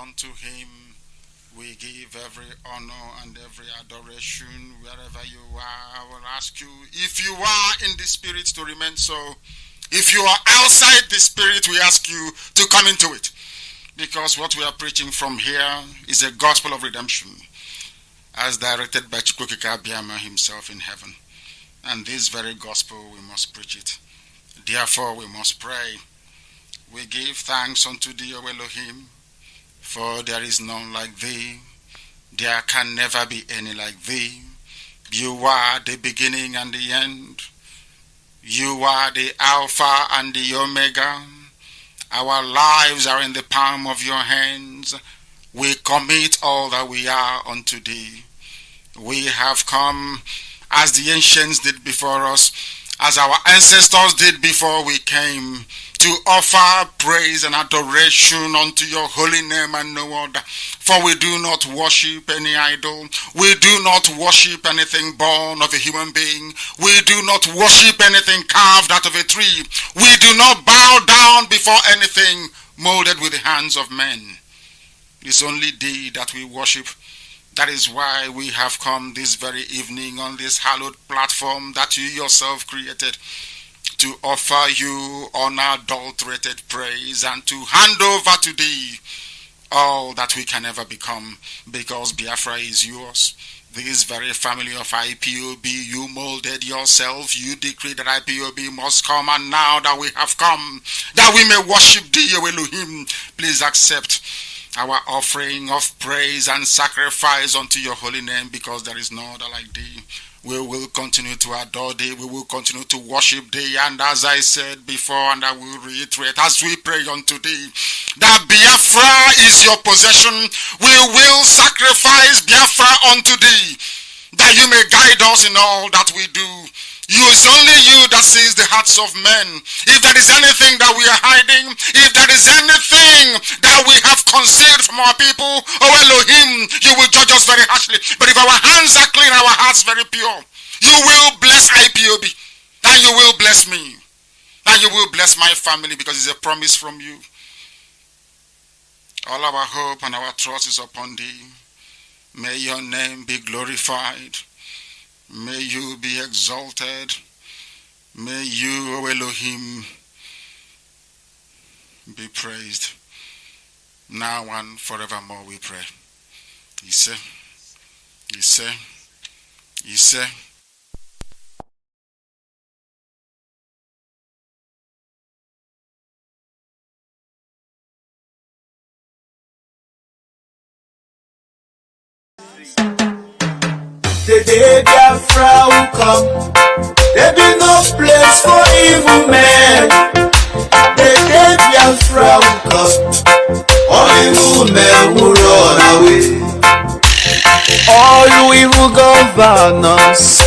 unto him we give every honor and every adoration wherever you are. I will ask you, if you are in the spirit, to remain so. If you are outside the spirit, we ask you to come into it. Because what we are preaching from here is a gospel of redemption, as directed by Chukwukika Abiyama himself in heaven. And this very gospel, we must preach it. Therefore, we must pray. We give thanks unto thee, O Elohim, for there is none like thee. There can never be any like thee. You are the beginning and the end. You are the Alpha and the Omega. Our lives are in the palm of your hands. We commit all that we are unto thee. We have come as the ancients did before us, as our ancestors did before we came, to offer praise and adoration unto your holy name and no other. For we do not worship any idol. We do not worship anything born of a human being. We do not worship anything carved out of a tree. We do not bow down before anything molded with the hands of men. It's only thee that we worship. That is why we have come this very evening on this hallowed platform that you yourself created, to offer you unadulterated praise and to hand over to thee all that we can ever become, because Biafra is yours. This very family of IPOB, you molded yourself, you decreed that IPOB must come, and now that we have come, that we may worship thee, O Elohim, please accept our offering of praise and sacrifice unto your holy name, because there is no other like thee. We will continue to adore thee. We will continue to worship thee. And as I said before, and I will reiterate, as we pray unto thee, that Biafra is your possession, we will sacrifice Biafra unto thee, that you may guide us in all that we do. It's only you that sees the hearts of men. If there is anything that we are hiding, if there is anything that we have concealed from our people, oh Elohim, you will judge us very harshly. But if our hands are clean, our hearts very pure, you will bless IPOB, and you will bless me, and you will bless my family, because it's a promise from you. All our hope and our trust is upon thee. May your name be glorified. May you be exalted. May you, O Elohim, be praised. Now and forevermore we pray. Iyke, Iyke, Iyke. The day Biafra will come, there be no place for evil men. The day Biafra will come, all evil men will run away. All you evil governors,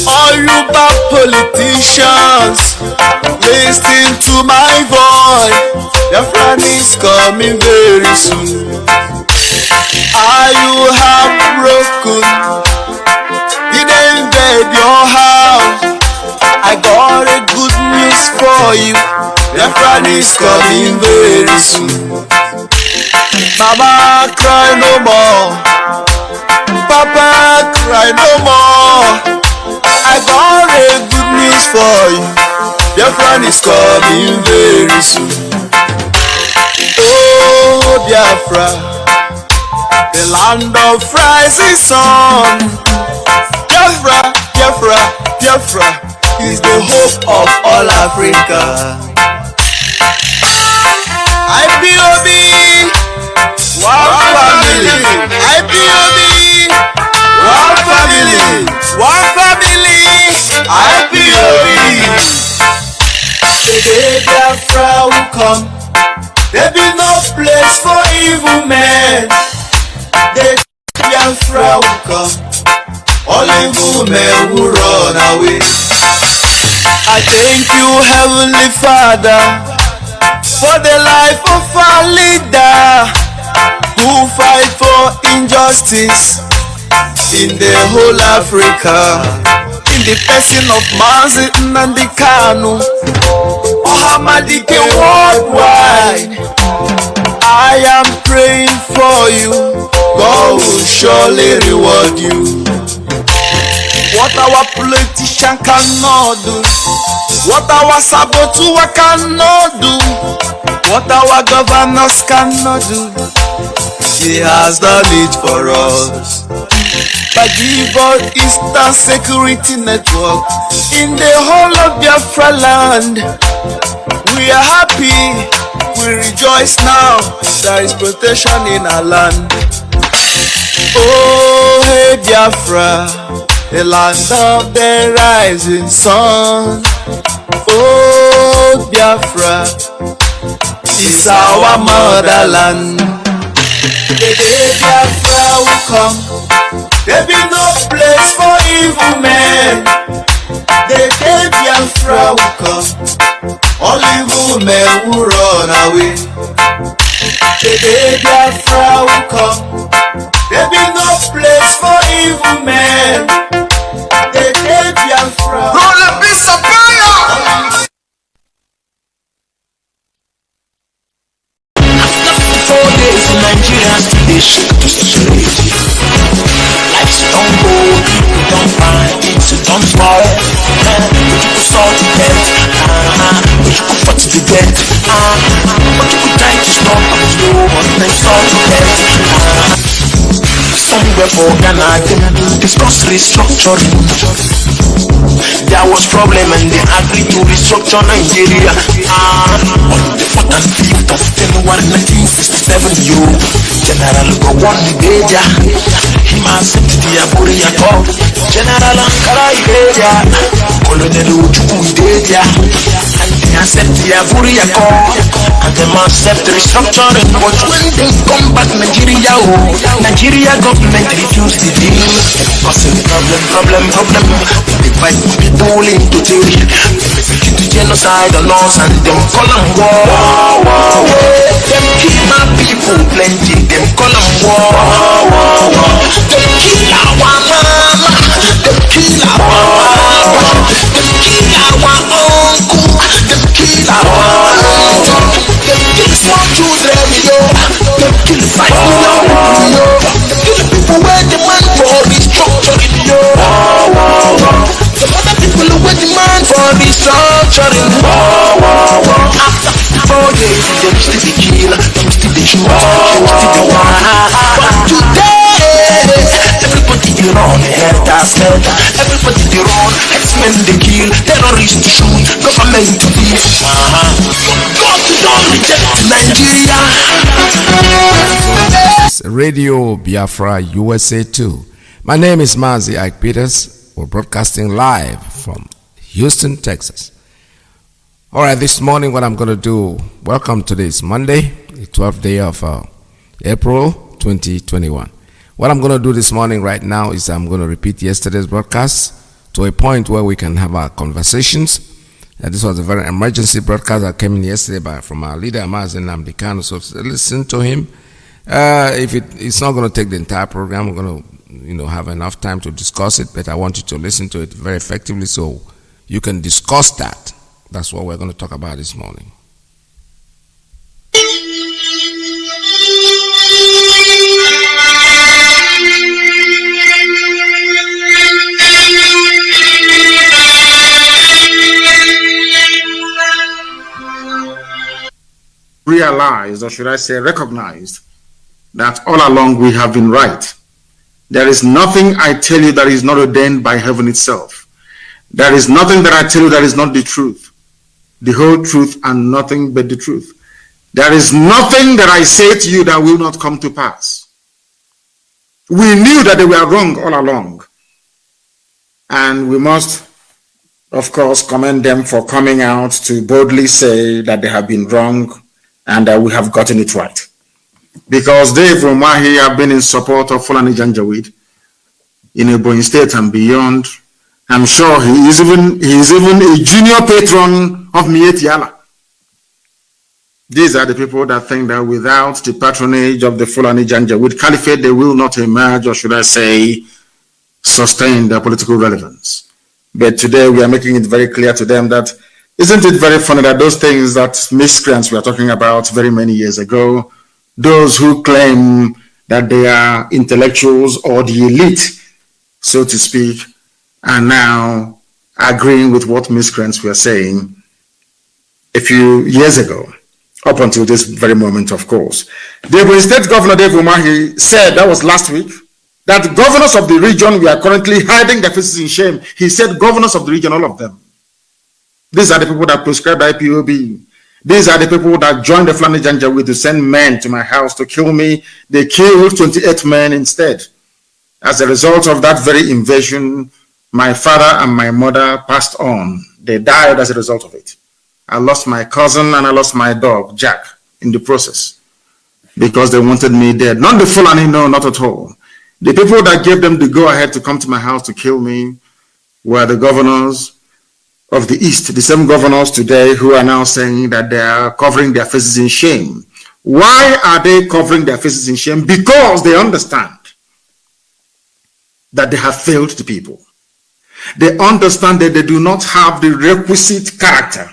all you bad politicians, listen to my voice. Biafra is coming very soon. You have broken, your house. I got a good news for you. Biafra is coming very soon. Mama, cry no more. Papa, cry no more. I got a good news for you. Biafra is coming very soon. Oh, Biafra, the land of rising sun. Biafra, Biafra, Biafra is the hope of all Africa. IPOB, one family. IPOB, one family. One family. IPOB. The day Biafra will come, there be no place for evil men. The day Biafra will come, all evil men will run away. I thank you, Heavenly Father, for the life of our leader who fight for injustice in the whole Africa. In the person of Mazi and the Kanu, Ohamadike worldwide. I am praying surely reward you. What our politician cannot do, what our saboteur cannot do, what our governors cannot do, he has done it for us. By giving Eastern Security Network in the whole of Biafra land, we are happy, we rejoice now, there is protection in our land. Oh, hey Biafra, the land of the rising sun. Oh, Biafra is our motherland. The day Biafra will come, there be no place for evil men. The day Biafra will come, all evil men will run away. The day Biafra will come, there be no place for evil men. The day Biafra. Roll a piece of fire. After 4 days in Nigeria, they shook to society. Life's don't go, people don't find things, don't spoil. But you could solve the debt, but you could fight the debt, but you could try to stop and slow, but then solve the debt. Somewhere for Ghana, discuss restructuring. There was problem and they agreed to restructure Nigeria. On the 4th and 5th of January 1967, you General Gowon Ibeja, he must accept the Aboria Call. General Ankara Ibeja, Colonel Ujuku Ibeja, and they accept the Aboria Call, and they must accept the restructuring. But when they come back Nigeria, Nigeria government refused the deal. Causing problem. They fight people into theory. They execute the genocide on us and them call them war. Them kill my people plenty. Them call them war. Them kill our mama. Them kill our papa. Them kill our uncle. Them kill our aunt. Them kill small children, yo. Them kill 5 million people, yo. Kill people where demand for restructuring, yo. Some other people who demand for restructuring. After 4 days, them still the kill, them still the shoot, them still the one. But today, everybody they run, helter. Everybody they run, X-Men they kill, terrorists to shoot, government to beat. God don't reject Nigeria. Radio Biafra USA 2. My name is Mazi, Iyke. We're broadcasting live from Houston, Texas. All right, this morning what I'm going to do, welcome to this Monday, the 12th day of April 2021. What I'm going to do this morning right now is I'm going to repeat yesterday's broadcast to a point where we can have our conversations. This was a very emergency broadcast that came in yesterday from our leader, Mazi Namdekano. So listen to him. If it's not going to take the entire program, we're going to have enough time to discuss it, but I want you to listen to it very effectively so you can discuss that. That's what we're going to talk about this morning. Realized, or should I say recognized, that all along we have been right. There is nothing I tell you that is not ordained by heaven itself. There is nothing that I tell you that is not the truth. The whole truth and nothing but the truth. There is nothing that I say to you that will not come to pass. We knew that they were wrong all along. And we must, of course, commend them for coming out to boldly say that they have been wrong and that we have gotten it right. Because Dave Umahi have been in support of Fulani Janjaweed in Ebonyi State and beyond. I'm sure he is even a junior patron of Mieti Allah. These are the people that think that without the patronage of the Fulani Janjaweed Caliphate, they will not emerge, or should I say, sustain their political relevance. But today we are making it very clear to them that, isn't it very funny that those things, that miscreants we are talking about very many years ago, those who claim that they are intellectuals or the elite, so to speak, are now agreeing with what miscreants were saying a few years ago, up until this very moment, of course. The State Governor Dave Umahi said, that was last week, that governors of the region were currently hiding their faces in shame. He said governors of the region, all of them. These are the people that prescribed IPOB. These are the people that joined the Fulani Janjaweed to send men to my house to kill me. They killed 28 men instead. As a result of that very invasion, my father and my mother passed on. They died as a result of it. I lost my cousin and I lost my dog, Jack, in the process because they wanted me dead. Not the Fulani, no, not at all. The people that gave them the go-ahead to come to my house to kill me were the governors of the East, the same governors today who are now saying that they are covering their faces in shame. Why are they covering their faces in shame? Because they understand that they have failed the people. They understand that they do not have the requisite character,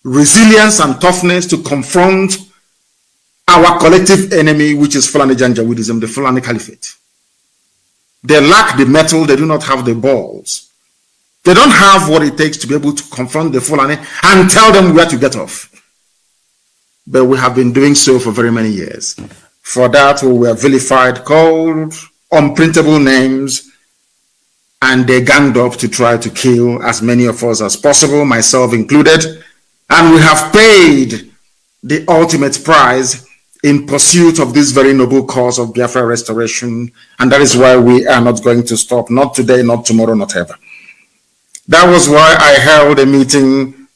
resilience, and toughness to confront our collective enemy, which is Fulani Janjaweedism, the Fulani Caliphate. They lack the mettle, they do not have the balls. They don't have what it takes to be able to confront the Fulani and tell them where to get off. But we have been doing so for very many years. For that, we were vilified, called unprintable names, and they ganged up to try to kill as many of us as possible, myself included. And we have paid the ultimate price in pursuit of this very noble cause of Biafra restoration. And that is why we are not going to stop, not today, not tomorrow, not ever. That was why I held a meeting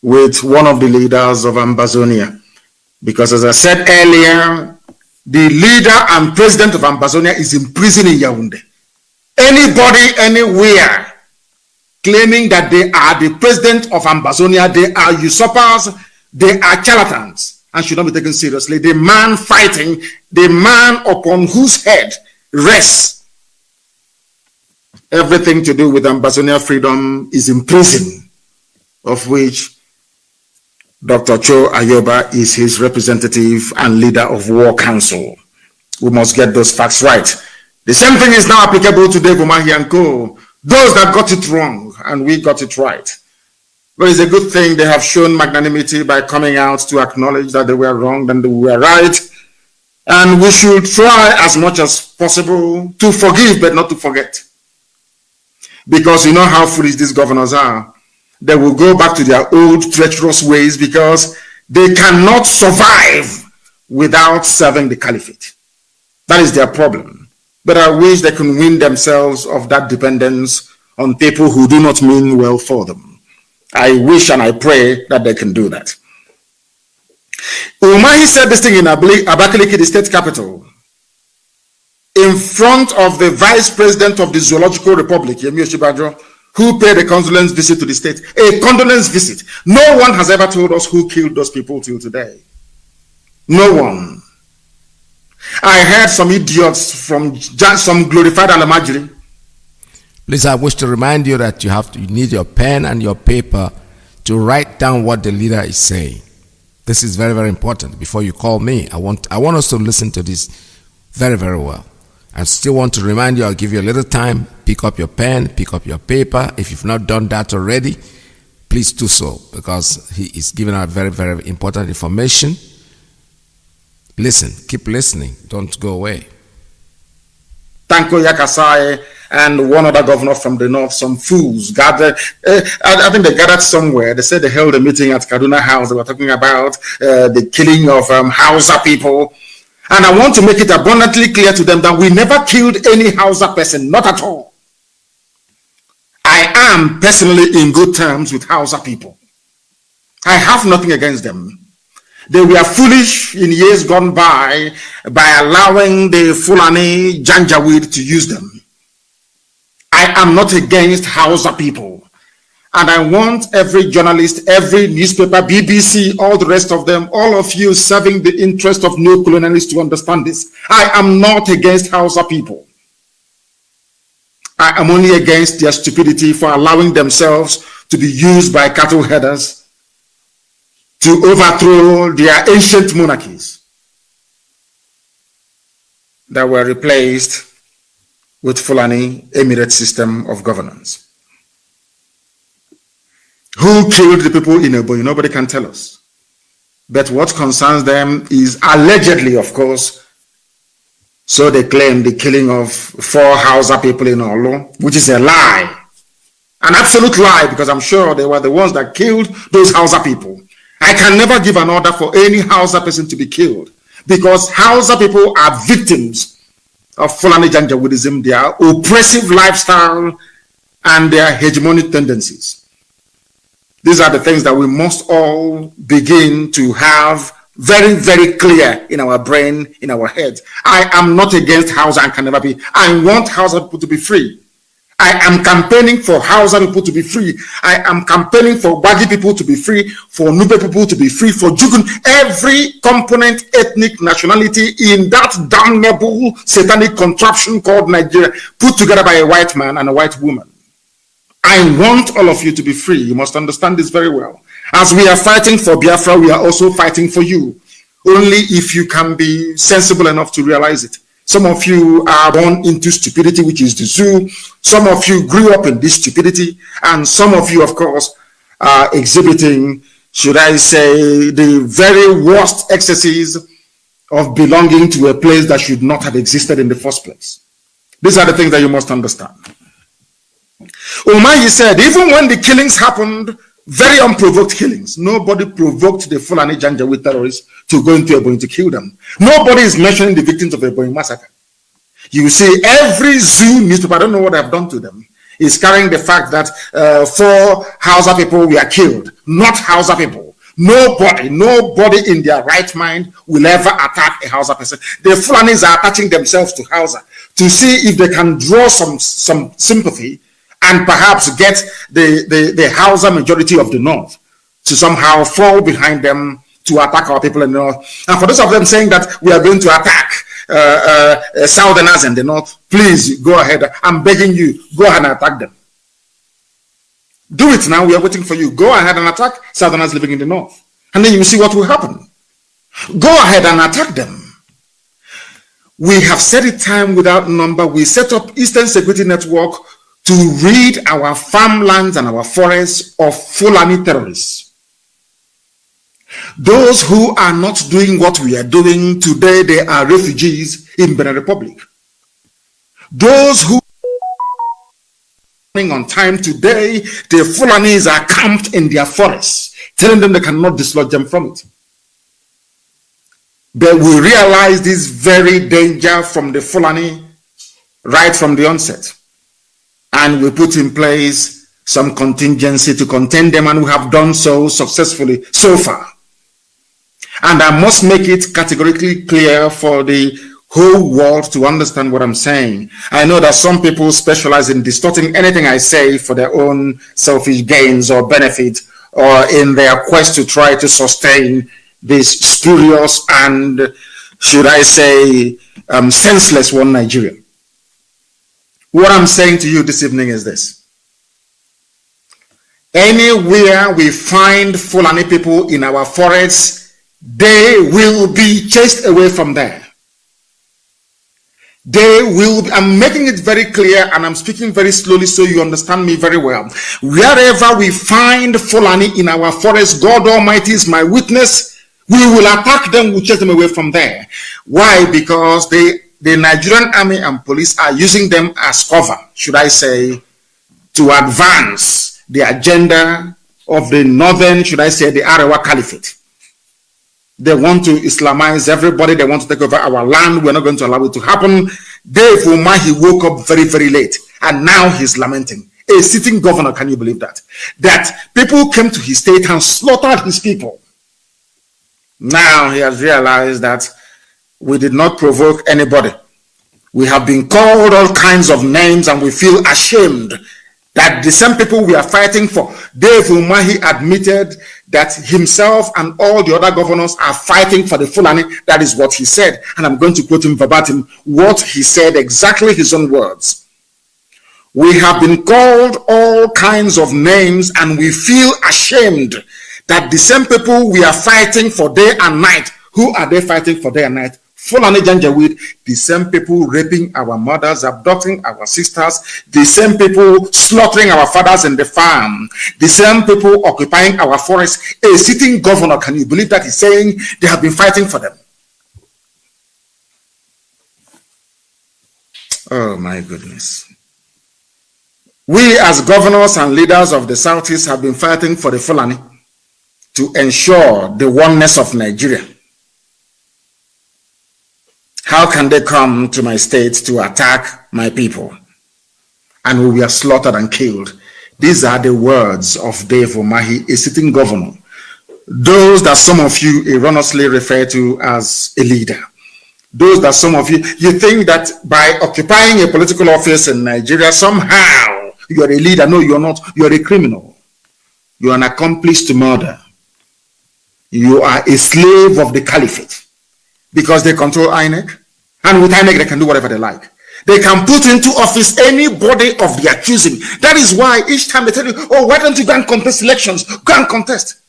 with one of the leaders of Ambazonia. Because as I said earlier, the leader and president of Ambazonia is in prison in Yaoundé. Anybody, anywhere, claiming that they are the president of Ambazonia, they are usurpers, they are charlatans, and should not be taken seriously. The man fighting, the man upon whose head rests everything to do with Ambazonia freedom is in prison, of which Dr. Cho Ayoba is his representative and leader of War Council. We must get those facts right. The same thing is now applicable to Dave Umahi and Co. Those that got it wrong and we got it right. But it's a good thing they have shown magnanimity by coming out to acknowledge that they were wrong and they were right. And we should try as much as possible to forgive but not to forget. Because you know how foolish these governors are. They will go back to their old treacherous ways because they cannot survive without serving the caliphate. That is their problem. But I wish they can win themselves of that dependence on people who do not mean well for them. I wish and I pray that they can do that. Umahi said this thing in Abakaliki, the state capital, in front of the vice president of the Zoological Republic, Yemi Osinbajo, who paid a condolence visit to the state. A condolence visit. No one has ever told us who killed those people till today. No one. I heard some idiots from some glorified Alamajiri. Please, I wish to remind you that you need your pen and your paper to write down what the leader is saying. This is very, very important. Before you call me, I want us to listen to this very, very well. I still want to remind you, I'll give you a little time. Pick up your pen, pick up your paper. If you've not done that already, please do so, because he is giving out very, very important information. Listen, keep listening. Don't go away. Tanko Yakasai and one other governor from the north, some fools gathered. I think they gathered somewhere. They said they held a meeting at Kaduna House. They were talking about the killing of Hausa people. And I want to make it abundantly clear to them that we never killed any Hausa person, not at all. I am personally in good terms with Hausa people. I have nothing against them. They were foolish in years gone by allowing the Fulani Janjaweed to use them. I am not against Hausa people. And I want every journalist, every newspaper, BBC, all the rest of them, all of you serving the interest of neo-colonialists to understand this. I am not against Hausa people. I am only against their stupidity for allowing themselves to be used by cattle herders to overthrow their ancient monarchies. that were replaced with Fulani Emirate system of governance. Who killed the people in Ebonyi? Nobody can tell us. But what concerns them is allegedly, of course, so they claim, the killing of 4 Hausa people in Olo, which is a lie. An absolute lie, because I'm sure they were the ones that killed those Hausa people. I can never give an order for any Hausa person to be killed, because Hausa people are victims of Fulani Janjaweedism, their oppressive lifestyle, and their hegemonic tendencies. These are the things that we must all begin to have very, very clear in our brain, in our heads. I am not against Hausa and can never be. I want Hausa people to be free. I am campaigning for Hausa people to be free. I am campaigning for Wagi people to be free, for Nube people to be free, for Jugun, every component, ethnic, nationality in that damnable satanic contraption called Nigeria, put together by a white man and a white woman. I want all of you to be free. You must understand this very well. As we are fighting for Biafra, we are also fighting for you. Only if you can be sensible enough to realize it. Some of you are born into stupidity, which is the zoo. Some of you grew up in this stupidity. And some of you, of course, are exhibiting, should I say, the very worst excesses of belonging to a place that should not have existed in the first place. These are the things that you must understand. Umahi said, even when the killings happened, very unprovoked killings, nobody provoked the Fulani Janjaweed terrorists to go into Ebonyi to kill them. Nobody is mentioning the victims of Ebonyi massacre. You see, every zoo newspaper, I don't know what I've done to them, is carrying the fact that 4 Hausa people were killed. Not Hausa people. Nobody in their right mind will ever attack a Hausa person. The Fulanis are attaching themselves to Hausa to see if they can draw some sympathy and perhaps get the Hausa majority of the North to somehow fall behind them to attack our people in the North. And for those of them saying that we are going to attack Southerners in the North, please go ahead. I'm begging you, go ahead and attack them. Do it now. We are waiting for you. Go ahead and attack Southerners living in the North. And then you will see what will happen. Go ahead and attack them. We have said it time without number. We set up Eastern Security Network to rid our farmlands and our forests of Fulani terrorists. Those who are not doing what we are doing today, they are refugees in Benin Republic. Those who are on time today, the Fulanis are camped in their forests, telling them they cannot dislodge them from it. But we realize this very danger from the Fulani right from the onset. And we put in place some contingency to contain them, and we have done so successfully so far. And I must make it categorically clear for the whole world to understand what I'm saying. I know that some people specialize in distorting anything I say for their own selfish gains or benefit, or in their quest to try to sustain this spurious and, should I say, senseless one Nigeria. What I'm saying to you this evening is this. Anywhere we find Fulani people in our forests, they will be chased away from there. They will be, I'm making it very clear, and I'm speaking very slowly so you understand me very well. Wherever we find Fulani in our forests, God Almighty is my witness, we will attack them, we'll chase them away from there. Why? Because the Nigerian army and police are using them as cover, should I say, to advance the agenda of the northern, should I say, the Arewa Caliphate. They want to Islamize everybody. They want to take over our land. We're not going to allow it to happen. Dave Umahi woke up very, very late, and now he's lamenting. A sitting governor, can you believe that? That people came to his state and slaughtered his people. Now he has realized that we did not provoke anybody. We have been called all kinds of names, and we feel ashamed that the same people we are fighting for. Dave Umahi admitted that himself and all the other governors are fighting for the Fulani. That is what he said. And I'm going to quote him verbatim, what he said, exactly his own words. We have been called all kinds of names, and we feel ashamed that the same people we are fighting for day and night. Who are they fighting for day and night? Fulani Janjaweed, the same people raping our mothers, abducting our sisters, the same people slaughtering our fathers in the farm, the same people occupying our forests. A sitting governor, can you believe that, is saying they have been fighting for them? Oh my goodness. We as governors and leaders of the Southeast have been fighting for the Fulani to ensure the oneness of Nigeria. How can they come to my state to attack my people? And we were slaughtered and killed. These are the words of Dave Umahi, a sitting governor. Those that some of you erroneously refer to as a leader. Those that some of you think that by occupying a political office in Nigeria, somehow you are a leader. No, you're not. You are a criminal. You are an accomplice to murder. You are a slave of the caliphate because they control INEC. And with INEC, they can do whatever they like. They can put into office anybody of the accusing. That is why each time they tell you, oh, why don't you go and contest elections? Go and contest.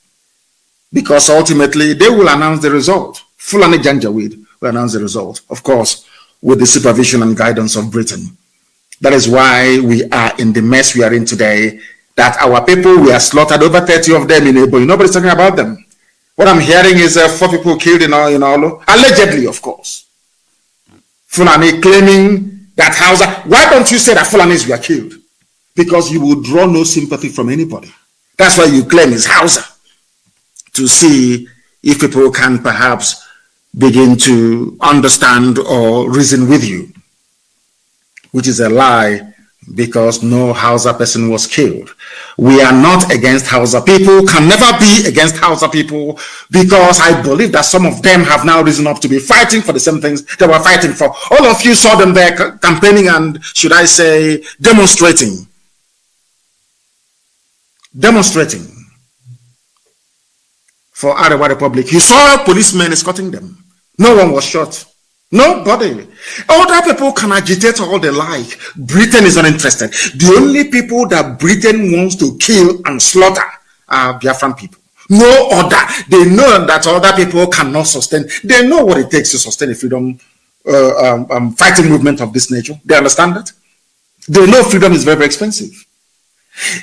Because ultimately, they will announce the result. Fulani Janjaweed will announce the result, of course, with the supervision and guidance of Britain. That is why we are in the mess we are in today, that our people, we are slaughtered, over 30 of them in Ipob. Nobody's talking about them. What I'm hearing is 4 people killed in Olo, allegedly, of course. Fulani claiming that Hausa. Why don't you say that Fulanis were killed? Because you will draw no sympathy from anybody. That's why you claim it's Hausa. To see if people can perhaps begin to understand or reason with you, which is a lie, because no Hausa person was killed. We are not against Hausa people, can never be against Hausa people, because I believe that some of them have now risen up to be fighting for the same things they were fighting for. All of you saw them there campaigning and, should I say, demonstrating for Arewa Republic. You saw policemen escorting them. No one was shot. Nobody. Other people can agitate all they like. Britain is not interested. The only people that Britain wants to kill and slaughter are Biafran people. No other. They know that other people cannot sustain. They know what it takes to sustain a freedom fighting movement of this nature. They understand that. They know freedom is very, very expensive.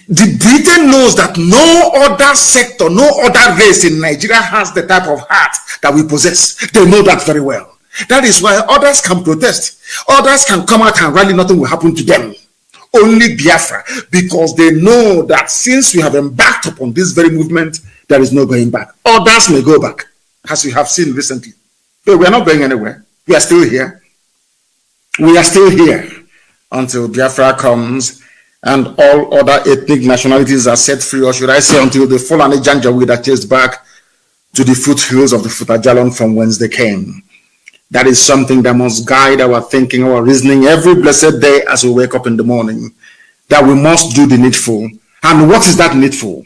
The Britain knows that no other sector, no other race in Nigeria has the type of heart that we possess. They know that very well. That is why others can protest. Others can come out and rally, nothing will happen to them. Only Biafra, because they know that since we have embarked upon this very movement, there is no going back. Others may go back, as we have seen recently. But we are not going anywhere. We are still here. We are still here until Biafra comes and all other ethnic nationalities are set free, or should I say until the Fulani Janjaweed are chased back to the foothills of the Futajalon from whence they came. That is something that must guide our thinking, our reasoning every blessed day as we wake up in the morning, that we must do the needful. And what is that needful?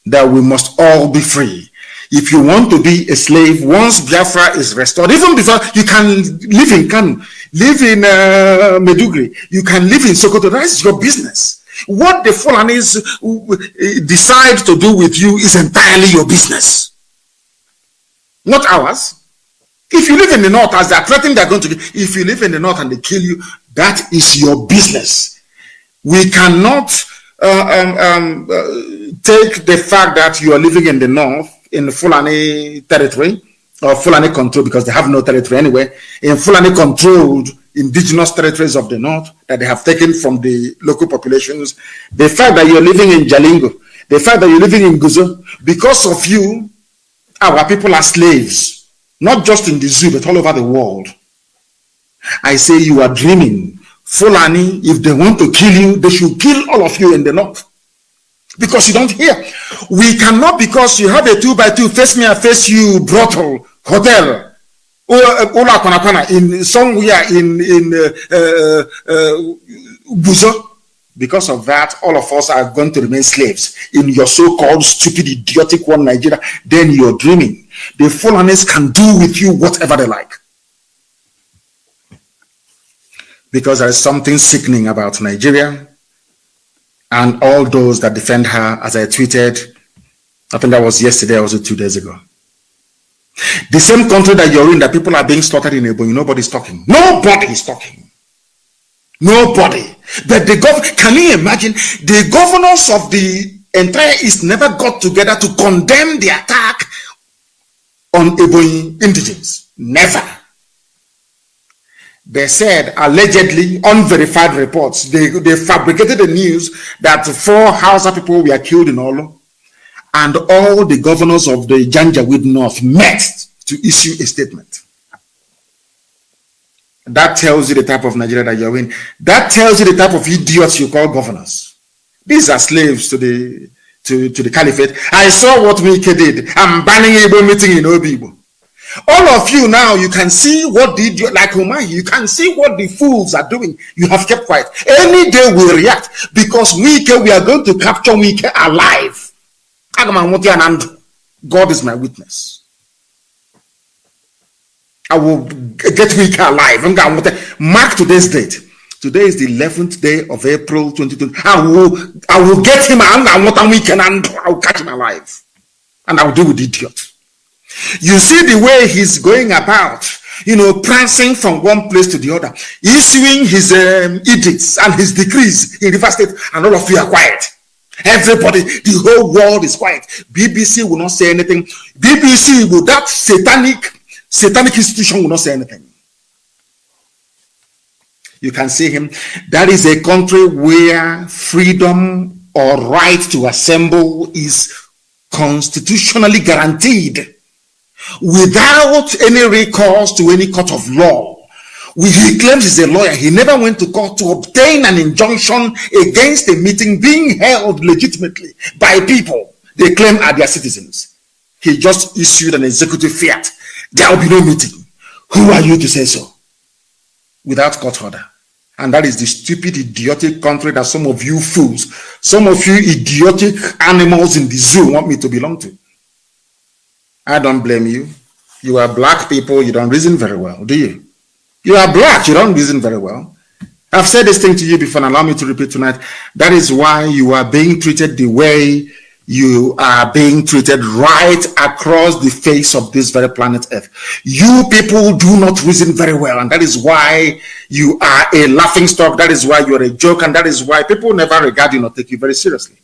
That we must all be free. If you want to be a slave, once Biafra is restored, even before, you can live in Kanu, live in Medugri, you can live in Sokoto. That is your business. What the Fulanis decide to do with you is entirely your business, not ours. If you live in the north, as they are threatening they're going to, if you live in the north and they kill you, that is your business. We cannot take the fact that you are living in the north, in Fulani territory, or Fulani control, because they have no territory anyway, in Fulani controlled indigenous territories of the north that they have taken from the local populations. The fact that you're living in Jalingo, the fact that you're living in Guzo, because of you, our people are slaves. Not just in the zoo, but all over the world. I say you are dreaming. Fulani, if they want to kill you, they should kill all of you in the north. Because you don't hear. We cannot, because you have a 2x2, face me, I face you, brothel, hotel, or in somewhere in Buzo. Because of that, all of us are going to remain slaves in your so-called stupid, idiotic one Nigeria. Then you're dreaming. The Fulanis can do with you whatever they like. Because there is something sickening about Nigeria and all those that defend her, as I tweeted, I think that was yesterday or was it 2 days ago. The same country that you're in, that people are being slaughtered in Ebonyi, nobody's talking. Nobody is talking. Nobody. But can you imagine? The governors of the entire East never got together to condemn the attack on Ebonyi indigenes. Never. They said, allegedly, unverified reports, they fabricated the news that 4 Hausa people were killed in Olo, and all the governors of the Janjaweed North met to issue a statement. That tells you the type of Nigeria that you're in. That tells you the type of idiots you call governors. These are slaves to the caliphate. I saw what Iyke did. I'm banning Igbo meeting in Obibo. All of you now, you can see what the idiot, like Umahi, you can see what the fools are doing. You have kept quiet. Any day we'll react, because Iyke, we are going to capture Iyke alive. God is my witness. I will get Iyke alive. I'm going to mark today's date. Today is the 11th day of April 2020. I will get him and I will catch him alive. And I will deal with the idiot. You see the way he's going about, prancing from one place to the other, issuing his edicts and his decrees in River State, and all of you are quiet. Everybody, the whole world is quiet. BBC will not say anything. BBC, will that satanic institution will not say anything. You can see him. That is a country where freedom or right to assemble is constitutionally guaranteed, without any recourse to any court of law. He claims he's a lawyer. He never went to court to obtain an injunction against a meeting being held legitimately by people they claim are their citizens. He just issued an executive fiat. There will be no meeting. Who are you to say so? Without court order. And that is the stupid, idiotic country that some of you fools, some of you idiotic animals in the zoo want me to belong to. I don't blame you. You are black people, you don't reason very well, do you? You are black, you don't reason very well. I've said this thing to you before, and allow me to repeat tonight. That is why you are being treated the way you are being treated right across the face of this very planet Earth. You people do not reason very well, and that is why you are a laughing stock. That is why you are a joke, and that is why people never regard you nor take you very seriously.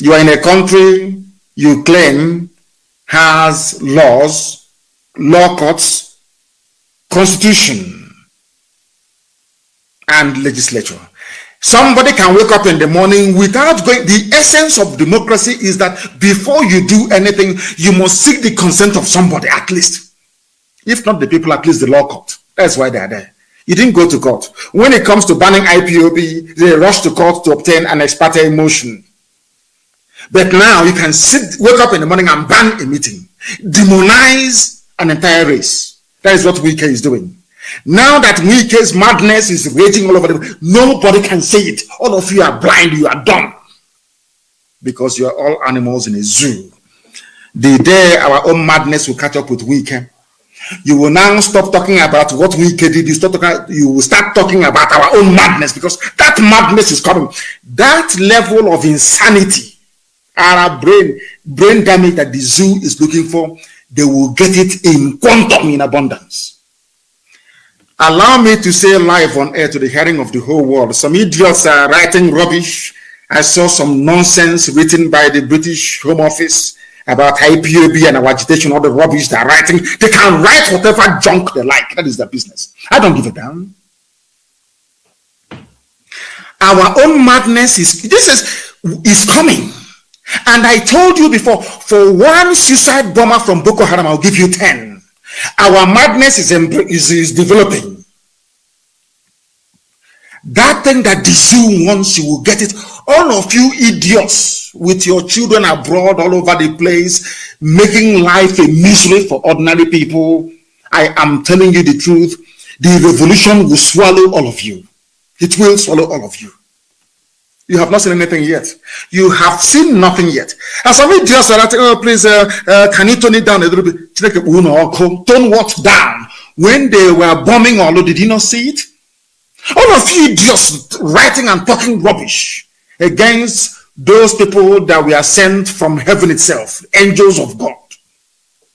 You are in a country you claim has laws, law courts, constitution, and legislature. Somebody can wake up in the morning without going. The essence of democracy is that before you do anything, you must seek the consent of somebody, at least. If not the people, at least the law court. That's why they are there. You didn't go to court. When it comes to banning IPOB, they rush to court to obtain an ex parte motion. But now you can wake up in the morning and ban a meeting, demonize an entire race. That is what Iyke is doing. Now that Iyke's madness is raging all over the, nobody can say it. All of you are blind, you are dumb, because you are all animals in a zoo. The day our own madness will catch up with Iyke, you will now stop talking about what Iyke did. You will start talking about our own madness, because that madness is coming. That level of insanity, our brain damage that the zoo is looking for, they will get it in quantum, in abundance. Allow me to say live on air to the hearing of the whole world. Some idiots are writing rubbish. I saw some nonsense written by the British Home Office about IPOB and our agitation, all the rubbish they're writing. They can write whatever junk they like. That is their business. I don't give a damn. Our own madness is coming. And I told you before, for one suicide bomber from Boko Haram, I'll give you 10. Our madness is developing. That thing that the zoo wants, you will get it. All of you idiots with your children abroad all over the place, making life a misery for ordinary people. I am telling you the truth. The revolution will swallow all of you. It will swallow all of you. You have not seen anything yet. You have seen nothing yet. And some idiots are like, oh, please, can you tone it down a little bit? Tone what down? When they were bombing Olo, did you not see it? All of you idiots writing and talking rubbish against those people that were sent from heaven itself, angels of God.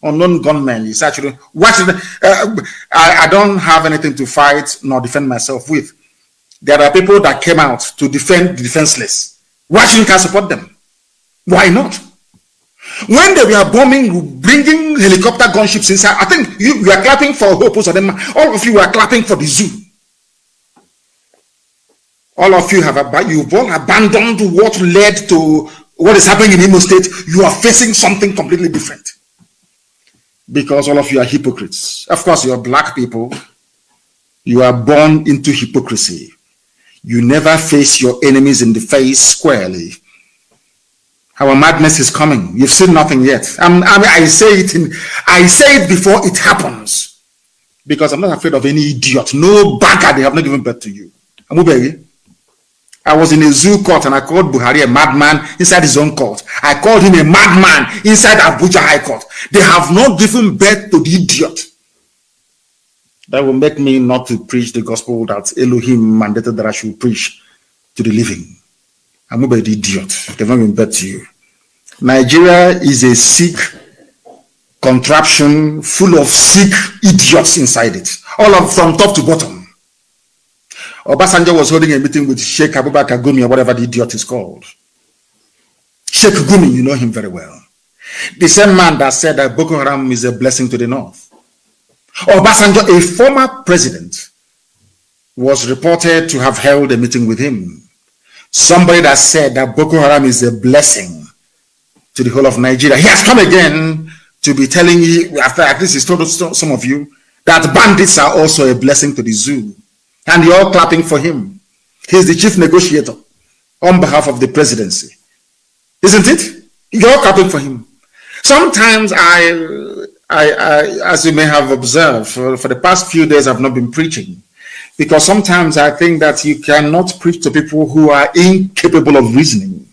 unknown gunmen. It's actually I don't have anything to fight nor defend myself with. There are people that came out to defend the defenseless. Why shouldn't I support them? Why not? When they were bombing, bringing helicopter gunships inside, I think you are clapping for Hope. All of you are clapping for the zoo. All of you you've all abandoned what led to what is happening in Imo State. You are facing something completely different. Because all of you are hypocrites. Of course, you're black people. You are born into hypocrisy. You never face your enemies in the face squarely. Our madness is coming. You've seen nothing yet. I say it before it happens. Because I'm not afraid of any idiot. No banker, they have not given birth to you. I was in a zoo court and I called Buhari a madman inside his own court. I called him a madman inside Abuja High Court. They have not given birth to the idiot. That will make me not to preach the gospel that Elohim mandated that I should preach to the living. I'm about the idiot. They've not given birth to you. Nigeria is a sick contraption full of sick idiots inside it. All of from top to bottom. Obasanjo was holding a meeting with Sheikh Abubakar Gumi or whatever the idiot is called. Sheikh Gumi, you know him very well. The same man that said that Boko Haram is a blessing to the north. Obasanjo, a former president, was reported to have held a meeting with him. Somebody that said that Boko Haram is a blessing to the whole of Nigeria. He has come again to be telling you, after at least he's told some of you, that bandits are also a blessing to the zoo. And you're all clapping for him. He's the chief negotiator on behalf of the presidency. Isn't it? You're clapping for him. Sometimes I as you may have observed, for the past few days I've not been preaching. Because sometimes I think that you cannot preach to people who are incapable of reasoning.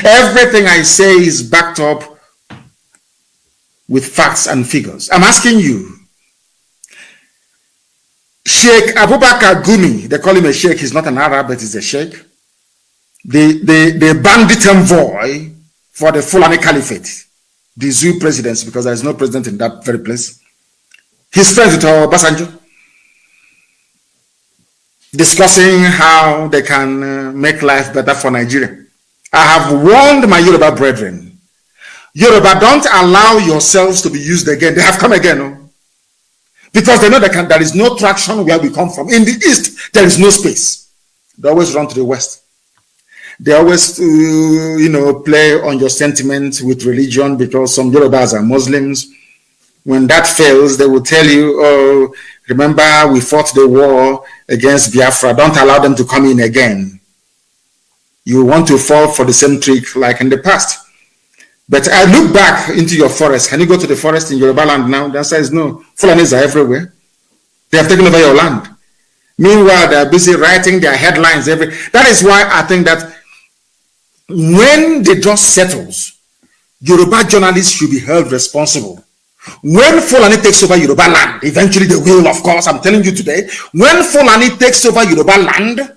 Everything I say is backed up with facts and figures. I'm asking you, Sheikh Abubakar Gumi, they call him a sheikh, he's not an Arab, but he's a sheikh. The bandit envoy for the Fulani Caliphate, the zoo presidency, because there is no president in that very place. He's friends with Obasanjo, discussing how they can make life better for Nigeria. I have warned my Yoruba brethren, Yoruba, don't allow yourselves to be used again. They have come again, no? Because they know there is no traction where we come from. In the east, there is no space. They always run to the west. They always, play on your sentiment with religion because some Yorubas are Muslims. When that fails, they will tell you, oh, remember we fought the war against Biafra. Don't allow them to come in again. You want to fall for the same trick like in the past. But I look back into your forest. Can you go to the forest in Yoruba land now? The answer is no. Fulanis are everywhere. They have taken over your land. Meanwhile, they are busy writing their headlines. That is why I think that when the dust settles, Yoruba journalists should be held responsible. When Fulani takes over Yoruba land, eventually they will, of course, I'm telling you today, when Fulani takes over Yoruba land,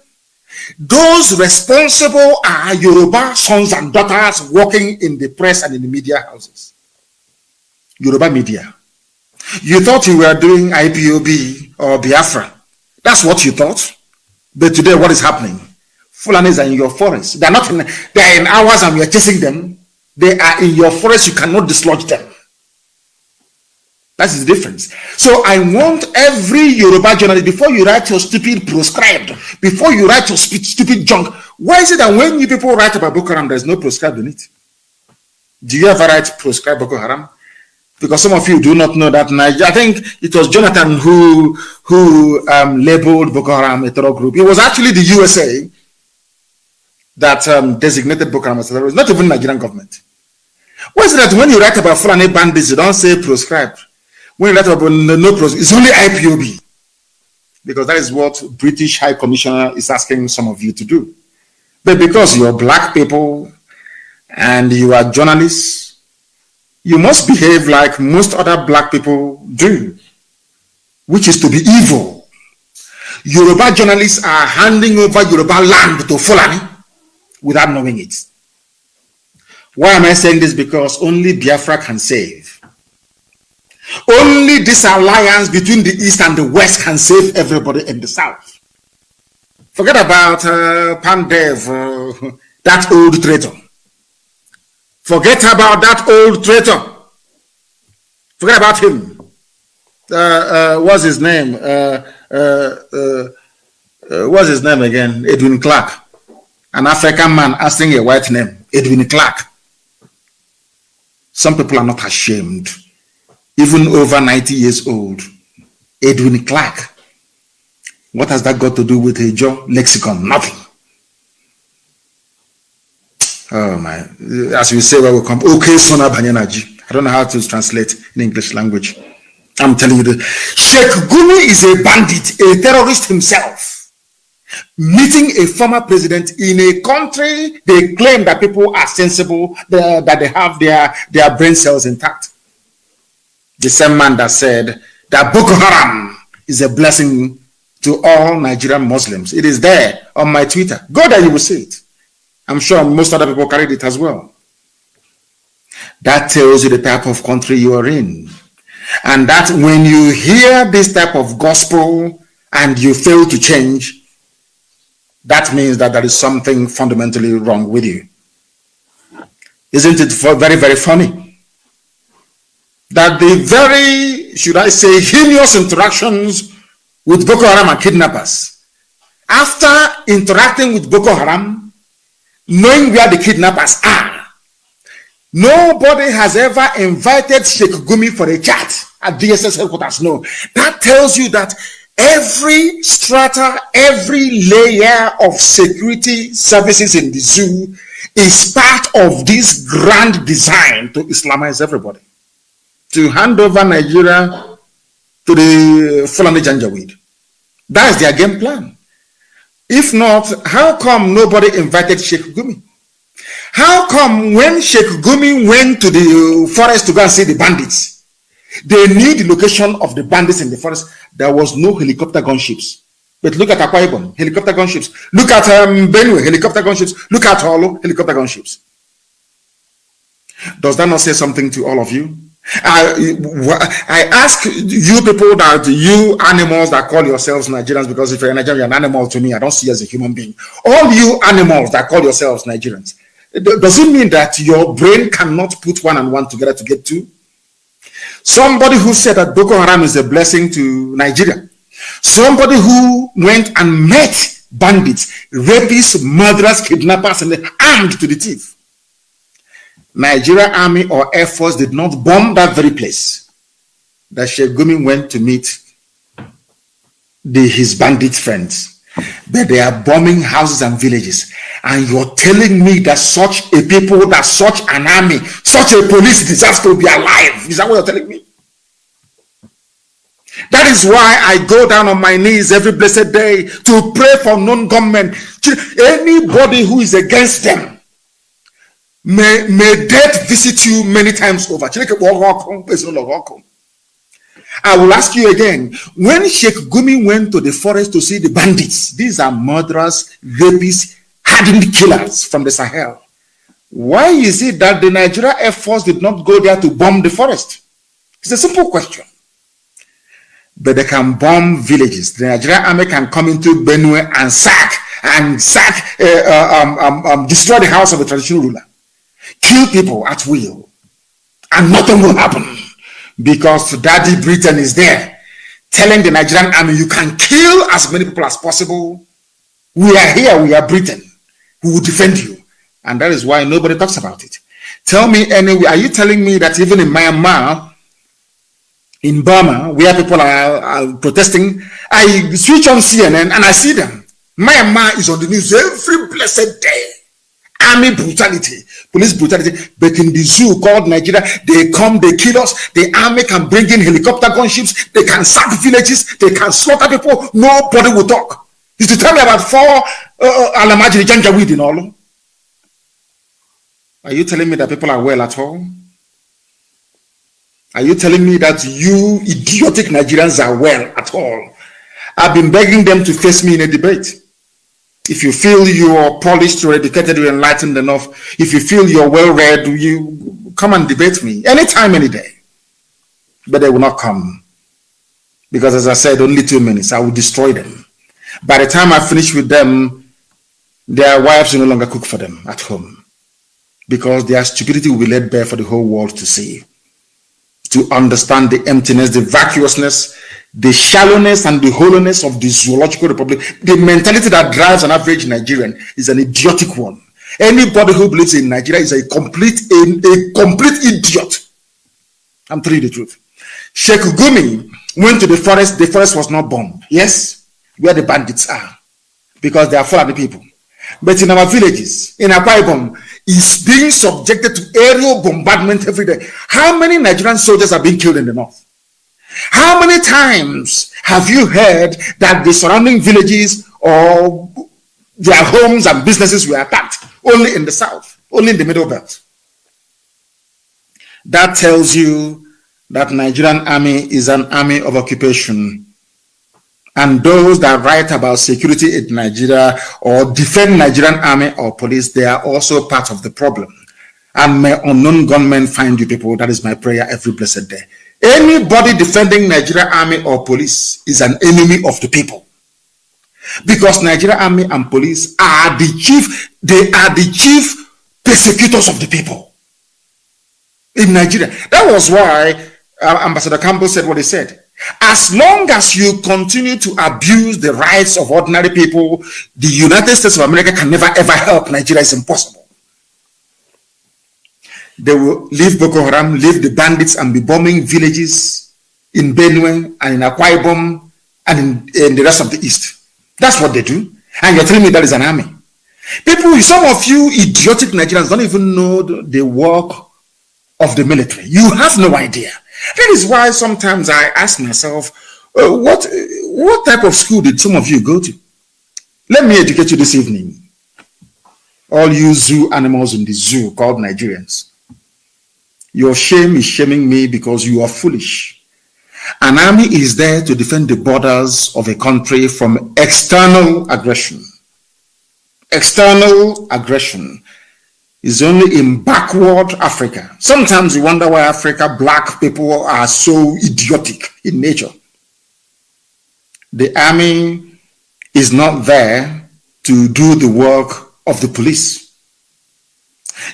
those responsible are Yoruba sons and daughters working in the press and in the media houses. Yoruba media. You thought you were doing IPOB or Biafra. That's what you thought. But today, what is happening? Fulanis are in your forest. They are in ours and we are chasing them. They are in your forest. You cannot dislodge them. That's the difference. So I want every Yoruba journalist, before you write your stupid proscribed, before you write your stupid junk, why is it that when you people write about Boko Haram, there's no proscribed in it? Do you ever write proscribed Boko Haram? Because some of you do not know that. I think it was Jonathan who labeled Boko Haram a terror group. It was actually the USA that designated Boko Haram as a terrorist, not even the Nigerian government. Why is it that when you write about Fulani bandits, you don't say proscribed? When you write about no proscribed, it's only IPOB. Because that is what British High Commissioner is asking some of you to do. But because you're black people and you are journalists, you must behave like most other black people do, which is to be evil. Yoruba journalists are handing over Yoruba land to Fulani without knowing it. Why am I saying this? Because only Biafra can save. Only this alliance between the East and the West can save everybody in the South. Forget about Pandev, that old traitor. Forget about that old traitor. Forget about him. What's his name? What's his name again? Edwin Clark. An African man answering a white name. Edwin Clark. Some people are not ashamed. Even over 90 years old. Edwin Clark. What has that got to do with a Joe lexicon? Nothing. Oh my. As we say, where we come. Okay, Sona Banyanaji. I don't know how to translate in English language. I'm telling you this. Sheikh Gumi is a bandit, a terrorist himself. Meeting a former president in a country they claim that people are sensible, that they have their brain cells intact. The same man that said that Boko Haram is a blessing to all Nigerian Muslims. It is there on my Twitter. Go there, you will see it. I'm sure most other people carried it as well. That tells you the type of country you are in. And that when you hear this type of gospel and you fail to change, that means that there is something fundamentally wrong with you. Isn't it very, very funny? That the very, should I say, heinous interactions with Boko Haram and kidnappers, after interacting with Boko Haram, knowing where the kidnappers are, nobody has ever invited Sheikh Gumi for a chat at DSS headquarters. No. That tells you that every strata, every layer of security services in the zoo is part of this grand design to Islamize everybody. To hand over Nigeria to the Fulani Janjaweed. That is their game plan. If not, how come nobody invited Sheikh Gumi? How come when Sheikh Gumi went to the forest to go and see the bandits, they knew the location of the bandits in the forest, there was no helicopter gunships. But look at Akwa Ibom, helicopter gunships. Look at Benue, helicopter gunships. Look at Holo, helicopter gunships. Does that not say something to all of you? I ask you people, that you animals that call yourselves Nigerians, because if you're a Nigerian, you're an animal to me. I don't see you as a human being. All you animals that call yourselves Nigerians, does it mean that your brain cannot put one and one together to get two? Somebody who said that Boko Haram is a blessing to Nigeria. Somebody who went and met bandits, rapists, murderers, kidnappers, and armed to the teeth. Nigeria Army or Air Force did not bomb that very place that Sheikh Gumi went to meet his bandit friends. But they are bombing houses and villages. And you're telling me that such a people, that such an army, such a police deserves to be alive. Is that what you're telling me? That is why I go down on my knees every blessed day to pray for non-government. Anybody who is against them, may death visit you many times over. I will ask you again, when Sheikh Gumi went to the forest to see the bandits, these are murderers, rapists, hardened killers from the Sahel. Why is it that the Nigeria Air Force did not go there to bomb the forest? It's a simple question. But they can bomb villages. The Nigerian army can come into Benue and destroy the house of a traditional ruler. Kill people at will. And nothing will happen. Because Daddy Britain is there telling the Nigerian army, you can kill as many people as possible. We are here, we are Britain. We will defend you. And that is why nobody talks about it. Tell me anyway, are you telling me that even in Myanmar, in Burma, where people are protesting, I switch on CNN and I see them. Myanmar is on the news every blessed day. Army brutality, police brutality, but in the zoo called Nigeria, they come, they kill us. The army can bring in helicopter gunships, they can sack villages, they can slaughter people. Nobody will talk. You to tell me about 4 Alamajiri Janjaweed in all. Are you telling me that people are well at all? Are you telling me that you idiotic Nigerians are well at all? I've been begging them to face me in a debate. If you feel you're polished, you're educated, you're enlightened enough, if you feel you're well-read, you come and debate me anytime, any day. But they will not come. Because as I said, only 2 minutes, I will destroy them. By the time I finish with them, their wives will no longer cook for them at home. Because their stupidity will be laid bare for the whole world to see. To understand the emptiness, the vacuousness, the shallowness and the hollowness of the zoological republic. The mentality that drives an average Nigerian is an idiotic one. Anybody who believes in Nigeria is a complete idiot. I'm telling you the truth. Sheikh Gumi went to the forest was not bombed. Yes, where the bandits are. Because they are Fulani people. But in our villages, in Akwa Ibom, is being subjected to aerial bombardment every day. How many Nigerian soldiers are being killed in the north? How many times have you heard that the surrounding villages or their homes and businesses were attacked? Only in the south, only in the middle belt. That tells you that Nigerian army is an army of occupation. And those that write about security in Nigeria or defend Nigerian army or police, they are also part of the problem. And may unknown gunmen find you people. That is my prayer every blessed day. Anybody defending Nigerian army or police is an enemy of the people. Because Nigerian army and police are the chief persecutors of the people in Nigeria. That was why Ambassador Campbell said what he said. As long as you continue to abuse the rights of ordinary people, the United States of America can never ever help Nigeria. It's impossible. They will leave Boko Haram, leave the bandits and be bombing villages in Benue and in Akwa Ibom and in the rest of the East. That's what they do. And you're telling me that is an army. People, some of you idiotic Nigerians don't even know the work of the military. You have no idea. That is why sometimes I ask myself, what type of school did some of you go to? Let me educate you this evening. All you zoo animals in the zoo called Nigerians. Your shame is shaming me because you are foolish. An army is there to defend the borders of a country from external aggression. External aggression is only in backward Africa. Sometimes you wonder why black people are so idiotic in nature. The army is not there to do the work of the police.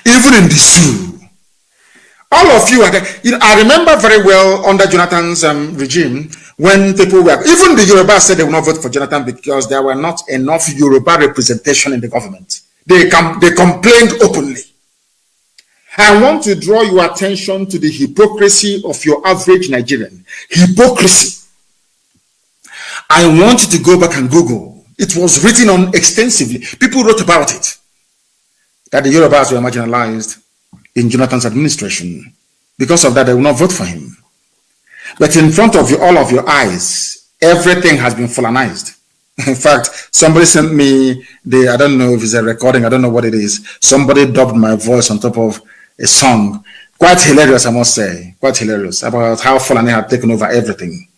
Even in the zoo, all of you are there. I remember very well under Jonathan's regime when people were, even the Yoruba said they will not vote for Jonathan because there were not enough Yoruba representation in the government. They complained openly. I want to draw your attention to the hypocrisy of your average Nigerian. Hypocrisy. I want you to go back and Google. It was written on extensively. People wrote about it. That the Yorubas were marginalized in Jonathan's administration. Because of that, they will not vote for him. But in front of you, all of your eyes, everything has been Fulanized. In fact, somebody sent me I don't know if it's a recording, I don't know what it is. Somebody dubbed my voice on top of a song. Quite hilarious, I must say. Quite hilarious about how Fulani had taken over everything.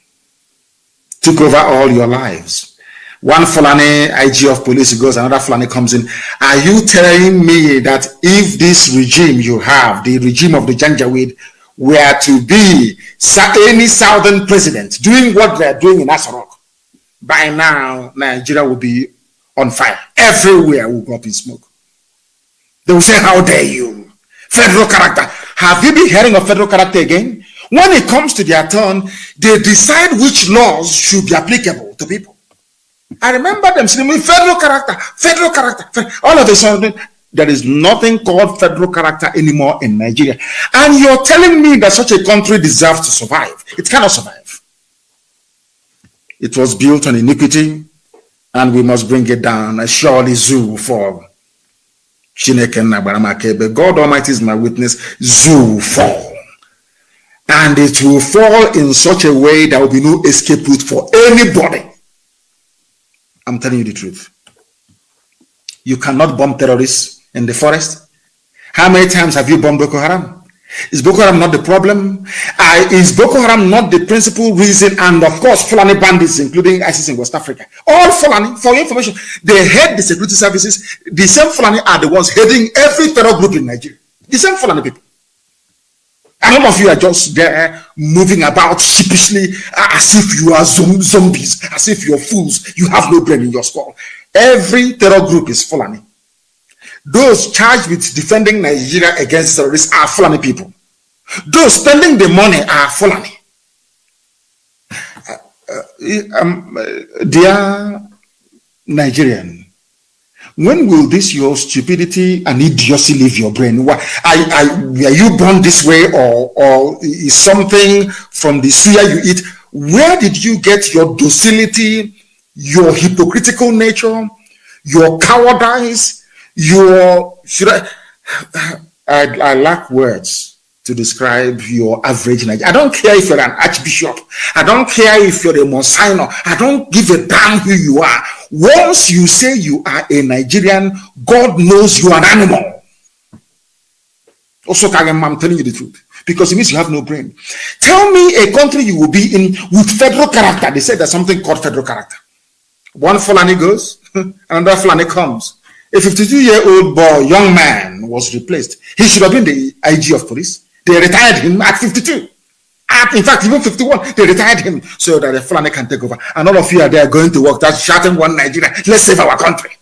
Took over all your lives. One Fulani IG of police goes, another Fulani comes in. Are you telling me that if this regime you have, the regime of the Janjaweed, were to be any southern president doing what they're doing in Asarok, by now, Nigeria will be on fire. Everywhere will go up in smoke. They will say, how dare you? Federal character. Have you been hearing of federal character again? When it comes to their turn, they decide which laws should be applicable to people. I remember them saying, federal character. All of a sudden, there is nothing called federal character anymore in Nigeria. And you're telling me that such a country deserves to survive. It cannot survive. It was built on iniquity, and we must bring it down. Surely zoo will fall. God Almighty is my witness. Zoo will fall. And it will fall in such a way there will be no escape route for anybody. I'm telling you the truth. You cannot bomb terrorists in the forest. How many times have you bombed Boko Haram? Is Boko Haram not the problem? Is Boko Haram not the principal reason? And of course, Fulani bandits, including ISIS in West Africa. All Fulani, for your information, they head the security services. The same Fulani are the ones heading every terror group in Nigeria. The same Fulani people. And all of you are just there moving about sheepishly as if you are zombies, as if you're fools. You have no brain in your skull. Every terror group is Fulani. Those charged with defending Nigeria against terrorists are Fulani people. Those spending the money are Fulani. Dear Nigerian, when will this your stupidity and idiocy leave your brain? Are you born this way, or is something from the suya you eat? Where did you get your docility, your hypocritical nature, your cowardice? I lack words to describe your average Nigerian. I don't care if you're an archbishop. I don't care if you're a Monsignor. I don't give a damn who you are. Once you say you are a Nigerian, God knows you are an animal. Also, I'm telling you the truth, because it means you have no brain. Tell me a country you will be in with federal character. They said there's something called federal character. One Fulani goes, another Fulani comes. A 52-year-old boy, young man, was replaced. He should have been the IG of police. They retired him at 52. In fact, even 51, they retired him so that the Fulani can take over. And all of you are there going to work, just shouting one Nigeria. Let's save our country.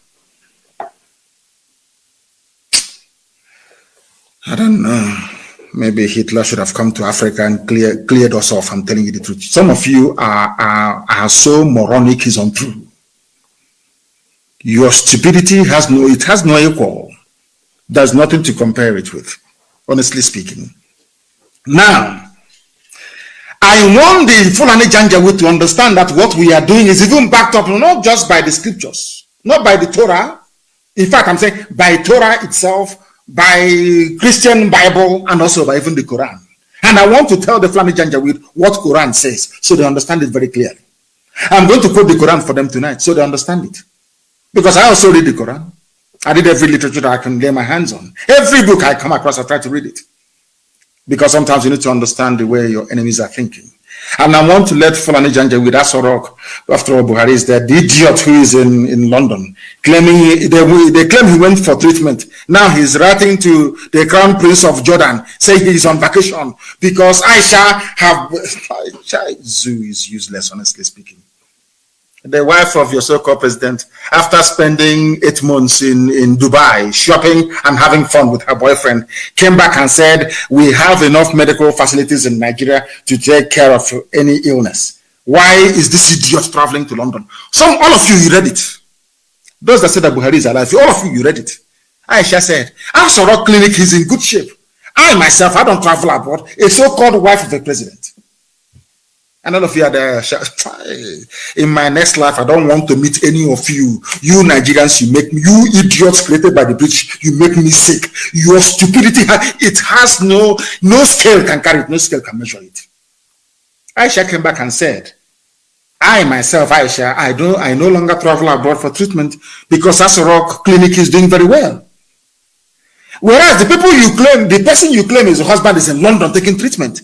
I don't know. Maybe Hitler should have come to Africa and cleared us off. I'm telling you the truth. Some of you are so moronic, it's untrue. Your stupidity has no equal. There's nothing to compare it with, honestly speaking. Now, I want the Fulani Janjaweed to understand that what we are doing is even backed up not just by the scriptures, not by the Torah. In fact, I'm saying by Torah itself, by Christian Bible, and also by even the Quran. And I want to tell the Fulani Janjaweed what Quran says, so they understand it very clearly. I'm going to quote the Quran for them tonight, so they understand it. Because I also read the Quran. I read every literature that I can lay my hands on. Every book I come across, I try to read it. Because sometimes you need to understand the way your enemies are thinking. And I want to let Fulani Janjaweed Asorok, after all, Buhari is there, the idiot who is in London, claiming they claim he went for treatment. Now he's writing to the Crown Prince of Jordan, saying he's on vacation because Aisha is useless, honestly speaking. The wife of your so-called president, after spending 8 months in Dubai, shopping and having fun with her boyfriend, came back and said, we have enough medical facilities in Nigeria to take care of any illness. Why is this idiot traveling to London? All of you read it. Those that said that Buhari is alive, all of you read it. Aisha said, our Sorok clinic is in good shape. I myself, I don't travel abroad, a so-called wife of the president. And all of you are there. In my next life, I don't want to meet any of you. You Nigerians, you idiots created by the British, you make me sick. Your stupidity, it has no scale can carry it, no scale can measure it. Aisha came back and said, I myself, Aisha, I no longer travel abroad for treatment because Asorok Clinic is doing very well. Whereas the people you claim, the person you claim is your husband is in London taking treatment.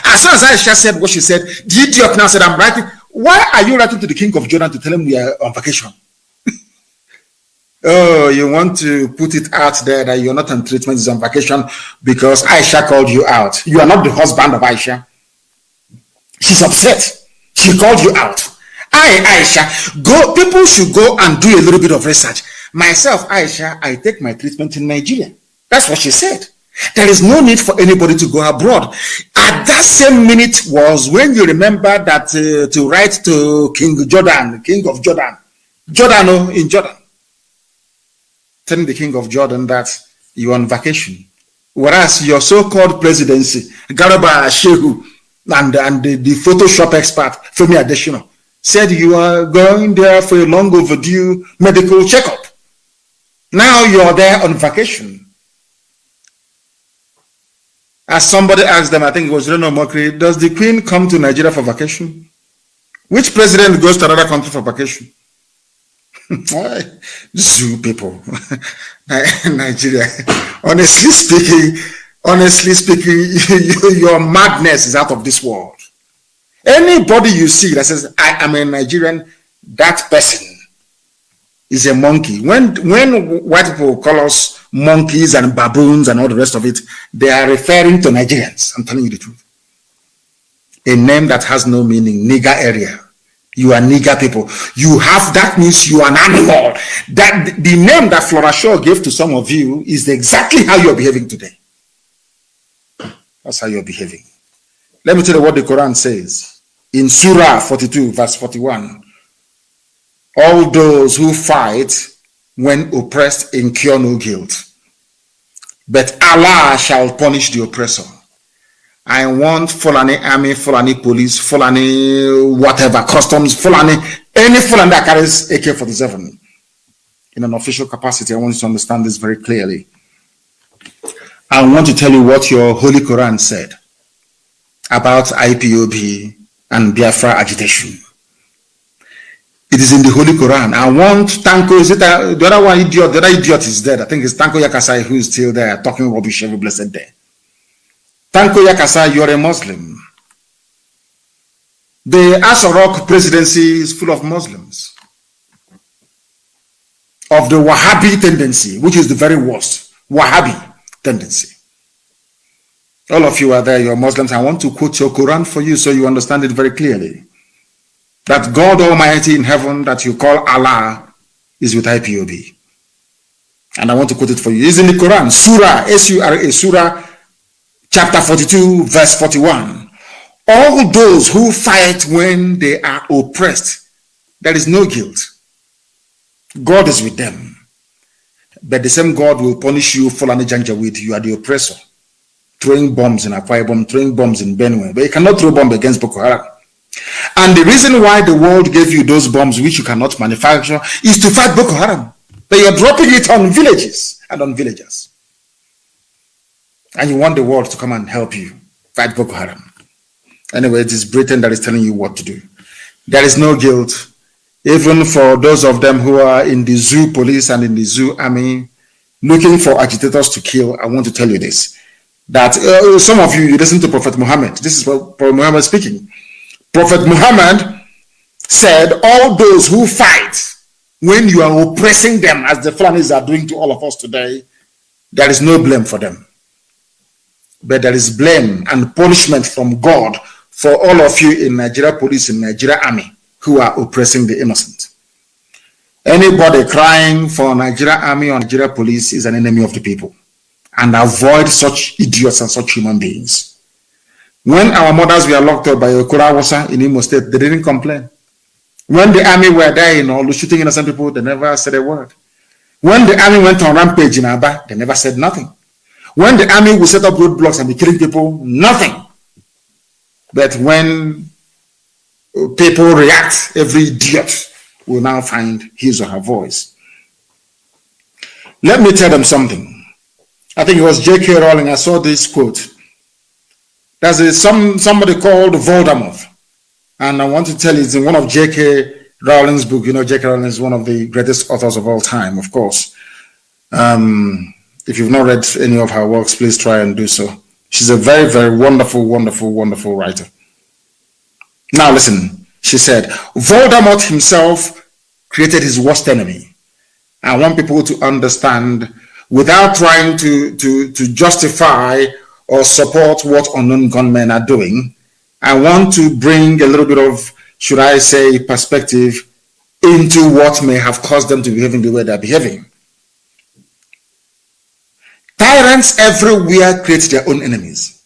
As soon as Aisha said what she said, the idiot now said, I'm writing. Why are you writing to the king of Jordan to tell him we are on vacation? Oh, you want to put it out there that you're not on treatment, you're on vacation because Aisha called you out. You are not the husband of Aisha. She's upset. She called you out. Aisha, people should go and do a little bit of research. Myself, Aisha, I take my treatment in Nigeria. That's what she said. There is no need for anybody to go abroad. At that same minute was when you remember that to write to King of Jordan, in Jordan, telling the King of Jordan that you're on vacation. Whereas your so-called presidency, Garaba Shehu, and the Photoshop expert, Femi Adesina, said you are going there for a long overdue medical checkup. Now you're there on vacation. As somebody asked them, I think it was Reno Mokri, does the Queen come to Nigeria for vacation? Which president goes to another country for vacation? Zoo people. Nigeria. Honestly speaking, honestly speaking, your madness is out of this world. Anybody you see that says, I am a Nigerian, that person is a monkey. When white people call us monkeys and baboons and all the rest of it, they are referring to Nigerians. I'm telling you the truth. A name that has no meaning, nigger area. You are nigger people. You have, that means you are an animal. That the name that Flora Shaw gave to some of you is exactly how you're behaving today. That's how you're behaving. Let me tell you what the Quran says. In Surah 42, verse 41. All those who fight when oppressed incur no guilt, but Allah shall punish the oppressor. I want Fulani army, Fulani police, Fulani whatever, customs, Fulani, any Fulani that carries AK-47 in an official capacity. I want you to understand this very clearly. I want to tell you what your Holy Quran said about IPOB and Biafra agitation. It is in the Holy Quran. I want Tanko, is it the other one idiot? The other idiot is dead. I think it's Tanko Yakasai who is still there talking rubbish every blessed day. Tanko Yakasai, you're a Muslim. The Asarok presidency is full of Muslims. Of the Wahhabi tendency, which is the very worst. Wahhabi tendency. All of you are there, you're Muslims. I want to quote your Quran for you so you understand it very clearly. That God Almighty in heaven that you call Allah is with IPOB. And I want to quote it for you. It's in the Quran, Surah, S-U-R-A, Surah, chapter 42, verse 41. All those who fight when they are oppressed, there is no guilt. God is with them. But the same God will punish you, Fulani Janjaweed. You are the oppressor. Throwing bombs in Akwa Ibom, throwing bombs in Benue. But you cannot throw bombs against Boko Haram. And the reason why the world gave you those bombs which you cannot manufacture is to fight Boko Haram. But you're dropping it on villages and on villagers. And you want the world to come and help you fight Boko Haram. Anyway, it is Britain that is telling you what to do. There is no guilt, even for those of them who are in the zoo police and in the zoo army looking for agitators to kill. I want to tell you this, that some of you listen to Prophet Muhammad. This is Prophet Muhammad speaking. Prophet Muhammad said, all those who fight when you are oppressing them, as the Fulanis are doing to all of us today, there is no blame for them. But there is blame and punishment from God for all of you in Nigeria police, in Nigeria army, who are oppressing the innocent. Anybody crying for Nigeria army or Nigeria police is an enemy of the people. And avoid such idiots and such human beings. When our mothers were locked up by Okura Hausa in Imo State, they didn't complain. When the army were dying or shooting innocent people, they never said a word. When the army went on rampage in Aba, they never said nothing. When the army would set up roadblocks and be killing people, nothing. But when people react, every idiot will now find his or her voice. Let me tell them something. I think it was J.K. Rowling. I saw this quote. There's somebody called Voldemort. And I want to tell you, it's in one of J.K. Rowling's book. You know, J.K. Rowling is one of the greatest authors of all time, of course. If you've not read any of her works, please try and do so. She's a very, very wonderful, wonderful, wonderful writer. Now listen, she said, Voldemort himself created his worst enemy. I want people to understand, without trying to justify or support what unknown gunmen are doing, I want to bring a little bit of, should I say, perspective into what may have caused them to behave in the way they're behaving. Tyrants everywhere create their own enemies.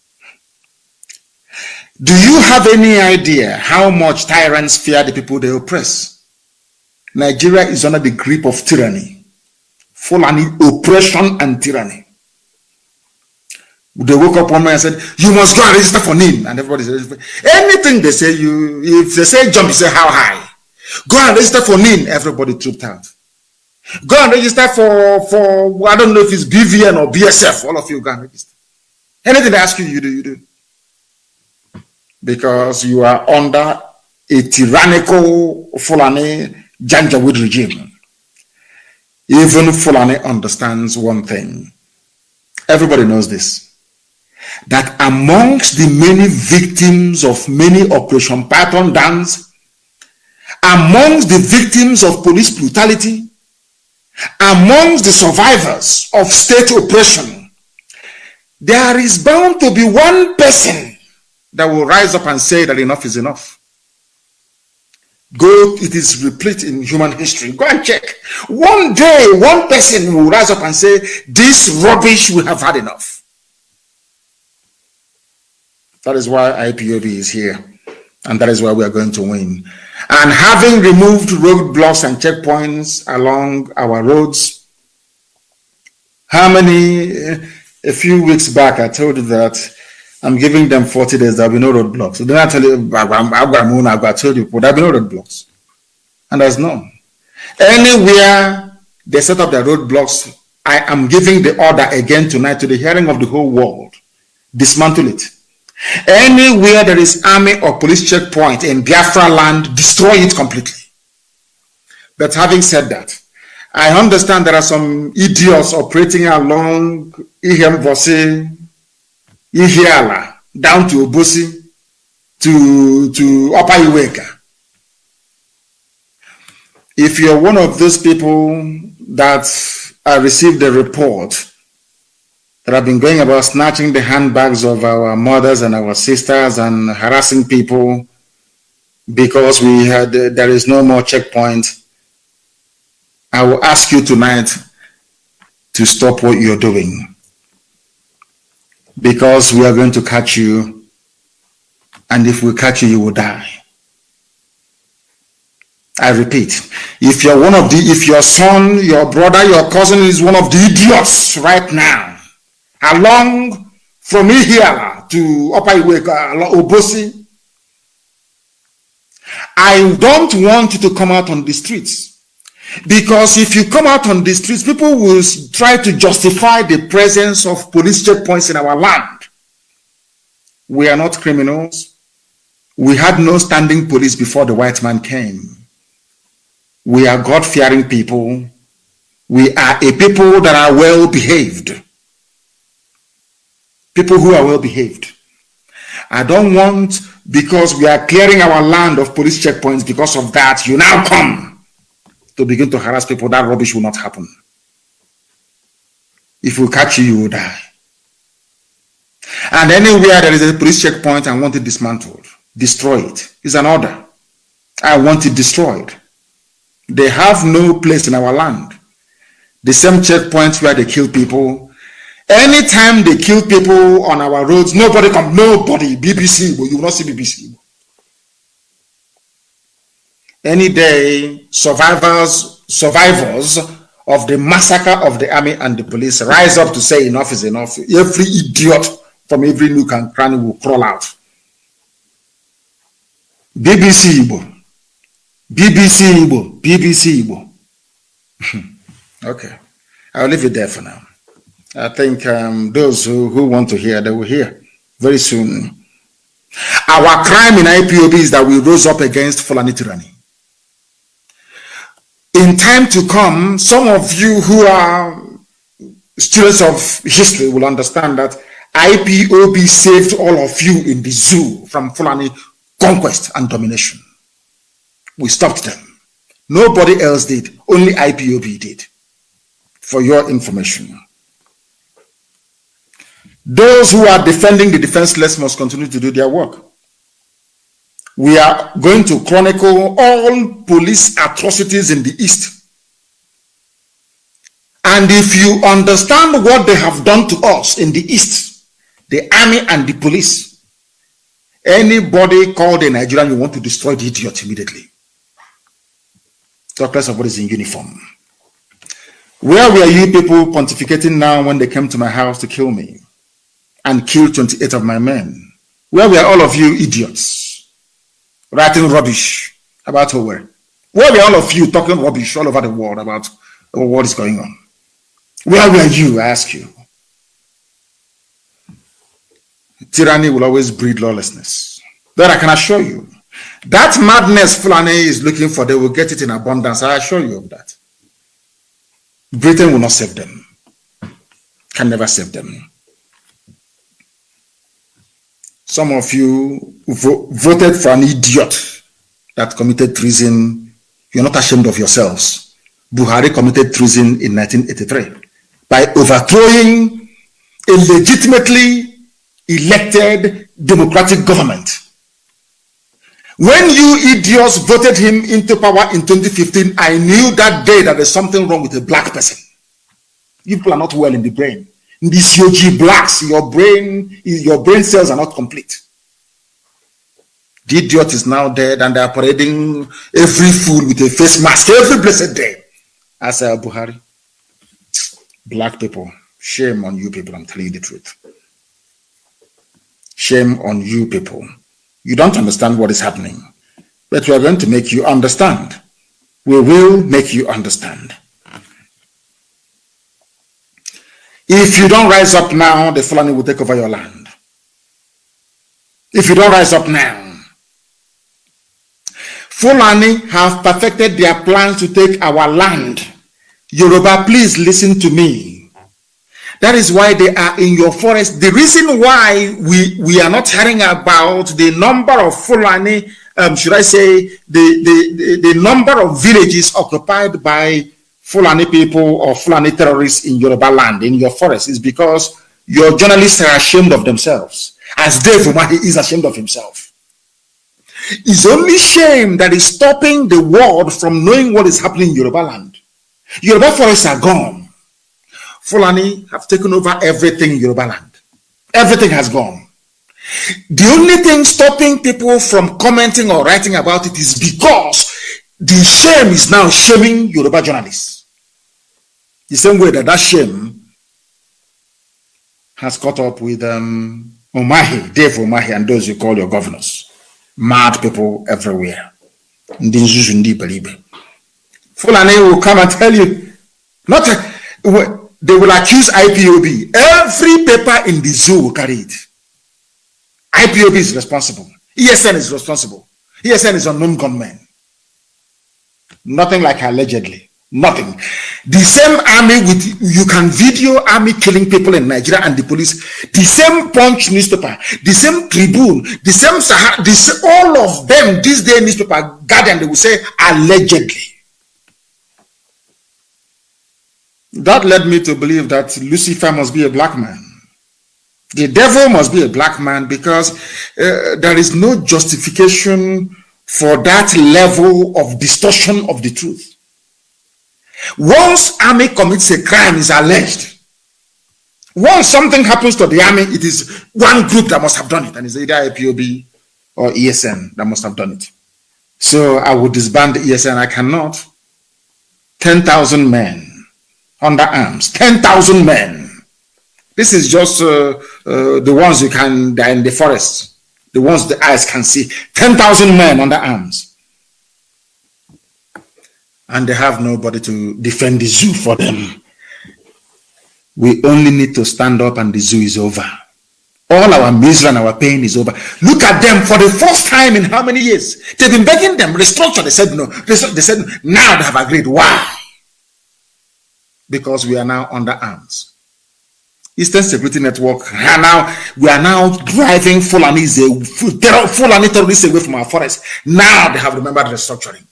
Do you have any idea how much tyrants fear the people they oppress? Nigeria is under the grip of tyranny, full oppression and tyranny. They woke up one morning and said, you must go and register for NIN. And everybody says, anything they say, if they say jump, you say how high. Go and register for NIN. Everybody trooped out. Go and register for I don't know if it's BVN or BSF. All of you go and register. Anything they ask you, you do, you do. Because you are under a tyrannical Fulani Janjaweed regime. Even Fulani understands one thing. Everybody knows this. that amongst the many victims of many Operation Python dance, amongst the victims of police brutality, amongst the survivors of state oppression, there is bound to be one person that will rise up and say that enough is enough. Go, it is replete in human history. Go and check. One day, one person will rise up and say, this rubbish, we have had enough. That is why IPOB is here. And that is why we are going to win. And having removed roadblocks and checkpoints along our roads, a few weeks back, I told you that I'm giving them 40 days, there'll be no roadblocks. So then I tell you, I told you, there'll be no roadblocks. And there's none. Anywhere they set up their roadblocks, I am giving the order again tonight to the hearing of the whole world. Dismantle it. Anywhere there is army or police checkpoint in Biafra land, destroy it completely. But having said that, I understand there are some idiots operating along IRM, Ihiala, down to Obosi, to Upper Iyke. If you're one of those people that received a report that have been going about snatching the handbags of our mothers and our sisters and harassing people because there is no more checkpoint, I will ask you tonight to stop what you're doing, because we are going to catch you, and if we catch you, you will die. I repeat, if your son, your brother, your cousin is one of the idiots right now, along from here to Upper Iyke, Obosi, I don't want you to come out on the streets. Because if you come out on the streets, people will try to justify the presence of police checkpoints in our land. We are not criminals. We had no standing police before the white man came. We are God-fearing people. We are a people that are well-behaved. People who are well-behaved. I don't want, because we are clearing our land of police checkpoints, because of that, you now come to begin to harass people. That rubbish will not happen. If we catch you, you will die. And anywhere there is a police checkpoint, I want it dismantled. Destroy it. It's an order. I want it destroyed. They have no place in our land. The same checkpoints where they kill people. Anytime they kill people on our roads, nobody, BBC, you will not see BBC. Any day, survivors of the massacre of the army and the police rise up to say enough is enough. Every idiot from every nook and cranny will crawl out. BBC Igbo. BBC Igbo. BBC Igbo. Okay. I'll leave it there for now. I think those who want to hear, they will hear very soon. Our crime in IPOB is that we rose up against Fulani tyranny. In time to come, some of you who are students of history will understand that IPOB saved all of you in the zoo from Fulani conquest and domination. We stopped them. Nobody else did. Only IPOB did. For your information. Those who are defending the defenseless must continue to do their work. We are going to chronicle all police atrocities in the East. And if you understand what they have done to us in the East, the army and the police, anybody called a Nigerian, you want to destroy the idiot immediately. Talk less of what is in uniform. Where were you people pontificating now when they came to my house to kill me and kill 28 of my men? Where were all of you idiots? Writing rubbish about Owerri. Where were all of you talking rubbish all over the world about what is going on? Where were you, I ask you? Tyranny will always breed lawlessness. That I can assure you. That madness Fulani is looking for, they will get it in abundance. I assure you of that. Britain will not save them. Can never save them. Some of you voted for an idiot that committed treason. You're not ashamed of yourselves. Buhari committed treason in 1983 by overthrowing a legitimately elected democratic government. When you idiots voted him into power in 2015, I knew that day that there's something wrong with a black person. You people are not well in the brain. In these COG blacks, your brain cells are not complete. The idiot is now dead and they are parading every fool with a face mask every blessed day. As Buhari. Black people, shame on you people, I'm telling you the truth. Shame on you people. You don't understand what is happening, but we are going to make you understand. We will make you understand. If you don't rise up now, the Fulani will take over your land. If you don't rise up now, Fulani have perfected their plans to take our land. Yoruba, please listen to me. That is why they are in your forest. The reason why we are not hearing about the number of Fulani, should I say, the number of villages occupied by Fulani people or Fulani terrorists in Yoruba land, in your forest, is because your journalists are ashamed of themselves, as Dave Umahi is ashamed of himself. It's only shame that is stopping the world from knowing what is happening in Yoruba land. Yoruba forests are gone. Fulani have taken over everything in Yoruba land. Everything has gone. The only thing stopping people from commenting or writing about it is because the shame is now shaming Yoruba journalists. The same way that shame has caught up with Umahi, Dave Umahi, and those you call your governors. Mad people everywhere. Fulani will come and tell you, they will accuse IPOB. Every paper in the zoo will carry it. IPOB is responsible. ESN is responsible. ESN is unknown gunmen. Nothing like allegedly. Nothing. The same army you can video army killing people in Nigeria and the police. The same Punch newspaper, the same Tribune, the same Sahara, all of them, this day newspaper, Guardian, they will say allegedly. That led me to believe that Lucifer must be a black man. The devil must be a black man because there is no justification for that level of distortion of the truth. Once army commits a crime, is alleged. Once something happens to the army, it is one group that must have done it, and it's either IPOB or ESN that must have done it. So I would disband the ESN. I cannot. 10,000 men under arms. 10,000 men. This is just the ones you can, they're in the forest. The ones the eyes can see. 10,000 men under arms. And they have nobody to defend the zoo for them. We only need to stand up and the zoo is over. All our misery and our pain is over. Look at them for the first time in how many years? They've been begging them, restructure. They said no. They said now they have agreed. Why? Because we are now under arms. Eastern Security Network, we are now driving Fulani terrorists away from our forest. Now they have remembered restructuring.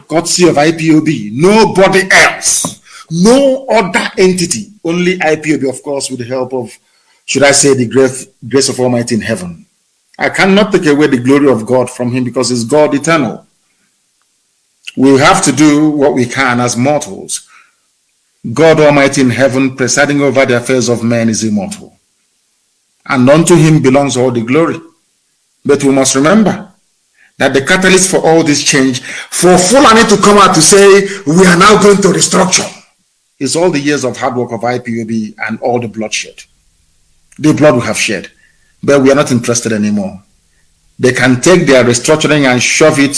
Courtesy of IPOB, nobody else, no other entity, only IPOB, of course, with the help of, should I say, the grace of Almighty in heaven. I cannot take away the glory of God from him because he's God eternal. We have to do what we can as mortals. God Almighty in heaven, presiding over the affairs of men, is immortal. And unto him belongs all the glory. But we must remember that the catalyst for all this change, for Fulani to come out to say, we are now going to restructure, is all the years of hard work of IPOB and all the bloodshed. The blood we have shed. But we are not interested anymore. They can take their restructuring and shove it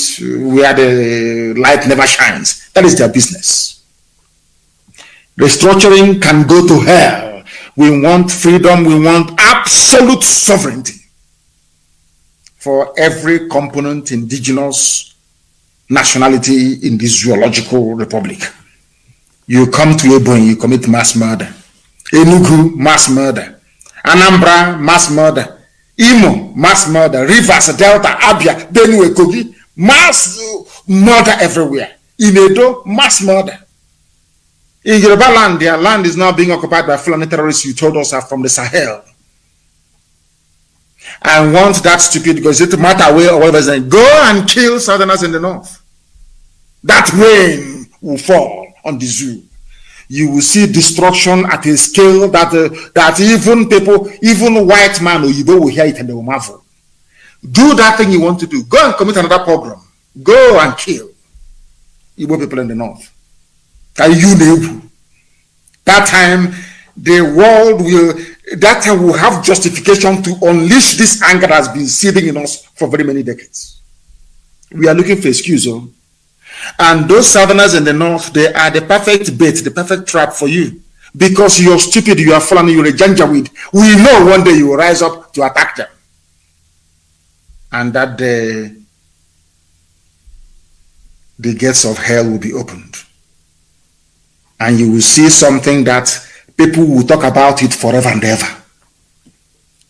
where the light never shines. That is their business. Restructuring can go to hell. We want freedom. We want absolute sovereignty for every component indigenous nationality in this zoological republic. You come to Ebonyi, you commit mass murder. Enugu, mass murder. Anambra, mass murder. Imo, mass murder. Rivers, Delta, Abia, Benue, Kogi, mass murder everywhere. In Edo, mass murder. In Yoruba land, their land is now being occupied by Fulani terrorists you told us are from the Sahel. I want that stupid, because it matter where or whatever, go and kill Southerners in the north. That rain will fall on the zoo. You will see destruction at a scale that even people, even white man or Igbo will hear it and they will marvel. Do that thing you want to do. Go and commit another pogrom. Go and kill Igbo people in the north. That time the world will have justification to unleash this anger that has been seething in us for very many decades. We are looking for excuse. And those Southerners in the north, they are the perfect bait, the perfect trap for you. Because you're stupid, you are fallen, you're a janjaweed. We know one day you will rise up to attack them. And that day, the gates of hell will be opened. And you will see something that people will talk about it forever and ever.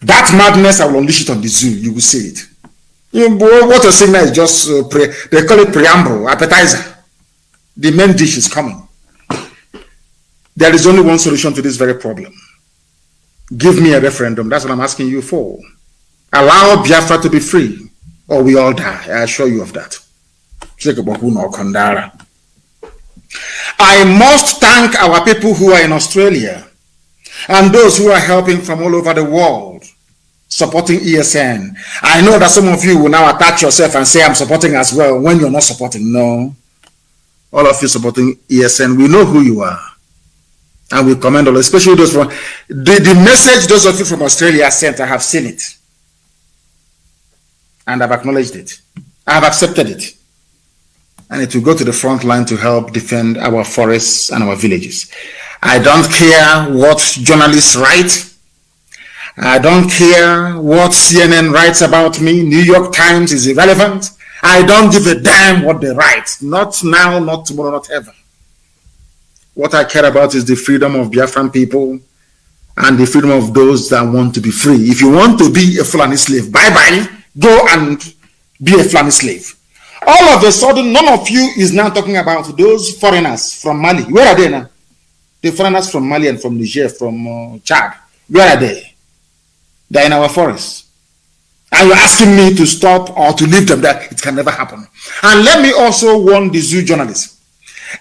That madness, I will unleash it on the zoo. You will see it. What you're saying now is just, they call it preamble, appetizer. The main dish is coming. There is only one solution to this very problem. Give me a referendum. That's what I'm asking you for. Allow Biafra to be free, or we all die. I assure you of that. I must thank our people who are in Australia and those who are helping from all over the world, supporting ESN. I know that some of you will now attach yourself and say I'm supporting as well when you're not supporting. No. All of you supporting ESN, we know who you are. And we commend all, especially those from the message those of you from Australia sent. I have seen it. And I've acknowledged it. I have accepted it. And it will go to the front line to help defend our forests and our villages. I don't care what journalists write. I don't care what CNN writes about me. New York Times is irrelevant. I don't give a damn what they write. Not now, not tomorrow, not ever. What I care about is the freedom of Biafran people and the freedom of those that want to be free. If you want to be a Fulani slave, bye-bye. Go and be a Fulani slave. All of a sudden, none of you is now talking about those foreigners from Mali. Where are they now? The foreigners from Mali and from Niger, from Chad. Where are they? They're in our forests. And you're asking me to stop or to leave them there. It can never happen. And let me also warn the zoo journalists.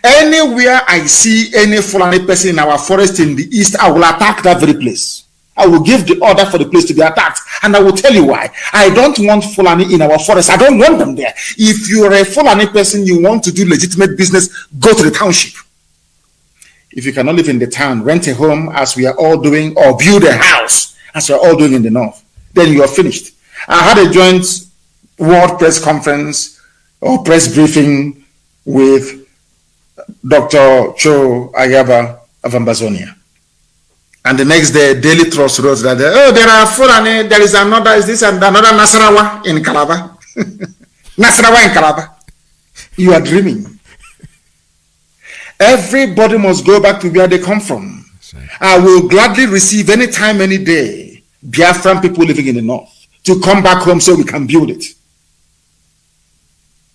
Anywhere I see any Fulani person in our forest in the east, I will attack that very place. I will give the order for the place to be attacked. And I will tell you why. I don't want Fulani in our forest. I don't want them there. If you're a Fulani person, you want to do legitimate business, go to the township. If you cannot live in the town, rent a home as we are all doing, or build a house as we are all doing in the north. Then you are finished. I had a joint world press conference or press briefing with Dr. Cho Ayaba of Ambazonia. And the next day, Daily Trust wrote that, there are Fulani, there is another, is this and another Nasarawa in Calabar. Nasarawa in Calabar. You are dreaming. Everybody must go back to where they come from. Right. I will gladly receive any time, any day, Biafran people living in the north to come back home so we can build it.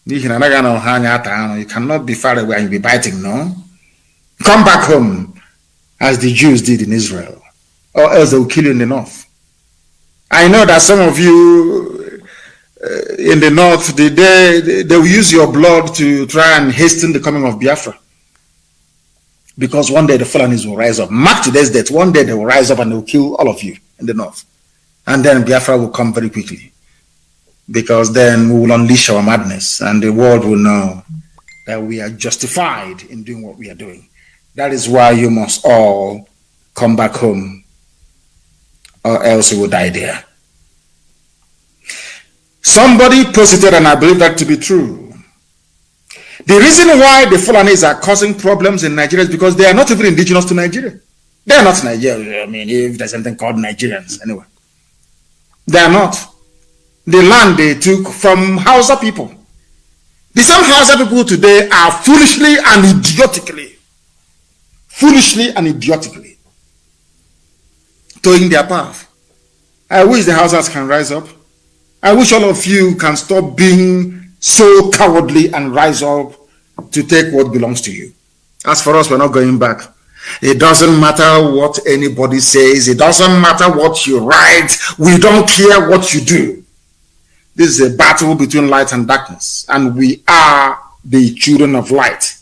You cannot be far away and be biting, no? Come back home as the Jews did in Israel, or else they will kill you in the north. I know that some of you in the north, they will use your blood to try and hasten the coming of Biafra. Because one day the Fulanis will rise up. Mark today's date. One day they will rise up and they will kill all of you in the north. And then Biafra will come very quickly. Because then we will unleash our madness and the world will know that we are justified in doing what we are doing. That is why you must all come back home, or else you will die there. Somebody posted, and I believe that to be true. The reason why the Fulanis are causing problems in Nigeria is because they are not even indigenous to Nigeria. They are not Nigerians. I mean, if there's something called Nigerians, anyway. They are not. The land they took from Hausa people. The same Hausa people today are foolishly and idiotically toeing their path. I wish the Hausas can rise up. I wish all of you can stop being so cowardly and rise up to take what belongs to you. As for us, we're not going back. It doesn't matter what anybody says. It doesn't matter what you write. We don't care what you do. This is a battle between light and darkness, and we are the children of light.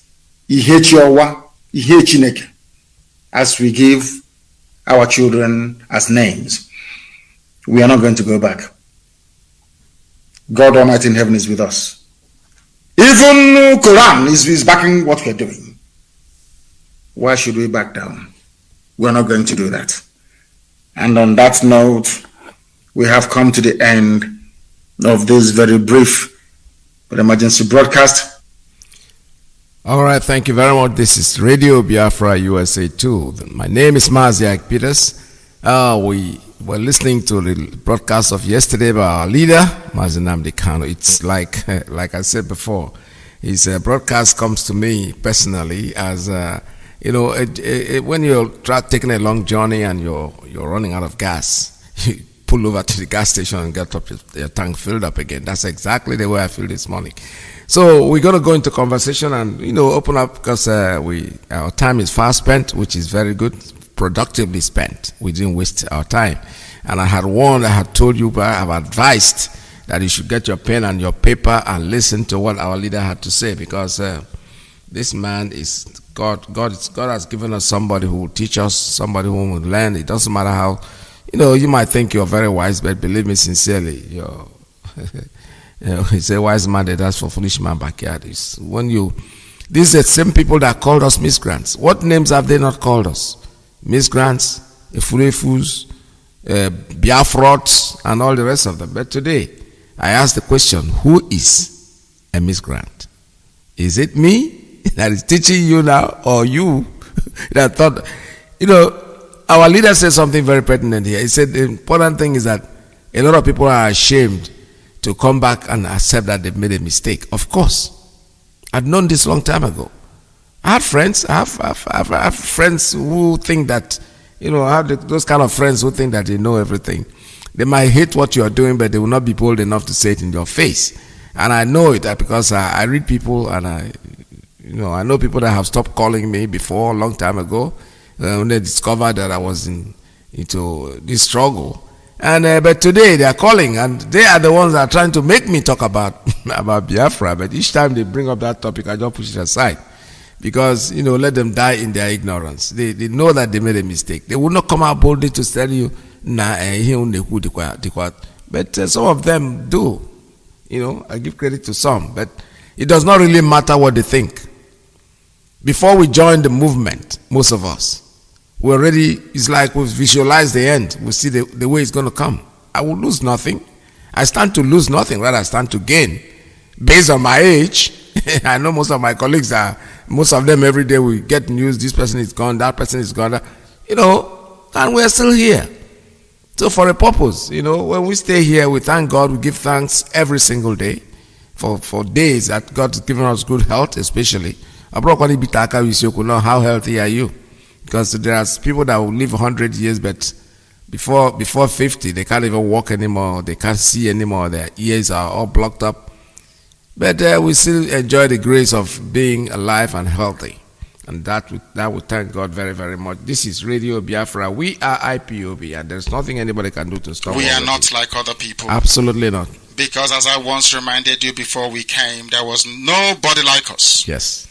As we give our children as names, we are not going to go back. God Almighty in heaven is with us. Even Quran is backing what we're doing. Why should we back down? We're not going to do that. And on that note, we have come to the end of this very brief but emergency broadcast. All right, thank you very much. This is Radio Biafra USA 2. My name is Mazi Iyke. We were listening to the broadcast of yesterday by our leader, Mazi Nnamdi Kanu. It's like I said before, his broadcast comes to me personally as, when you're taking a long journey and you're running out of gas, you pull over to the gas station and get your tank filled up again. That's exactly the way I feel this morning. So we're going to go into conversation and, open up because our time is fast spent, which is very good, productively spent. We didn't waste our time. And I had told you, but I have advised that you should get your pen and your paper and listen to what our leader had to say, because this man is God. God has given us somebody who will teach us, somebody who will learn. It doesn't matter how, you might think you're very wise, but believe me sincerely, it's a wise man that does for foolish man backyard. These are the same people that called us miscreants. What names have they not called us? Miscreants, Efurefus, Biafrots, and all the rest of them. But today, I ask the question, who is a miscreant? Is it me that is teaching you now, or you that thought, our leader said something very pertinent here. He said the important thing is that a lot of people are ashamed to come back and accept that they've made a mistake. Of course. I'd known this long time ago. I have friends. I have friends who think that, I have those kind of friends who think that they know everything. They might hate what you are doing, but they will not be bold enough to say it in your face. And I know it because I read people, and I know people that have stopped calling me before a long time ago when they discovered that I was into this struggle. And but today they are calling, and they are the ones that are trying to make me talk about Biafra. But each time they bring up that topic, I just push it aside, because let them die in their ignorance. They know that they made a mistake. They will not come out boldly to tell you, but some of them do. I give credit to some, but it does not really matter what they think. Before we join the movement, most of us, it's like we've visualized the end. We see the way it's going to come. I will lose nothing. I stand to lose nothing, rather I stand to gain. Based on my age, I know most of my colleagues most of them every day we get news, this person is gone, that person is gone, and we're still here. So for a purpose, when we stay here, we thank God, we give thanks every single day for days that God's given us good health, especially. How healthy are you? Because there are people that will live 100 years, but before 50, they can't even walk anymore, they can't see anymore, their ears are all blocked up. But we still enjoy the grace of being alive and healthy. And that we thank God very, very much. This is Radio Biafra. We are IPOB, and there's nothing anybody can do to stop us. We are not like other people. Absolutely not. Because as I once reminded you before we came, there was nobody like us. Yes.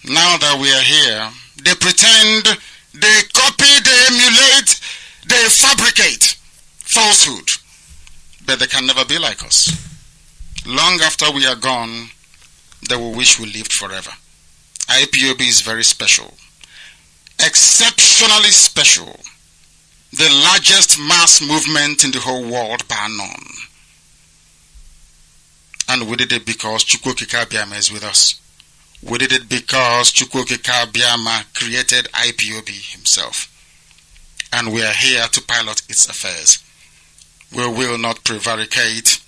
Now that we are here, they pretend, they copy, they emulate, they fabricate falsehood. But they can never be like us. Long after we are gone, they will wish we lived forever. IPOB is very special. Exceptionally special. The largest mass movement in the whole world bar none. And we did it because Chukwokika Biama is with us. We did it because Chukwokika Biama created IPOB himself. And we are here to pilot its affairs. We will not prevaricate.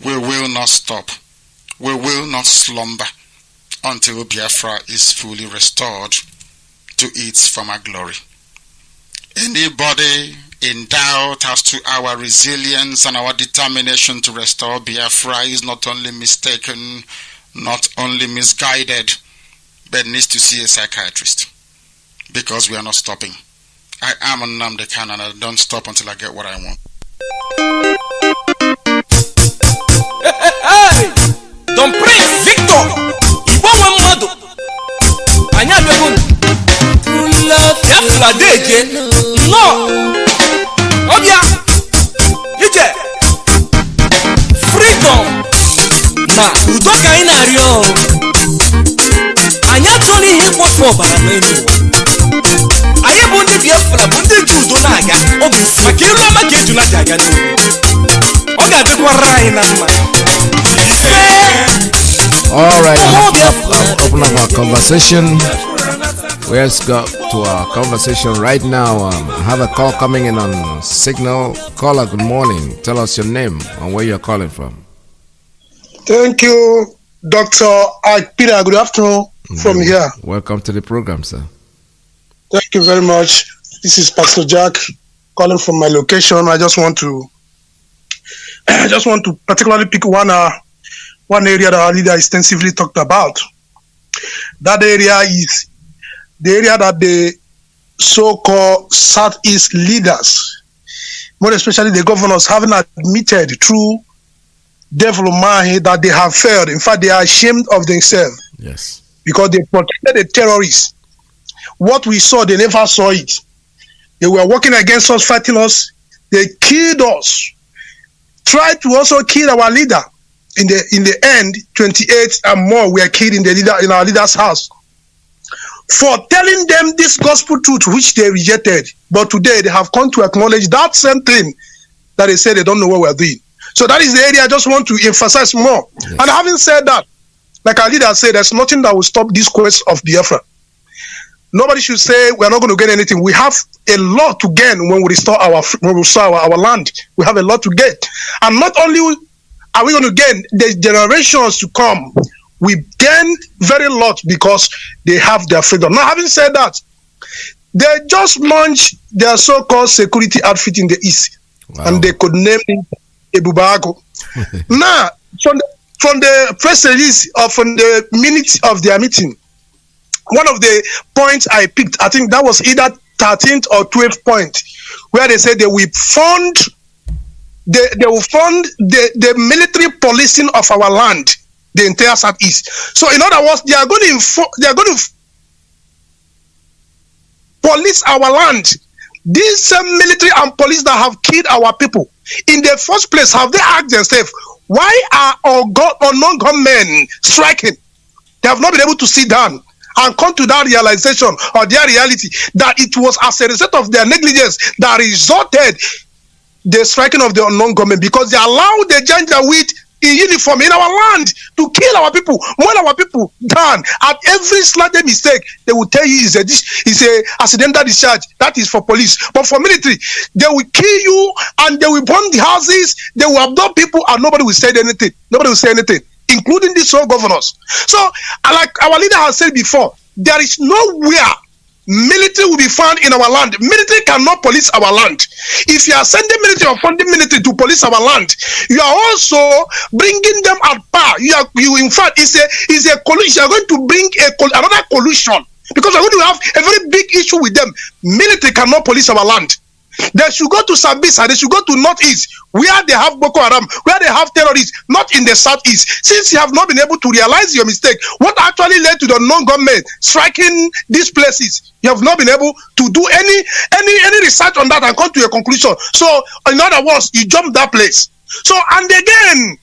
We will not stop. We will not slumber until Biafra is fully restored to its former glory. Anybody in doubt as to our resilience and our determination to restore Biafra is not only mistaken, not only misguided, but needs to see a psychiatrist, because we are not stopping. I am a Nnamdi Kanu, and I don't stop until I get what I want. Hey! Don Prince Victor! Ibowe Mado! Anya Begun! Biafra Deje! No! Obia! Ije! Freedom! Ma, udo ka ị na-arịọ. Anyị achọghị ihe mkpofu ọbara n'elu. Anyị bụ ndị Biafra, bụ ndị ji udo na-aga. Maka ilu ọma ka eju na-aga aga n'ihu. Ọ ga-adịkwara anyị na mma. All right, open up our conversation. Let's go to our conversation right now. I have a call coming in on Signal. Caller, good morning. Tell us your name and where you're calling from. Thank you, Dr. Iyke. Good afternoon from here. Welcome to the program, sir. Thank you very much. This is Pastor Jack calling from my location. I just want to particularly pick one area that our leader extensively talked about. That area is the area that the so-called Southeast leaders, more especially the governors, haven't admitted through devil mind that they have failed. In fact, they are ashamed of themselves. Yes. Because they protected the terrorists. What we saw, they never saw it. They were working against us, fighting us. They killed us. Tried to also kill our leader. In the end, 28 and more were killed in our leader's house for telling them this gospel truth which they rejected. But today they have come to acknowledge that same thing that they said they don't know what we're doing. So that is the area I just want to emphasize more. Yes. And having said that, like our leader said, there's nothing that will stop this quest of Biafra. Nobody should say we're not going to get anything. We have a lot to gain when we restore our land. We have a lot to get. And not only are we going to gain, the generations to come, we gain very lot because they have their freedom. Now, having said that, they just launched their so-called security outfit in the East. Wow. And they could name it Ebubago. Now, from the press release or from the minutes of their meeting, one of the points I picked, I think that was either 13th or 12th point, where they said they will fund the military policing of our land, the entire Southeast. So, in other words, they are going to police our land. These military and police that have killed our people, in the first place, have they asked themselves, why are unknown gunmen striking? They have not been able to sit down and come to that realization or their reality that it was as a result of their negligence that resulted the striking of the unknown gunmen, because they allowed the Janjaweed in uniform in our land to kill our people. When our people done at every slight mistake, they will tell you it's a accidental discharge. That is for police. But for military, they will kill you and they will burn the houses. They will abduct people and nobody will say anything. Nobody will say anything, including these whole governors. So, like our leader has said before, there is nowhere military will be found in our land. Military cannot police our land. If you are sending military or funding military to police our land, you are also bringing them at par. You in fact, is a collusion. You are going to bring another collusion, because we are going to have a very big issue with them. Military cannot police our land. They should go to Sambisa, they should go to Northeast, where they have Boko Haram, where they have terrorists, not in the Southeast. Since you have not been able to realize your mistake, what actually led to the non-government striking these places, you have not been able to do any research on that and come to a conclusion. So, in other words, you jump that place. So, and again,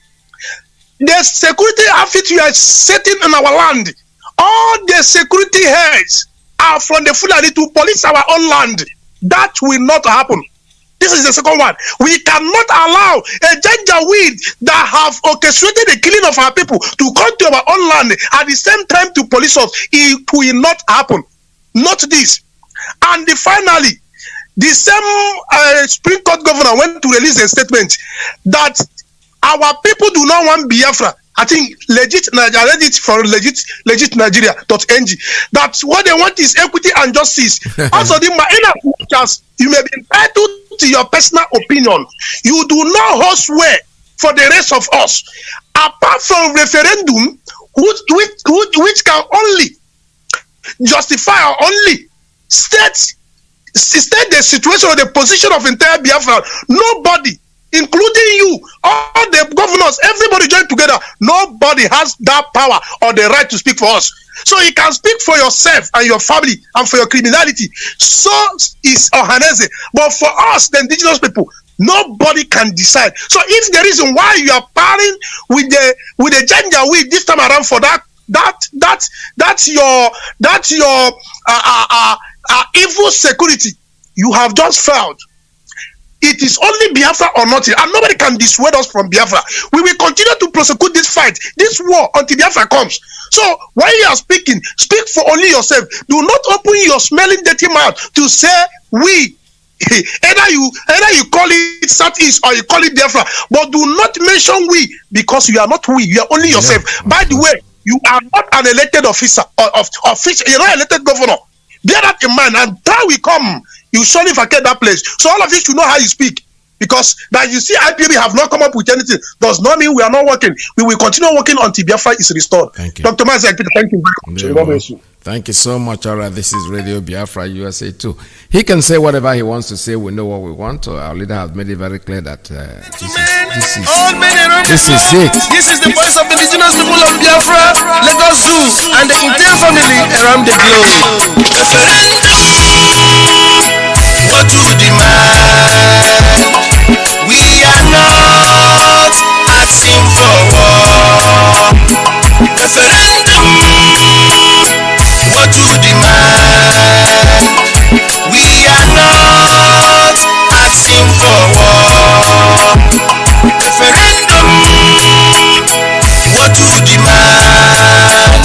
the security outfit you are setting in our land, all the security heads are from the Fulani to police our own land. That will not happen. This is the second one. We cannot allow a Janjaweed that have orchestrated the killing of our people to come to our own land at the same time to police us. It will not happen. Not this. And finally, the same Supreme Court governor went to release a statement that our people do not want Biafra. I think legit Nigeria, I read it from legit Nigeria.ng, that what they want is equity and justice. Also, you may be entitled to your personal opinion. You do not hold sway for the rest of us. Apart from referendum, which can only justify or only state the situation or the position of entire Biafra. Nobody, including you, all the governors, everybody joined together. Nobody has that power or the right to speak for us. So you can speak for yourself and your family and for your criminality. So is Ohaneze. But for us, the indigenous people, nobody can decide. So if the reason why you are parring with the ginger weed this time around for that's your evil security, you have just failed. It is only Biafra or nothing, and nobody can dissuade us from Biafra. We will continue to prosecute this fight, this war, until Biafra comes. So while you are speaking, speak for only yourself. Do not open your smelling dirty mouth to say we. Either you call it Southeast or you call it Biafra, but do not mention we, because you are not we. You are only yourself. Yeah. By the way, you are not an elected officer or official. You're not an elected governor. Bear that in mind, and time will come, you surely vacate that place. So all of you should know how you speak, because that you see IPB have not come up with anything does not mean we are not working. We will continue working until Biafra is restored. Thank you. Dr. Mazi, thank you very much. Yeah, thank you so much. All right, this is Radio Biafra USA 2. He can say whatever he wants to say. We know what we want. Our leader has made it very clear that this is it. This is the voice of the indigenous people of Biafra, Lagos Zoo, and the entire family around the globe. What to demand? We are not asking for war. Referendum. What to demand? We are not asking for war. Referendum. What to demand?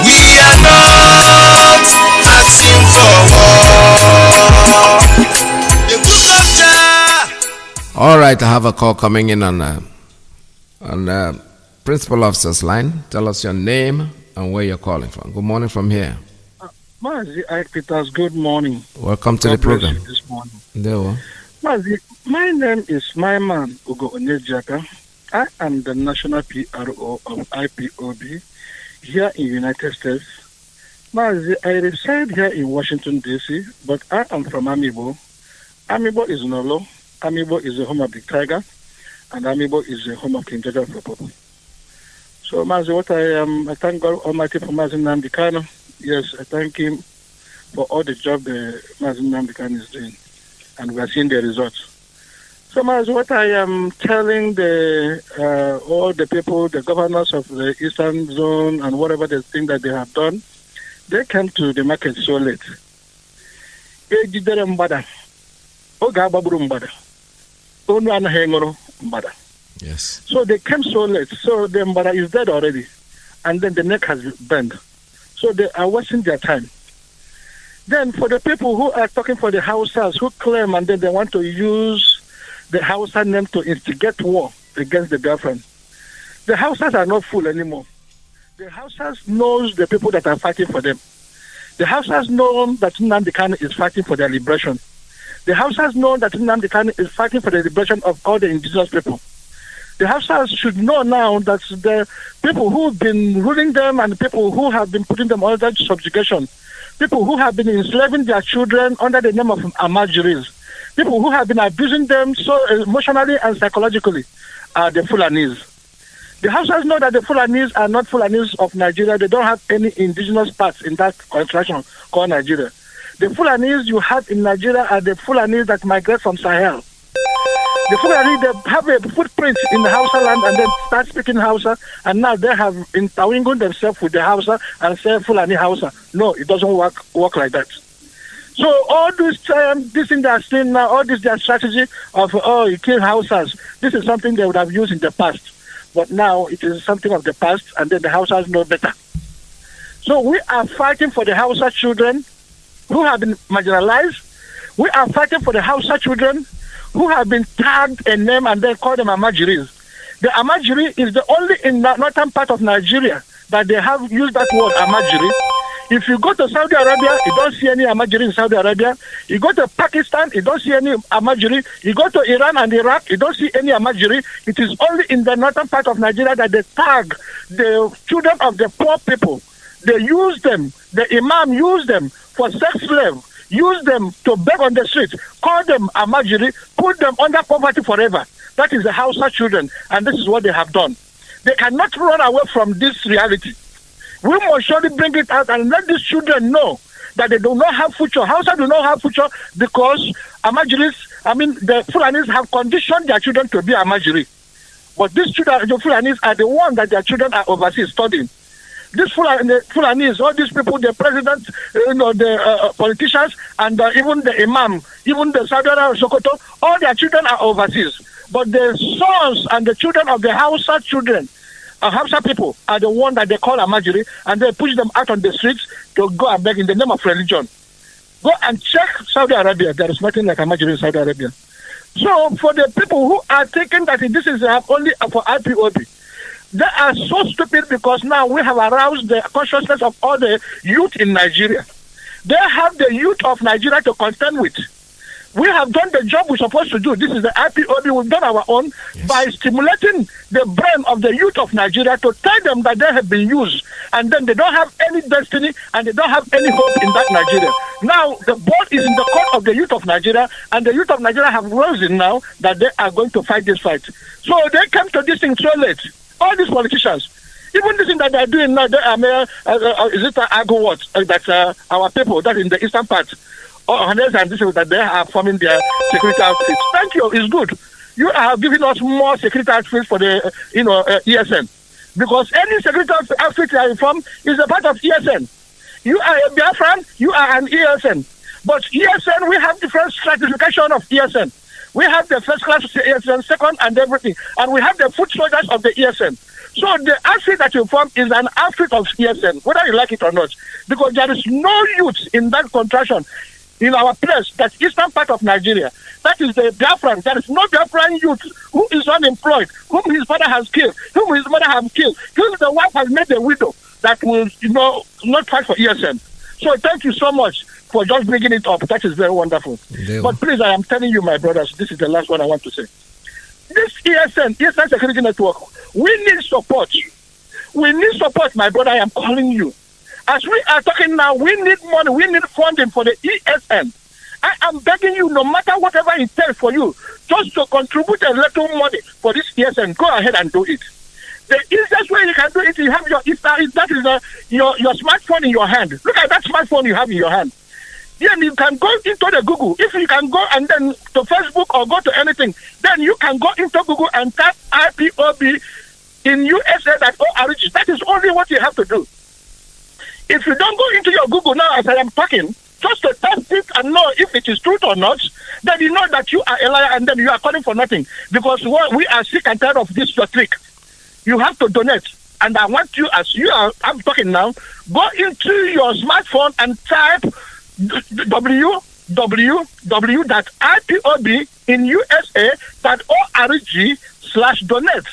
We are not asking for war. All right, I have a call coming in on principal officer's line. Tell us your name and where you're calling from. Good morning from here. Mazi, Peters, good morning. Welcome to the program. This morning. Mazi, my name is my man Ugo Onyejaka. I am the national PRO of IPOB here in United States. Mazi, I reside here in Washington, D.C., but I am from Amibo. Amibo is Nolo. Amibo is the home of the tiger, and Amibo is the home of King George Popo. So, Mazi, I thank God Almighty for Mazi Nnamdi Kanu. Yes, I thank him for all the job the Mazi Nnamdi Kanu is doing, and we are seeing the results. So, Mazi, what I am telling all the people, the governors of the Eastern Zone, and whatever they think that they have done, they came to the market so late. Yes. So they came so late. So the Mbada is dead already. And then the neck has bent. So they are wasting their time. Then for the people who are talking for the Hausas, who claim and then they want to use the Hausa name to instigate war against the Biafran. The Hausas are not fool anymore. The Hausas knows the people that are fighting for them. The Hausas know that Nnamdi Kanu is fighting for their liberation. The Hausas know that Nnamdi Kanu is fighting for the liberation of all the indigenous people. The Hausas should know now that the people who have been ruling them and the people who have been putting them under subjugation, people who have been enslaving their children under the name of Amajiris, people who have been abusing them so emotionally and psychologically are the Fulanis. The Hausas know that the Fulanis are not Fulanis of Nigeria. They don't have any indigenous parts in that construction called Nigeria. The Fulanis you have in Nigeria are the Fulanis that migrate from Sahel. The Fulani, they have a footprint in the Hausa land and then start speaking Hausa, and now they have intermingled themselves with the Hausa and say Fulani Hausa. No, it doesn't work like that. So all this thing they are seeing now, all this their strategy of, you kill Hausas, this is something they would have used in the past. But now it is something of the past, and then the Hausas know better. So we are fighting for the Hausa children who have been marginalized. We are fighting for the Hausa children who have been tagged a name and then called them Amajiris. The Amajiri is the only in the northern part of Nigeria that they have used that word Amajiri. If you go to Saudi Arabia, you don't see any Amajiri in Saudi Arabia. You go to Pakistan, you don't see any Amajiri. You go to Iran and Iraq, you don't see any Amajiri. It is only in the northern part of Nigeria that they tag the children of the poor people. They use them, the imam use them for sex slave, use them to beg on the street, call them Amajiri, put them under poverty forever. That is the Hausa children, and this is what they have done. They cannot run away from this reality. We must surely bring it out and let these children know that they do not have future. Hausa do not have future because Amajiris, the Fulanis have conditioned their children to be Amajiri. But these children, the Fulanis, are the ones that their children are overseas studying. These Fulanis, all these people, the president, the politicians, and even the imam, even the Saudi Arabia, Sokoto, all their children are overseas. But the sons and the children of the Hausa children, Hausa people, are the one that they call Amajiri, and they push them out on the streets to go and beg in the name of religion. Go and check Saudi Arabia. There is nothing like Amajiri in Saudi Arabia. So for the people who are thinking that this is only for IPOB, they are so stupid because now we have aroused the consciousness of all the youth in Nigeria. They have the youth of Nigeria to contend with. We have done the job we're supposed to do. This is the IPOB. We've done our own by stimulating the brain of the youth of Nigeria to tell them that they have been used and then they don't have any destiny and they don't have any hope in that Nigeria. Now, the ball is in the court of the youth of Nigeria, and the youth of Nigeria have risen now that they are going to fight this fight. So they came to this thing so late. All these politicians, even this thing that they're doing now, they are, is it Agowat, that's our people, that in the eastern part, and this is that they are forming their security outfits. Thank you, it's good. You are giving us more security outfits for the, ESN. Because any security outfit that you form is a part of ESN. You are a Biafran, you are an ESN. But ESN, we have different stratification of ESN. We have the first class ESN, second and everything. And we have the foot soldiers of the ESN. So the outfit that you form is an outfit of ESN, whether you like it or not. Because there is no youth in that contraction in our place, that's eastern part of Nigeria. That is the Biafran. There is no Biafran youth who is unemployed, whom his father has killed, whom his mother has killed, whom the wife has made a widow that will, not fight for ESN. So thank you so much for just bringing it up. That is very wonderful. But please, I am telling you, my brothers, this is the last one I want to say. This ESN Security Network, we need support. We need support, my brother. I am calling you. As we are talking now, we need money. We need funding for the ESN. I am begging you, no matter whatever it takes for you, just to contribute a little money for this ESN. Go ahead and do it. The easiest way you can do it, you have your smartphone in your hand. Look at that smartphone you have in your hand. Then you can go into the Google. If you can go and then to Facebook or go to anything, then you can go into Google and type IPOB in USA.org. That is only what you have to do. If you don't go into your Google now as I am talking, just to test it and know if it is truth or not, then you know that you are a liar and then you are calling for nothing. Because we are sick and tired of this your trick. You have to donate. And I want you, as I'm talking now, go into your smartphone and type www.ipobinusa.org/donate.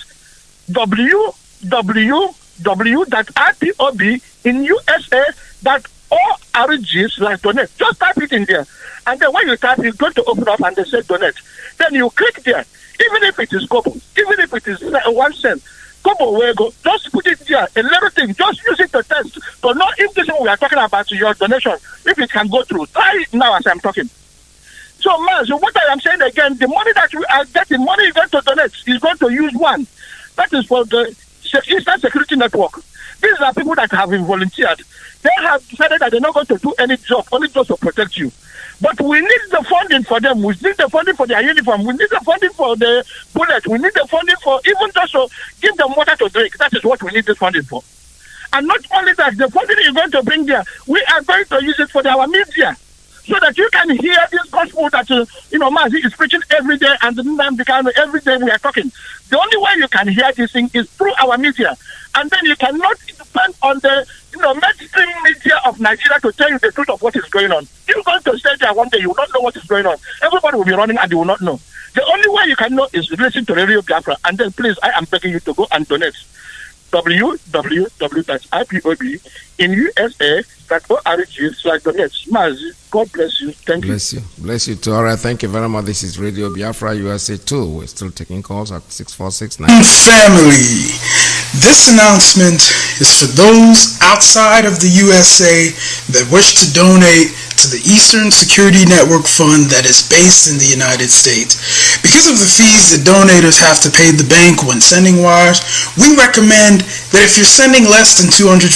www.ipobinusa.org/donate. Just type it in there. And then when you type, it's going to open up and they say donate. Then you click there. Even if it is kobo, even if it is 1 cent, kobo will go. Just put it there. A little thing. Just use it to test. To know if this one we are talking about your donation, if it can go through. Try it now as I'm talking. So, Mazi, what I am saying again, the money that we are getting, money is going to donate, is going to use one. That is for the Eastern Security Network. These are people that have been volunteered. They have decided that they're not going to do any job, only just to protect you. But we need the funding for them. We need the funding for their uniform. We need the funding for the bullet. We need the funding for even just to give them water to drink. That is what we need the funding for. And not only that, the funding is going to bring there. We are going to use it for our media. So that you can hear this gospel that, Mazi is preaching every day and every day we are talking. The only way you can hear this thing is through our media. And then you cannot depend on the, the mainstream media of Nigeria to tell you the truth of what is going on. You're going to stay there one day, you will not know what is going on. Everybody will be running and you will not know. The only way you can know is listen to Radio Biafra. And then please, I am begging you to go and donate. www.ipob in USA.org/donate. Mazi, God bless you. Thank you. Bless you. Bless you too. All right, thank you very much. This is Radio Biafra USA 2. We're still taking calls at 646-9. Family, this announcement is for those outside of the USA that wish to donate to the Eastern Security Network Fund that is based in the United States. Because of the fees that donators have to pay the bank when sending wires, we recommend that if you're sending less than $250,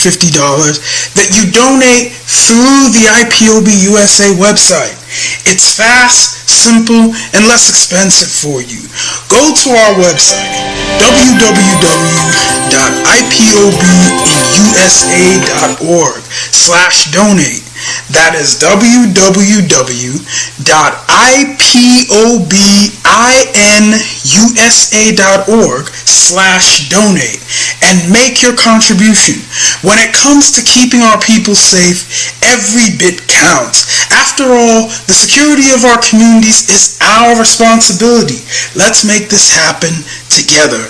that you donate through the IPOB USA website. It's fast, simple, and less expensive for you. Go to our website, www.ipobinUSA.org/donate. That is www.ipobinUSA.org/donate and make your contribution. When it comes to keeping our people safe, every bit counts. After all, the security of our communities is our responsibility. Let's make this happen together.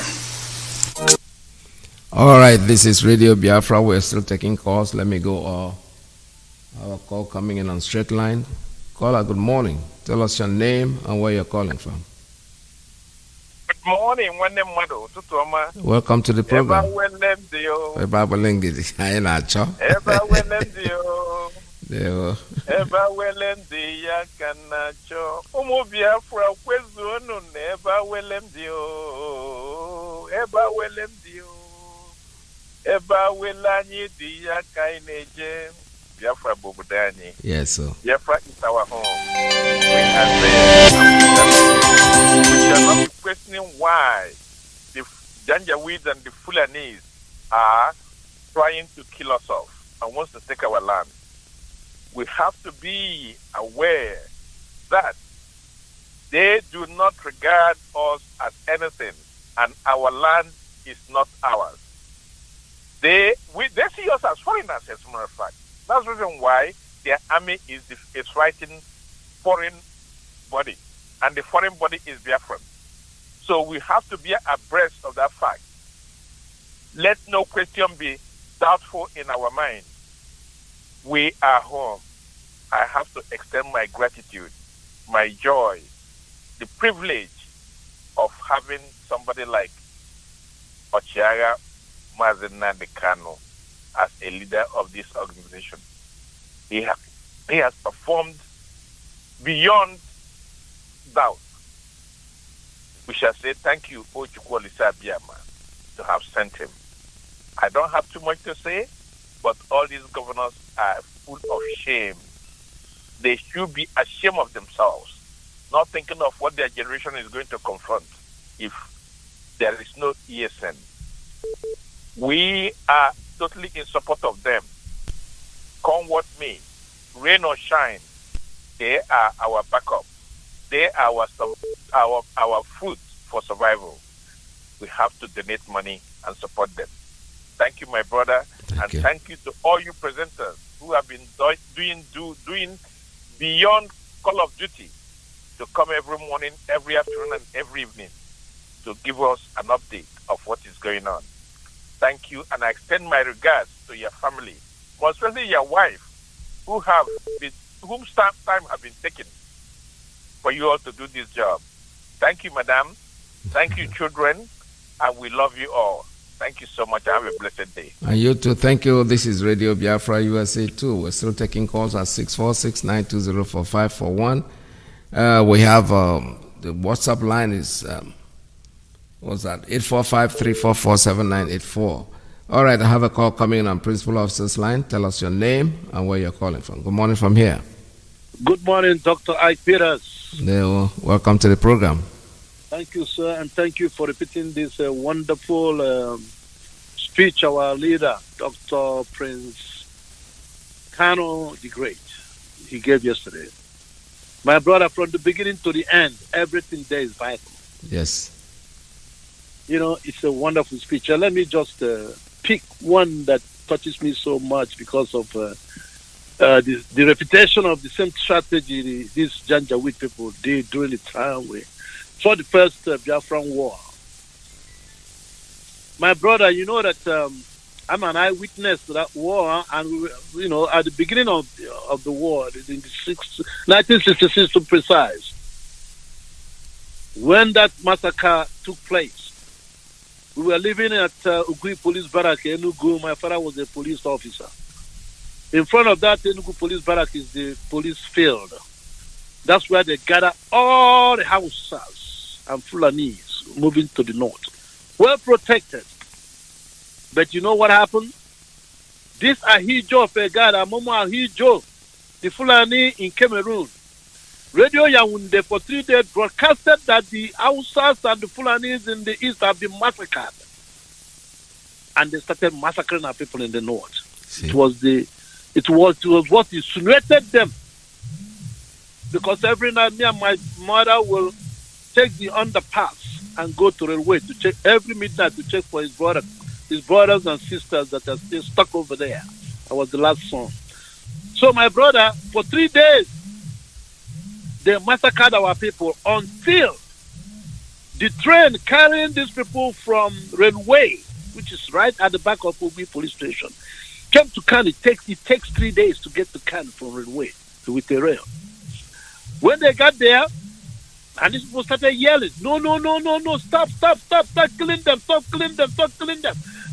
All right, this is Radio Biafra. We're still taking calls. Let me go. Our call coming in on straight line. Caller, good morning. Tell us your name and where you're calling from. Good morning. Welcome to the program. Biafra Bobudani. Yes, sir. Biafra is our home. We shall not be questioning why the Janjaweeds and the Fulanis are trying to kill us off and wants to take our land. We have to be aware that they do not regard us as anything and our land is not ours. They see us as foreigners, as a matter of fact. That's the reason why their army is fighting foreign body, and the foreign body is Biafran. So we have to be abreast of that fact. Let no question be doubtful in our mind. We are home. I have to extend my gratitude, my joy, the privilege of having somebody like Ochiaga Mazi Kano as a leader of this organization. He has performed beyond doubt. We shall say thank you, Ochukwolisa Biama, to have sent him. I don't have too much to say, but all these governors are full of shame. They should be ashamed of themselves, not thinking of what their generation is going to confront if there is no ESN. We are totally in support of them. Come what may, rain or shine, they are our backup. They are our food for survival. We have to donate money and support them. Thank you, my brother, thank you to all you presenters who have been doing beyond call of duty to come every morning, every afternoon, and every evening to give us an update of what is going on. Thank you, and I extend my regards to your family, most especially your wife, whom time have been taken for you all to do this job. Thank you, madam. Thank you, children, and we love you all. Thank you so much. Have a blessed day. And you too. Thank you. This is Radio Biafra USA 2. We're still taking calls at 646-920-4541. We have the WhatsApp line is what's that? 845-344-7984. All right, I have a call coming in on Principal Officer's line. Tell us your name and where you're calling from. Good morning from here. Good morning, Dr. Iyke Peters. Welcome to the program. Thank you, sir, and thank you for repeating this wonderful speech our leader, Dr. Prince Kano the Great, he gave yesterday. My brother, from the beginning to the end, everything there is vital. Yes. You know, it's a wonderful speech. Let me just pick one that touches me so much because of the reputation of the same strategy these Janjaweed people did during the time for the first Biafran war. My brother, you know that I'm an eyewitness to that war, and we, at the beginning of the war, in 1966 to be precise, when that massacre took place, we were living at Ugui Police Barrack, Enugu. My father was a police officer. In front of that Enugu Police Barrack is the police field. That's where they gather all the Hausas and Fulanis moving to the north. Well protected. But you know what happened? This Ahijo of a guy, Momo Ahijo, the Fulani in Cameroon, Radio Yaounde for 3 days broadcasted that the Hausas and the Fulanis in the east have been massacred. And they started massacring our people in the north. See. It was what insinuated them. Because every night me and my mother will take the underpass and go to railway to check every midnight to check for his brothers and sisters that are still stuck over there. I was the last son. So my brother, for 3 days, they massacred our people until the train carrying these people from railway, which is right at the back of Obi police station, came to Kano. It takes 3 days to get to Kano from railway with the rail. When they got there, and these people started yelling, no, stop killing them, stop killing them.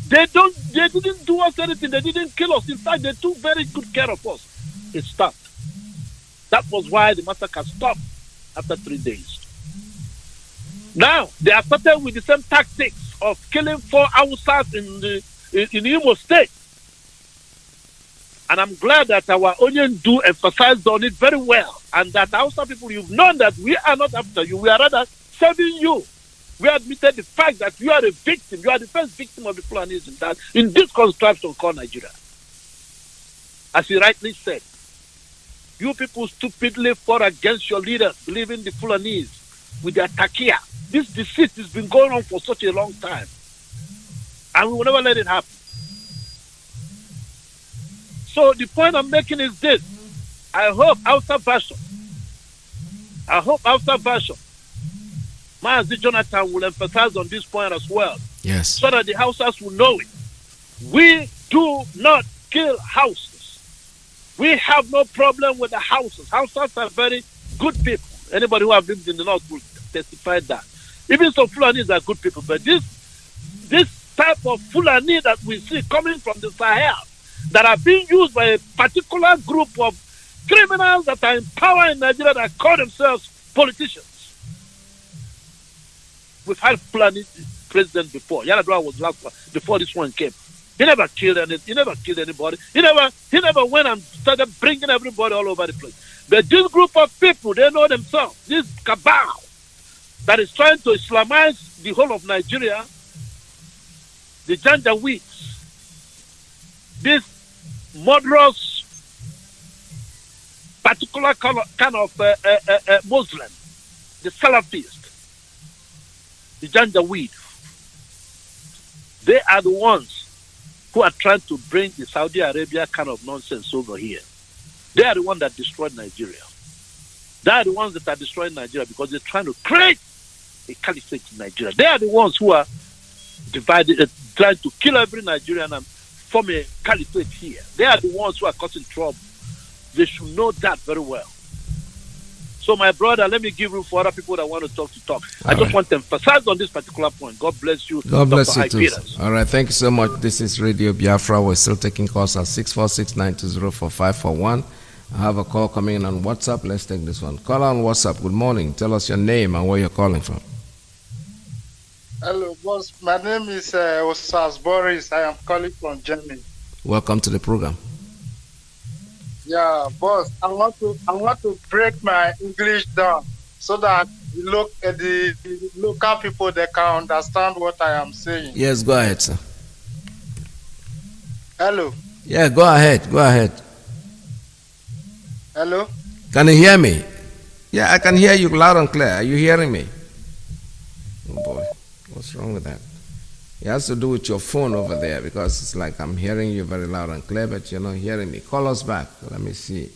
They didn't do us anything, they didn't kill us. In fact, they took very good care of us. It stopped. That was why the massacre stopped after 3 days. Now, they are started with the same tactics of killing 4 Hausas in Imo State. And I'm glad that our Onion do emphasized on it very well. And that Hausa people, you've known that we are not after you. We are rather serving you. We admitted the fact that you are a victim. You are the first victim of the Fulanis in this construction called Nigeria. As he rightly said, you people stupidly fought against your leaders, believing the Fulanis with their takia. This deceit has been going on for such a long time. And we will never let it happen. So the point I'm making is this. I hope Hausa version, Mazi Jonathan will emphasize on this point as well. Yes. So that the Hausas will know it. We do not kill houses. We have no problem with the houses. Hausas are very good people. Anybody who have lived in the north will testify that. Even some Fulanis are good people, but this type of Fulani that we see coming from the Sahel that are being used by a particular group of criminals that are in power in Nigeria that call themselves politicians. We've had Fulani president before. Yaradua was last one, before this one came. He never killed anybody. He never went and started bringing everybody all over the place. But this group of people, they know themselves. This cabal that is trying to Islamize the whole of Nigeria, the Janjaweeds, this murderous, particular kind of Muslim, the Salafist, the Janjaweed, they are the ones who are trying to bring the Saudi Arabia kind of nonsense over here. They are the ones that destroyed Nigeria. They are the ones that are destroying Nigeria because they're trying to create a caliphate in Nigeria. They are the ones who are divided, trying to kill every Nigerian and form a caliphate here. They are the ones who are causing trouble. They should know that very well. So, my brother, let me give room for other people that want to talk. I just want to emphasize on this particular point. God bless you. God bless Dr. you too. All right, thank you so much. This is Radio Biafra. We're still taking calls at 646-920-4541. I have a call coming in on WhatsApp. Let's take this one. Call on WhatsApp. Good morning. Tell us your name and where you're calling from. Hello, boss. My name is Osas Boris. I am calling from Germany. Welcome to the program. Yeah, boss. I want to break my English down so that the local people they can understand what I am saying. Yes, go ahead, sir. Hello. Yeah, go ahead. Hello. Can you hear me? Yeah, I can hear you loud and clear. Are you hearing me? Oh boy, what's wrong with that? It has to do with your phone over there because it's like I'm hearing you very loud and clear, but you're not hearing me. Call us back. Let me see.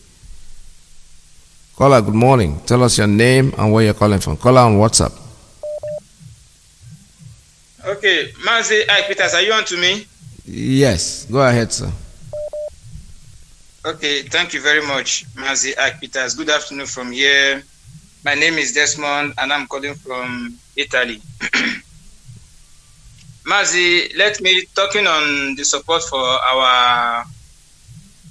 Caller, good morning. Tell us your name and where you're calling from. Caller on WhatsApp. Okay, Mazi, Peters, are you on to me? Yes, go ahead, sir. Okay, thank you very much, Mazi, Peters. Good afternoon from here. My name is Desmond, and I'm calling from Italy. Mazi, let me talking on the support for our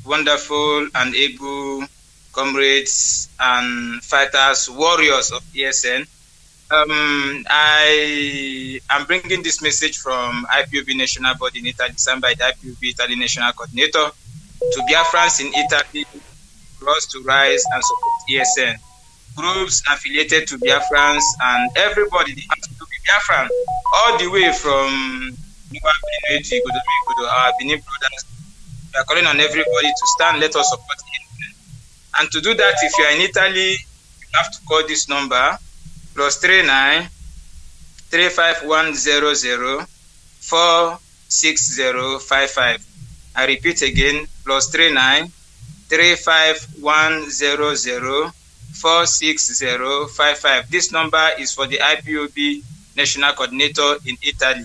wonderful and able comrades and fighters, warriors of ESN. I am bringing this message from IPOB National Body in Italy, signed by the IPOB Italy National Coordinator, to Biafrans in Italy for us to rise and support ESN. Groups affiliated to Biafrans and everybody has to be Biafran, all the way from our Benin brothers. We are calling on everybody to stand, let us support ESN. And to do that, if you are in Italy, you have to call this number, +39 35100 46055. I repeat again, +39 35100 46055. This number is for the IPOB National Coordinator in Italy.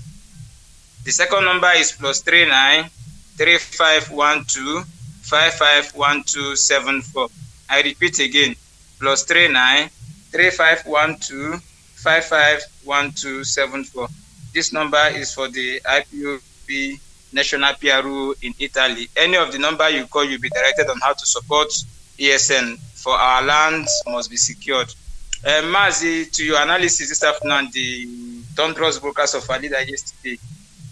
The second number is +39 3512 551274. I repeat again, +39 3512 551274. This number is for the IPOB National PRO in Italy. Any of the number you call, you'll be directed on how to support ESN, for our lands must be secured. Mazi, to your analysis this afternoon, the thunderous broadcast of our leader yesterday.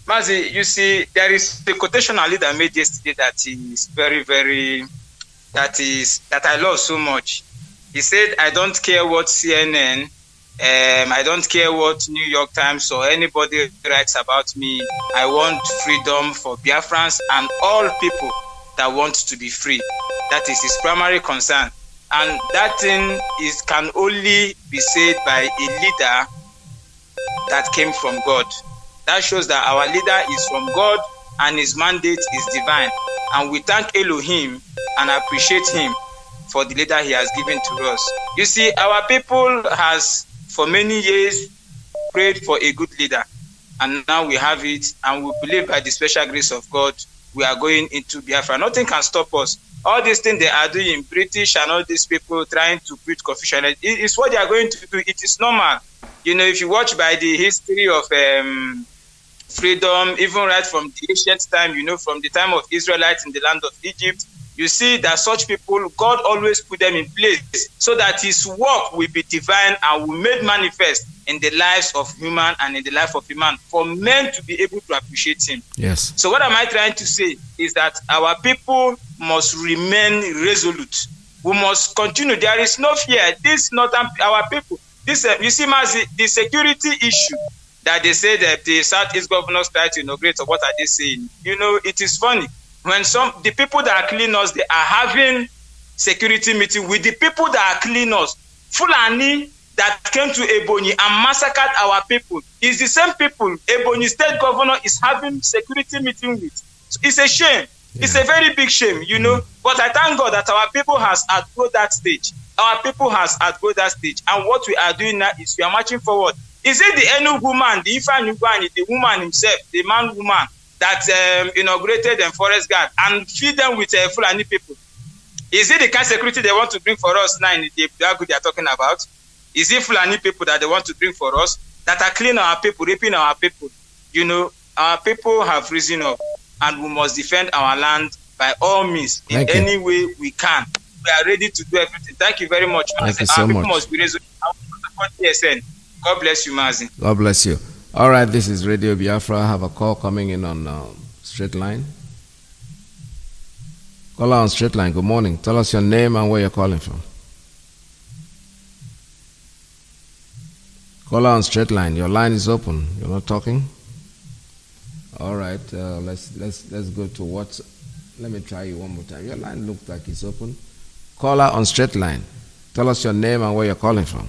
Mazi, you see, there is a quotation our leader made yesterday that is very, very, that I love so much. He said, I don't care what CNN, I don't care what New York Times or anybody writes about me. I want freedom for Biafrans and all people that want to be free. That is his primary concern. And that thing can only be said by a leader that came from God. That shows that our leader is from God and his mandate is divine. And we thank Elohim and appreciate him for the leader he has given to us. You see, our people has for many years prayed for a good leader, and now we have it, and we believe by the special grace of God we are going into Biafra. Nothing can stop us. All these things they are doing, British and all these people trying to preach confusion, it's what they are going to do. It is normal. You know, if you watch by the history of freedom, even right from the ancient time, you know, from the time of Israelites in the land of Egypt, you see that such people, God always put them in place so that his work will be divine and will made manifest in the lives of human and in the life of human for men to be able to appreciate him. Yes. So what am I trying to say is that our people must remain resolute. We must continue. There is no fear. This not our people. This you see, Mazi, the security issue that they say that the Southeast governors try to inaugurate, or what are they saying? You know, it is funny. When the people that are clean us, they are having security meeting with the people that are clean us. Fulani that came to Ebonyi and massacred our people is the same people Ebonyi state governor is having security meeting with. So it's a shame. Yeah. It's a very big shame, you know. But I thank God that our people has outgrown that stage. Our people has outgrown that stage. And what we are doing now is we are marching forward. Is it the Enugu woman, the Ifan Ugani, the woman himself, the woman that inaugurated the forest guard and feed them with Fulani people? Is it the kind of security they want to bring for us now in the Biagu they are talking about? Is it Fulani people that they want to bring for us that are killing our people, raping our people? You know, our people have risen up and we must defend our land by all means in any way we can. We are ready to do everything. Thank you very much. Thank you so much. People must be resolute. God bless you, Mazi. God bless you. All right, this is Radio Biafra. I have a call coming in on straight line. Caller on straight line. Good morning. Tell us your name and where you're calling from. Caller on straight line. Your line is open. You're not talking. All right. Let's go to WhatsApp. Let me try you one more time. Your line looks like it's open. Caller on straight line. Tell us your name and where you're calling from.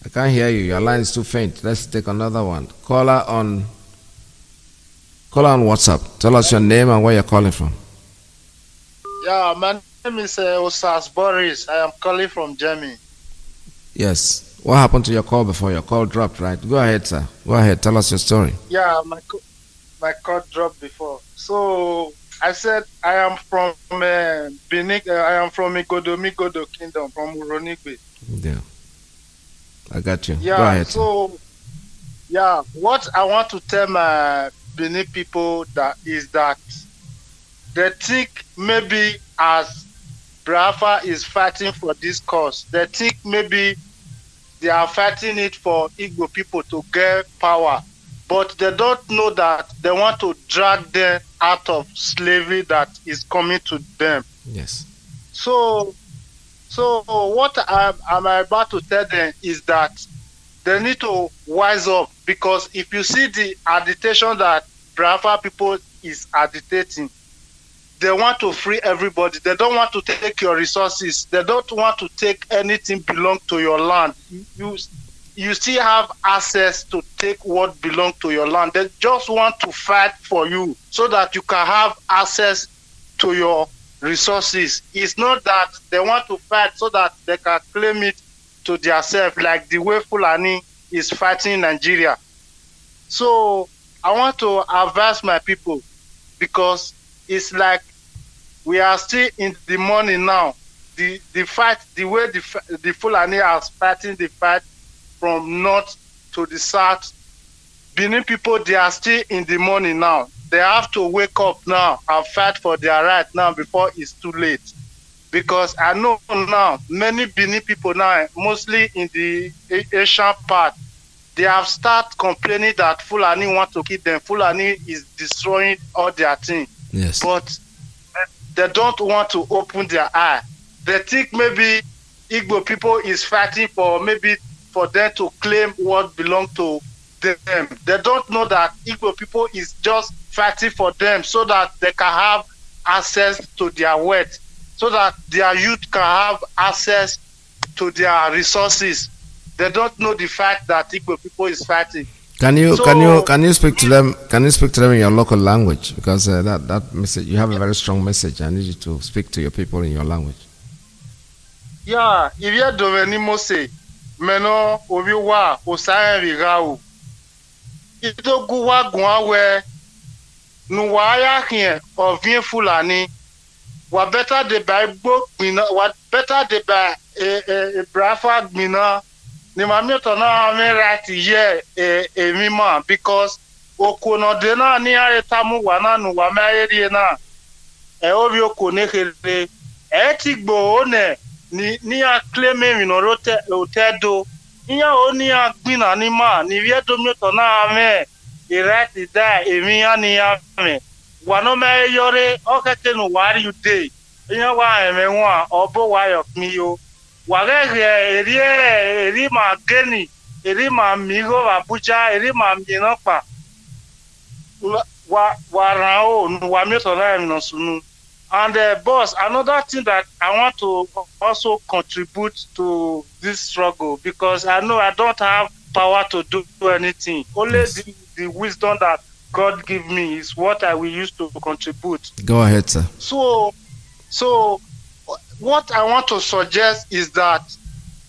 I can't hear you. Your line is too faint. Let's take another one. Caller on WhatsApp. Tell us your name and where you're calling from. Yeah, my name is Osas Boris. I am calling from Germany. Yes. What happened to your call before? Your call dropped, right? Go ahead, sir. Go ahead. Tell us your story. Yeah, my call dropped before. So I said I am from Benin. I am from Migodo Kingdom, from Uronigwe. Yeah. I got you. Yeah. Go ahead. So, yeah, what I want to tell my Benin people is that they think maybe as Biafra is fighting for this cause, they think maybe they are fighting it for Igbo people to get power, but they don't know that they want to drag them out of slavery that is coming to them. Yes. So what I'm about to tell them is that they need to wise up, because if you see the agitation that Biafra people is agitating, they want to free everybody. They don't want to take your resources. They don't want to take anything belong to your land. You still have access to take what belongs to your land. They just want to fight for you so that you can have access to your resources. It's not that they want to fight so that they can claim it to themselves, like the way Fulani is fighting in Nigeria. So I want to advise my people, because it's like we are still in the morning now. The fight, the way the Fulani are fighting the fight from north to the south, Benin people, they are still in the morning now. They have to wake up now and fight for their right now before it's too late. Because I know now, many Benin people now, mostly in the Asian part, they have started complaining that Fulani want to kill them. Fulani is destroying all their things. Yes. But they don't want to open their eye. They think maybe Igbo people is fighting for them to claim what belongs to them. They don't know that Igbo people is just fighting for them so that they can have access to their wealth, so that their youth can have access to their resources. They don't know the fact that Igbo people is fighting. Can you speak to them? Can you speak to them in your local language? Because that message, you have a very strong message. I need you to speak to your people in your language. Yeah, if you don't know, say, meno obiwa osaye vigao. Ito guwa guawe nuwaya here of vien Fulani. What better the Bible, what better the Biafra mina. Ni mami to na me right here mi man, because okono de na ni aretamu wana nu wa mayeri na obi okone kere ti gbo one ni a claim mi no rote otedo iya oni a gbina ni ma ni vie do mi to na me right there mi ani ya me wano me yore okete no wari you dey iya wa emenwa obo wa yok mi yo wagege erima geni erima migo Abuja erima minokpa warao nuwa metona no sunu. And boss, another thing that I want to also contribute to this struggle, because I know I don't have power to do anything. Only the wisdom that God give me is what I will use to contribute. Go ahead, sir. So what I want to suggest is that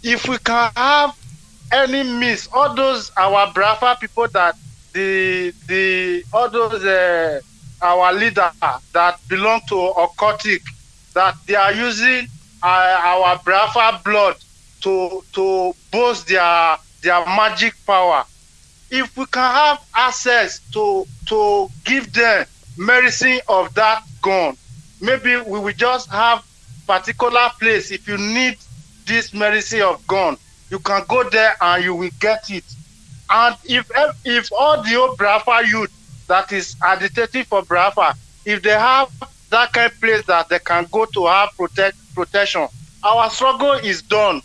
if we can have any means, all those our Biafra people that all those our leader that belong to occultic, that they are using our Biafra blood to boast their magic power. If we can have access to give them medicine of that gun, maybe we will just have particular place. If you need this medicine of gun, you can go there and you will get it. And if all the old Biafra youth that is agitating for Biafra, if they have that kind of place that they can go to have protection, our struggle is done.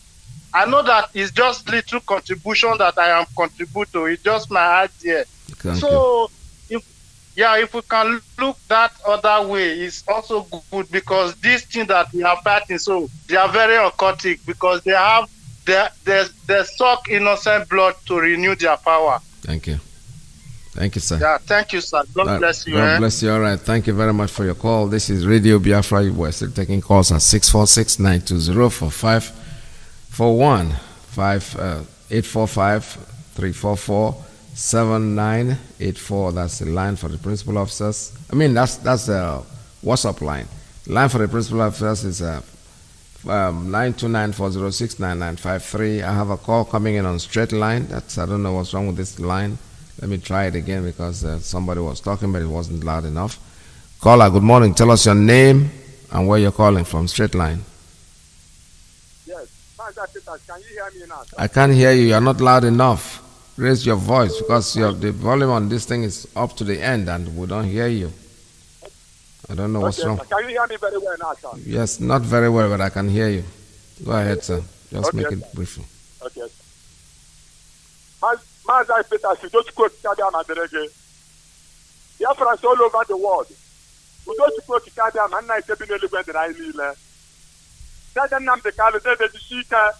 I know that it's just little contribution that I am contributing. It's just my idea. So if we can look that other way, it's also good, because this thing that we are fighting, so they are very occultic, because they have they suck innocent blood to renew their power. Thank you. Thank you, sir. Yeah, thank you, sir. God bless you. God bless you. All right. Thank you very much for your call. This is Radio Biafra. We're still taking calls at 646-920-4541, 845-344-7984. That's the line for the principal officers. I mean, that's the WhatsApp line. Line for the principal officers is 929-406-9953. I have a call coming in on straight line. I don't know what's wrong with this line. Let me try it again because somebody was talking, but it wasn't loud enough. Caller, good morning. Tell us your name and where you're calling from. Straight line. Yes. Can you hear me now? I can't hear you. You're not loud enough. Raise your voice because the volume on this thing is up to the end and we don't hear you. I don't know what's wrong. Can you hear me very well now, sir? Yes, not very well, but I can hear you. Go ahead, sir. Just make it brief. Okay. Mazi, Peter, just quote Kadiam and Derege. Biafrans all over the world. We just quote Kadiam and I said, "Been able to write me." That the name the Kalu, that the Shika.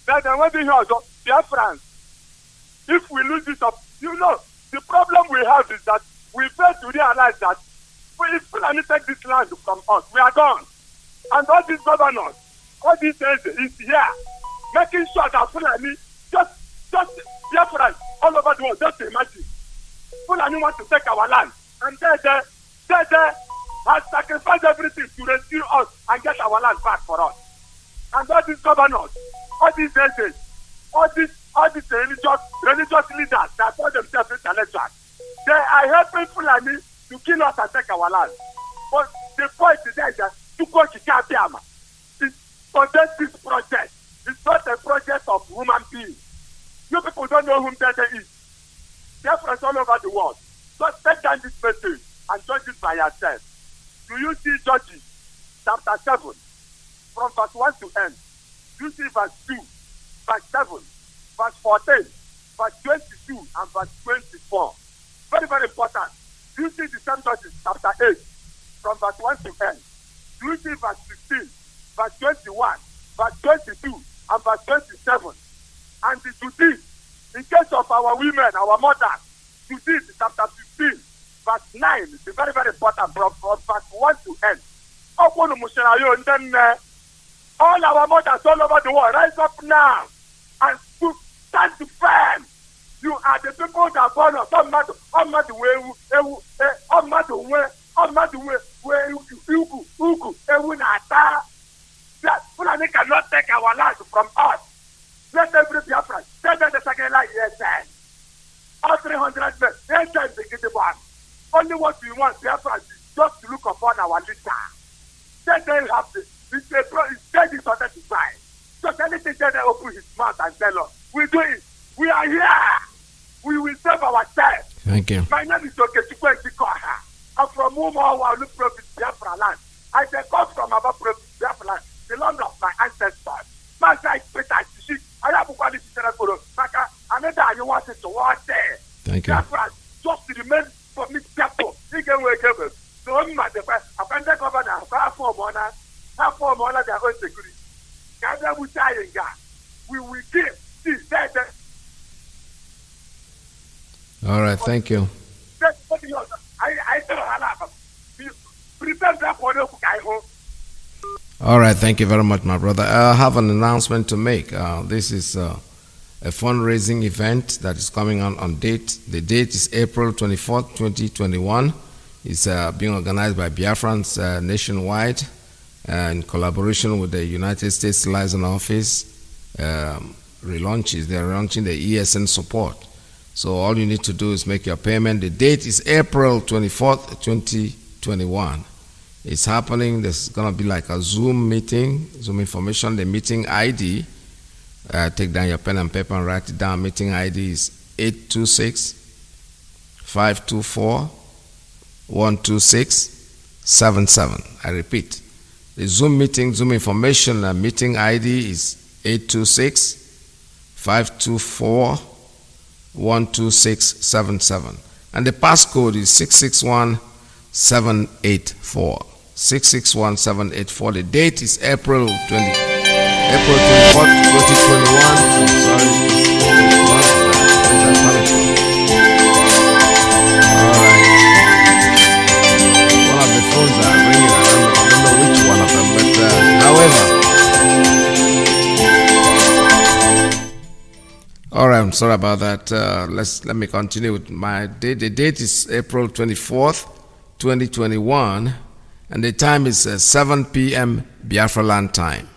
That the what do you have? Biafrans. If we lose this up, the problem we have is that we fail to realize that if Fulani take this land from us, we are gone. And all these governors, all these things is here, making sure that Fulani just Biafrans all over the world, just imagine. Fulani want to take our land. And they has sacrificed everything to rescue us and get our land back for us. And all these governors, all these agents, all these religious leaders that call themselves intellectuals, they are helping Fulani to kill us and take our land. But the point is that to go to Katiama, this project is not a project of human beings. You people don't know whom that is. They're friends all over the world. Just take down this message and judge it by yourself. Do you see Judges chapter 7 from verse 1 to end? Do you see verse 2, verse 7, verse 14, verse 22, and verse 24? Very, very important. Do you see the same Judges chapter 8 from verse 1 to end? Do you see verse 16, verse 21, verse 22, and verse 27? And to this, in case of our women, our mothers, to this, chapter 15, verse 9, is very, very important from verse 1 to end. All our mothers all over the world, rise up now and stand firm. You are the people that born us. Fulani cannot take our land from us. Let every Biafra tell them the second line, yes, sir. All 300 men, yes, sir, they get the one. Only what we want, Biafra, is just to look upon our leader. Then they have this. It's dead is identified. Just anything that they open his mouth and tell us, we do it. We are here. We will save ourselves. Thank you. My name is Okechukwu Ejikoha. I'm from Umuawa, Province, Biafra land. I say, come from above Province, Biafra land, the land of my ancestors. Mazi, Peter, I have a quality to Maka, another you want it to watch there. Thank you. Biafra, just to remain for me, people. He can wake up. So, I'm the offended governor, half for money, their own security. We will give this dead. All right, thank you. All right, thank you very much, my brother. I have an announcement to make. This is a fundraising event that is coming on date. The date is April 24th, 2021. It's being organized by Biafrans nationwide in collaboration with the United States Liaison Office. They're relaunching the ESN support. So all you need to do is make your payment. The date is April 24th, 2021. It's happening. There's going to be like a Zoom meeting, Zoom information, the meeting ID. Take down your pen and paper and write it down. Meeting ID is 826-524-12677. I repeat, the Zoom meeting, Zoom information, meeting ID is 826-524-12677. And the passcode is 661784. 661784. The date is April April 24th, 2021. I'm sorry. Where's that coming from? Alright. One of the phones are ringing. I don't know which one of them, but however. Alright, I'm sorry about that. Let me continue with my date. The date is April 24th, 2021, and the time is 7 p.m. Biafra land time.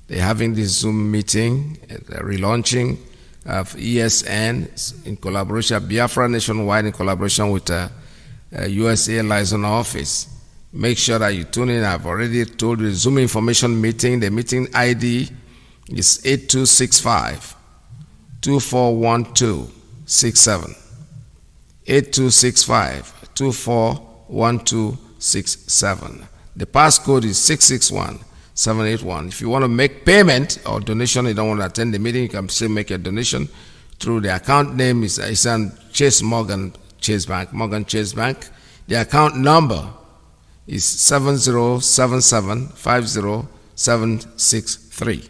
They're having this Zoom meeting, relaunching of ESN in collaboration, Biafra nationwide in collaboration with USA liaison office. Make sure that you tune in. I've already told you the Zoom information meeting. The meeting ID is 8265-241267. 8265-241267. The passcode is 661781. If you want to make payment or donation, you don't want to attend the meeting, you can still make a donation through the account name is Chase Morgan Chase Bank. The account number is 7077507763.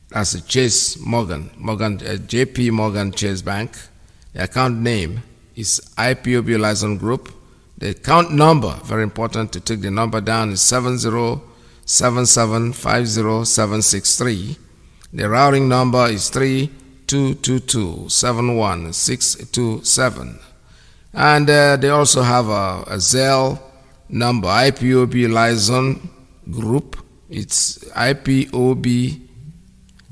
That's a Chase Morgan, JP Morgan Chase Bank. The account name is Ipob Liaison Group. The account number, very important to take the number down, is 7077507763. The routing number is 3222-71627. And they also have a Zelle number, Ipob Liaison Group. It's Ipob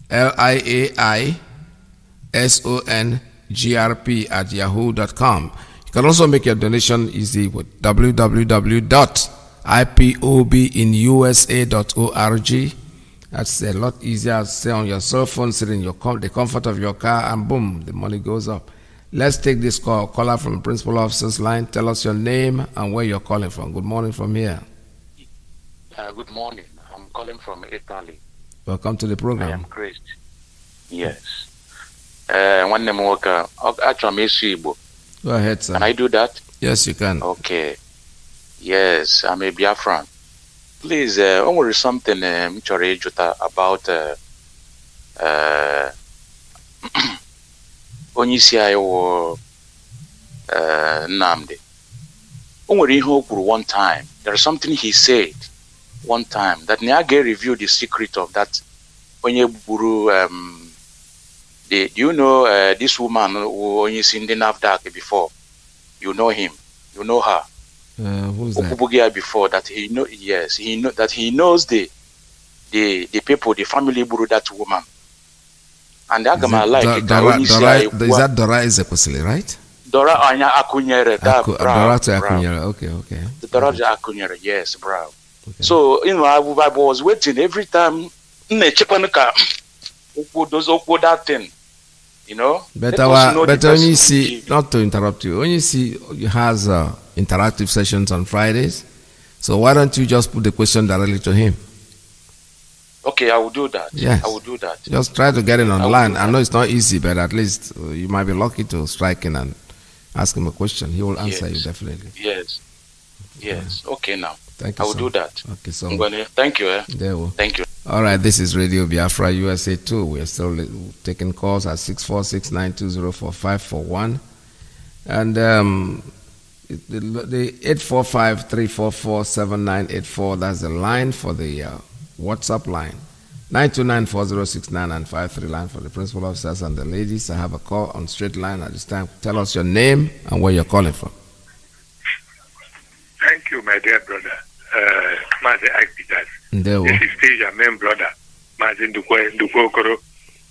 liaisongrp@yahoo.com. You can also make your donation easy with www.ipobinusa.org. That's a lot easier. Stay on your cell phone, sit in the comfort of your car, and boom, the money goes up. Let's take this call. Caller from the principal officer's line. Tell us your name and where you're calling from. Good morning from here. Good morning. I'm calling from Italy. Welcome to the program. I am Christ. Yes. One name worker. Go ahead, sir. Can I do that? Yes, you can. Okay. Yes, I'm a Biafran. Please, only something about Onyisi Ayo Nnamdi. Only one time. There is something he said one time that Nyage revealed the secret of that. Onyeburu, do you know this woman who only seen the NAFDAC before? You know him. You know her. Who's that? Before that he know. Yes, he knows the people, the family buru that woman. And that is that Dora Ezekwesili, right? Dora Anya Akunyere. Dora Akunyere. Okay. Dora Akunyere. Yes, bro. Okay. So I was waiting every time. Does that thing, But only see, not to interrupt you, only see has interactive sessions on Fridays. So why don't you just put the question directly to him? Okay, I will do that. Yes. I will do that. Just try to get in on the line. I know it's not easy, but at least you might be lucky to strike in and ask him a question. He will answer you definitely. Yes. Okay, now. Thank you. I will do that. Okay, so thank you. Thank you. All right, this is Radio Biafra USA 2. We are still taking calls at 646-920-4541. And the 845-344-7984, that's the line for the WhatsApp line. 929-4069 and 53 line for the principal officers and the ladies. I have a call on straight line at this time. Tell us your name and where you're calling from. Thank you, my dear brother. Mazi Iyke. This is still your main brother, Mazi Ndukokoro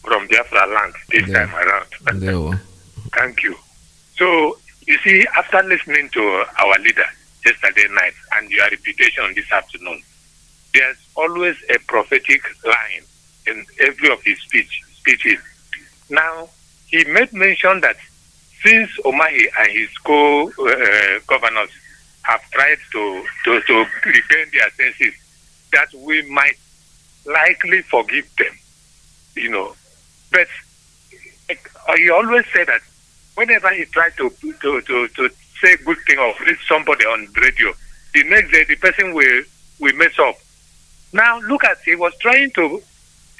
from Biafra land this time around. Thank you. So, you see, after listening to our leader yesterday night and your reputation this afternoon, there's always a prophetic line in every of his speeches. Now, he made mention that since Omahi and his co-governors have tried to regain their senses, that we might likely forgive them, But he always said that whenever he tried to say good thing or reach somebody on radio, the next day the person will mess up. Now look at, he was trying to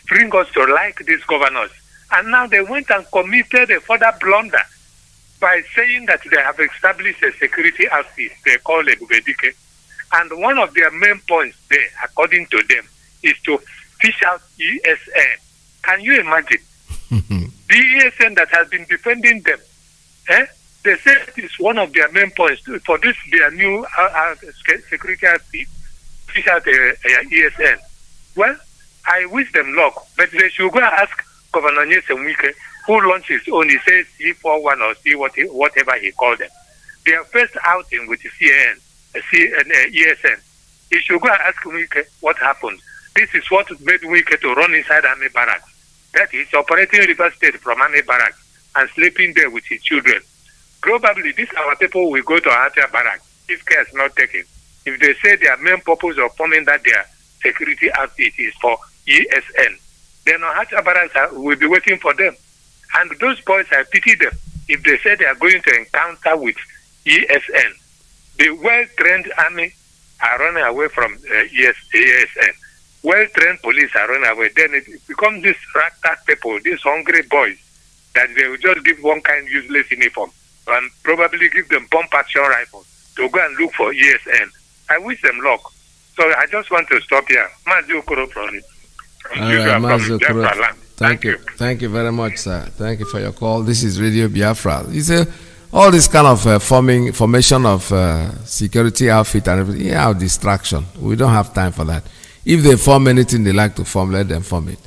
bring us to like these governors. And now they went and committed a further blunder by saying that they have established a security outfit they call Ebubedike. And one of their main points there, according to them, is to fish out ESN. Can you imagine? The ESN that has been defending them, they say it is one of their main points for this, their new security outfit, fish out ESN. Well, I wish them luck, but they should go and ask Governor Iyke, who launched his own. He says C41 or C whatever he called them. Their first outing with the ESN. He should go and ask Iyke what happened. This is what made Iyke to run inside army barracks. That is operating River State from army barracks and sleeping there with his children. Probably these our people will go to Ahatia barracks if care is not taken. If they say their main purpose of forming that their security outfit is for ESN, then Ahatia barracks will be waiting for them. And those boys, I pity them if they say they are going to encounter with ESN. The well-trained army are running away from ESN. Well-trained police are running away. Then it becomes these ragtag people, these hungry boys, that they will just give one kind useless uniform and probably give them pump action rifles to go and look for ESN. I wish them luck. So I just want to stop here. Mazi Okoro from Mazi Okoro. Thank you. Thank you very much, sir. Thank you for your call. This is Radio Biafra. You say all this kind of formation of security outfit and everything, distraction. We don't have time for that. If they form anything they like to form, let them form it.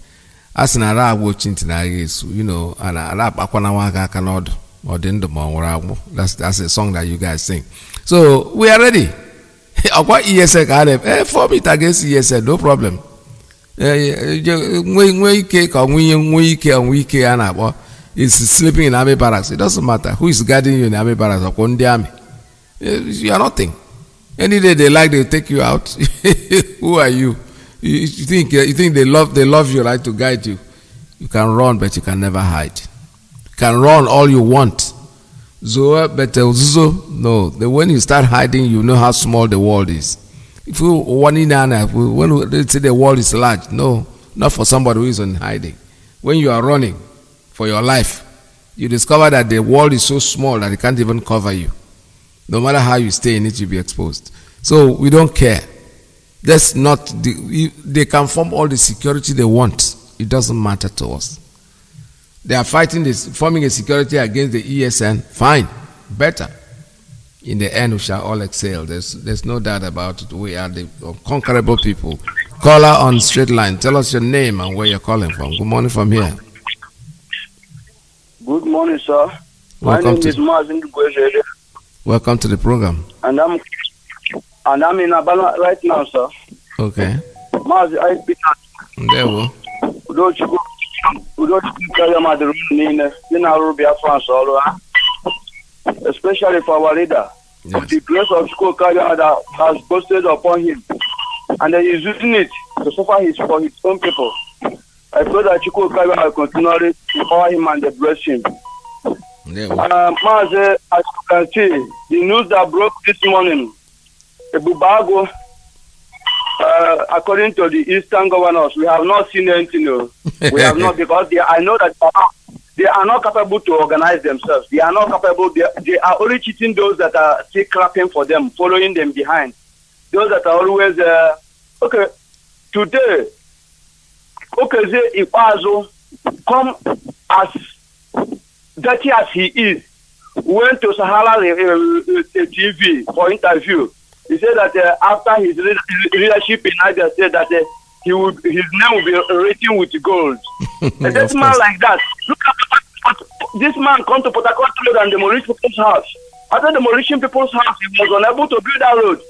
As an Arab watching tonight is, an Arab Akwanawaka cannot or that's a song that you guys sing. So we are ready. What ESN form it against ESN, no problem. Iyke is sleeping in army barracks. It doesn't matter who is guarding you in army barracks or the army. You are nothing. Any day they like, they take you out. Who are you? You think they love you, right, to guide you? You can run, but you can never hide. You can run all you want. No. When you start hiding, you know how small the world is. If you when they say the world is large, no, not for somebody who is in hiding. When you are running for your life, you discover that the world is so small that it can't even cover you. No matter how you stay in it, you'll be exposed. So we don't care. That's not they can form all the security they want. It doesn't matter to us. They are forming a security against the ESN. Fine, better. In the end, we shall all excel. There's no doubt about it. We are the unconquerable people. Caller on straight line. Tell us your name and where you're calling from. Good morning from here. Good morning, sir. My name is Mazi. Welcome to the program. And I'm in Abala right now, sir. Okay. Mazi, I speak. There we go. Especially for our leader. Yes. The grace of school that has boasted upon him. And then he's using it to suffer for his own people. I pray that Chukwu Kaya will continually empower him and bless him. Mazi, as you can see, the news that broke this morning, Bubago, according to the Eastern governors, we have not seen anything. We have not, because I know that they are not capable to organize themselves. They are not capable. They are only cheating those that are still clapping for them, following them behind. Those that are always, today, Ipazo come as dirty as he is, went to Sahara TV for interview. He said that after his leadership in Niger State, that his name will be written with gold. And this man like that, look at this man come to Port Harcourt Road and demolish people's house. After demolishing people's house, he was unable to build that road.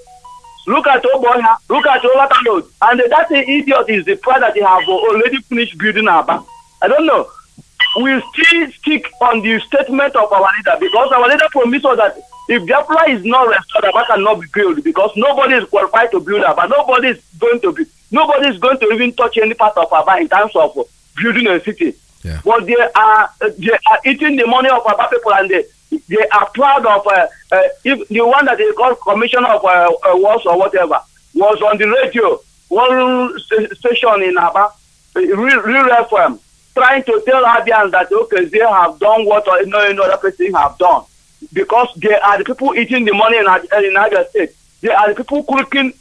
Look at Oboya, look at Olata Road. And that idiot is the fact that he have already finished building Aba. I don't know. We still stick on the statement of our leader, because our leader promised us that if Biafra is not restored, Aba cannot be built, because nobody is qualified to build Aba. Nobody is going to even touch any part of Aba in terms of building a city. Yeah. But they are eating the money of Aba people, and they are proud of if the one that they call commissioner of works or whatever was on the radio station in Aba, Reaffirming, trying to tell Abians that okay, they have done what no other person have done, because they are the people eating the money in Abia State. They are the people crooked.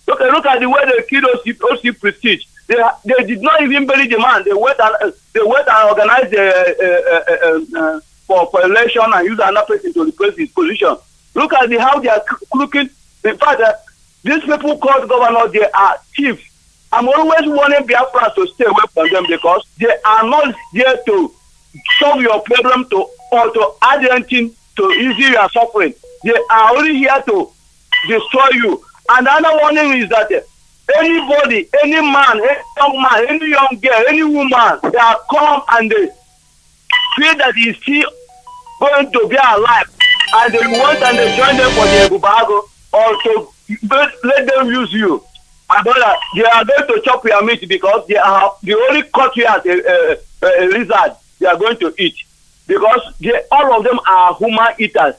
Look at the way they killed OC Prestige. They did not even bury the man. They went and organized for election and use another person to replace his position. Look at how they are crooked. In fact, these people called governors, they are thieves. I'm always warning Biafra to stay away from them, because they are not there to solve your problem or to add anything to ease your suffering. They are only here to destroy you. And another warning is that anybody, any man, any young man, any young girl, any woman that come and they feel that he's still going to be alive, and they want and they join them for the Ebubago, or to let them use you, my brother, they are going to chop your meat, because they only cut you as a lizard. They are going to eat, because all of them are human eaters.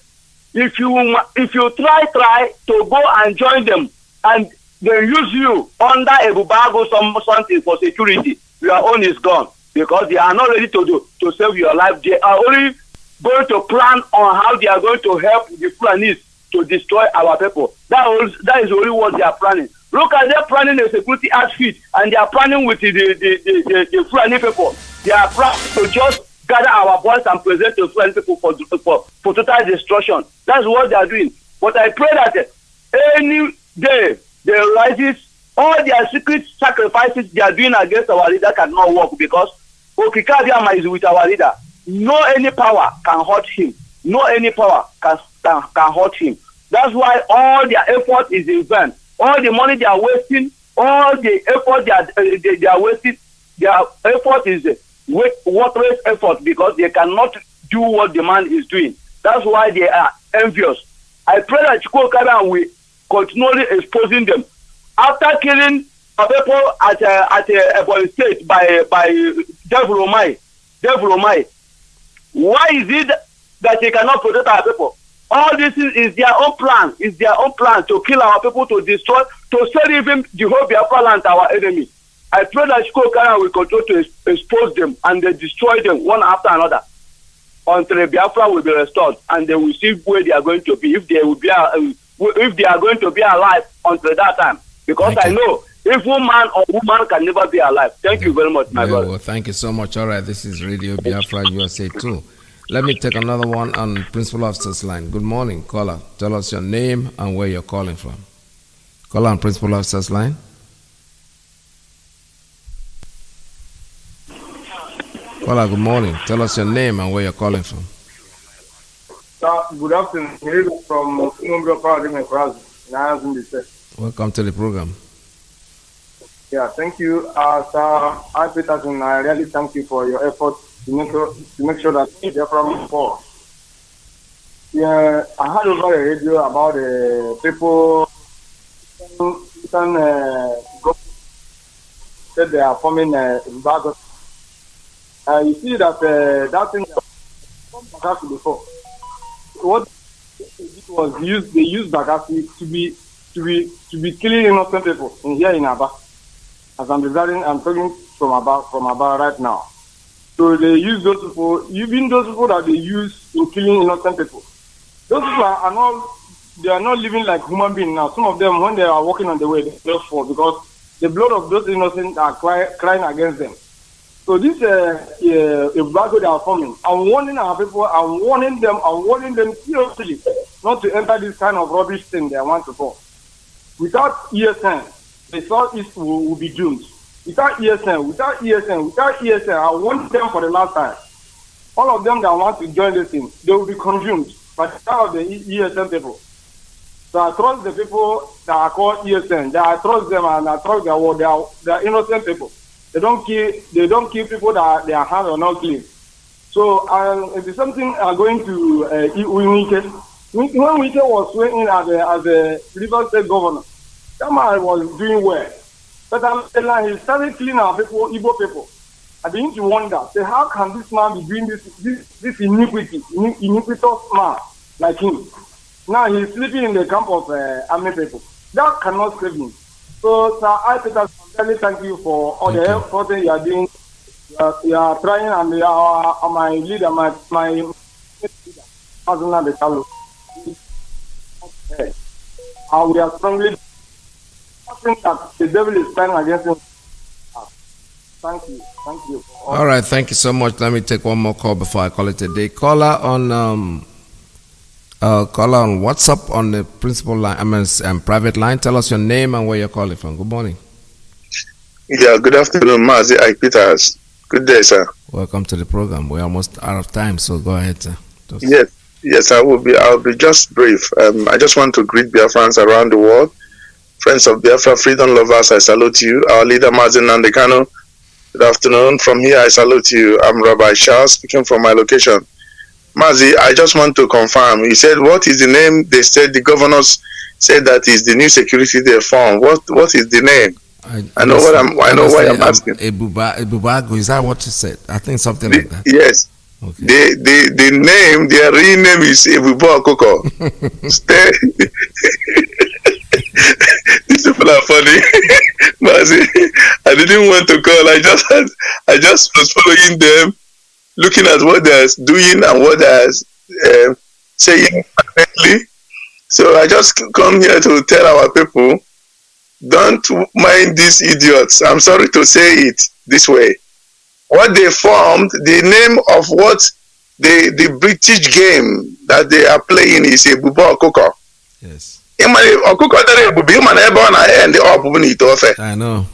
If you try to go and join them, and they use you under Ebubago something for security, your own is gone, because they are not ready to save your life. They are only going to plan on how they are going to help the Fulanis to destroy our people. That is only what they are planning. Look at them planning a security outfit, and they are planning with the Fulani people. They are planning to just gather our boys and present to Fulani people for total destruction. That's what they are doing. But I pray that any day they realize all their secret sacrifices they are doing against our leader cannot work, because Okikabiama is with our leader. No any power can hurt him. No any power can hurt him. That's why all their effort is in vain. All the money they are wasting, all the effort they are wasting, their effort is worthless effort, because they cannot do what the man is doing. That's why they are envious. I pray that Chukwu will continually exposing them. After killing people at Ebonyi State by Devil Omai, why is it that they cannot protect our people? All this is their own plan. It's their own plan to kill our people, to destroy, to sell even the whole Biafra land to our enemy. I pray that Chukwu will continue to expose them and they destroy them one after another until Biafra will be restored, and they will see where they are going to be, if they are going to be alive until that time. Because I know if man or woman can never be alive. Thank you very much, my brother. Well, thank you so much. All right, this is Radio Biafra USA 2. Let me take another one on Principal Officer's line. Good morning, caller. Tell us your name and where you're calling from. Caller on Principal Officer's line. Caller, good morning. Tell us your name and where you're calling from. Good afternoon. Here from Welcome to the program. Yeah, thank you. Sir Peterson, I really thank you for your effort to make sure that they're from force. Yeah, I heard over the radio about people said they are forming a embargo. You see that that thing Bagasi before. What it was used, they used Bagasi to be killing innocent people here in Aba. As I'm talking from Aba right now. So they use those people, even those people that they use in killing innocent people. Those people are not living like human beings now. Some of them, when they are walking on the way, they just fall because the blood of those innocents are crying against them. So this embargo they are forming, I'm warning our people, I'm warning them seriously not to enter this kind of rubbish thing they want to fall. Without ESN, the Southeast will be doomed. Without ESN, I warned them for the last time. All of them that want to join this thing, they will be consumed by the power of the ESN people. So I trust the people that are called ESN. I trust them and I trust their word. They are innocent people. They don't kill people that their hands are not clean. So it is something I'm going to Iyke. When Iyke was swearing as a River State governor, that man was doing well. But he started killing our people, Igbo people. I begin to wonder, say, how can this man be doing this iniquitous man like him? Now he's sleeping in the camp of army people. That cannot save him. So, sir, I sincerely thank you for all the effort you are doing. You are trying, and you are my leader, my leader, Azuna de Carlo. And we are strongly think that the devil is trying against him. Thank you. Thank you. All right, thank you so much. Let me take one more call before I call it a day. Caller on WhatsApp on the principal line, private line. Tell us your name and where you're calling from. Good morning. Yeah, good afternoon, Mazi, Iyke Peters. Good day, sir. Welcome to the program. We're almost out of time, so go ahead, sir. Yes, I'll be just brief. I just want to greet Biafrans around the world. Friends of Biafra, freedom lovers, I salute you. Our leader, Mazi Nandekano. Good afternoon. From here, I salute you. I'm Rabbi Charles, speaking from my location. Mazi, I just want to confirm. He said, what is the name? They said the governors said that is the new security they formed. What is the name? I know why I'm asking. Ebubago, is that what you said? I think something like that. Yes. Okay. The name, their real name is Ebubago. These people are funny. Mazi, I didn't want to call. I just was following them, looking at what they're doing and what they're saying. So I just come here to tell our people, don't mind these idiots. I'm sorry to say it this way. What they formed, the name of what the British game that they are playing is a Buba Okoko. Yes. I know.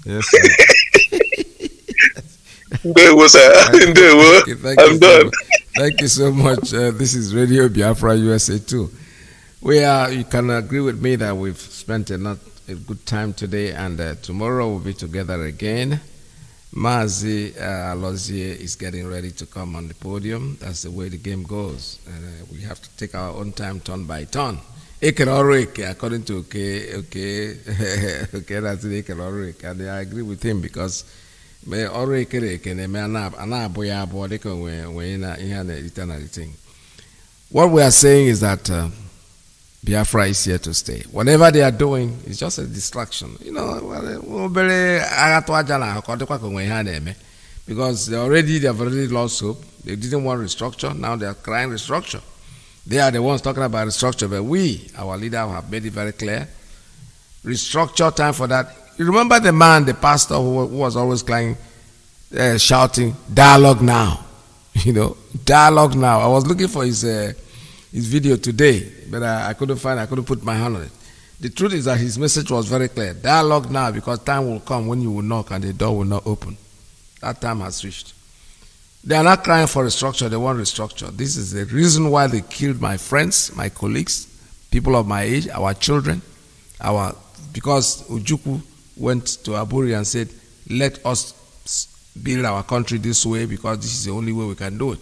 Yes. I'm done. Thank you so much. This is Radio Biafra USA 2. You can agree with me that we've spent a good time today, and tomorrow we'll be together again. Mazi Alozie is getting ready to come on the podium. That's the way the game goes. We have to take our own time, turn by turn. According to okay, that's the and I agree with him because what we are saying is that Biafra is here to stay. Whatever they are doing is just a distraction. You know, because they have already lost hope. They didn't want restructure. Now they are crying restructure. They are the ones talking about restructure, but we, our leader, have made it very clear. Restructure, time for that. You remember the man, the pastor who was always crying, shouting, dialogue now. You know, dialogue now. I was looking for his video today, but I couldn't find it. I couldn't put my hand on it. The truth is that his message was very clear. Dialogue now, because time will come when you will knock and the door will not open. That time has reached. They are not crying for restructure. They want restructure. This is the reason why they killed my friends, my colleagues, people of my age, our children, because Ojukwu went to Aburi and said, let us build our country this way because this is the only way we can do it.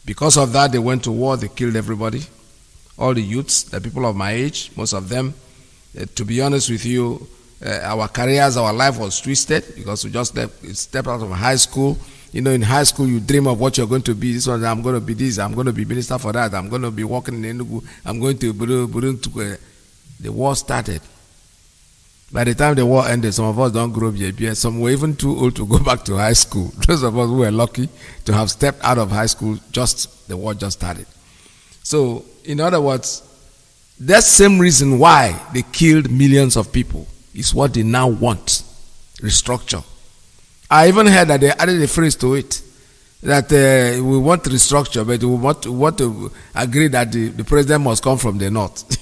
Because of that, they went to war. They killed everybody. All the youths, the people of my age, most of them. To be honest with you, our careers, our life was twisted because we just stepped out of high school. You know, in high school, you dream of what you're going to be. This one, I'm going to be this. I'm going to be minister for that. I'm going to be working in Enugu. I'm going to Burundu. The war started. By the time the war ended, some of us don't grow up. Some were even too old to go back to high school. Those of us who were lucky to have stepped out of high school, the war just started. So, in other words, that same reason why they killed millions of people is what they now want, restructure. I even heard that they added a phrase to it, that we want restructure, but we want to agree that the president must come from the north.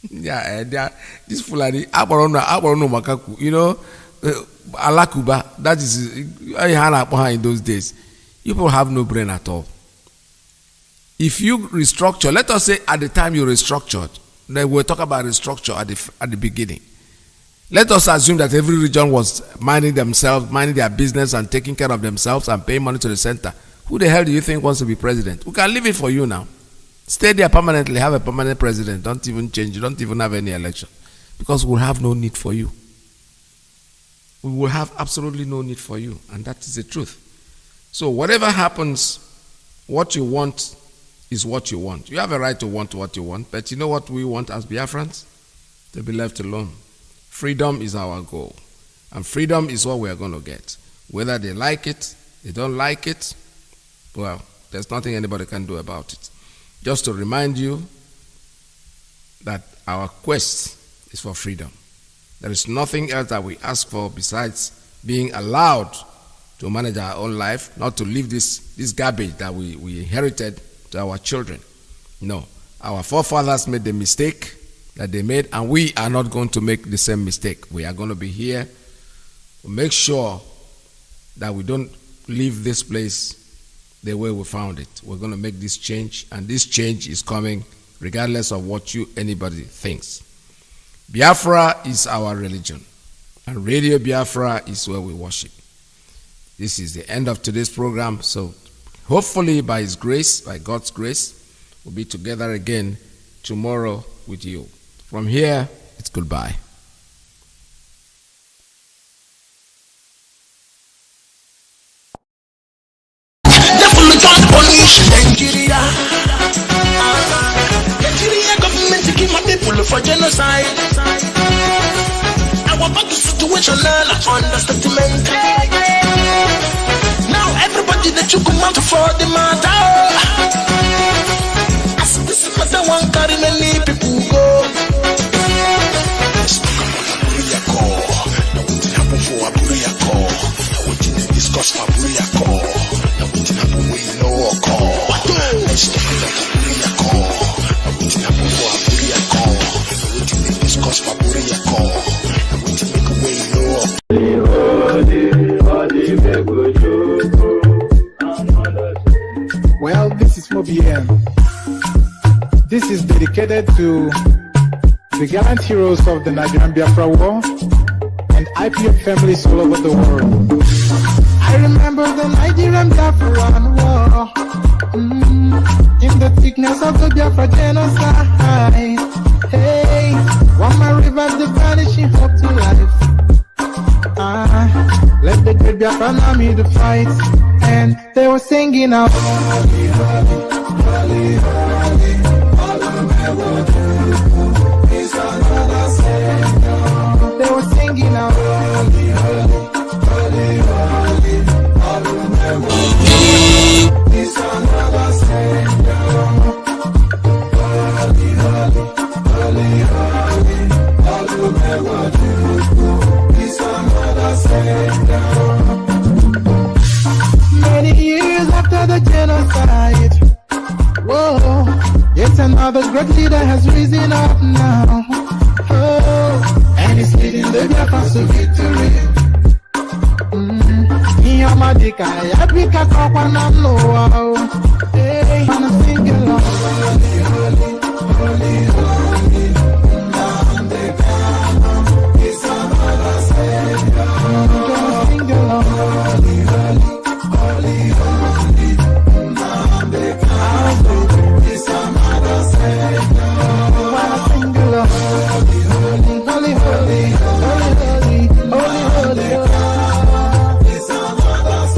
This Fulani, you know, Alakuba, that is in those days. People have no brain at all. If you restructure, let us say at the time you restructured, then we'll talk about restructure at the beginning. Let us assume that every region was minding themselves, minding their business and taking care of themselves and paying money to the center. Who the hell do you think wants to be president? We can leave it for you now. Stay there permanently, have a permanent president. Don't even change. You don't even have any election. Because we'll have no need for you. We will have absolutely no need for you. And that is the truth. So whatever happens, what you want is what you want. You have a right to want what you want, but you know what we want as Biafrans? To be left alone. Freedom is our goal. And freedom is what we are going to get. Whether they like it, they don't like it, well, there's nothing anybody can do about it. Just to remind you that our quest is for freedom. There is nothing else that we ask for besides being allowed to manage our own life, not to leave this garbage that we inherited to our children. No, our forefathers made the mistake that they made, and we are not going to make the same mistake. We are going to be here to make sure that we don't leave this place the way we found it. We're going to make this change, and this change is coming regardless of what anybody thinks. Biafra is our religion, and Radio Biafra is where we worship. This is the end of today's program, so hopefully by His grace, by God's grace, we'll be together again tomorrow with you. From here, it's goodbye. Nigeria government to keep my people for genocide. Our battle situation understatement. Now everybody that you come out for the matter. As this matter one carry many people go. Now what happen for Aburia call? Now what discuss for Aburia call? Now what happen we know call? Let's talk about Aburia call. Now what happen for Aburia call? Now what discuss for Aburia call? Now what make we know. Well, this is MobiM. This is dedicated to the gallant heroes of the Nigerian Biafra War and Ipob families all over the world. I remember the Nigerian Biafra War, in the thickness of the Biafra genocide. Hey, one man revived the vanishing hope to life. Let the great Biafra army to fight, and they were singing out. Holy, holy, holy, holy, they were singing out. Holy, holy, holy, holy, it's another Savior. Holy, holy, holy, holy, it's another Savior. Many years after the genocide, whoa, yet another great leader has risen up now. Oh, and he's leading the Biafrans to victory. Yamadika, Yabika, Kapanano, hey, and a single holy, holy, holy, holy, it's another Savior. Single holy, holy, holy, holy, it's another Savior. One single holy, holy, holy, holy, holy, holy, holy, holy.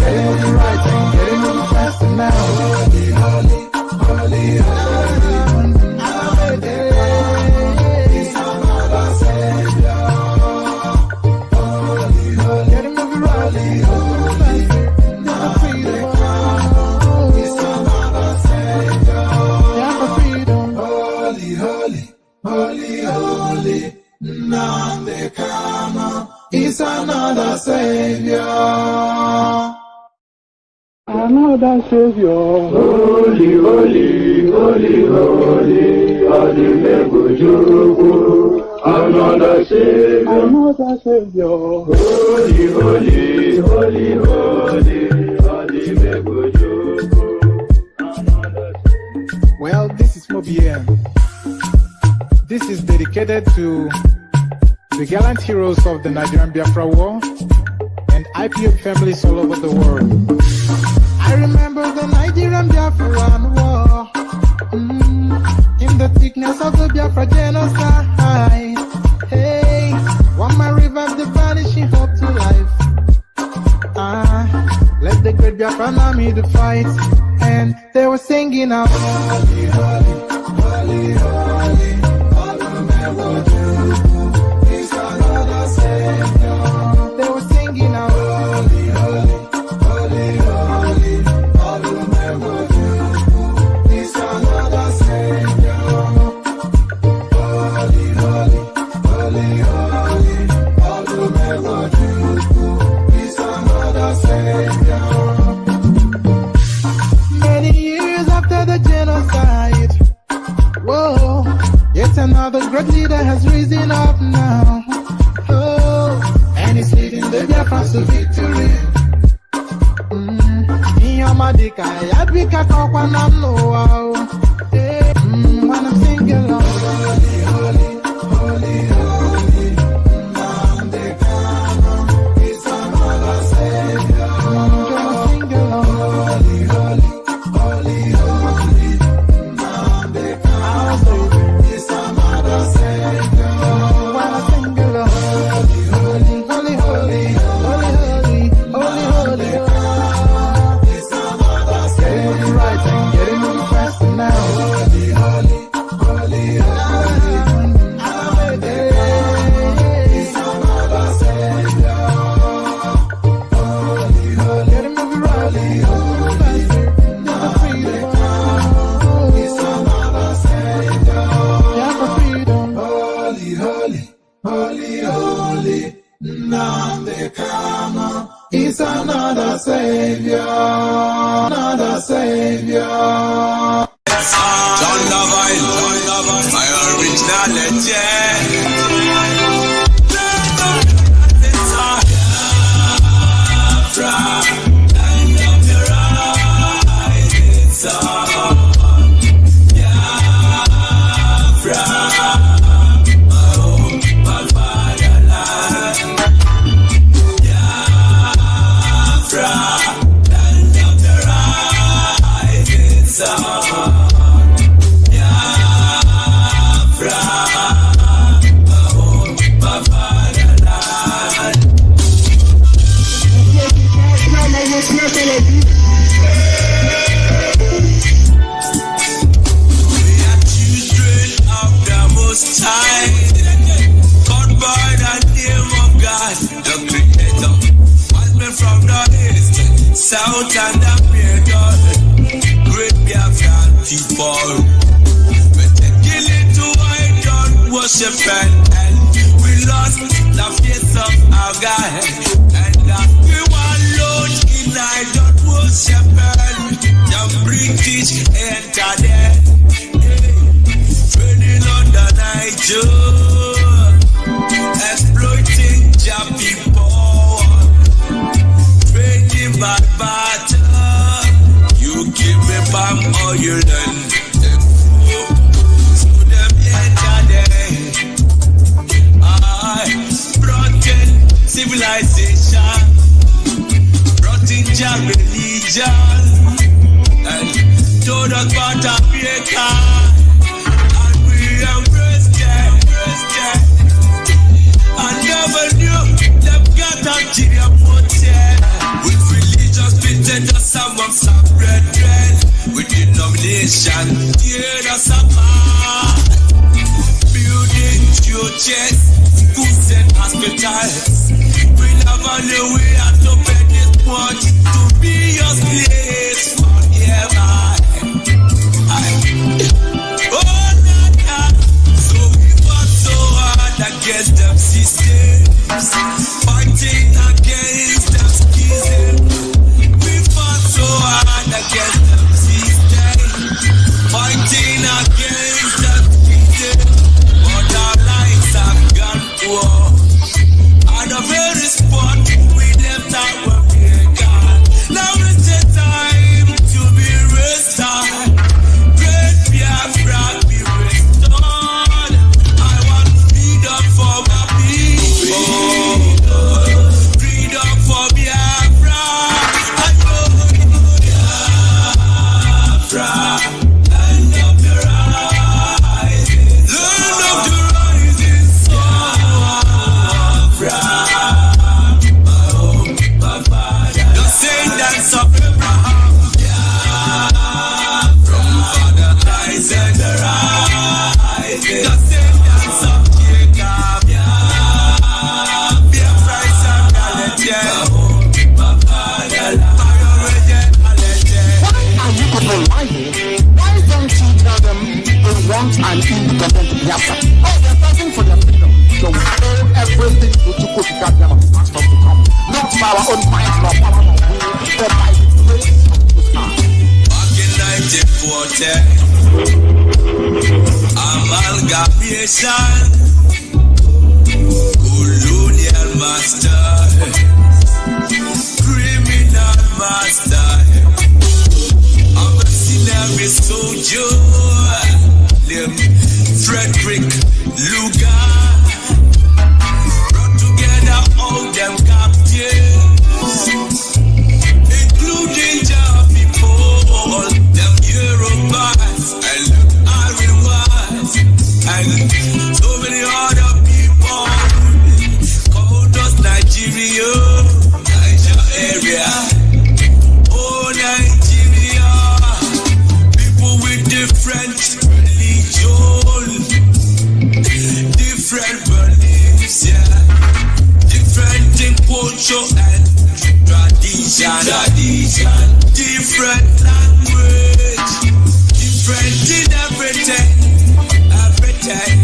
Getting right and getting on faster now. Holy, holy, holy, holy, it's another Savior. Holy, holy, getting on holy, holy, never freedom. It's another Savior. Never freedom. Holy, holy, holy, holy, Nande Kama. It's another Savior. Another Savior, holy, holy, holy, holy, another Savior, another Savior, holy, holy, holy, holy, well, this is MobiM. This is dedicated to the gallant heroes of the Nigerian Biafra War and Ipob families all over the world. I remember the Nigerian Biafra War, in the thickness of the Biafra genocide. Hey, one man revived the vanishing hope to life. Let the great Biafra army to fight, and they were were singing out. Holy, holy, holy, holy, all the memory is another Savior. They were singing out. Holy, holy, holy, holy, all the memory is another Savior. Holy, holy, holy, holy, all the memory is another Savior. Many years after the genocide, whoa, yet another great leader has risen up now. Oh, and he's leading the Biafrans to victory. Yamadika, Yabika, Kokwana, no, when I'm singing along. Holy, holy, holy, holy, Nandekano is another Savior. Sing along. Holy, holy, holy, holy, Nandekano is another Savior. When I sing along. Holy, holy, holy, holy, holy, holy, holy, is another Savior. Getting it right and getting it fast now. Holy, holy, holy, holy, is another Savior. Holy, holy, getting it right, holy, never freedom. Is another Savior. Never freedom. Holy, holy, holy, holy, Nandekano is another Savior. Another Savior. John Lavine, my original legend. Biafra, land of the rising sun. Biafra, my home, my fatherland. Biafra, land of the rising sun. Time, called by the name of God, the Creator. Wise men from the east, south, and the middle. Great Biafran people. We're taking it to idol worship and we lost the face of our God. And we were alone in idol worship and the British entered there. Training on the Niger, exploiting your people, trading bad butter. You give me palm oil and to them yesterday. I brought in civilization, brought in your religion, and told us about America. I never knew them got a Nigeria motel. With religious pretenders, some of some brethren. With denomination, theater supply. Building churches, schools and hospitals. We never knew we had to pay this much to be your slaves forever. Against them systems, fighting against them schism. We fought so hard against them systems, fighting against them schism. But our lives have gone poor. At the very spot we left our America. Now is the time to be restored. Great Biafra be restored. Freedom for my people, freedom for Biafra, Biafra, land of the want an independent Biafra. Oh, they're fighting for their freedom. So we owe everything to Chukwu to guide them and ask us to come. Not by our own minds, nor power, nor will, but by the grace of His hand. Back in 1940, amalgamation, colonial master, criminal master. I'm a sinner, soldier, Frederick Lugar, brought together all them captives, including Java people, them Yorubas and Ariwas, and so many other people. Called us Nigeria, Niger area. Oh, Nigeria, people with different religion, different beliefs, yeah, different in culture and tradition, different language, different in everything,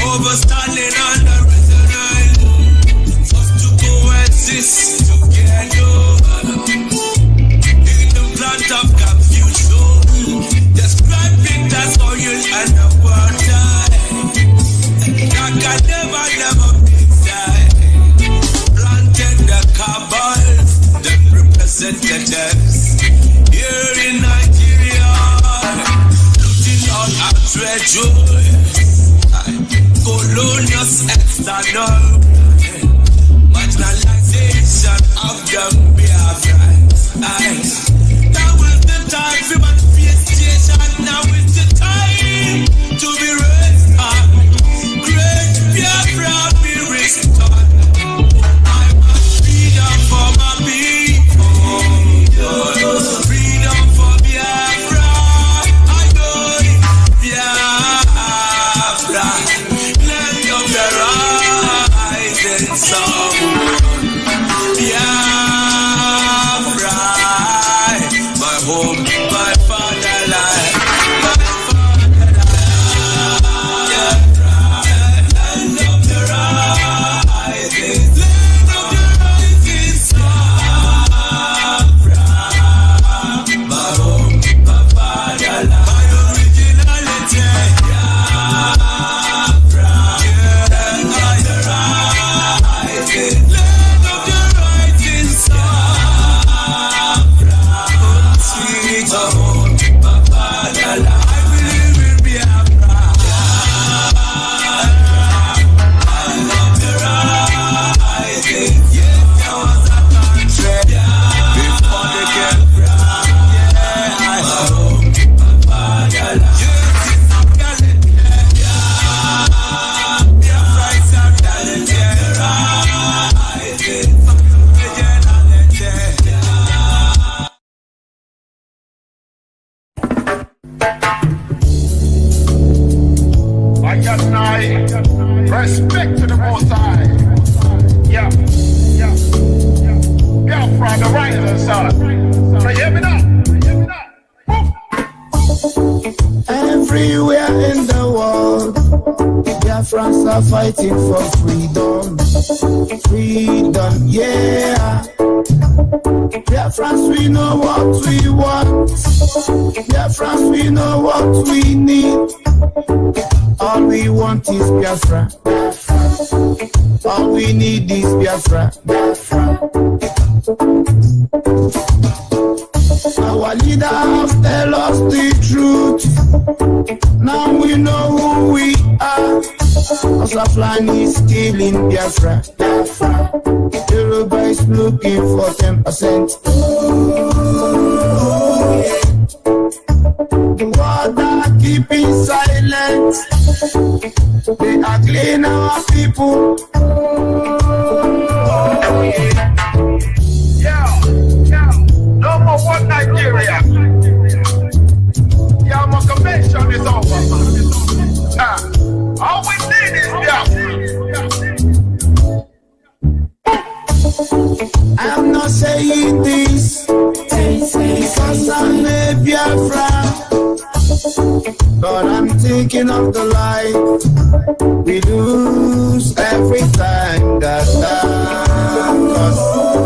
overstanding under resonance, us to coexist together. Plant of confusion, describing that's oil and the water that can never be inside. Planted the cabals, the representatives here in Nigeria, looting all our treasure, colonial external marginalization of the Biafrans. Now is the time for manifestation. Now is the time to be raised up. Great Biafra be restored. I want freedom for my people. Freedom for Biafra. I know Biafra. Land of the rising sun. Biafra. My home, my fatherland, my fatherland, land of the rising, sun, my home, my fatherland, my originality, Biafra, land of the rising, land of the rising sun. Respect to the Most High. Yeah. Biafra, the rising sun. So hear me now. Everywhere in the world, Biafrans are fighting for freedom. Freedom, yeah. Biafrans, we know what we want. Biafrans, we know what we need. All we want is Biafra. All we need is Biafra. Our leader have tell us the truth. Now we know who we are. Asaflan is stealing Biafra. Yoruba is looking for 10%. The world are keeping silent. They are cleaning our people. No more one Nigeria. Yama convention is over. All we need is Biafra. I'm not saying this because I'm a Biafra. But I'm thinking of the life we lose every time that us,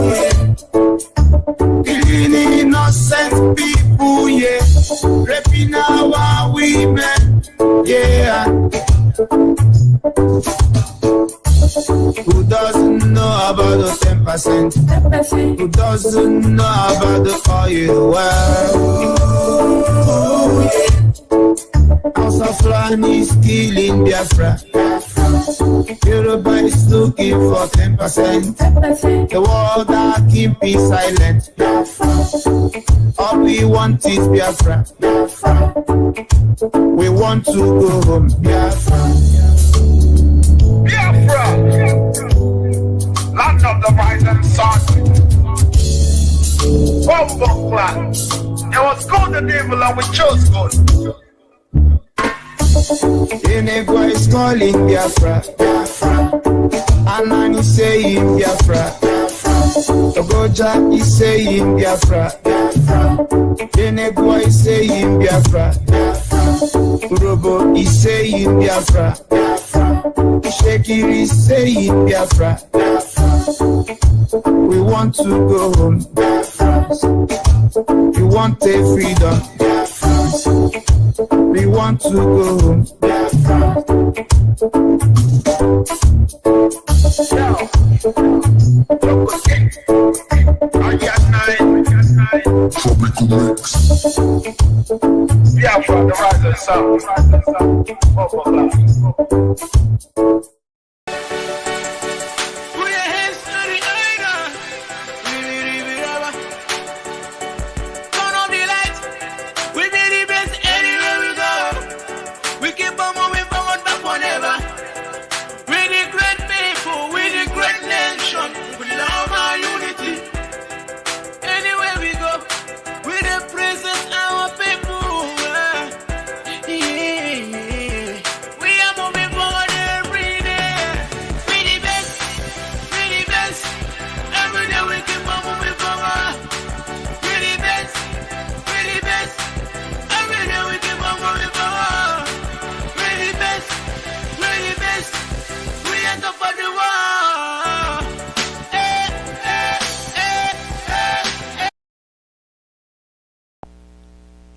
yeah. Killing innocent people, yeah. Raping our women, yeah. Who doesn't know about the 10%? Who doesn't know about the oil well? Yeah. House of Fulani is killing Biafra. Yoruba is looking for 10%. The world are keeping silent. All we want is Biafra. We want to go home. Biafra. Biafra, land of the rising sun. Bombo clan. It was good and evil and we chose good. Enegwa is calling Biafra, Biafra. Anani saying Biafra, Biafra. Ogoja is saying Biafra, Biafra. Enegwa is saying Biafra, Biafra. Urobo is saying Biafra, Biafra. Shekiri is saying Biafra, Biafra. We want to go home, Biafra. We want a freedom, Biafra. We want to go home. Tropical mix. Biafra, the rising sun.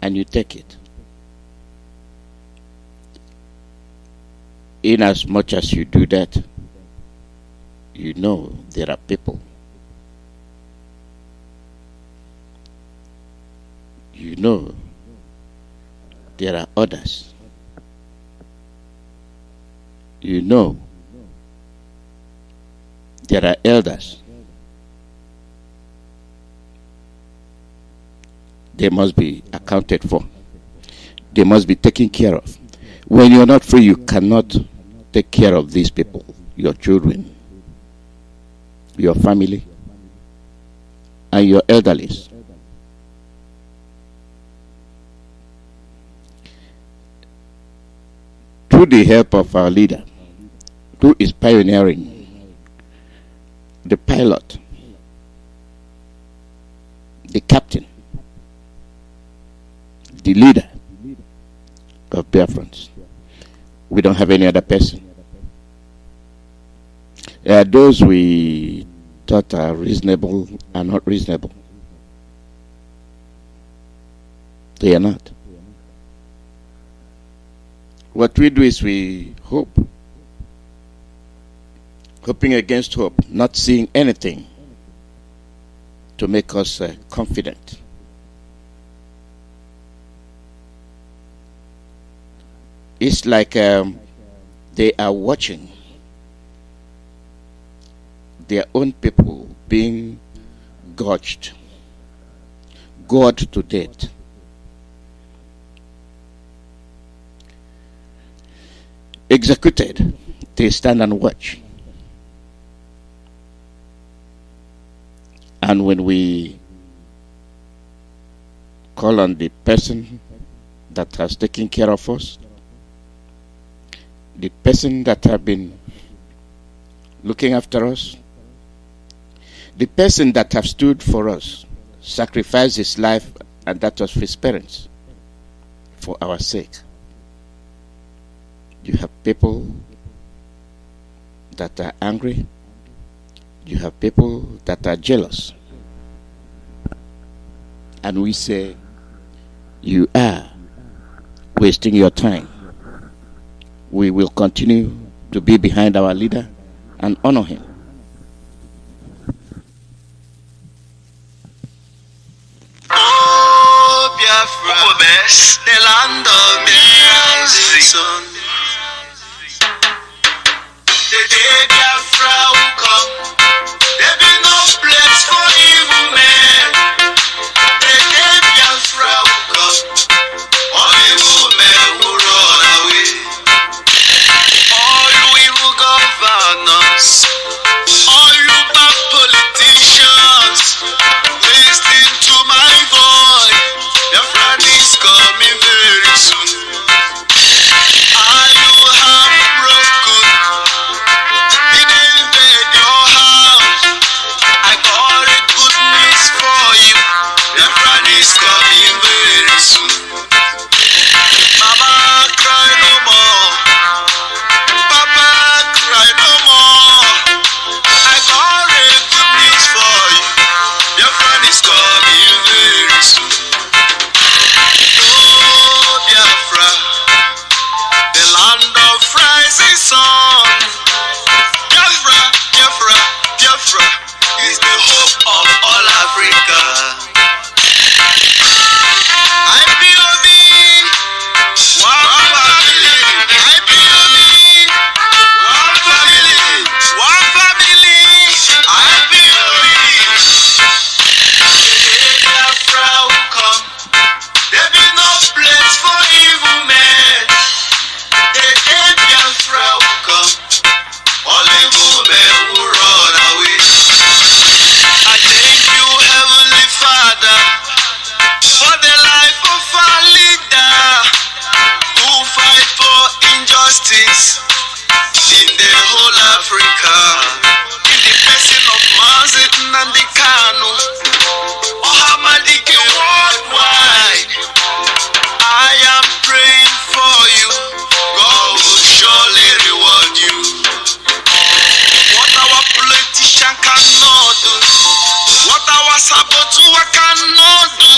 And you take it. In as much as you do that, you know there are people. You know there are others. You know there are elders. They must be accounted for. They must be taken care of. When you're not free, you cannot take care of these people, your children, your family, and your elderlies. Through the help of our leader, who is pioneering, the pilot, the captain, the leader of Biafrans. We don't have any other person. Those we thought are reasonable are not reasonable. They are not. What we do is we hope. Hoping against hope, not seeing anything to make us confident. It's like they are watching their own people being gouged to death. Executed, they stand and watch. And when we call on the person that has taken care of us, the person that have been looking after us, the person that have stood for us, sacrificed his life, and that was his parents, for our sake. You have people that are angry. You have people that are jealous. And we say, you are wasting your time. We will continue to be behind our leader and honor him. Oh, Biafra, the land of the rising sun. The day Biafra will come, there be no place for evil men. The day Biafra will come, all evil men will run away. All you evil governors, all you bad politicians, listen to my voice. Biafra is coming very soon. Are you heartbroken? Did they invade your house? I got a good news for you. Biafra is coming very soon. Mama, cry no more. Papa, cry no more. I got a good news for you. Biafra is coming very soon. Oh, Biafra, the land of rising sun. Biafra, Biafra, Biafra is the hope of all Africa. IPOB, one family. IPOB, one family. One family. IPOB. The day Biafra will come, there be no place for evil men. The day Biafra will come, all evil men will run away. I thank you, Heavenly Father, for the life of our leader who fight for injustice in the whole Africa. In the person of Mazi and the Kanu, Ohamadike worldwide, I am praying for you. God will surely reward you. What our politician cannot do, what our saboteur cannot do,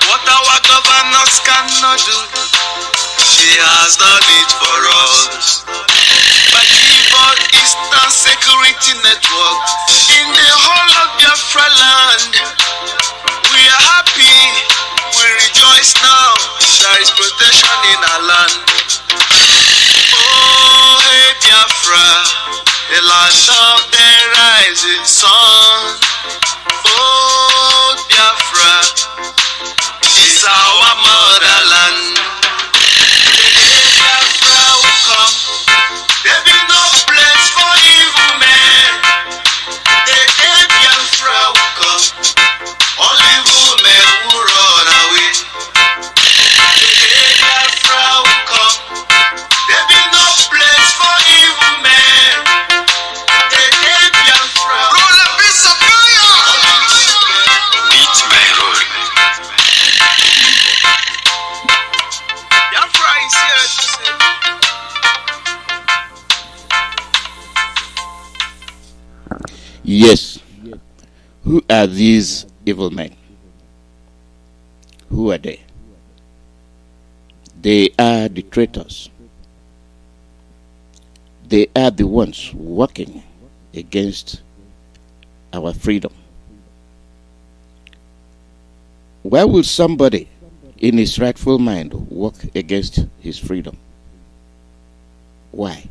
what our governors cannot do, he has done it for us. By Ipob Eastern Security Network, in the whole of Biafra land, we are happy, we rejoice now, there is protection in our land. Oh, hey Biafra, the land of the rising sun. Oh, Biafra is our motherland. The day Biafra will come, there be no place for evil men. The day Biafra will come, all evil men will run away. The day Biafra will come, there be no place for evil men. The day Biafra roll a piece of fire. Beat my roll. Biafra is here to say. Yes. Who are these evil men? Who are they? They are the traitors. They are the ones working against our freedom. Why will somebody in his rightful mind work against his freedom? Why?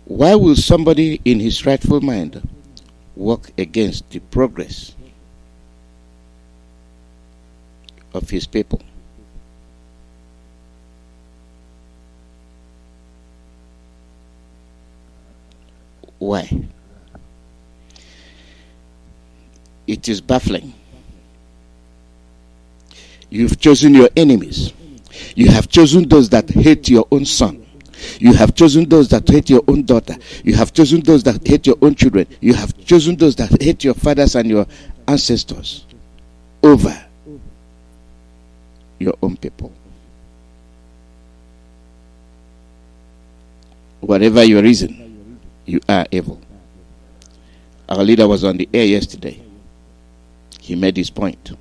Why will somebody in his rightful mind work against the progress of his people? Why? It is baffling. You've chosen your enemies. You have chosen those that hate your own son. You have chosen those that hate your own daughter. You have chosen those that hate your own children. You have chosen those that hate your fathers and your ancestors over your own people. Whatever your reason, you are evil. Our leader was on the air yesterday. He made his point.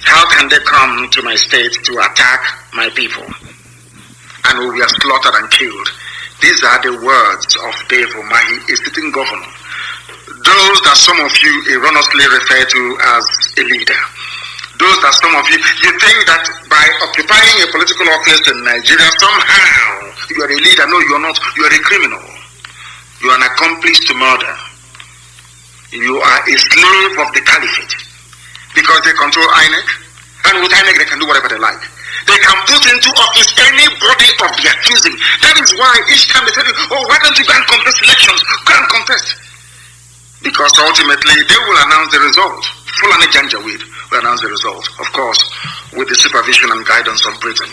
How can they come to my state to attack my people? And we were slaughtered and killed. These are the words of Dave Umahi, a sitting governor. Those that some of you erroneously refer to as a leader. Those that some of you think that by occupying a political office in Nigeria, somehow you are a leader. No, you are not. You are a criminal. You are an accomplice to murder. You are a slave of the caliphate. Because they control INEC, and with INEC they can do whatever they like. They can put into office anybody of their choosing. That is why each time they tell you, oh, why don't you go and contest elections? Go and contest. Because ultimately they will announce the result. Fulani Janjaweed will announce the result, of course, with the supervision and guidance of Britain.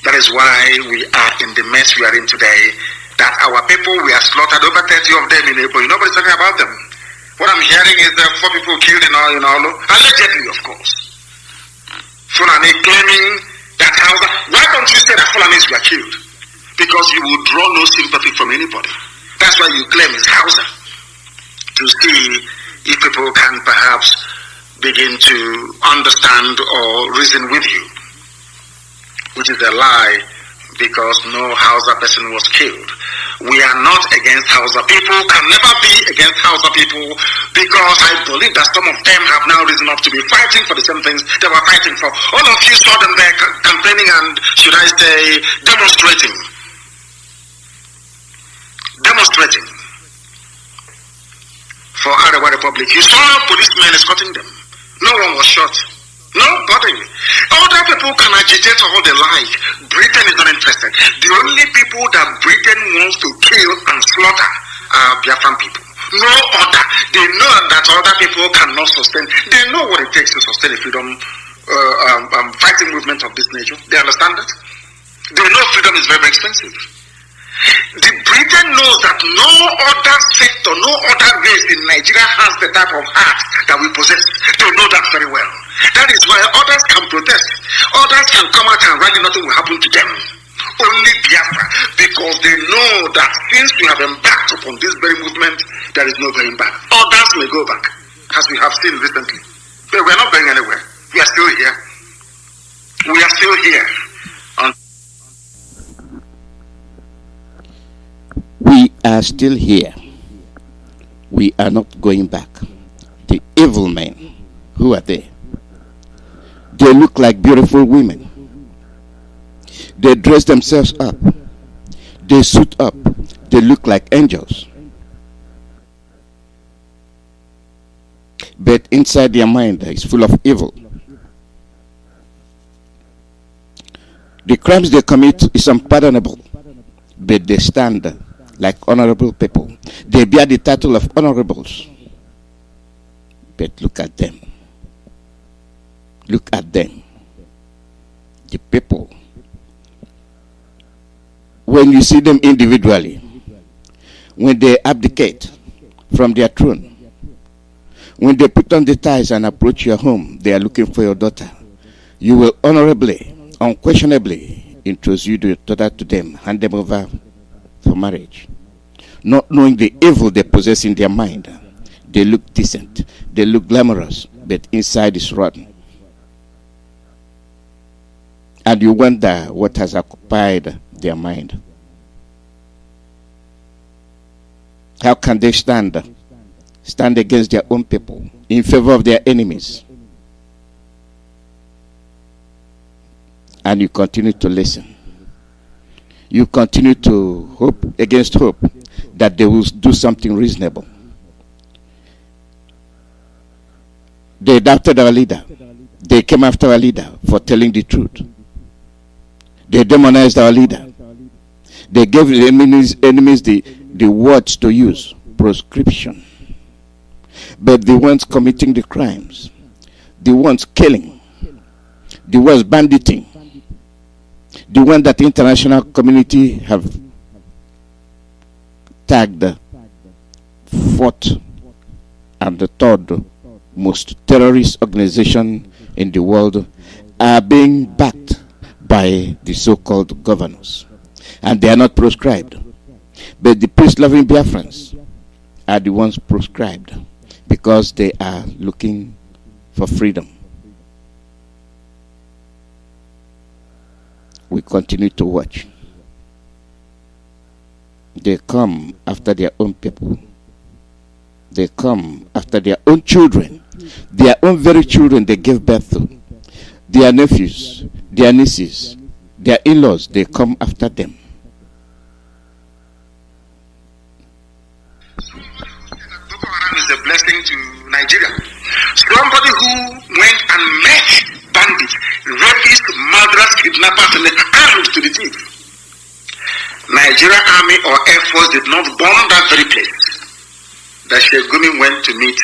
That is why we are in the mess we are in today, that our people, we are slaughtered, over 30 of them in April. Nobody's talking about them. What I'm hearing is there are 4 people killed in Olo, allegedly, of course. Fulani claiming that Hausa. Why don't you say that Fulanis were killed? Because you will draw no sympathy from anybody. That's why you claim it's Hausa. To see if people can perhaps begin to understand or reason with you, which is a lie, because no Hausa person was killed. We are not against Hausa people, can never be against Hausa people, because I believe that some of them have now risen up to be fighting for the same things they were fighting for. All of you saw them there campaigning and, should I say, demonstrating for Arewa Republic. You saw policemen escorting them. No one was shot. Nobody. Other people can agitate all they like. Britain is not interested. The only people that Britain wants to kill and slaughter are Biafran people. No other. They know that other people cannot sustain. They know what it takes to sustain a freedom fighting movement of this nature. They understand that. They know freedom is very, very expensive. The Britain knows that no other sector, no other race in Nigeria has the type of heart that we possess. They know that very well. That is why others can protest. Others can come out and rally, nothing will happen to them. Only Biafra, because they know that since we have embarked upon this very movement, there is no going back. Others may go back, as we have seen recently. But we are not going anywhere. We are still here. We are still here. We are still here. We are not going back. The evil men, who are they? They look like beautiful women. They dress themselves up. They suit up. They look like angels. But inside their mind is full of evil. The crimes they commit is unpardonable, but they stand like honorable people. They bear the title of honorables. But look at them. Look at them. The people. When you see them individually, when they abdicate from their throne, when they put on the ties and approach your home, they are looking for your daughter. You will honorably, unquestionably introduce your daughter to them, hand them over for marriage, not knowing the evil they possess in their mind. They look decent, they look glamorous, but inside is rotten. And you wonder what has occupied their mind. How can they stand against their own people in favor of their enemies? And you continue to listen. You continue to hope against hope that they will do something reasonable. They doubted our leader. They came after our leader for telling the truth. They demonized our leader. They gave the enemies the words to use, proscription. But the ones committing the crimes, the ones killing, the ones banditing, the one that the international community have tagged, fought, and the third most terrorist organization in the world are being backed by the so-called governors. And they are not proscribed. But the peace-loving Biafrans are the ones proscribed because they are looking for freedom. We continue to watch. They come after their own people. They come after their own children. Their own very children they gave birth to. Their nephews, their nieces, their in-laws, they come after them. Boko Haram is a blessing to Nigeria. Somebody who went and met bandits, rapists, murderers, kidnappers, and arms to the teeth. Nigeria Army or Air Force did not bomb that very place that Sheikh Gumi went to meet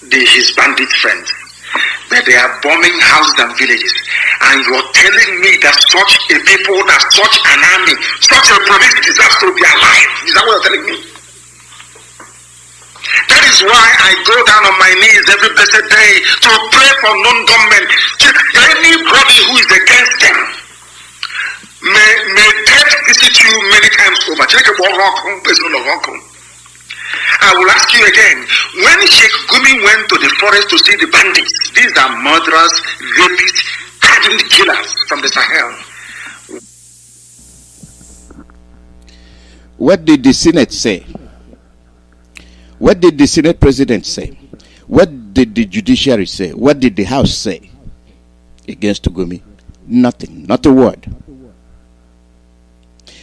his bandit friends. But they are bombing houses and villages. And you're telling me that such a people, that such an army, such a province deserves to be alive. Is that what you're telling me? That is why I go down on my knees every blessed day to pray for non-government. Anybody who is against them, may death visit you many times over. I will ask you again, when Sheikh Gumi went to the forest to see the bandits, these are murderers, rapists, hardened killers from the Sahel. What did the Senate say? What did the Senate President say? What did the judiciary say? What did the House say against Gumi? Nothing, not a word.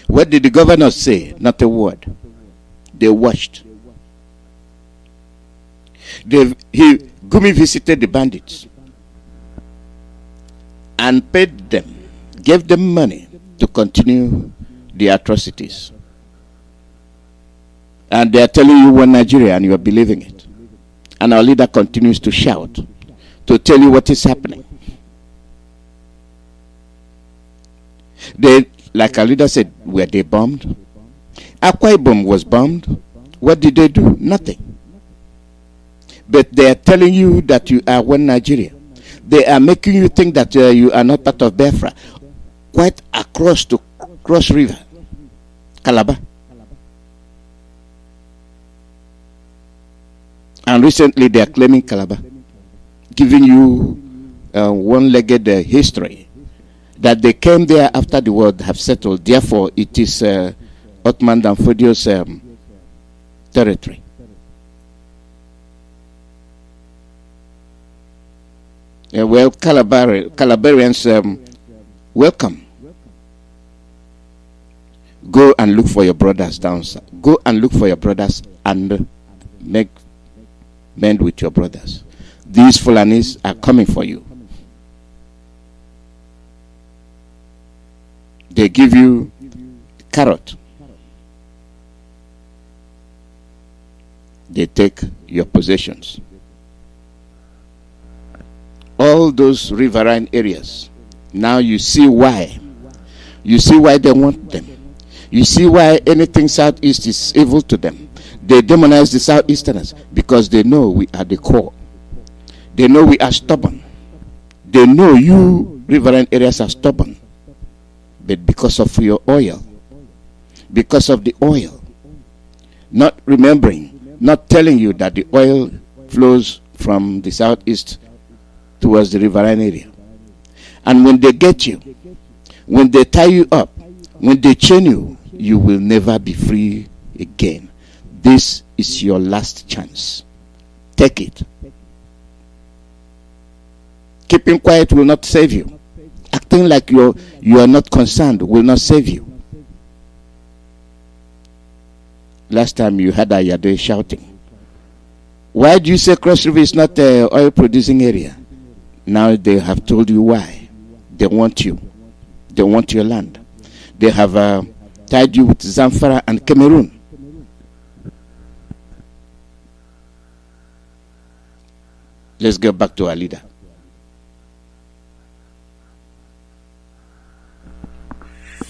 What did the governors say? Not a word. They watched. Gumi visited the bandits and paid them, gave them money to continue the atrocities. And they are telling you one Nigeria and you are believing it. And our leader continues to shout, to tell you what is happening. They, like our leader said, were they bombed? Akwa Ibom was bombed. What did they do? Nothing. But they are telling you that you are one Nigeria. They are making you think that you are not part of Biafra. Quite across to Cross River, Calabar. And recently they are claiming Calabar, giving you one-legged history that they came there after the world have settled. Therefore, it is Ottoman and Fodio's territory. Well, Calabarians, welcome. Go and look for your brothers down south. Go and look for your brothers and make mend with your brothers. These Fulanis are coming for you. They give you carrot. They take your possessions. All those riverine areas. Now you see why. You see why they want them. You see why anything southeast is evil to them. They demonize the southeasterners because they know we are the core. They know we are stubborn. They know you riverine areas are stubborn. But because of your oil, because of the oil, not remembering, not telling you that the oil flows from the southeast towards the riverine area. And when they get you, when they tie you up, when they chain you, you will never be free again. This is your last chance. Take it. Keeping quiet will not save you. Acting like you are not concerned will not save you. Last time you had Ayade shouting. Why do you say Cross River is not an oil producing area? Now they have told you why. They want you. They want your land. They have tied you with Zamfara and Cameroon. Let's go back to our leader.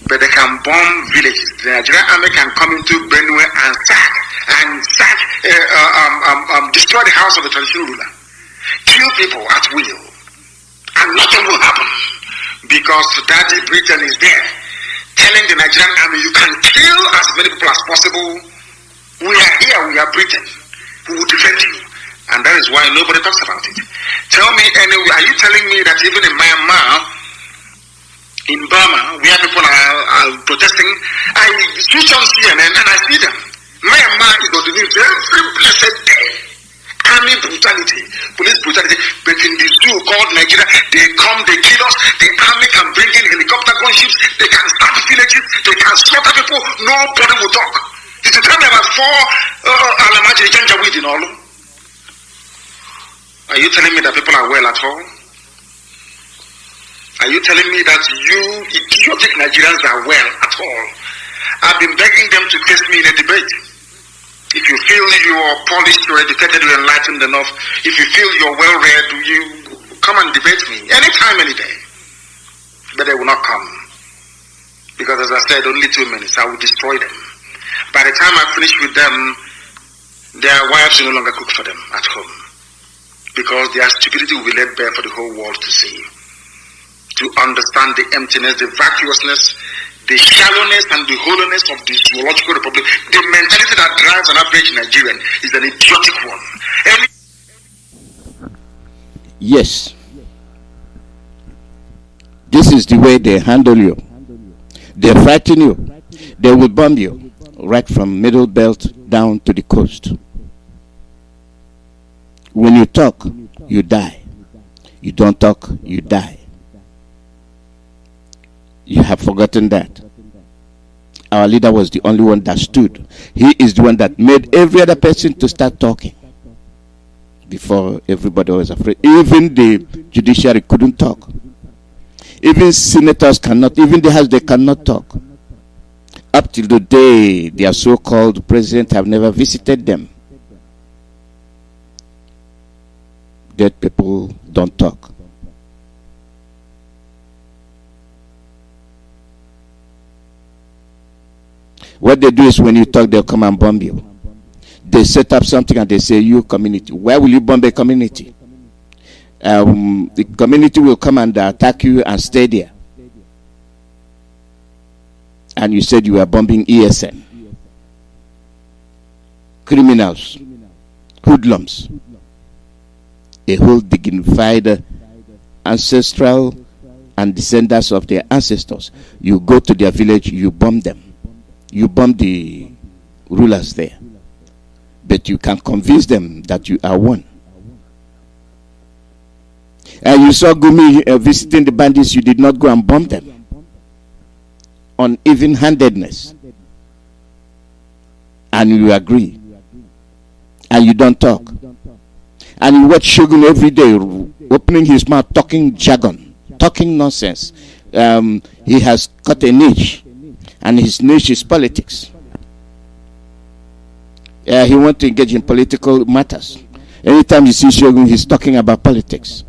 But they can bomb villages. The Nigerian army can come into Benue and sack and destroy the house of the traditional ruler, kill people at will, and nothing will happen because Daddy Britain is there telling the Nigerian army, you can kill as many people as possible. We are here, we are Britain, who will defend you. And that is why nobody talks about it. Tell me anyway, are you telling me that even in Myanmar, in Burma, where people are protesting, I switch on CNN and I see them. Myanmar is on the news every blessed day. Army brutality, police brutality. But in the zoo called Nigeria, they come, they kill us. The army can bring in helicopter gunships, they can start villages, they can slaughter people, nobody will talk. Did you tell me about 4 Alamaji Janjaweed in all? Are you telling me that people are well at all? Are you telling me that you idiotic Nigerians are well at all? I've been begging them to test me in a debate. If you feel you're polished, you're educated, you're enlightened enough, if you feel you're well read, you come and debate me anytime, any day. But they will not come. Because as I said, only 2 minutes, I will destroy them. By the time I finish with them, their wives will no longer cook for them at home. Because their stupidity will be laid bare for the whole world to see. To understand the emptiness, the vacuousness, the shallowness and the hollowness of the zoological republic. The mentality that drives an average Nigerian is an idiotic one. Yes. This is the way they handle you. They frighten you. They will bomb you right from middle belt down to the coast. When you talk, you die. You don't talk, you die. You have forgotten that. Our leader was the only one that stood. He is the one that made every other person to start talking. Before everybody was afraid. Even the judiciary couldn't talk. Even senators cannot, even the House, they cannot talk. Up till the day their so-called president have never visited them. Dead people don't talk. What they do is when you talk, they'll come and bomb you. They set up something and they say, you community, why will you bomb a community? The community will come and attack you and stay there. And you said you were bombing ESN. Criminals, hoodlums, a whole dignified ancestral and descendants of their ancestors. You go to their village, you bomb them. You bomb the rulers there. But you can convince them that you are one. And you saw Gumi visiting the bandits, you did not go and bomb them. On even-handedness. And you agree. And you don't talk. And you watch Shogun every day opening his mouth, talking jargon, talking nonsense. He has cut a niche. And his niche is politics. He wants to engage in political matters. Anytime you see Shogun, he's talking about politics.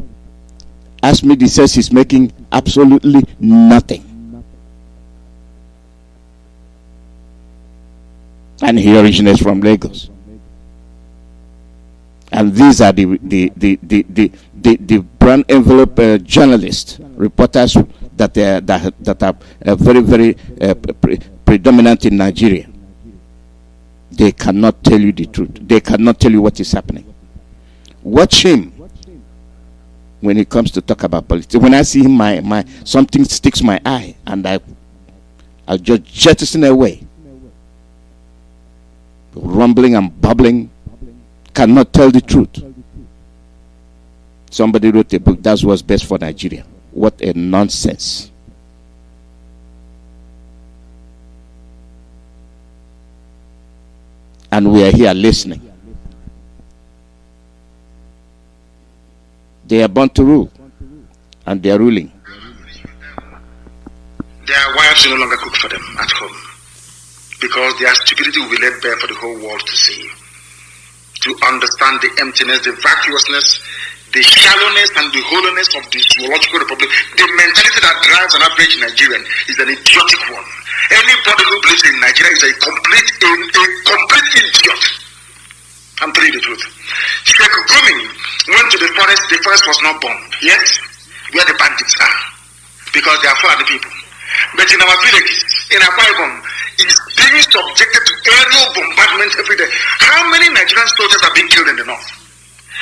Asmidi says he's making absolutely nothing. And he originates from Lagos. And these are the brown envelope journalists, reporters that are very, very predominant in Nigeria. They cannot tell you the truth. They cannot tell you what is happening. Watch him when he comes to talk about politics. When I see him, my something sticks my eye, and I'll just jettison away. Rumbling and bubbling, cannot tell the truth. Somebody wrote a book, that's what's best for Nigeria. What a nonsense. And we are here listening. They are born to rule, and they are ruling. Their wives will no longer cook for them at home, because their stupidity will be laid bare for the whole world to see. To understand the emptiness, the vacuousness, the shallowness and the hollowness of the zoological republic, the mentality that drives an average Nigerian is an idiotic one. Anybody who believes in Nigeria is a complete idiot. I'm telling you the truth. Sheikh Gumi went to the forest was not bombed, yet where the bandits are, because they are for the people. But in our villages, in Akwa Ibom, is being subjected to aerial bombardment every day. How many Nigerian soldiers are being killed in the north?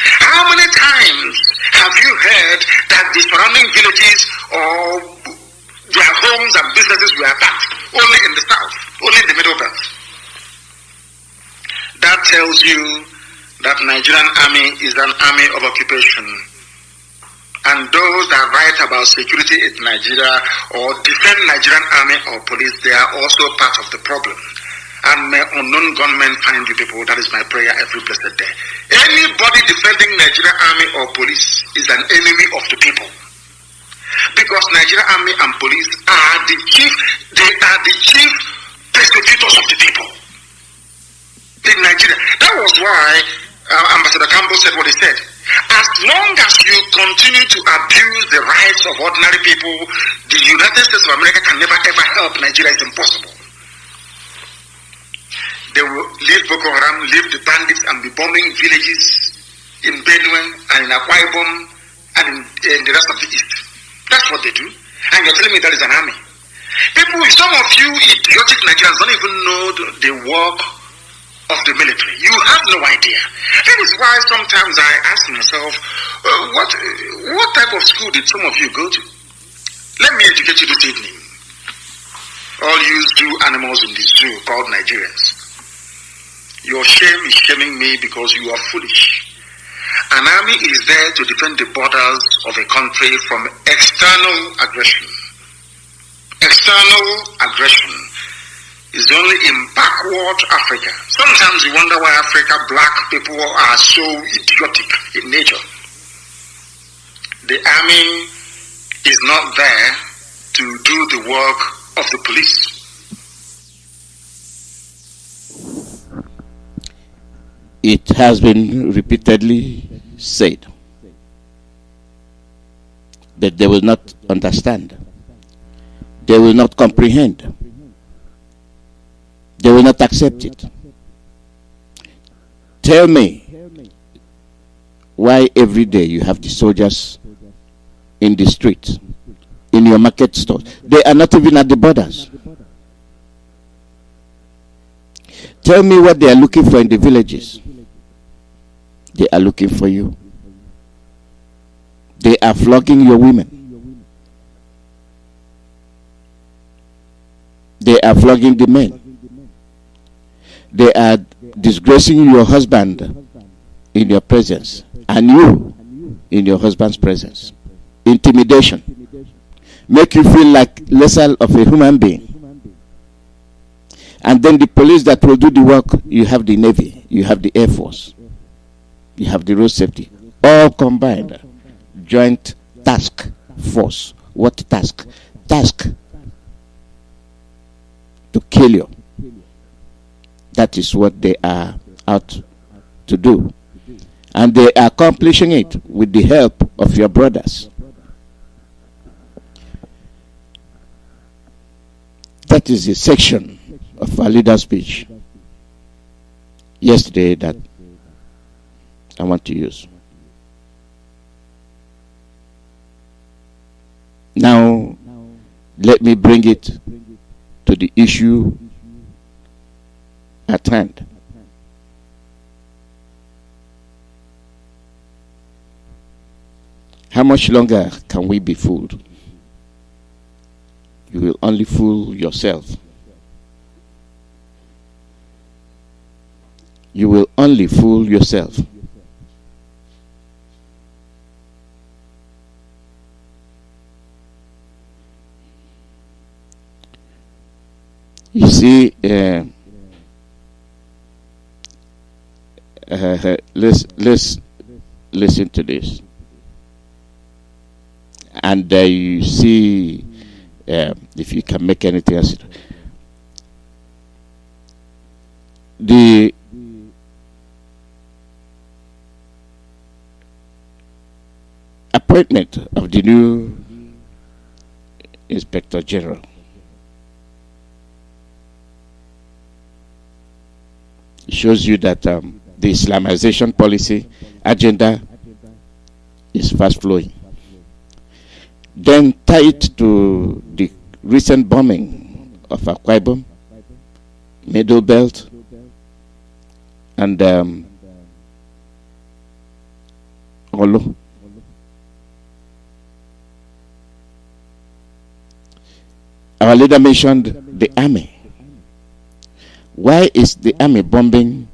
How many times have you heard that the surrounding villages or their homes and businesses were attacked? Only in the south, only in the middle belt. That tells you that Nigerian army is an army of occupation. And those that write about security in Nigeria or defend Nigerian army or police, they are also part of the problem. And may unknown gunmen find you people. That is my prayer every blessed day. Anybody defending Nigerian army or police is an enemy of the people. Because Nigerian army and police are the chief persecutors of the people in Nigeria. That was why Ambassador Campbell said what he said. As long as you continue to abuse the rights of ordinary people, the United States of America can never ever help Nigeria. It's impossible. They will leave Boko Haram, leave the bandits and be bombing villages in Benue and in Akwa Ibom and in the rest of the East. That's what they do. And you're telling me that is an army. People, some of you idiotic Nigerians don't even know the work of the military. You have no idea. That is why sometimes I ask myself, what type of school did some of you go to? Let me educate you this evening. All you zoo animals in the zoo called Nigerians. Your shame is shaming me because you are foolish. An army is there to defend the borders of a country from external aggression. External aggression is only in backward Africa. Sometimes you wonder why black people are so idiotic in nature. The army is not there to do the work of the police. It has been repeatedly said that they will not understand, they will not comprehend, they will not accept it. Tell me why every day you have the soldiers in the streets, in your market stores. They are not even at the borders. Tell me what they are looking for in the villages. They are looking for you. They are flogging your women. They are flogging the men. They are disgracing your husband in your presence, and you in your husband's presence. Intimidation. Make you feel like lesser of a human being. And then the police that will do the work, you have the Navy, you have the Air Force, you have the road safety, all combined. Joint task force. What task? Task to kill you. That is what they are out to do. And they are accomplishing it with the help of your brothers. That is a section of our leader's speech yesterday that I want to use. Now, let me bring it to the issue at hand. How much longer can we be fooled? You will only fool yourself. You will only fool yourself. You see, let's listen to this, and you see if you can make anything else. appointment of the new Inspector General. It shows you that the Islamization policy agenda is fast flowing. Then tie it to the recent bombing of Akwa Ibom, Middle Belt, and Olo. Our leader mentioned the army. Why is the army bombing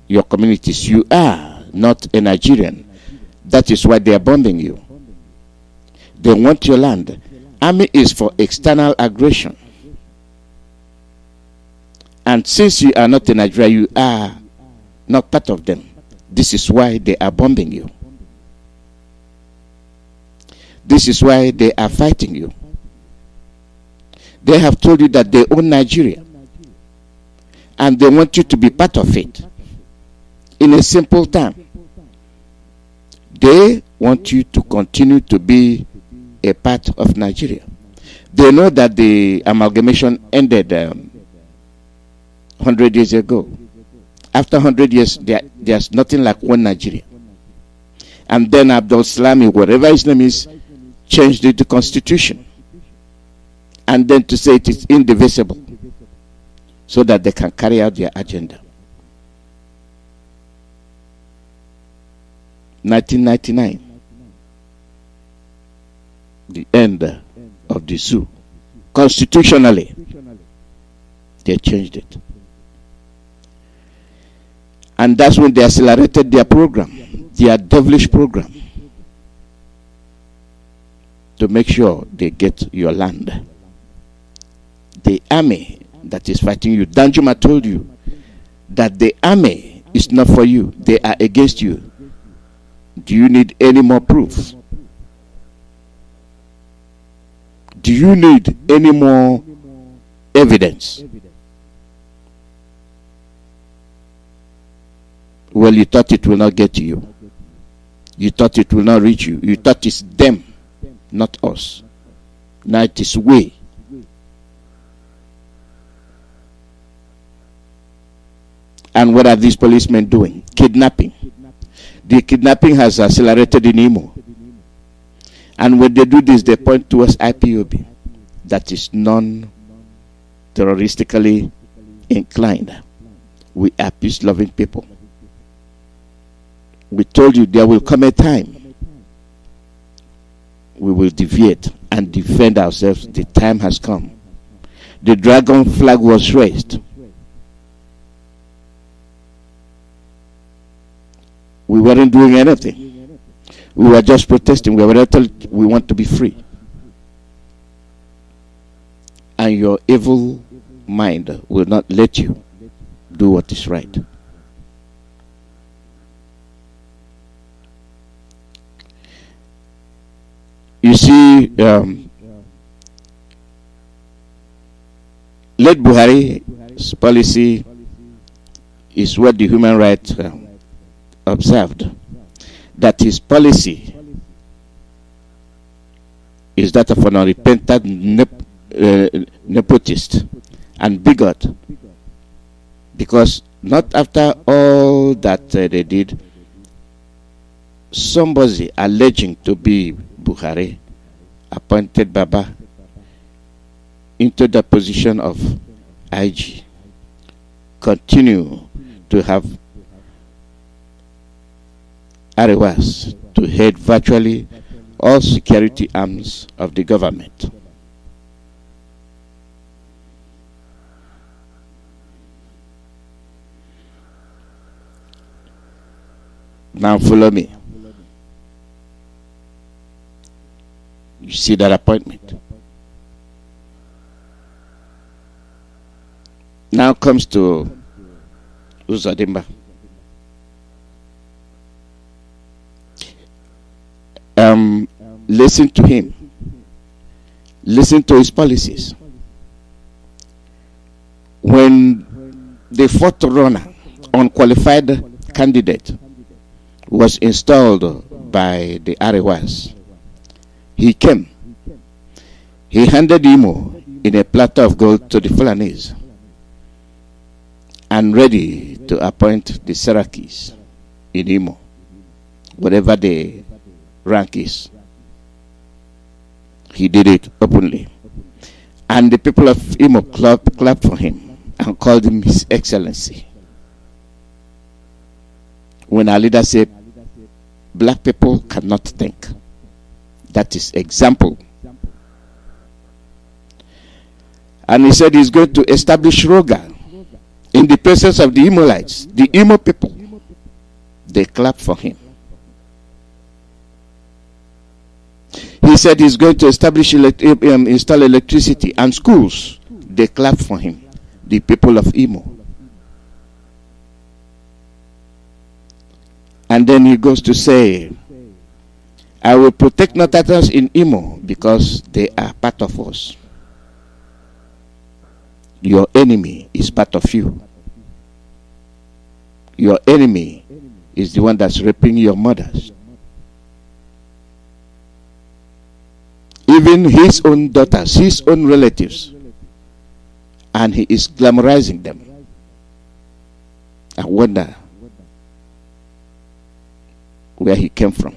your communities? You are not a Nigerian. That is why they are bombing you. They want your land. Army is for external aggression. And since you are not in Nigeria, you are not part of them. This is why they are bombing you. This is why they are fighting you. They have told you that they own Nigeria. And they want you to be part of it. In a simple term, they want you to continue to be a part of Nigeria. They know that the amalgamation ended 100 years ago. After 100 years, there's nothing like one Nigeria. And then Abdul Salami, whatever his name is, changed the constitution. And then to say it is indivisible, so that they can carry out their agenda. 1999, the end of the zoo. Constitutionally, they changed it. And that's when they accelerated their program, their devilish program, to make sure they get your land. The army that is fighting you, Danjuma told you that the army is not for you, they are against you. Do you need any more proof? Do you need any more evidence? Well, you thought it will not get to you. You thought it will not reach you. You thought it's them, not us. Now it is we. And what are these policemen doing? Kidnapping. The kidnapping has accelerated in Imo. And when they do this, they point towards IPOB, that is non-terroristically inclined. We are peace-loving people. We told you there will come a time we will deviate and defend ourselves. The time has come. The dragon flag was raised. We weren't doing anything. We were just protesting. We want to be free. And your evil mind will not let you do what is right. You see, late Buhari's policy is what the human rights observed, that his policy is that of an unrepentant nepotist and bigot, because not after all that they did, somebody alleging to be Buhari appointed Baba into the position of IG, continue to have Arewas to head virtually all security arms of the government. Now follow me. You see that appointment. Now comes to Uzodimma. Listen to him. Listen to his policies. When the fourth runner, unqualified candidate, was installed by the Arewas He came. He handed Imo in a platter of gold to the Fulanese and ready to appoint the Sarakis in Imo, whatever the rank is. He did it openly. And the people of Imo clapped for him and called him His Excellency. When our leader said, black people cannot think. That is example. And he said he's going to establish Roga in the presence of the Imolites, the Imo people. They clapped for him. He said he's going to install electricity and schools. They clapped for him, the people of Imo. And then he goes to say, I will protect Northerners in Imo because they are part of us. Your enemy is part of you. Your enemy is the one that's raping your mothers. Even his own daughters, his own relatives. And he is glamorizing them. I wonder where he came from.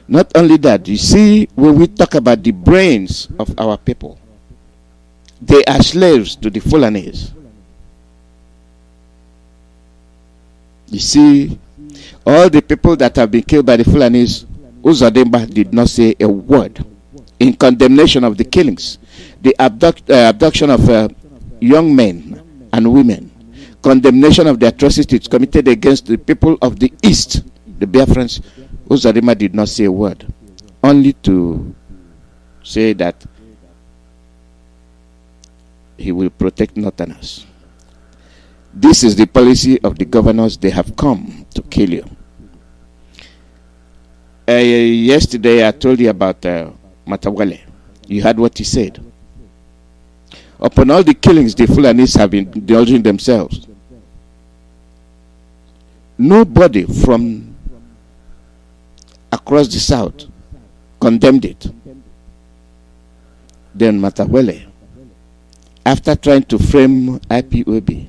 Not only that, you see, when we talk about the brains of our people, they are slaves to the Fulanese. You see, all the people that have been killed by the Fulanese, Uzodimba did not say a word in condemnation of the killings, the abduction of young men and women, condemnation of the atrocities committed against the people of the East, the Biafrans. Uzodimba did not say a word, only to say that he will protect Northerners. This is the policy of the governors. They have come to kill you. Yesterday I told you about Matawale. You heard what he said. Upon all the killings the Fulanis have been indulging themselves, nobody from across the south condemned it. Then Matawale, after trying to frame IPOB,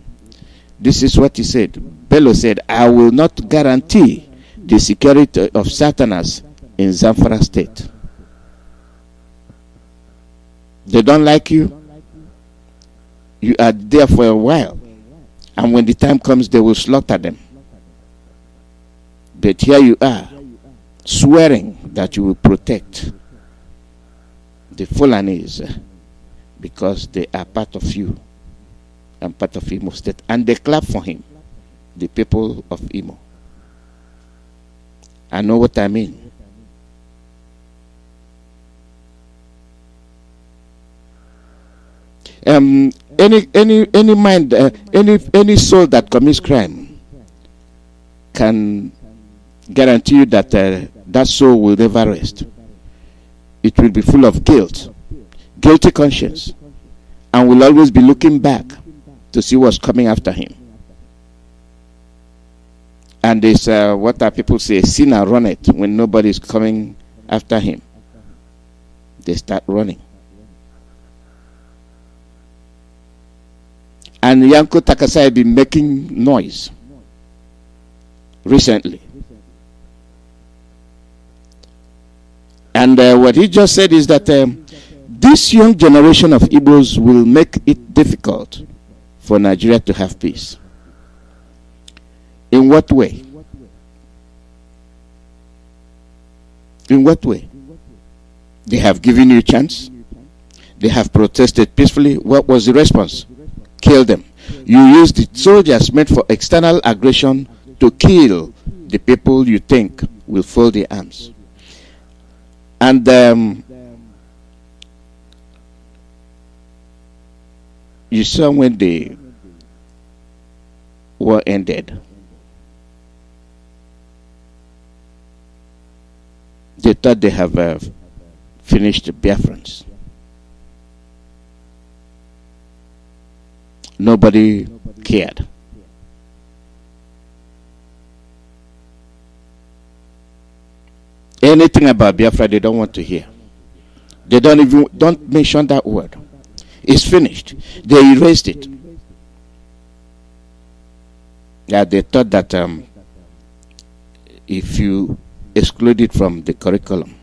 this is what he said. Bello said, I will not guarantee the security of Southerners in Zamfara state. They don't like you. You are there for a while. And when the time comes, they will slaughter them. But here you are, swearing that you will protect the Fulanese because they are part of you and part of Imo state. And they clap for him, the people of Imo. I know what I mean. Any mind, any soul that commits crime can guarantee you that that soul will never rest. It will be full of guilt, guilty conscience, and will always be looking back to see what's coming after him. And it's what our people say, sinner run it when nobody is coming after him. They start running. And Yanko Takasai have been making noise recently. And what he just said is that this young generation of Igbos will make it difficult for Nigeria to have peace. In what way? In what way? They have given you a chance. They have protested peacefully. What was the response? Kill them. You used the soldiers meant for external aggression to kill the people you think will fold their arms. And you saw when the war ended, they thought they have finished the Biafrans. Nobody cared. Anything about Biafra they don't want to hear. They don't mention that word. It's finished. They erased it. Yeah, they thought that if you exclude it from the curriculum,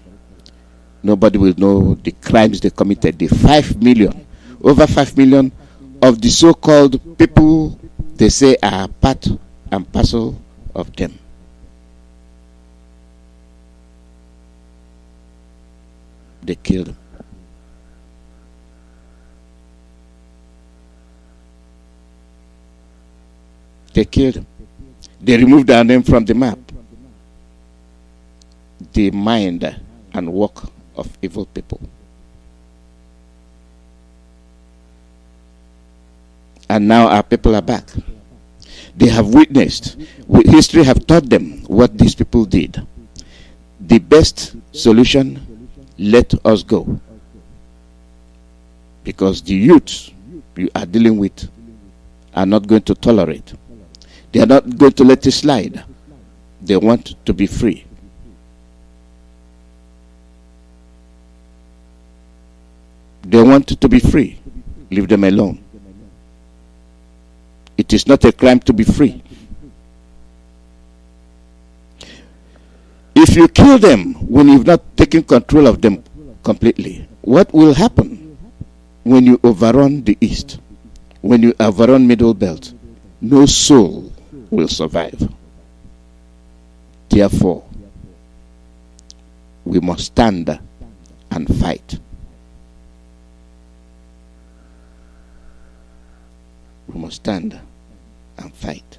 nobody will know the crimes they committed. The 5 million, over 5 million of the so-called people they say are part and parcel of them. They killed them. They killed them. They removed our name from the map. The mind and work of evil people. And now our people are back. They have witnessed. History have taught them what these people did. The best solution, let us go. Because the youths you are dealing with are not going to tolerate. They are not going to let it slide. They want to be free. They want to be free. Leave them alone. It is not a crime to be free. If you kill them when you've not taken control of them completely, what will happen when you overrun the East? When you overrun Middle Belt? No soul will survive. Therefore, we must stand and fight. We must stand and fight.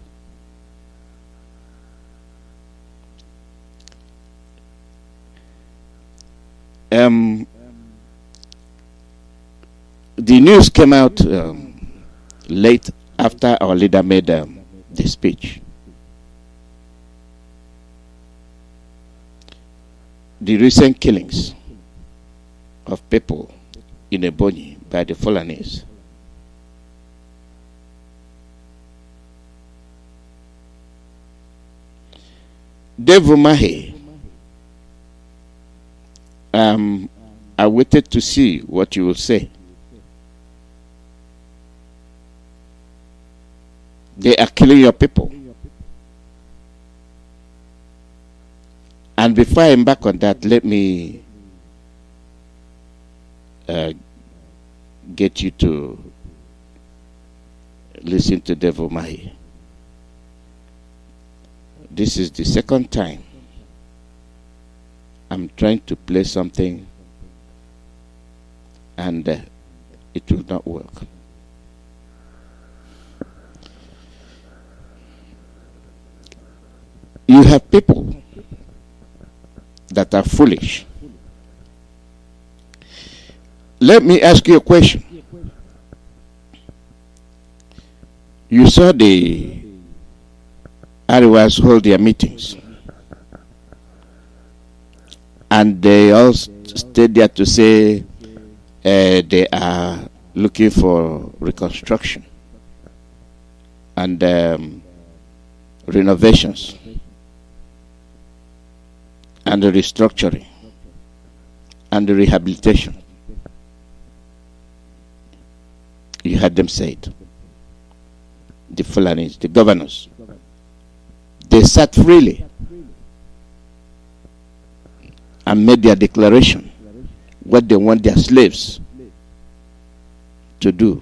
The news came out late after our leader made the speech. The recent killings of people in Ebonyi by the Fulanis. Dave Umahi, I waited to see what you will say. They are killing your people. And before I embark on that, let me get you to listen to Dave Umahi. This is the second time I'm trying to play something and it will not work. You have people that are foolish. Let me ask you a question. You saw the Ariwas hold their meetings, and they all stayed there to say they are looking for reconstruction and renovations and the restructuring and the rehabilitation. You had them say it. The Fulanis, the governors, they sat freely and made their declaration what they want their slaves to do.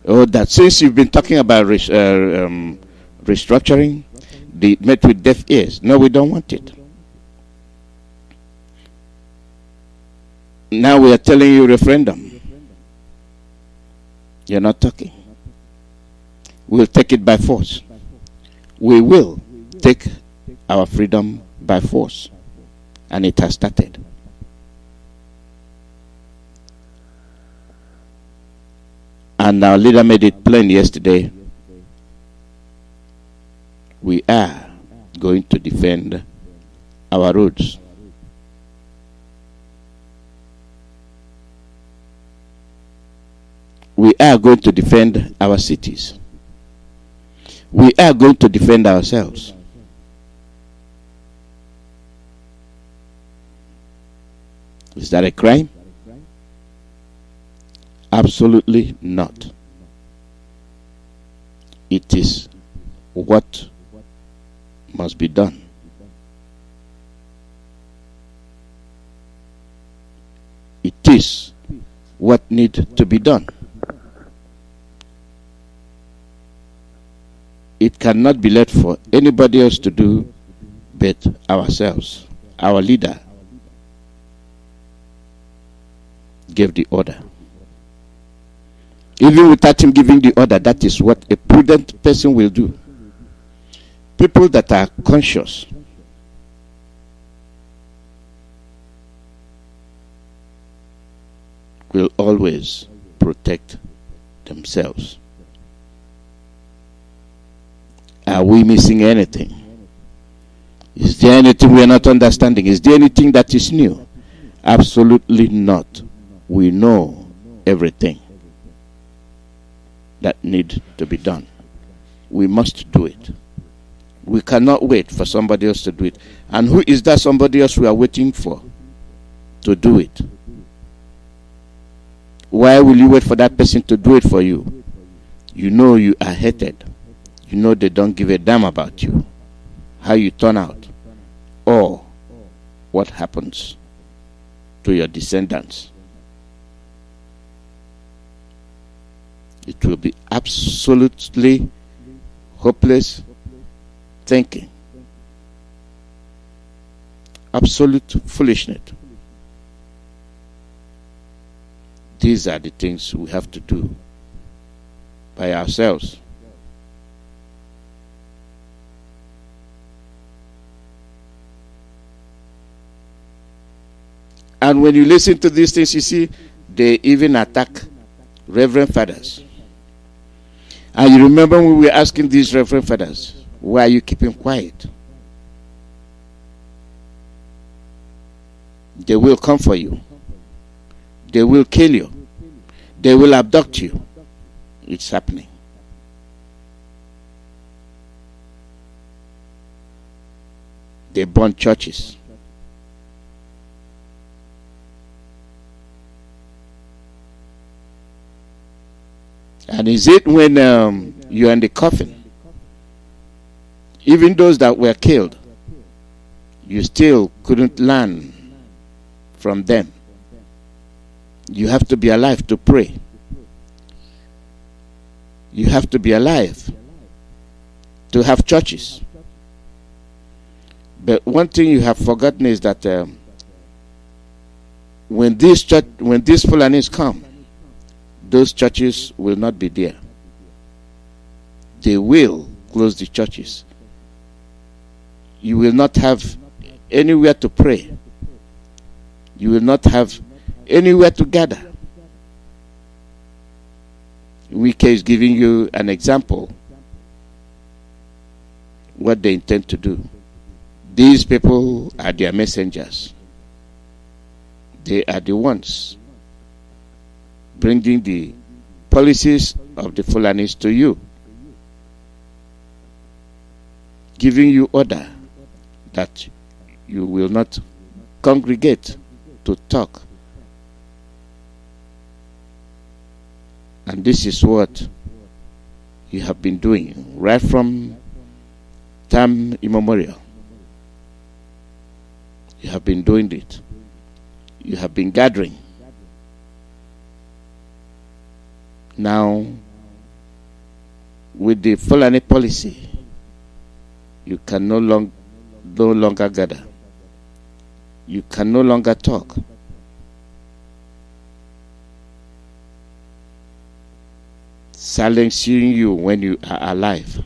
Oh, that since you've been talking about restructuring, they met with deaf ears. No, we don't want it. Now we are telling you referendum. You're not talking. We'll take it by force. We will take our freedom by force. And it has started. And our leader made it plain yesterday. We are going to defend our roads. We are going to defend our cities. We are going to defend ourselves. Is that a crime? Absolutely not. It is what must be done. It is what needs to be done. It cannot be left for anybody else to do but ourselves. Our leader gave the order. Even without him giving the order, that is what a prudent person will do. People that are conscious will always protect themselves. Are we missing anything? Is there anything we are not understanding? Is there anything that is new? Absolutely not. We know everything that need to be done. We must do it. We cannot wait for somebody else to do it. And who is that somebody else we are waiting for to do it? Why will you wait for that person to do it for you? You know you are hated. You know they don't give a damn about you, how you turn out, or what happens to your descendants. It will be absolutely hopeless thinking, absolute foolishness. These are the things we have to do by ourselves. And when you listen to these things, you see, they even attack Reverend Fathers. And you remember when we were asking these Reverend Fathers, why are you keeping quiet? They will come for you. They will kill you. They will abduct you. It's happening. They burn churches. And is it when you're in the coffin, even those that were killed, you still couldn't learn from them? You have to be alive to pray. You have to be alive to have churches. But one thing you have forgotten is that when these Fulanis come, those churches will not be there. They will close the churches. You will not have anywhere to pray. You will not have anywhere to gather. Iyke is giving you an example what they intend to do. These people are their messengers. They are the ones bringing the policies of the Fulanis to you, giving you order that you will not congregate to talk. And this is what you have been doing right from time immemorial. You have been doing it. You have been gathering. Now, with the Fulani policy, you can no longer gather. You can no longer talk. Silencing you when you are alive.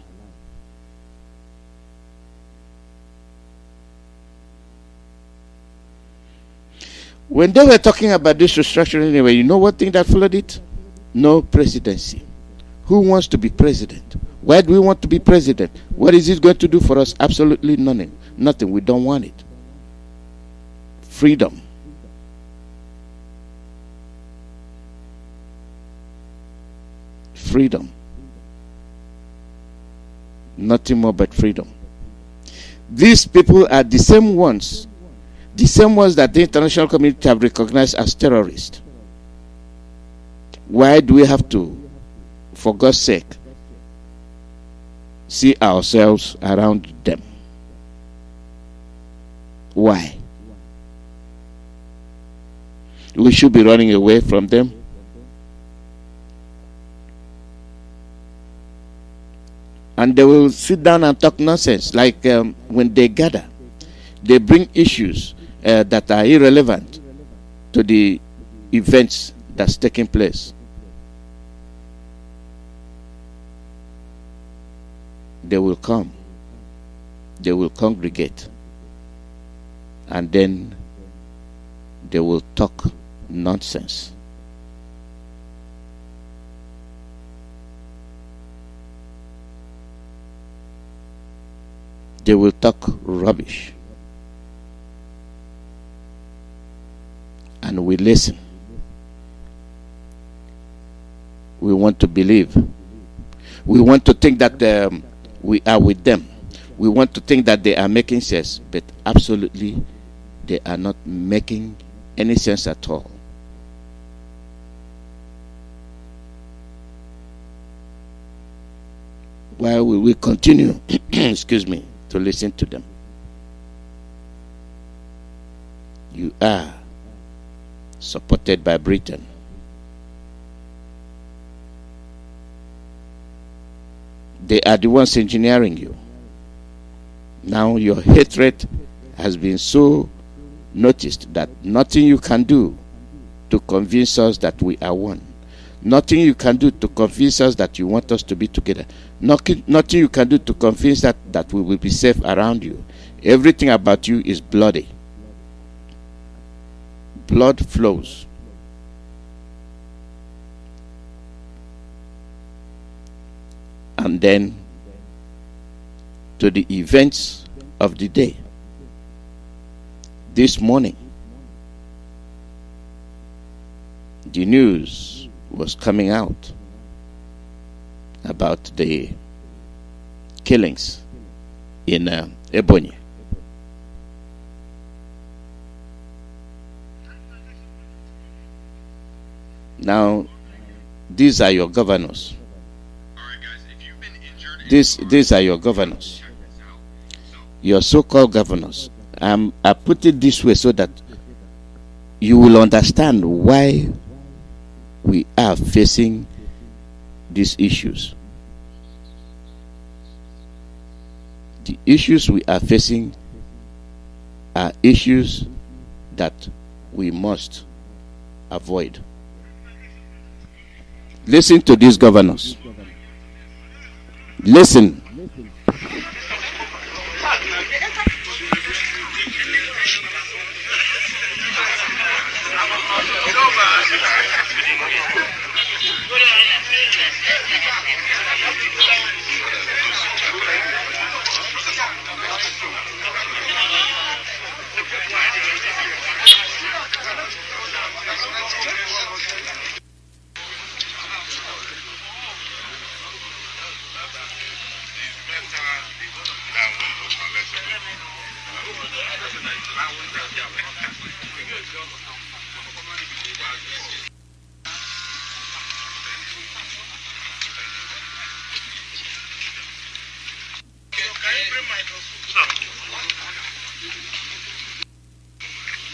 When they were talking about this restructuring anyway, you know what thing that followed it? No presidency. Who wants to be president? Why do we want to be president? What is it going to do for us? Absolutely nothing. Nothing. We don't want it. Freedom. Freedom. Nothing more but freedom. These people are the same ones The same ones that the international community have recognized as terrorists. Why do we have to, for God's sake, see ourselves around them? Why? We should be running away from them. And they will sit down and talk nonsense. Like when they gather, they bring issues that are irrelevant to the events that's taking place. They will come. They will congregate. And then they will talk nonsense. They will talk rubbish. And we listen. We want to believe. We want to think that we are with them. We want to think that they are making sense, but absolutely they are not making any sense at all. Why will we continue, excuse me, to listen to them? You are supported by Britain. They are the ones engineering you. Now your hatred has been so noticed that nothing you can do to convince us that we are one. Nothing you can do to convince us that you want us to be together. Nothing you can do to convince that we will be safe around you. Everything about you is bloody. Blood flows. And then to the events of the day. This morning, the news was coming out about the killings in Ebonyi. Now, these are your governors. These are your governors. Your so-called governors. I put it this way so that you will understand why we are facing these issues. The issues we are facing are issues that we must avoid. Listen to these governors. Listen.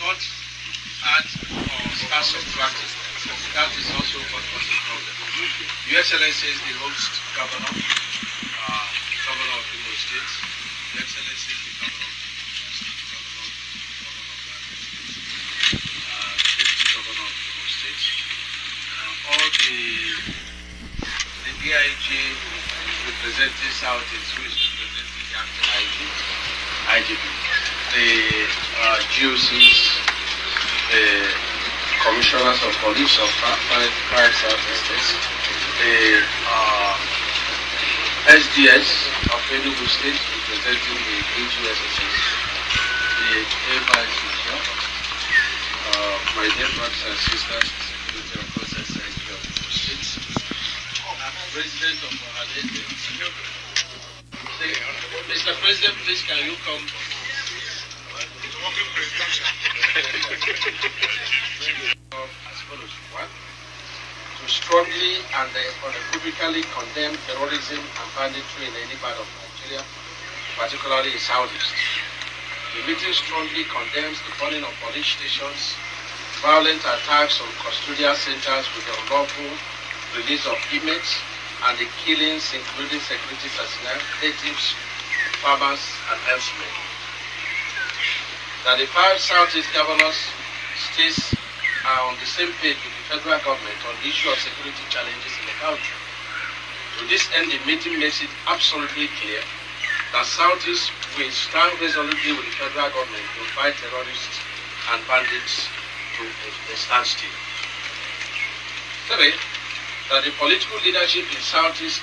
Not add or start subtracting. That is also what was the problem. Your Excellency is the host governor, governor of Imo State. Your Excellency is the governor of deputy governor of Imo State. All the DIG representing Southeast, who is representing the acting IGP, the GOCs, the commissioners of police of 5 Southeast, the SDS of Enugu State representing the AGSSS, the AVIs my dear brothers and sisters, Secretary of Process Secretary of Enugu State, President of Ohanaeze. Mr. President, please can you come? As follows. One, to strongly and unequivocally condemn terrorism and banditry in any part of Nigeria, particularly in Southeast. The meeting strongly condemns the burning of police stations, violent attacks on custodial centers with the unlawful release of inmates, and the killings including security personnel, natives, farmers, and elsewhere. That the 5 Southeast governors states are on the same page with the federal government on the issue of security challenges in the country. To this end, the meeting makes it absolutely clear that Southeast will stand resolutely with the federal government to fight terrorists and bandits to a standstill. 3, that the political leadership in Southeast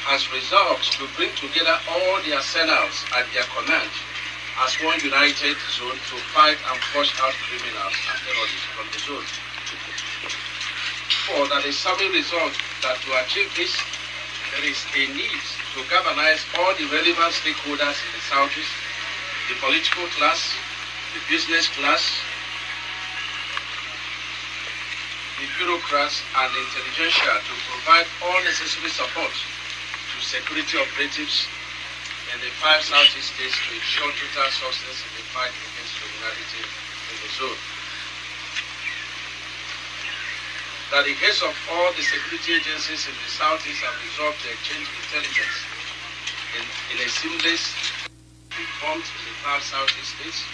has resolved to bring together all the arsenals at their command as one united zone to fight and flush out criminals and terrorists from the zone. 4, that the summary result that to achieve this, there is a need to galvanize all the relevant stakeholders in the Southeast, the political class, the business class, the bureaucrats, and the intelligentsia to provide all necessary support to security operatives in the 5 Southeast states to ensure total success in the fight against criminality in the zone. That the heads of all the security agencies in the Southeast have resolved to exchange intelligence in a seamless reform in the 5 Southeast states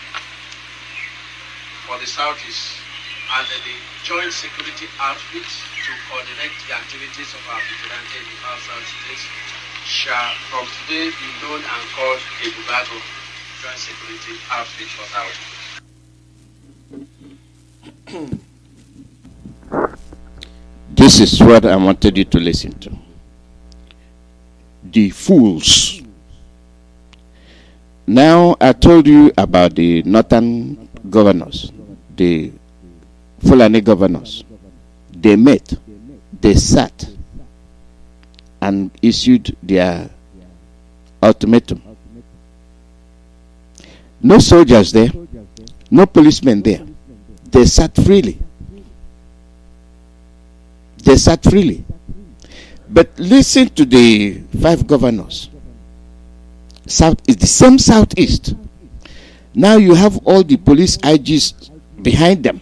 for the Southeast, and the joint security outfit to coordinate the activities of our vigilante in the 5 South states shall from today be known and called a Bubago Joint Security Outfit Authority. This is what I wanted you to listen to. The fools. Now I told you about the northern governors, the Fulani governors. They met, they sat, and issued their ultimatum. No soldiers there, no policemen there. They sat freely. They sat freely. But listen to the 5 governors. South is the same Southeast. Now you have all the police IGs behind them.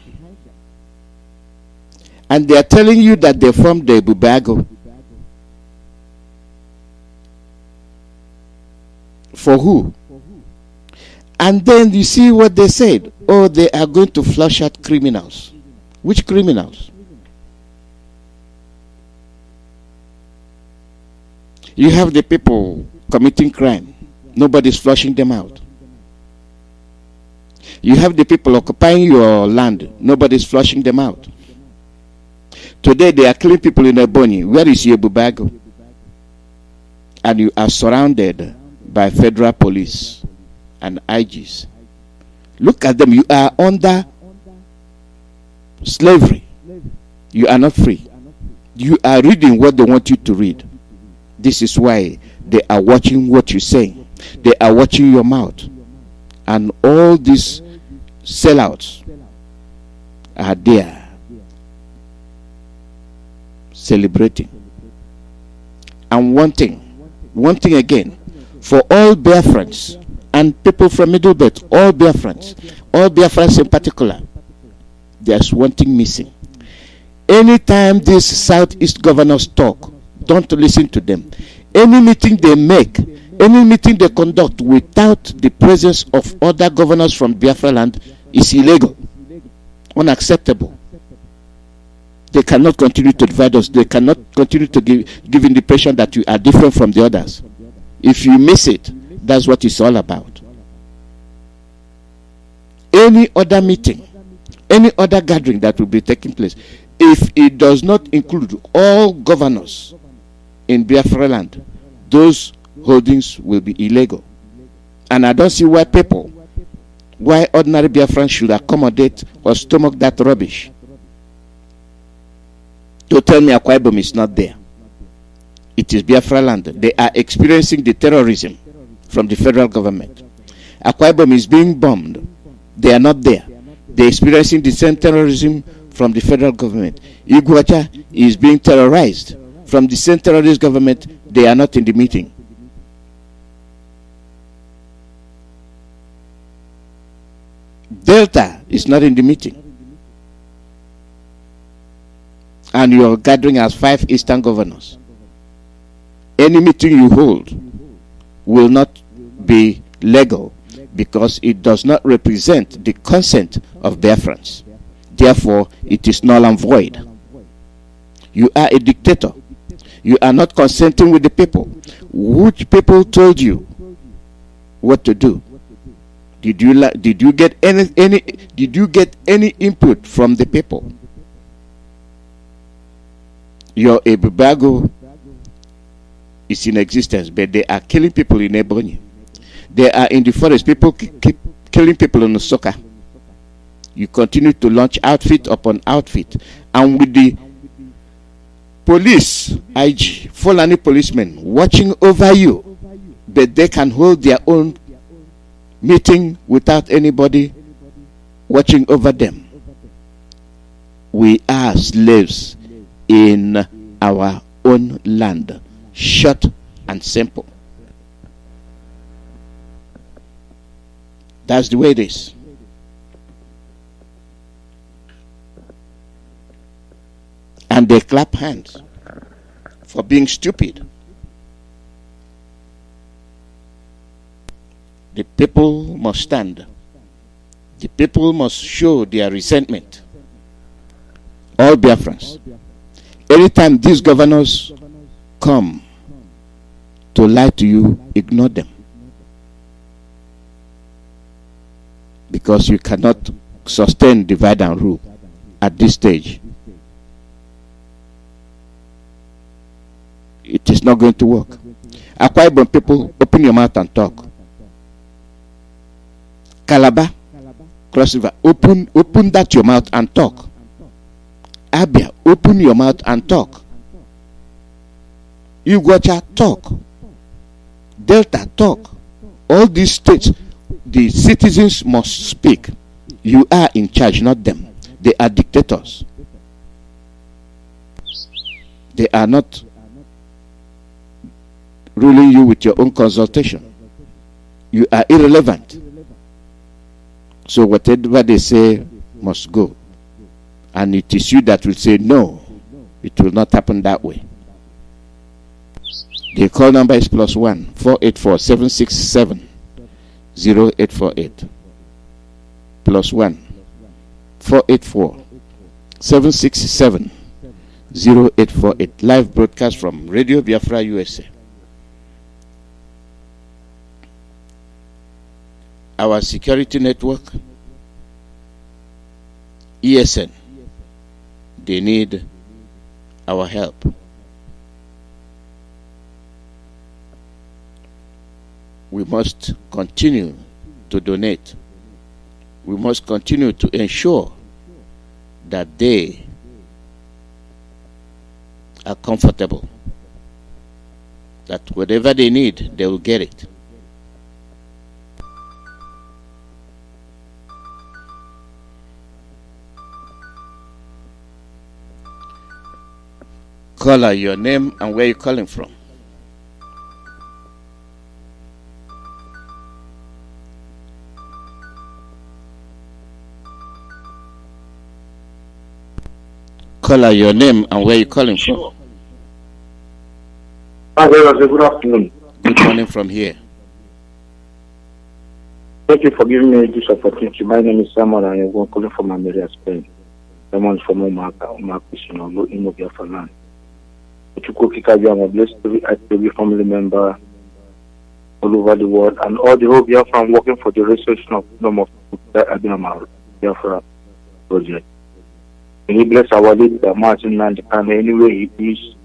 And they are telling you that they're from the Bubago. For who? And then you see what they said. Oh, they are going to flush out criminals. Which criminals? You have the people committing crime. Nobody's flushing them out. You have the people occupying your land. Nobody's flushing them out. Today they are killing people in Ebonyi. Where is your Bubago? And you are surrounded by federal police and IGs. Look at them. You are under slavery. You are not free. You are reading what they want you to read. This is why they are watching what you say. They are watching your mouth. And all these sellouts are there celebrating. And one thing again, for all Biafrans and people from Middle Belt, all Biafrans in particular, there's one thing missing. Anytime these Southeast governors talk, don't listen to them. Any meeting they make, any meeting they conduct without the presence of other governors from Biafra land is illegal, unacceptable. They cannot continue to divide us. They cannot continue to give the impression that you are different from the others. If you miss it, that's what it's all about. Any other meeting, any other gathering that will be taking place, if it does not include all governors in Biafra land, those holdings will be illegal. And I don't see why ordinary Biafrans should accommodate or stomach that rubbish. To tell me Akwa Ibom is not there. It is Biafra land. They are experiencing the terrorism from the federal government. Akwa Ibom is being bombed. They are not there. They're experiencing the same terrorism from the federal government. Iguacha is being terrorized from the same terrorist government. They are not in the meeting. Delta is not in the meeting. And you are gathering as 5 Eastern governors. Any meeting you hold will not be legal because it does not represent the consent of Biafrans. Therefore, it is null and void. You are a dictator. You are not consenting with the people. Which people told you what to do? Did you get any input from the people? Your Ebubago is in existence, but they are killing people in Ebonyi. They are in the forest. People keep killing people in Osoka. You continue to launch outfit upon outfit, and with the police, IG, Fulani policemen watching over you, but they can hold their own meeting without anybody watching over them. We are slaves in our own land. Short and simple. That's the way it is. And they clap hands for being stupid. The people must stand. The people must show their resentment. All Biafrans. Anytime these governors come to lie to you, ignore them. Because you cannot sustain divide and rule at this stage. It is not going to work. Akwa Ibom people, open your mouth and talk. Calabar, Cross River, open that your mouth and talk. Abia, open your mouth and talk. Iguacha, talk. Delta, talk. All these states, the citizens must speak. You are in charge, not them. They are dictators. They are not ruling you with your own consultation. You are irrelevant. So whatever they say must go. And it is you that will say no. It will not happen that way. The call number is +1 484 767 0848. +1 484 767 0848. Live broadcast from Radio Biafra USA. Our security network, ESN, they need our help. We must continue to donate. We must continue to ensure that they are comfortable, that whatever they need, they will get it. Caller, your name and where you're calling from. Caller, your name and where you're calling from. Good afternoon. Good morning from here. Thank you for giving me this opportunity. My name is Simon and I'm calling from America, Spain. Simon from Omaka, in Biafra land. I'm a blessed to be family member all over the world, and all the whole Biafra working for the restoration of freedom of Biafra project. May He bless our leader, Martin and anyway he is.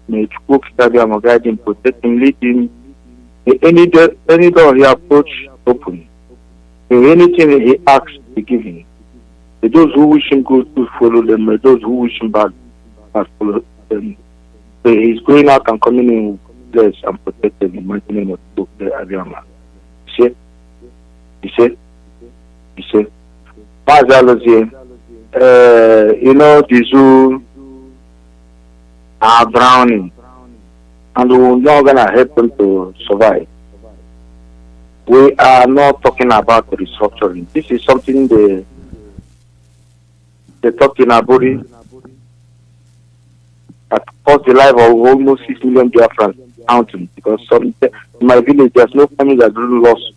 May Chukwu guide him, protect him, lead him. Any door he approach, open. May anything he asks, be given. May those who wish him good, follow them. May those who wish him bad, follow them. He's going out and coming in blessed and protected in the name of the Abiyama. See? You see? Mazi, the zoo are drowning, and we're not gonna help them to survive. We are not talking about restructuring. This is something they talk in Aburi that cost the life of almost 6 million Biafrans counting, because in my village there's no family that really lost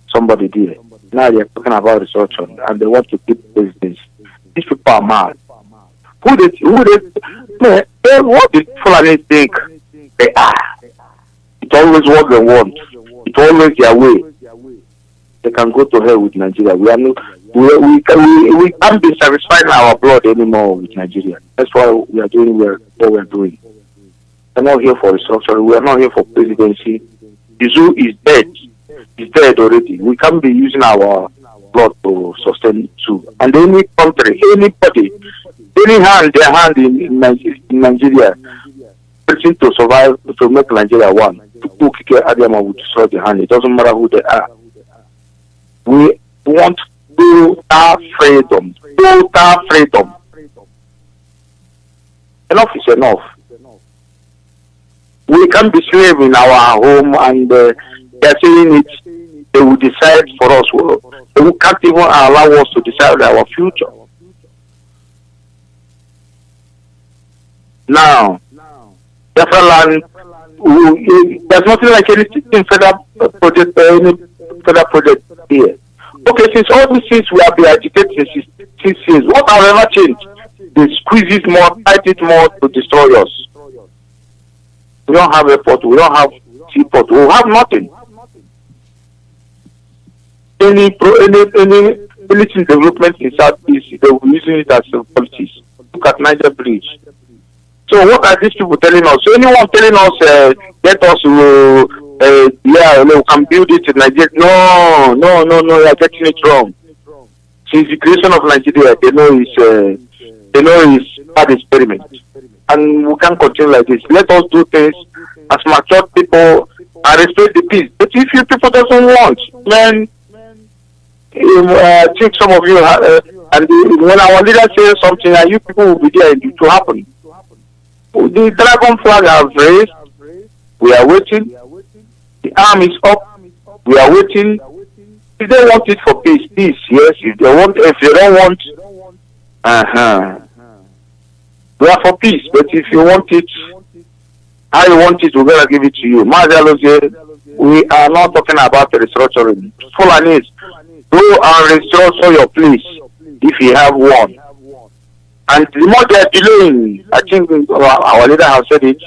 somebody there. Now they're talking about restructuring and they want to keep business. These people are mad. What did Fulani think they are? It's always what they want. It's always their way. They can go to hell with Nigeria. We can't be satisfying our blood anymore with Nigeria. That's why we are doing what we're doing. We're not here for restructuring. We are not here for presidency. The zoo is dead. It's dead already. We can't be using our blood to sustain zoo. And any country, anybody, any hand, their hand in Nigeria, preaching to survive, to make Nigeria one. People kick Adiama will destroy the hand. It doesn't matter who they are. We want total freedom. Total freedom. Enough is enough. We can't be slaves in our home, and they're saying it. They will decide for us. They can't even allow us to decide our future. Now, Biafra land, there's nothing like anything federal project, any federal project here. Okay, since all these things we have been agitated since years, what have ever changed? They squeeze it more, fight it more to destroy us. We don't have airport, we don't have seaport, we have nothing. Anything development in Southeast, they will be using it as politics. Look at Niger Bridge. So what are these people telling us? So anyone telling us, let us, we can build it in Nigeria. No, you are getting it wrong. Since the creation of Nigeria, they know it's bad experiment. And we can't continue like this. Let us do things as mature people and respect the peace. But if you people doesn't want, then I think some of you, and when our leader says something, and you people will be there, it will happen. The dragon flag has raised. We are waiting. The arm is up. We are waiting. If they want it for peace, yes. If they don't want, we are for peace. But if you want it, how you want it, we're gonna give it to you. Mazi, we are not talking about the restructuring. Fulanis, go and restructure your place if you have one. And the more they are delaying, I think our leader has said it,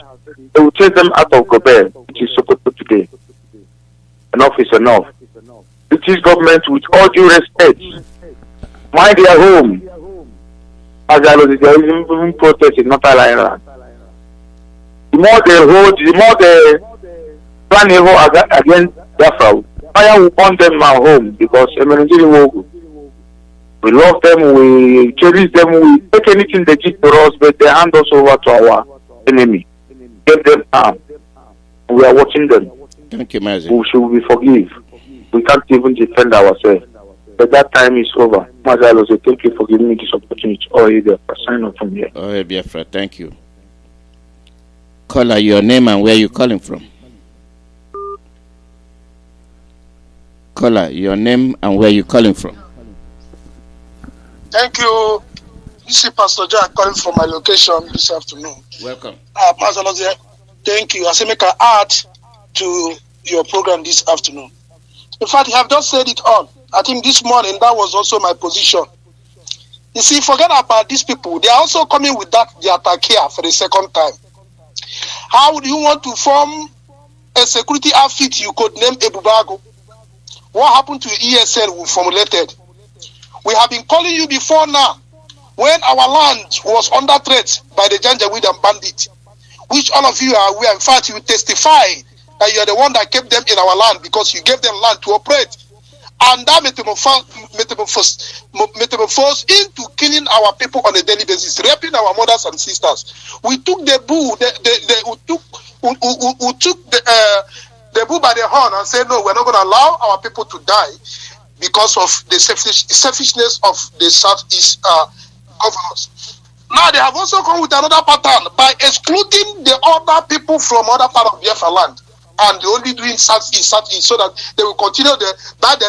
they will take them out of Gobe, which is Sokoto today. Enough is enough. British government, with all due respect, mind their home. As there is even protest in North Carolina. The more they hold, the more they plan evil against Biafra, fire will burn them at home, because we love them, we cherish them, we take anything they give to us, but they hand us over to our enemy. Give them arm. We are watching them. Thank you, Mazi. We should be forgive. We can't even defend ourselves. But that time is over. Mazi, thank you for giving me this opportunity. Sign up from here. Biafra, thank you. Caller, your name and where you calling from? Caller, your name and where you calling from? Thank you. This is Pastor Jack calling from my location this afternoon. Welcome. Thank you. I say make an add to your program this afternoon. In fact, you have just said it all. I think this morning that was also my position. You see, forget about these people. They are also coming with the attack here for the second time. How would you want to form a security outfit you could name Ebubago? What happened to ESN we formulated? We have been calling you before now, when our land was under threat by the Janjaweed and bandits, which all of you are aware. In fact, you testify that you are the one that kept them in our land because you gave them land to operate. And that metamorphose into killing our people on a daily basis, raping our mothers and sisters. We took the bull, we took they move by the horn and say, no, we're not going to allow our people to die because of the selfishness of the Southeast governors. Now they have also come with another pattern by excluding the other people from other part of Biafra land, and they only doing Southeast, so that they will continue their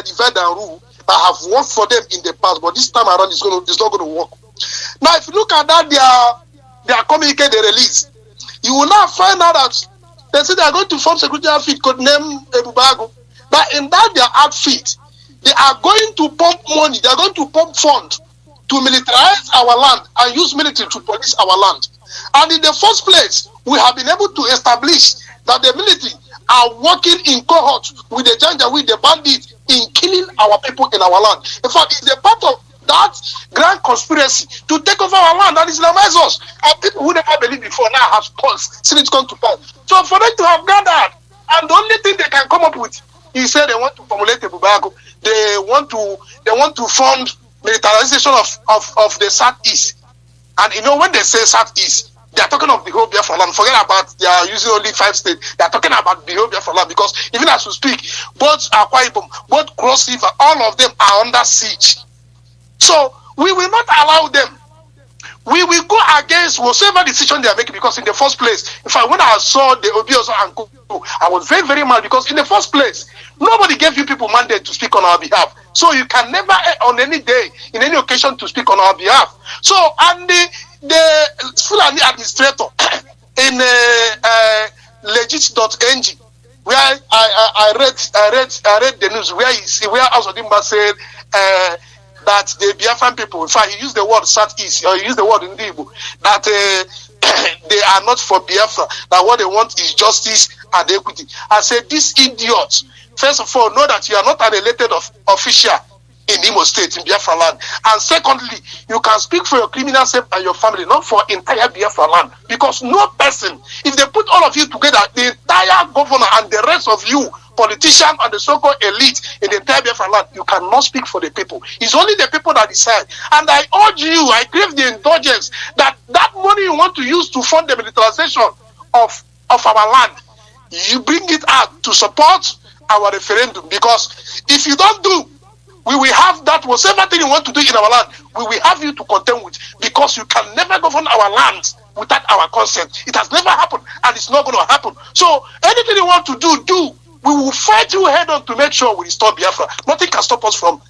divide and rule that have worked for them in the past, but this time around it's not going to work. Now, if you look at that, their communique they release, you will now find out that they say they are going to form security outfit codenamed Ebubago. But in that their outfit, they are going to pump money, they are going to pump funds to militarize our land and use military to police our land. And in the first place, we have been able to establish that the military are working in cohort with the Janjaweed, the bandits, in killing our people in our land. In fact, it's a part of that grand conspiracy to take over our land and Islamize us. And people who never believed before now have seen it come to pass. So for them to have gathered, and the only thing they can come up with, he said they want to formulate a bubago. They want to fund militarization of the Southeast. And you know, when they say Southeast, they are talking of the whole Biafra land. Forget about they are using only 5 states. They are talking about the whole Biafra land, because even as we speak, both Akwa Ibom, both Cross River, all of them are under siege. So we will not allow them. We will go against whatever decision they are making, because in the first place, in fact, when I saw the Obioso and Kuku, I was very, very mad, because in the first place, nobody gave you people mandate to speak on our behalf. So you can never, on any day, in any occasion, to speak on our behalf. So, and the Fulani administrator in legit.ng, where I read the news, where Azodimba said that the Biafran people, in fact, he used the word Southeast, or he used the word Ndibu, that they are not for Biafra, that what they want is justice and equity. I said, these idiots, first of all, know that you are not an elected official in Imo State, in Biafra land. And secondly, you can speak for your criminal self and your family, not for entire Biafra land. Because no person, if they put all of you together, the entire governor and the rest of you, politicians and the so-called elite in the entire Biafra land, you cannot speak for the people. It's only the people that decide. And I urge you, I crave the indulgence that money you want to use to fund the militarization of our land, you bring it out to support our referendum. Because if you don't do, we will have that whatever thing you want to do in our land, we will have you to contend with, because you can never govern our lands without our consent. It has never happened, and it's not going to happen. So anything you want to do. We will fight you head on to make sure we restore Biafra. Nothing can stop us from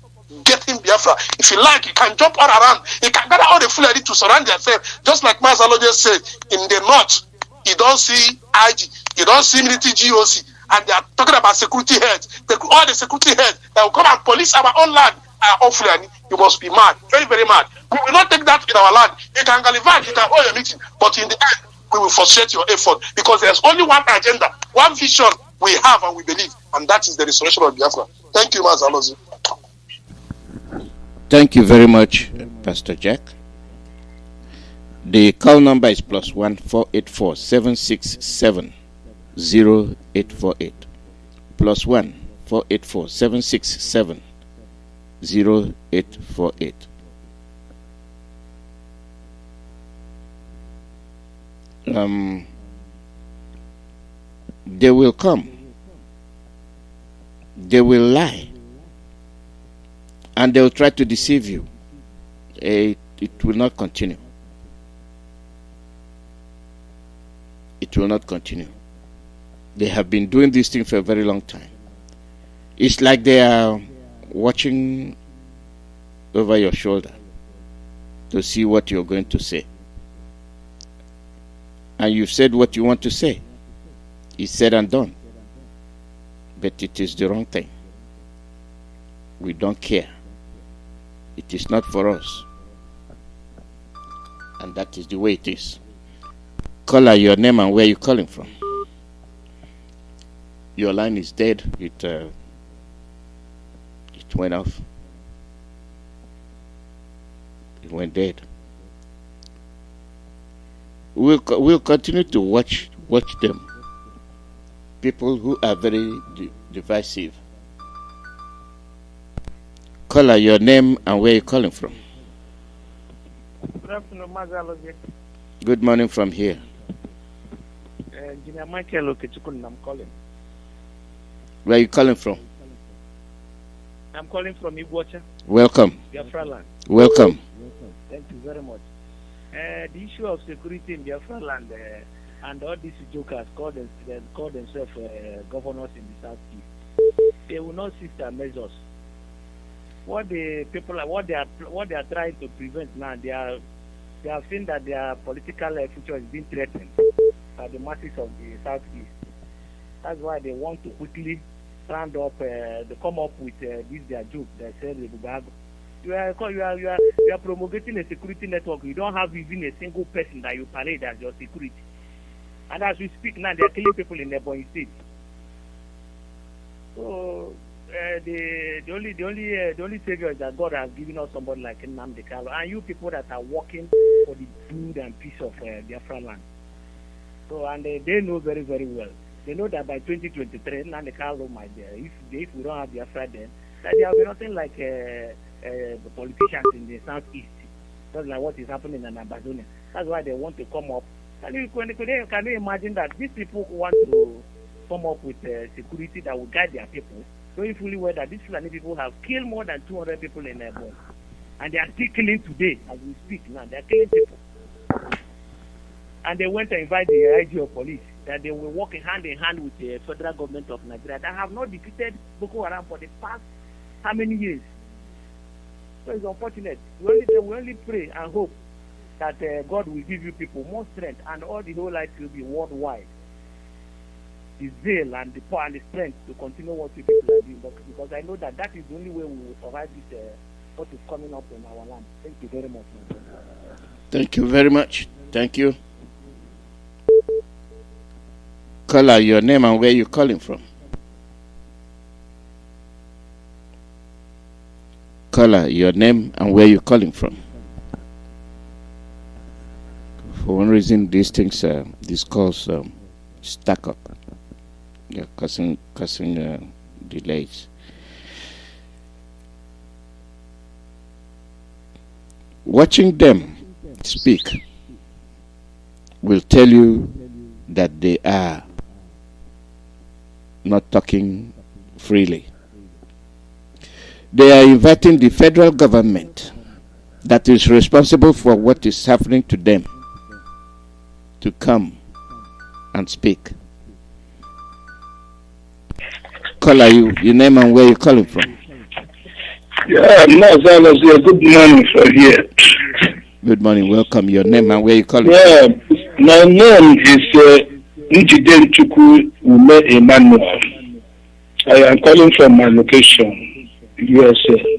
getting Biafra. If you like, you can jump all around. You can gather all the Fulani to surround yourself. Just like Mazalo just said, in the north, you don't see IG, you don't see military GOC, and they are talking about security heads. All the security heads that will come and police our own land are all Fulani. You must be mad, very, very mad. We will not take that in our land. You can gallivant, you can hold your meeting, but in the end, we will frustrate your effort, because there's only one agenda, one vision we have and we believe, and that is the restoration of Biafra. Thank you, Mazalozi. Thank you very much, Pastor Jack. The call number is +1 484 767 0848. +1 484 767 0848. They will come, they will lie, and they will try to deceive you. It will not continue. It will not continue. They have been doing this thing for a very long time. It's like they are watching over your shoulder to see what you're going to say. And you've said what you want to say. It's said and done. But it is the wrong thing. We don't care. It is not for us. And that is the way it is. Call your name and where you're calling from. Your line is dead. It went off. It went dead. We'll continue to watch them. People who are very divisive. Call your name and where you're calling from. Good afternoon, Mazi. Good morning from here. Engineer Michael Okechukun, I'm calling. Where are you calling from? I'm calling from Iguacha. Welcome. Biafra land. Welcome. Thank you very much. The issue of security in Biafra land and all these jokers call themselves governors in the southeast. They will not cease their measures. What they are trying to prevent now, they have seen that their political future is being threatened by the masses of the southeast. That's why they want to quickly stand up, they come up with this their joke. They say you are promulgating a security network. You don't have even a single person that you parade as your security. And as we speak now, they are killing people in Ebonyi State. So the only savior is that God has given us somebody like Nnamdi Kanu, and you people that are working for the good and peace of Biafra land. So and they know very, very well. They know that by 2023, Nnamdi Kanu might if we don't have Biafra then, that there will be nothing like the politicians in the southeast, just like what is happening in Amazonia. That's why they want to come up. Can you imagine that these people who want to come up with security that will guide their people, knowing fully well that these Fulani people have killed more than 200 people in their body, and they are still killing today as we speak now. They are killing people, and they went to invite the IG of police that they will work hand in hand with the federal government of Nigeria that have not defeated Boko Haram for the past how many years. So it's unfortunate. We only pray and hope that God will give you people more strength, and all the whole life will be worldwide. The zeal and the power and the strength to continue what people are doing, because I know that is the only way we will survive this what is coming up in our land. Thank you very much. Thank you very much. Thank you. Caller, your name and where you calling from. Caller, your name and where you calling from. For one reason, these things, these calls stack up. Yeah, causing delays. Watching them speak will tell you that they are not talking freely. They are inviting the federal government that is responsible for what is happening to them to come and speak. Caller, your name and where you calling from? Yeah, Mazi, good morning from here. Good morning, welcome. Your name and where you calling from? My name is Njidenchukwu Ume Emmanuel. I am calling from my location, USA.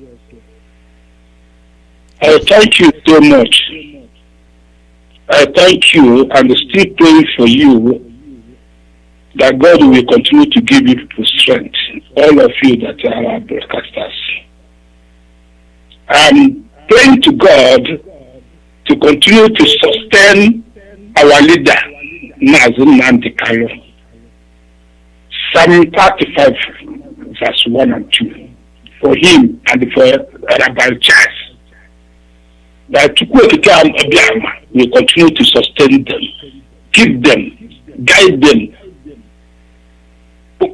I thank you so much. I thank you and still praying for you that God will continue to give you people strength, all of you that are our broadcasters. I'm praying to God to continue to sustain our leader, Mazi Nnamdi Kanu. Psalm 35, verse 1 and 2, for him and for Rabbi Charles. That will continue to sustain them, keep them, guide them,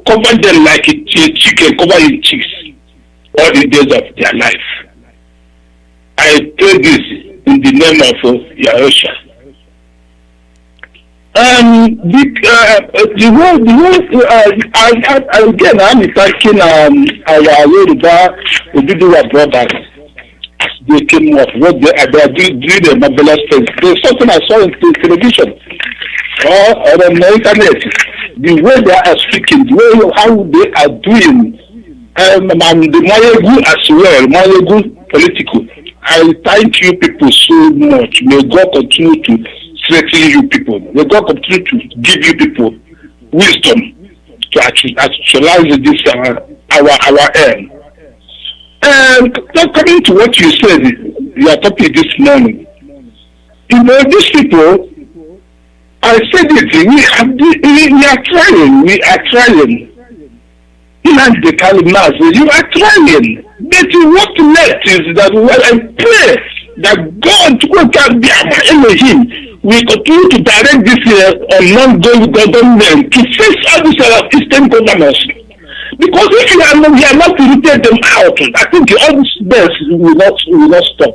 cover them like a chicken cover its chicks all the days of their life. I pray this in the name of Yahusha. Again, I'm thanking our Yoruba Oduduwa brothers. They came up, what they are doing a marvelous thing. There's something I saw in television or on the internet. The way they are speaking, the way how they are doing, and the Mayegu as well, Mayegu political. I thank you people so much. May God continue to strengthen you people. May God continue to give you people wisdom to actualize this our aim. And coming to what you said, your topic this morning, you know, these people, I said it, we are trying. Even the Kalimaz, you are trying. But what left is that I pray that God will be Elohim. We continue to direct this unknown government to face all these Eastern governors. Because if we are not to rotate them out, I think all these deaths will not stop.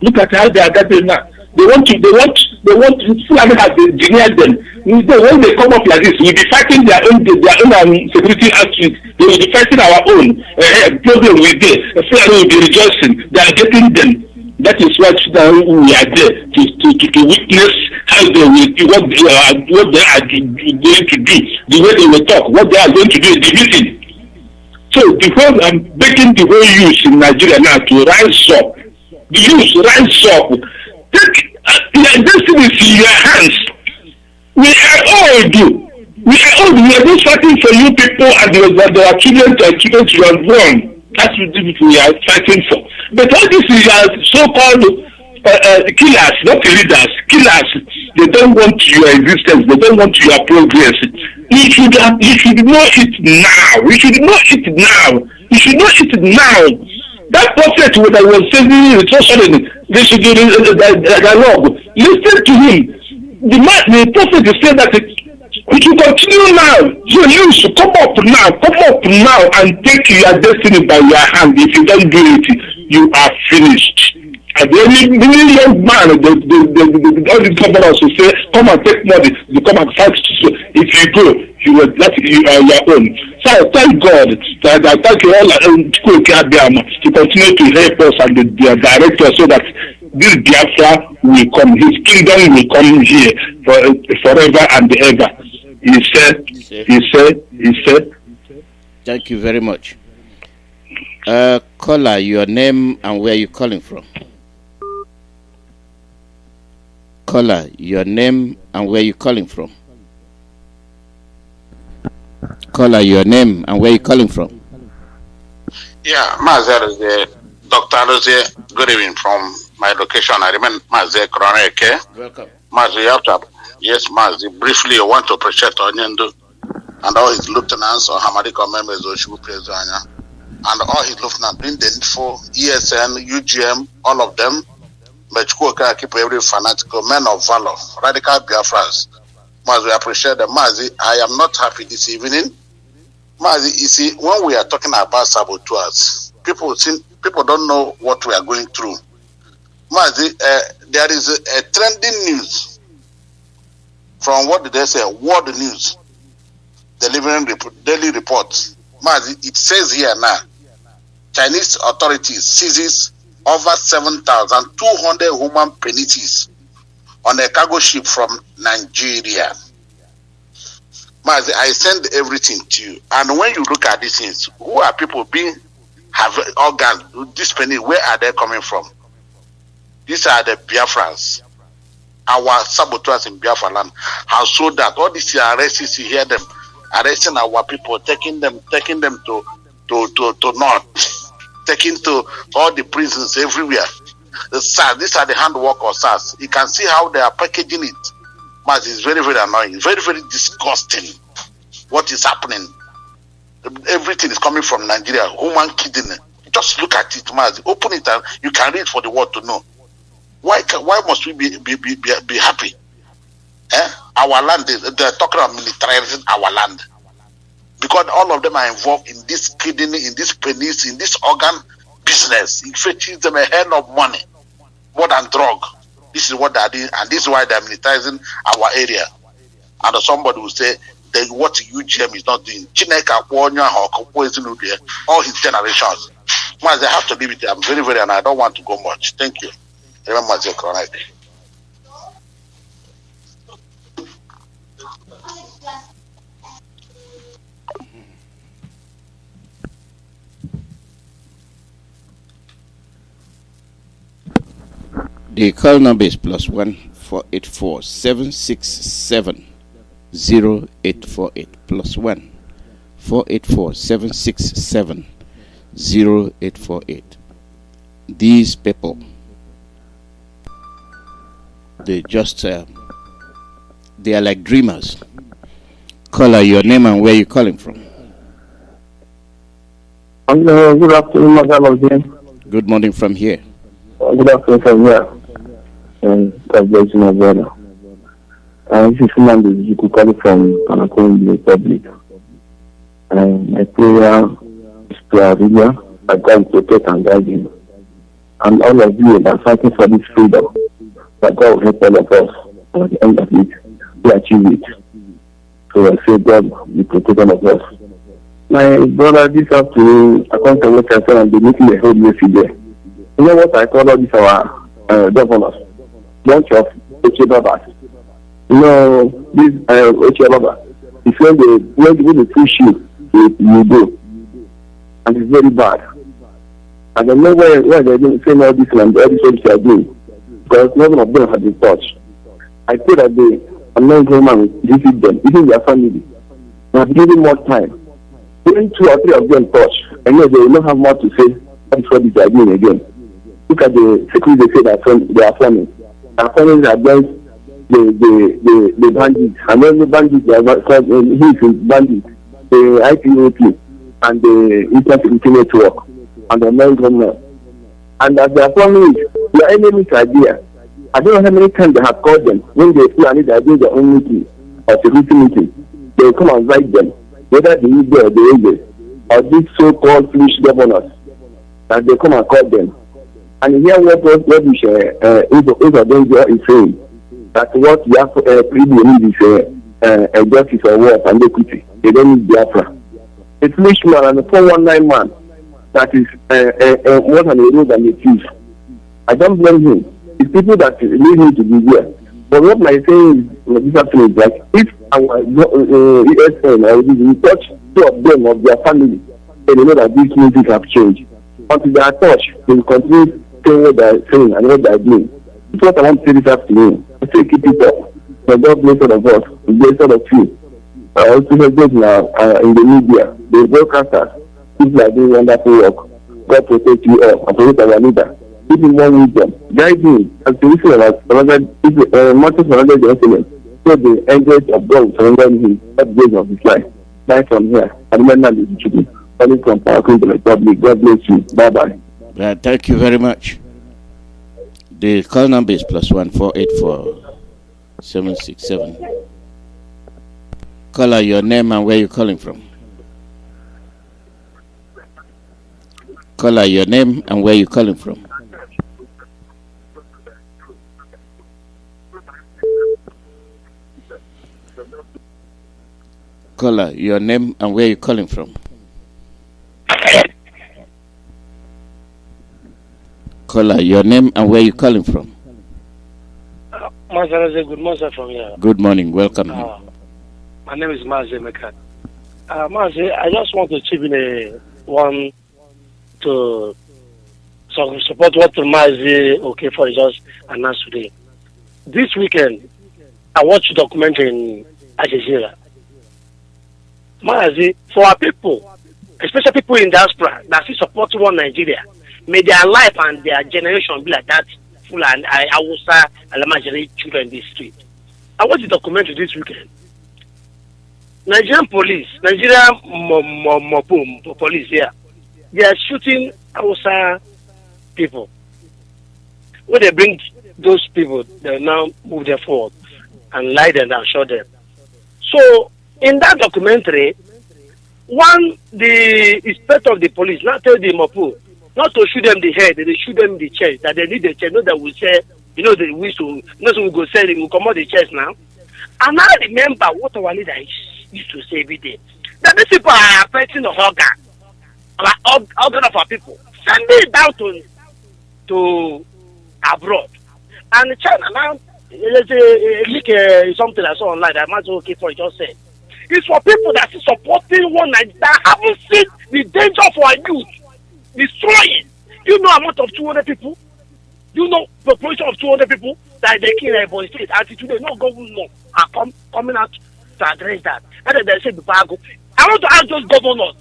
Look at how they are getting now. They want Fulani has engineered them. When they come up like this, we'll be fighting their own security outfit. They will be fighting our own problem with them. Fulani will be rejoicing. They are getting them. That is what we are there to witness how they will, what they are going to do, the way they will talk, what they are going to do in the meeting. So I'm begging the whole youth in Nigeria now to rise up. The youth rise up. Take your destiny in your hands. We are old. We are just fighting for you people and our children to your born. That's what we are fighting for. But all this is so-called killers, not leaders. Killers. They don't want your existence. They don't want your progress. You should know it now. You should know it now. You should know it now. That prophet that was saying they should do the dialogue. Listen to him. The prophet is saying that it will continue now. You should come up now and take your destiny by your hand. If you don't do it, you are finished. And the young man, all the governors will say, come and take money, you come and fight. If you go, you are your own. So I thank God, I thank you all to continue to help us and the director so that this Biafra will come, his kingdom will come here forever and ever. He said. Thank you very much. Caller, your name and where you calling from? Caller, your name and where you calling from? Caller, your name and where you calling from? Yeah, Mazi, Dr. Rosie, good evening from my location. I remain Mazi Iyke. Welcome. Mazi, yes, Mazi, briefly, I want to appreciate Onyendu and all his lieutenants or Hamadiko members of Shubu Prezanya and all his lieutenants doing the info, ESN, UGM, all of them. But keep every fanatical men of valor, radical Biafrans. Mazi, we appreciate them. Mazi, I am not happy this evening. Mazi, you see, when we are talking about saboteurs, people don't know what we are going through. Mazi, there is a trending news from what did they say? World News, delivering daily reports. Mazi, it says here now, Chinese authorities seizes over 7,200 human penises on a cargo ship from Nigeria. Mazi, I send everything to you. And when you look at these things, who are people have organs? This penny, where are they coming from? These are the Biafrans. Our saboteurs in Biafra land have sold that. All these arrests, you hear them arresting our people, taking them to north. Taken to all the prisons everywhere. These are the handwork of SARS. You can see how they are packaging it. Mazi, it's very, very annoying. Very, very disgusting. What is happening? Everything is coming from Nigeria. Human kidney. Just look at it, Mazi. Open it and you can read for the world to know. Why must we be happy? Our land, they're talking about militarizing our land. Because all of them are involved in this kidney, in this penis, in this organ business. It fetches them a hell of money, more than drug. This is what they are doing, and this is why they are militarizing our area. And somebody will say, what UGM is not doing. All his generations. Once they have to leave it, I'm very, very, and I don't want to go much. Thank you. Remember, Mazi. The call number is +1 484 767 0848 +1 484 767 0848. These people, they are like dreamers. Caller, your name and where you calling from? Hello, good afternoon, Madam. Good morning from here. Good afternoon from here. And God bless you, my brother. This is Fernando. You could call it from Panacon in the Republic. And my prayer is to Arabia, that God protect and guide you. And all of you that are fighting for this freedom, that God will help all of us at the end of it to achieve it. So I say God will protect all of us. My brother, this afternoon, I come to work and say, and they're making a whole mess there. You know what I call all these our governors? Bunch of Ochebabas. You know, this Ochebaba, it's when they push you, you go. And it's very bad. I don't know where they're doing all this and all this what they are doing. Because none of them have been touched. I pray that the anointing man will visit them, even their family. They have given more time. When 2 or 3 of them touch, I know they will not have more to say before they are doing again. Look at the security they say they are forming. They are forming against the bandits. And then the bandits, they are called bandits, the IPOP, and the Intersecurity Network, and the non-government. And as they are forming it, their enemies are there. I don't know how many times they have called them when they feel they are doing their own meeting or security meeting. They come and invite them, whether they need or they or these so-called foolish governors, that they come and call them. And hear what Danger is saying, that what we have people need is justice or what and equity. They don't need Biafra. A foolish man and a 419 man that is more than a road and a thief. I don't blame him. It's people that need him to be there. But what my saying is this afternoon is like, if our ESN or we touch 2 of them of their family, then they know that this music have changed. Until they are touched, they will continue saying what they are saying and what they are doing. That's what I want to say this afternoon. I say keep it up. So God bless all of us. Bless all of you. Also those now in the media, the broadcasters, people are doing wonderful work. God protect you all and protect our leader. Give him more wisdom. Guide him as to listen about matters of another gentleman. So the angels of God surrender him at the days of his life. Die from here. And remember the truth. Coming from Power to the Republic. God bless you. Bye bye. Thank you very much. The call number is +1 484 767. Caller, your name and where you calling from. Caller, your name and where you calling from. Caller, your name and where you calling from. Caller, your name and where you calling from. Mazi, good morning from here. Good morning, welcome. My name is Mazi Mekat. Mazi, I just want to chip in one to support what Mazi for just announced today. This weekend, I watched a documentary in Al Jazeera. Mazi, for our people, especially people in diaspora that still support one Nigeria, may their life and their generation be like that full and Hausa and Lamajiri children in the street. I watched the documentary this weekend. Nigerian police, Nigerian police here, they are shooting Hausa people. When they bring those people, they now move them forward and lie them down, show them. So, in that documentary, the inspector of the police now tell the Mopu not to shoot them in the head, they shoot them in the chest, that they need the chest, not that we say, the whistle, not so we go say, we come out the chest now. And I remember what our leader used to say every day, that these people are affecting the organ of our people. Send it down to abroad. And China now, there's something I saw online that might be okay for it, just say. It's for people that is supporting one Nigeria that haven't seen the danger for our youth destroying. You know amount of 200 people? You know population of 200 people that they kill in Ebonyi State. And today, no government are coming out to address that. And then they say, Bubago. I want to ask those governors,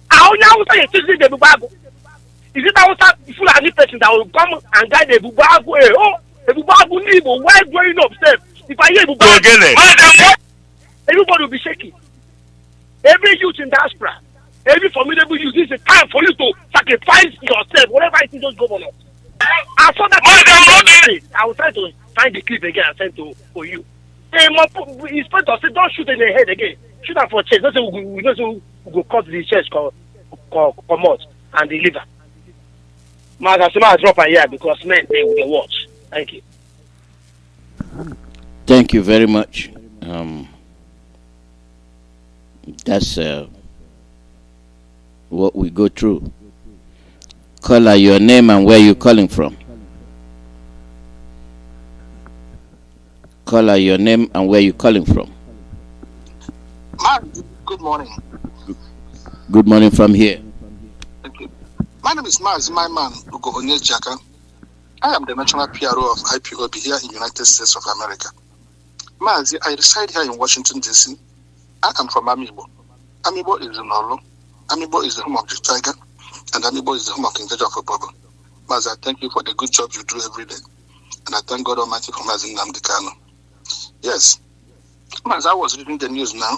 how now say you see the Bubago? Is it that Fulani person that will come and guide the Bubago? The Bubago need why growing up step. If I hear Bubago, everybody will be shaking. Every youth in diaspora, every formidable youth, this is a time for you to sacrifice yourself, whatever it is, just governor. I saw that. I will try to find the clip again and send for you. Inspector said, don't shoot in the head again. Shoot am for chest. We go cut the chest come out and deliver. I drop a here because men they will watch. Thank you. Thank you very much. That's what we go through. Caller, your name and where you calling from. Caller, your name and where you calling from. Good morning. Good morning from here. Thank you. My name is Mazi, my man, Ugo Onyejaka. I am the national PRO of Ipob here in the United States of America. Mazi, I reside here in Washington, D.C. I am from Amibo. Amibo is in Olo. Amibo is the home of the tiger, and Amibo is the home of King Jaja of Ipob. Mazi, I thank you for the good job you do every day. And I thank God Almighty for Mazi Nnamdi Kanu. Yes. Mazi, I was reading the news now,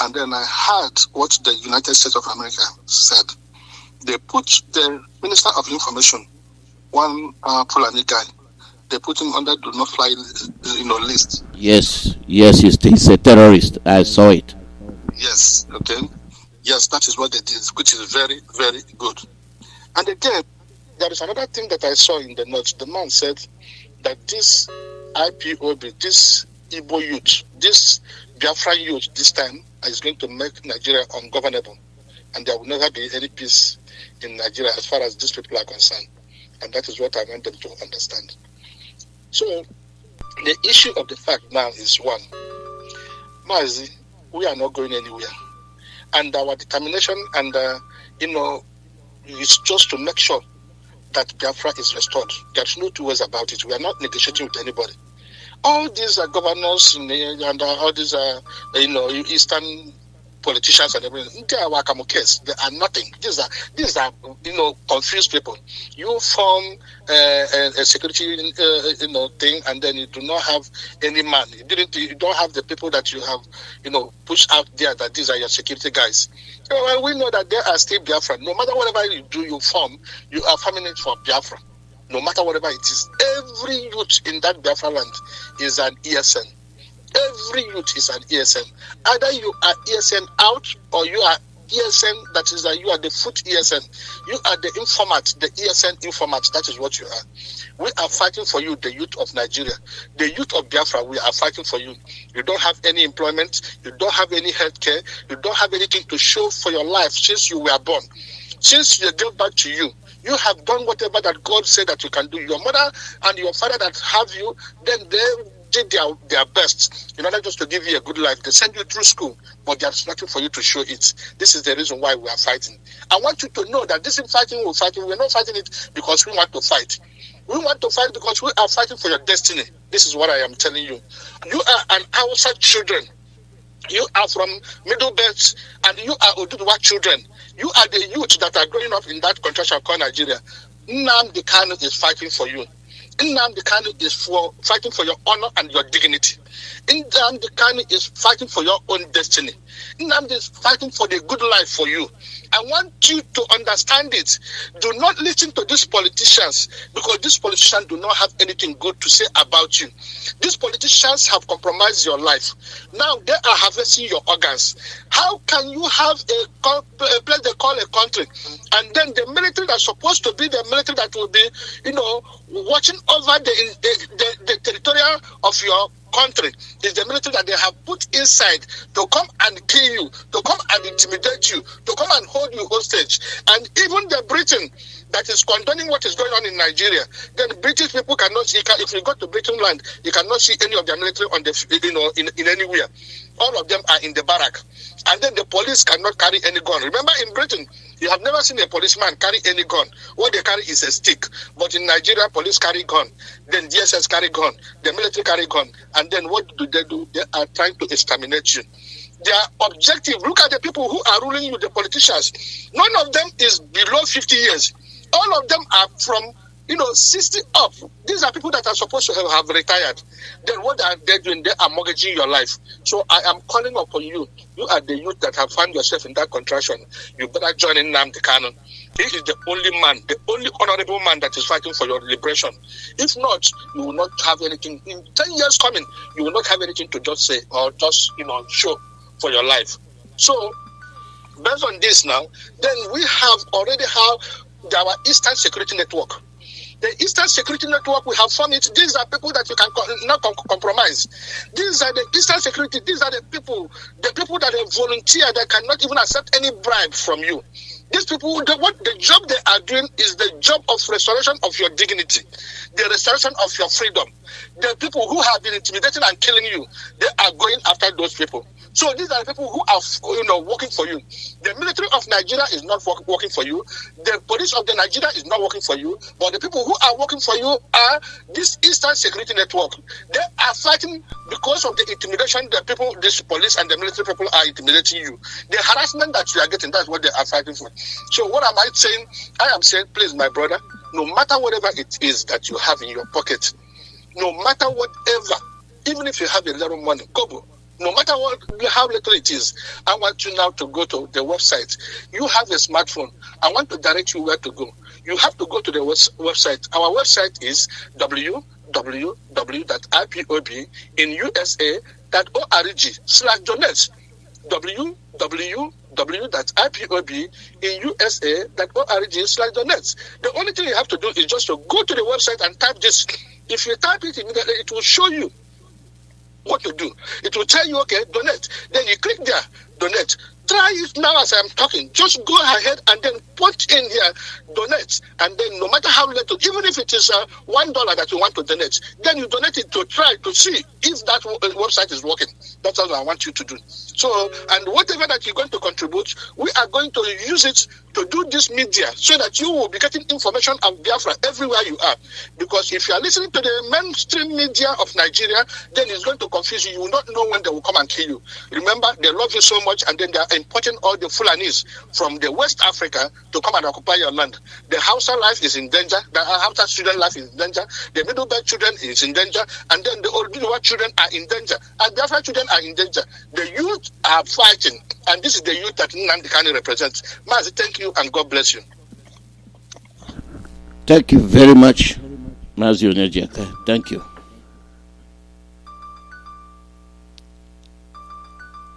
and then I heard what the United States of America said. They put the Minister of Information, one Fulani guy, they put him under do not fly list. Yes, he's a terrorist. I saw it. Yes, okay. Yes, that is what they did, which is very, very good. And again, there is another thing that I saw in the notes. The man said that this IPOB, this Igbo youth, this Biafra youth this time is going to make Nigeria ungovernable. And there will never be any peace in Nigeria as far as these people are concerned. And that is what I want them to understand. So, the issue of the fact now is one. Mazi, we are not going anywhere. And our determination and, is just to make sure that Biafra is restored. There's no two ways about it. We are not negotiating with anybody. All these governors and all these, Eastern politicians and everything, they are Wakamo case. They are nothing. These are confused people. You form a security thing, and then you do not have any man. You don't have the people that you have pushed out there that these are your security guys. Well, we know that they are still Biafra. No matter whatever you do, you are forming it for Biafra. No matter whatever it is, every youth in that Biafra land is an ESN. Every youth is an ESN. Either you are ESN out or you are ESN, that is that you are the foot ESN. You are the informant, the ESN informant. That is what you are. We are fighting for you, the youth of Nigeria. The youth of Biafra, we are fighting for you. You don't have any employment. You don't have any health care. You don't have anything to show for your life since you were born. Since you gave back to you, you have done whatever that God said that you can do. Your mother and your father that have you, then they did their best in order just to give you a good life. They send you through school, but there's nothing for you to show it. This is the reason why we are fighting. I want you to know that this is fighting we're fighting. We're not fighting it because we want to fight. We want to fight because we are fighting for your destiny. This is what I am telling you. You are an Hausa children. You are from Middle Belt, and you are Oduduwa children. You are the youth that are growing up in that country called Nigeria. Nnamdi Kanu is fighting for you. Nnamdi Kanu is fighting for your honor and your dignity. Nnamdi Kanu is fighting for your own destiny. Nnamdi is fighting for the good life for you. I want you to understand it. Do not listen to these politicians, because these politicians do not have anything good to say about you. These politicians have compromised your life. Now they are harvesting your organs. How can you have a place they call a country, and then the military that's supposed to be the military that will be, watching over the territorial of your country is the military that they have put inside to come and kill you, to come and intimidate you, to come and hold you hostage. And even the Britain that is condoning what is going on in Nigeria, then British people cannot see. If you go to Britain land, you cannot see any of their military on the in anywhere. All of them are in the barrack, and then the police cannot carry any gun. Remember, in Britain, you have never seen a policeman carry any gun. What they carry is a stick. But in Nigeria, police carry gun. Then DSS carry gun. The military carry gun. And then what do? They are trying to exterminate you. Their objective, look at the people who are ruling you, the politicians. None of them is below 50 years. All of them are from 60 up. These are people that are supposed to have retired. Then what are they doing? They are mortgaging your life. So I am calling upon you. You are the youth that have found yourself in that contraction. You better join in Nnamdi Kanu. He is the only man, the only honorable man that is fighting for your liberation. If not, you will not have anything. In 10 years coming, you will not have anything to just say or just, show for your life. So, based on this now, then we already have our Eastern Security Network. The Eastern Security Network, we have formed it. These are people that you can not compromise. These are the Eastern Security. These are the people that have volunteered that cannot even accept any bribe from you. These people, the job they are doing is the job of restoration of your dignity, the restoration of your freedom. The people who have been intimidating and killing you, they are going after those people. So these are the people who are, working for you. The military of Nigeria is not working for you. The police of the Nigeria is not working for you. But the people who are working for you are this Eastern Security Network. They are fighting because of the intimidation the people, this police and the military people are intimidating you. The harassment that you are getting, that's what they are fighting for. So what am I saying? I am saying, please, my brother, no matter whatever it is that you have in your pocket, no matter whatever, even if you have a little money, kobo, no matter how little it is, I want you now to go to the website. You have a smartphone. I want to direct you where to go. You have to go to the website. Our website is www.ipobinusa.org/donate. www.ipobinusa.org/donate. The only thing you have to do is just to go to the website and type this. If you type it immediately, it will show you what to do. It will tell you, okay, donate. Then you click there, donate. Try it now as I'm talking. Just go ahead and then put in here, donate. And then no matter how little, even if it is $1 that you want to donate, then you donate it to try to see if that website is working. That's all I want you to do. So, and whatever that you're going to contribute, we are going to use it to do this media so that you will be getting information of Biafra everywhere you are. Because if you are listening to the mainstream media of Nigeria, then it's going to confuse you. You will not know when they will come and kill you. Remember, they love you so much, and then they are importing all the Fulanis from the West Africa to come and occupy your land. The Hausa life is in danger. The Hausa children life is in danger. The Middle Belt children is in danger. And then the Oduduwa children are in danger. And the Biafra children are in danger. The youth are fighting. And this is the youth that Nnamdi Kanu represents. Mazi, thank you and God bless you. Thank you very much, Mazi Onyejiaka. Thank you.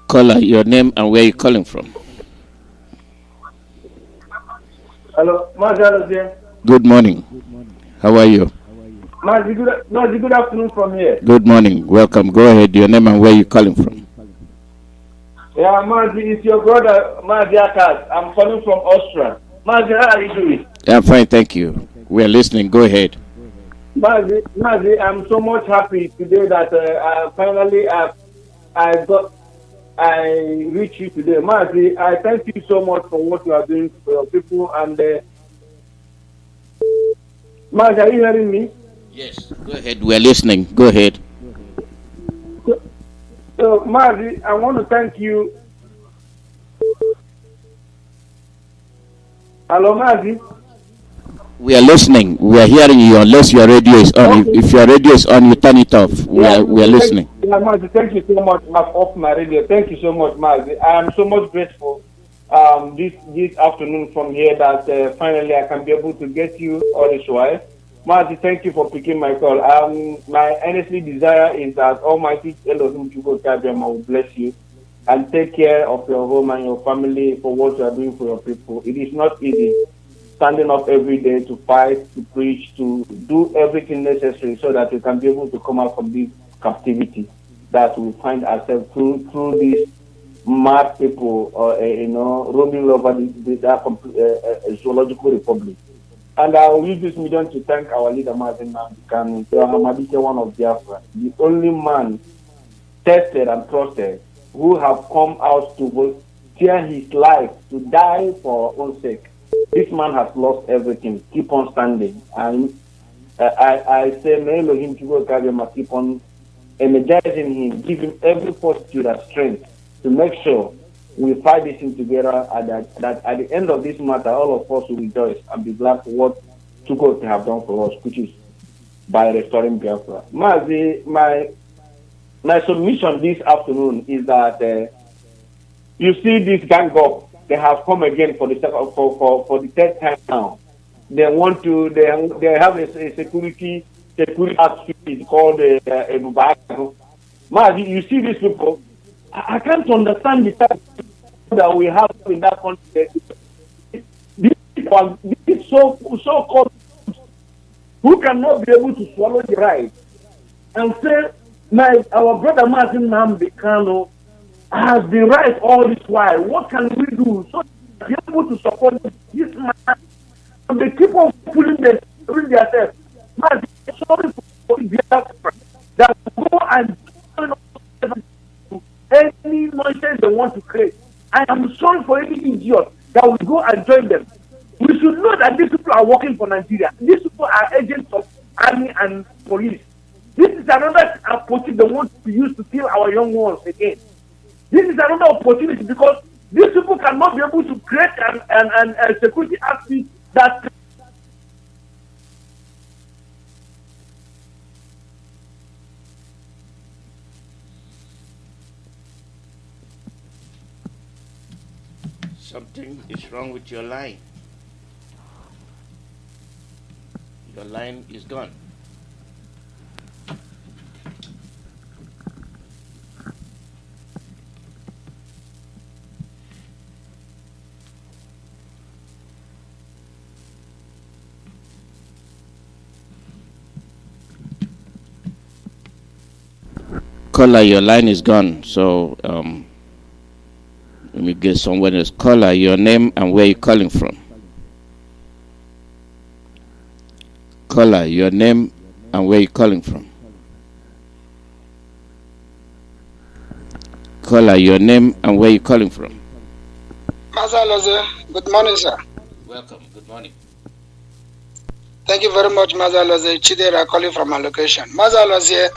Caller, your name and where you're calling from. Hello, Mazi here. Good morning. How are you? Mazi, good afternoon from here. Good morning. Welcome. Go ahead. Your name and where you're calling from. Yeah, Mazi, it's your brother, Mazi Akas. I'm calling from Austria. Mazi, how are you doing? I'm fine, thank you. We are listening. Go ahead. Mazi, I'm so much happy today that finally I reached you today. Mazi, I thank you so much for what you are doing for your people. And Mazi, are you hearing me? Yes, go ahead. We are listening. Go ahead. So, Mazi, I want to thank you. Hello, Mazi. We are listening. We are hearing you unless your radio is on. Okay. If your radio is on, you turn it off. We are listening. Yeah, Mazi, thank you so much. I'm off my radio. Thank you so much, Mazi. I am so much grateful this afternoon from here that finally I can be able to get you all this while. Mazi, thank you for picking my call. My earnestly desire is that Almighty Elohim will bless you and take care of your home and your family for what you are doing for your people. It is not easy standing up every day to fight, to preach, to do everything necessary so that we can be able to come out from this captivity that we find ourselves through these mad people, roaming over the zoological republic. And I will use this medium to thank our leader, Mazi Kanu, one of Biafra, the only man tested and trusted who have come out to volunteer his life to die for our own sake. This man has lost everything. Keep on standing. And I say, may Elohim keep on energizing him, give him every fortitude and strength to make sure we fight this thing together, and that at the end of this matter, all of us will rejoice and be glad for what Chukwu have done for us, which is by restoring Biafra. Mazi, my submission this afternoon is that you see this gang up, they have come again for the third time now. They want to, they have a security outfit called Mazi, you see these people. I can't understand the type that we have in that country. This so-called who cannot be able to swallow the right and say, our brother Martin Namdekano has been right all this while. What can we do so to be able to support this man? And they keep on pulling themselves. Man, sorry for Biafra that go and any nonsense they want to create. I am sorry for any idiot that will go and join them. We should know that these people are working for Nigeria. These people are agents of army and police. This is another opportunity they want to use to kill our young ones again. This is another opportunity because these people cannot be able to create a security outfit that Something is wrong with your line. Your line is gone. Caller, your line is gone. So let me get someone else. Caller, your name and where you're calling from. Caller, your name and where you're calling from. Caller, your name and where you're calling from. Mazi, good morning, sir. Welcome. Good morning. Thank you very much, Mazi. Chidera calling from my location. Mazi,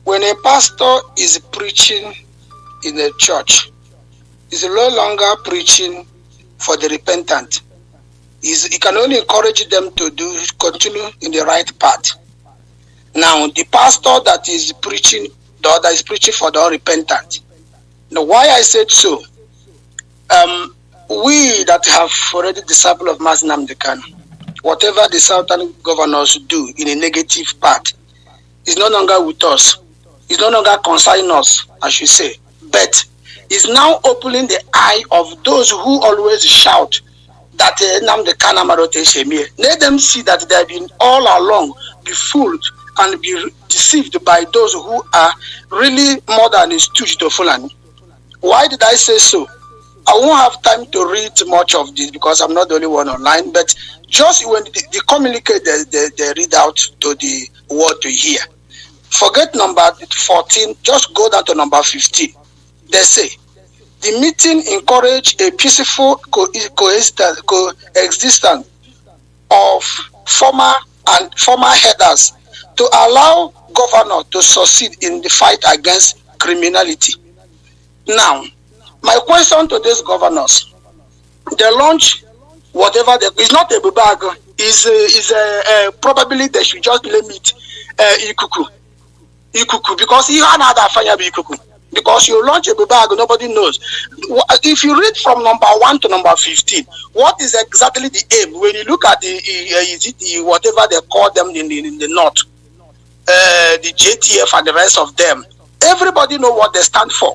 when a pastor is preaching in a church, he's no longer preaching for the repentant. He can only encourage them to continue in the right path. Now, the pastor that is preaching, the other is preaching for the unrepentant. Now, why I said so? We that have already disciple of Mazi Namdekano, whatever the southern governors do in a negative part, is no longer with us. It's no longer concerning us, I should say. But is now opening the eye of those who always shout that Namdekano Marote Shemie. Let them see that they have been all along be fooled and be deceived by those who are really more than a stooge to Fulani. Why did I say so? I won't have time to read much of this because I'm not the only one online, but just when the communicate they read out to the world to hear. Forget number 14, just go down to number 15. They say, the meeting encouraged a peaceful coexistence of former headers to allow governor to succeed in the fight against criminality. Now, my question to these governors, they launch whatever it's not a bag, is probably they should just limit Ikuku, because he had another fire Ikuku. Because you launch a bag, nobody knows. If you read from number 1 to number 15, what is exactly the aim? When you look at the whatever they call them in the north, the JTF and the rest of them, everybody know what they stand for.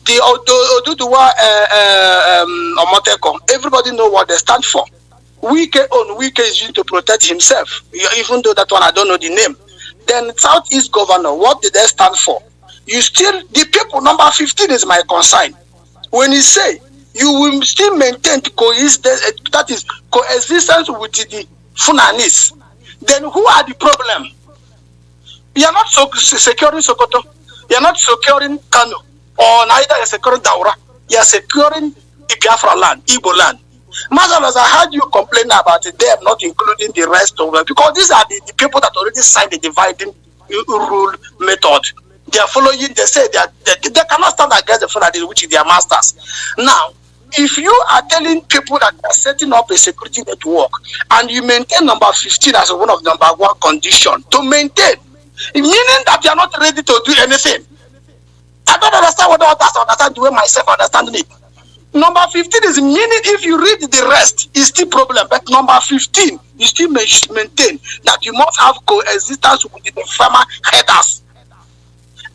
The Oduduwa Omoteko, everybody know what they stand for. Iyke is used to protect himself, even though that one I don't know the name. Then Southeast Governor, what did they stand for? You still, the people, number 15 is my concern. When you say you will still maintain that is coexistence with the Funanis, then who are the problem? You are not securing Sokoto, you are not securing Kano, or neither securing Daura, you are securing the Biafra land, Igbo land. Mazalas, I heard you complain about them not including the rest of them, because these are the people that already signed the dividing rule method. They are following, they say they cannot stand against the Fulani, which is their masters. Now, if you are telling people that they are setting up a security network and you maintain number 15 as one of number 1 condition to maintain, meaning that you are not ready to do anything. I don't understand what others understand the way myself understanding it. Number 15 is meaning if you read the rest, it's still problem. But number 15, you still maintain that you must have coexistence with the farmer headers.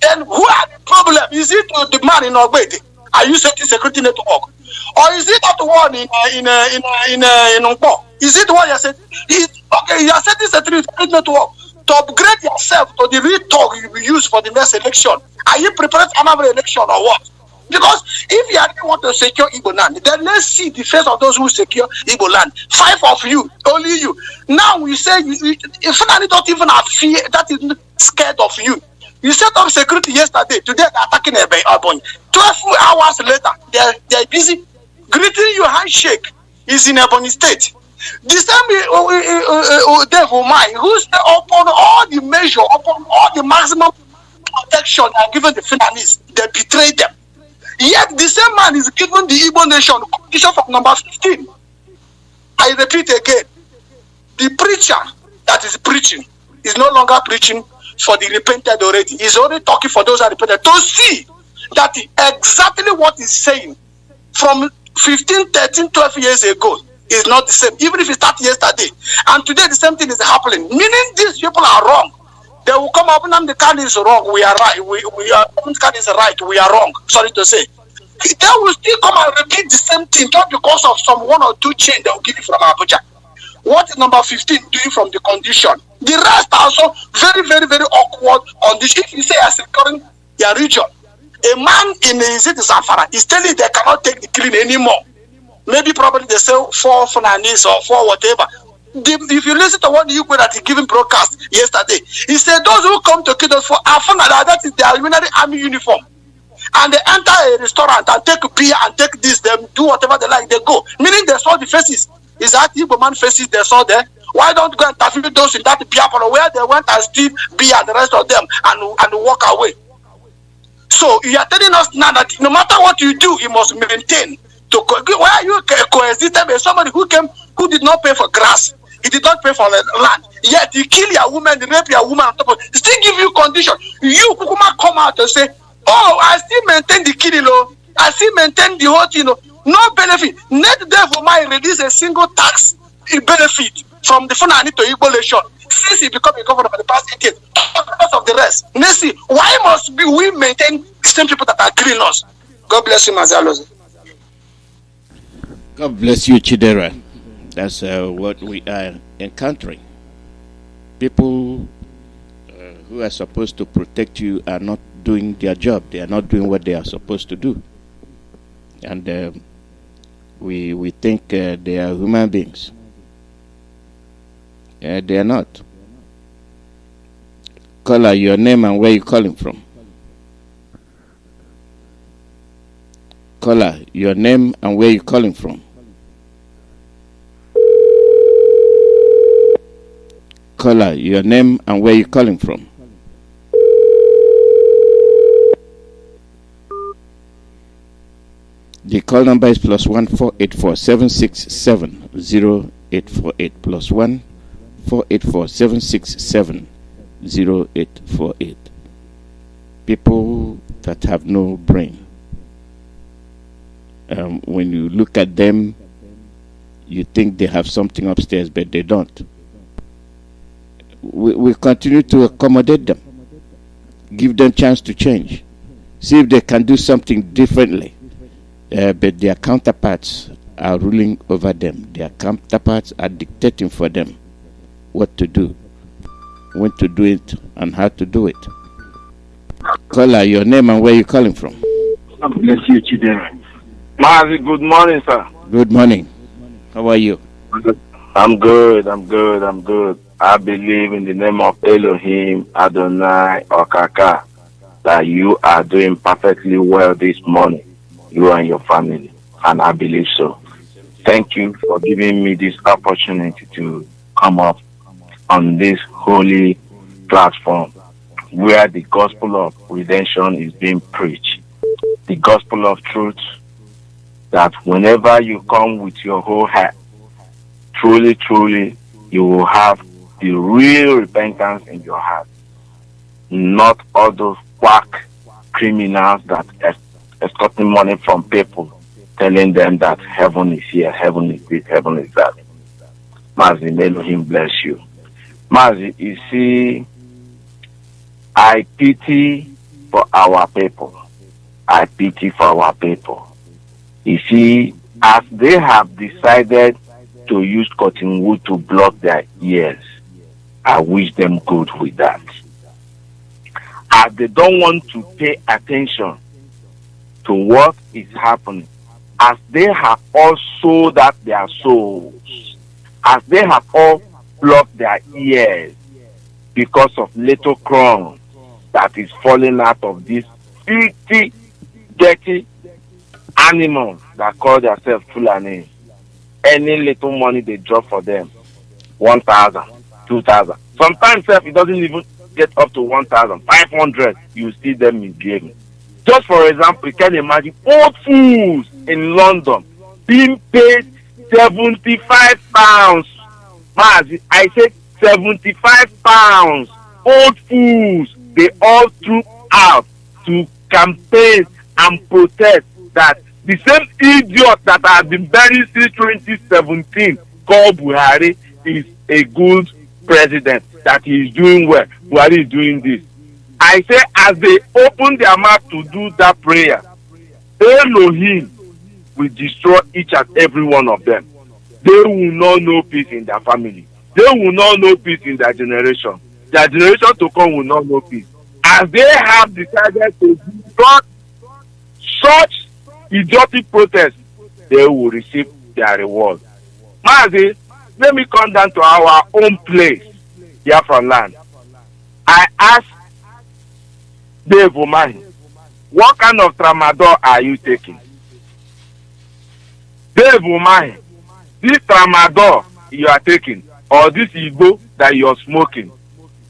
Then who are the problem? Is it the man in Ogbete? Are you setting security network? Or is it not the one in Nkpo? Is it the one you said? Okay, you are setting security network to upgrade yourself to the real talk you will use for the next election. Are you prepared for another election or what? Because if you really want to secure Igbo land, then let's see the face of those who secure Igbo land. 5 of you, only you. Now we say, if Fulani don't even have fear, that is scared of you. You set up security yesterday, today they're attacking Ebony. 12 hours later, they're busy. Greeting you handshake is in Ebony State. The same Dave Umai, who's upon all the measure, upon all the maximum protection and given the Fulanese, they betrayed them. Yet the same man is given the Igbo nation condition from number 15. I repeat again, the preacher that is preaching is no longer preaching for the repented already. He's only talking for those who are repented to see that exactly what he's saying from 15, 13, 12 years ago is not the same, even if it started yesterday. And today the same thing is happening, meaning these people are wrong. They will come up and the card is wrong, we are right. We are card is right, we are wrong. Sorry to say. They will still come and repeat the same thing, not because of some 1 or 2 change they will give you from Abuja. What is number 15 doing from the condition? The rest are also very, very, very awkward on this. If you say as securing their region, a man in Zamfara is telling they cannot take the killing anymore. Maybe probably they say 4 Fulanese or 4 whatever. If you listen to what the Iyke that he given broadcast yesterday, he said those who come to kill us for Afana, that is their unitary army uniform. And they enter a restaurant and take beer and take this, they do whatever they like, they go. Meaning they saw the faces. Is that Igbo man faces they saw there? Why don't go and interview those in that beer parlor where they went and steal beer and the rest of them and walk away? So you are telling us now that no matter what you do, you must maintain. Why are you coexisting with somebody who did not pay for grass? He did not pay for the land. Yet he kill your woman, he rape your woman on top of it. Still give you condition. You Kukuma come out and say, oh, I still maintain the killing, I still maintain the whole thing, no benefit. Net devil might release a single tax benefit from the Fulani to Igbo nation since he became a governor for the past 8 years. Because of the rest. Nancy, why must we maintain the same people that are killing us? God bless you, Mazi. God bless you, Chidera. That's what we are encountering. People who are supposed to protect you are not doing their job. They are not doing what they are supposed to do. And we think they are human beings. They are not. Caller, your name and where you calling from. Caller, your name and where you calling from. Caller, your name and where you calling from. The call number is +1 484 767 0848 +1 484 767 0848. People that have no brain. When you look at them, you think they have something upstairs, but they don't. We continue to accommodate them, give them chance to change, see if they can do something differently. But their counterparts are ruling over them. Their counterparts are dictating for them what to do, when to do it, and how to do it. Caller, your name and where you calling from. God bless you, Chidera. Mazi, good morning, sir. Good morning. How are you? I'm good. I believe in the name of Elohim, Adonai, or Kaka, that you are doing perfectly well this morning, you and your family, and I believe so. Thank you for giving me this opportunity to come up on this holy platform where the gospel of redemption is being preached. The gospel of truth, that whenever you come with your whole heart, truly, truly, you will have the real repentance in your heart. Not all those quack criminals that extorting money from people, telling them that heaven is here, heaven is this, heaven is that. Mazi, may Elohim bless you. Mazi, you see, I pity for our people. I pity for our people. You see, as they have decided to use cotton wool to block their ears, I wish them good with that. As they don't want to pay attention to what is happening, as they have all sold out their souls, as they have all blocked their ears because of little crumbs that is falling out of this filthy, dirty animals that call themselves Fulani. Any little money they drop for them, 1,000, 2,000. Sometimes it doesn't even get up to 1,500. You see them misbehaving. Just for example, you can imagine old fools in London being paid £75. Mazi, I said £75. Old fools, they all threw out to campaign and protest that the same idiot that has been buried since 2017 called Buhari is a good president, that he is doing well. Buhari is doing this. I say as they open their mouth to do that prayer, Elohim will destroy each and every one of them. They will not know peace in their family. They will not know peace in their generation. Their generation to come will not know peace. As they have decided to do such idiotic protest, they will receive their reward. Mazi, let me come down to our own place, Biafra land. I ask Dave Umahi, what kind of tramadol are you taking? Dave Umahi, this tramadol you are taking, or this Igbo that you are smoking,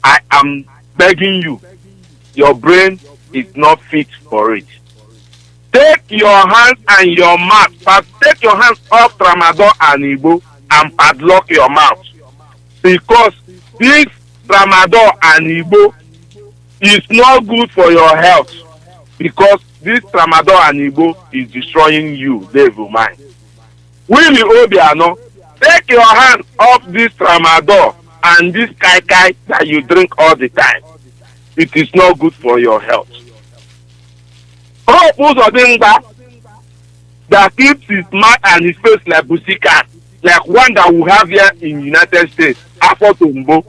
I am begging you, your brain is not fit for it. Take your hands and your mouth, but take your hands off tramadol and Igbo and padlock your mouth. Because this tramadol and Igbo is not good for your health. Because this tramadol and Igbo is destroying you, Dave Umahi. Willie Obiano, take your hands off this tramadol and this kai that you drink all the time. It is not good for your health. Hope Uzodinga that keeps his mouth and his face like Busika, like one that we have here in the United States, Afotumbo.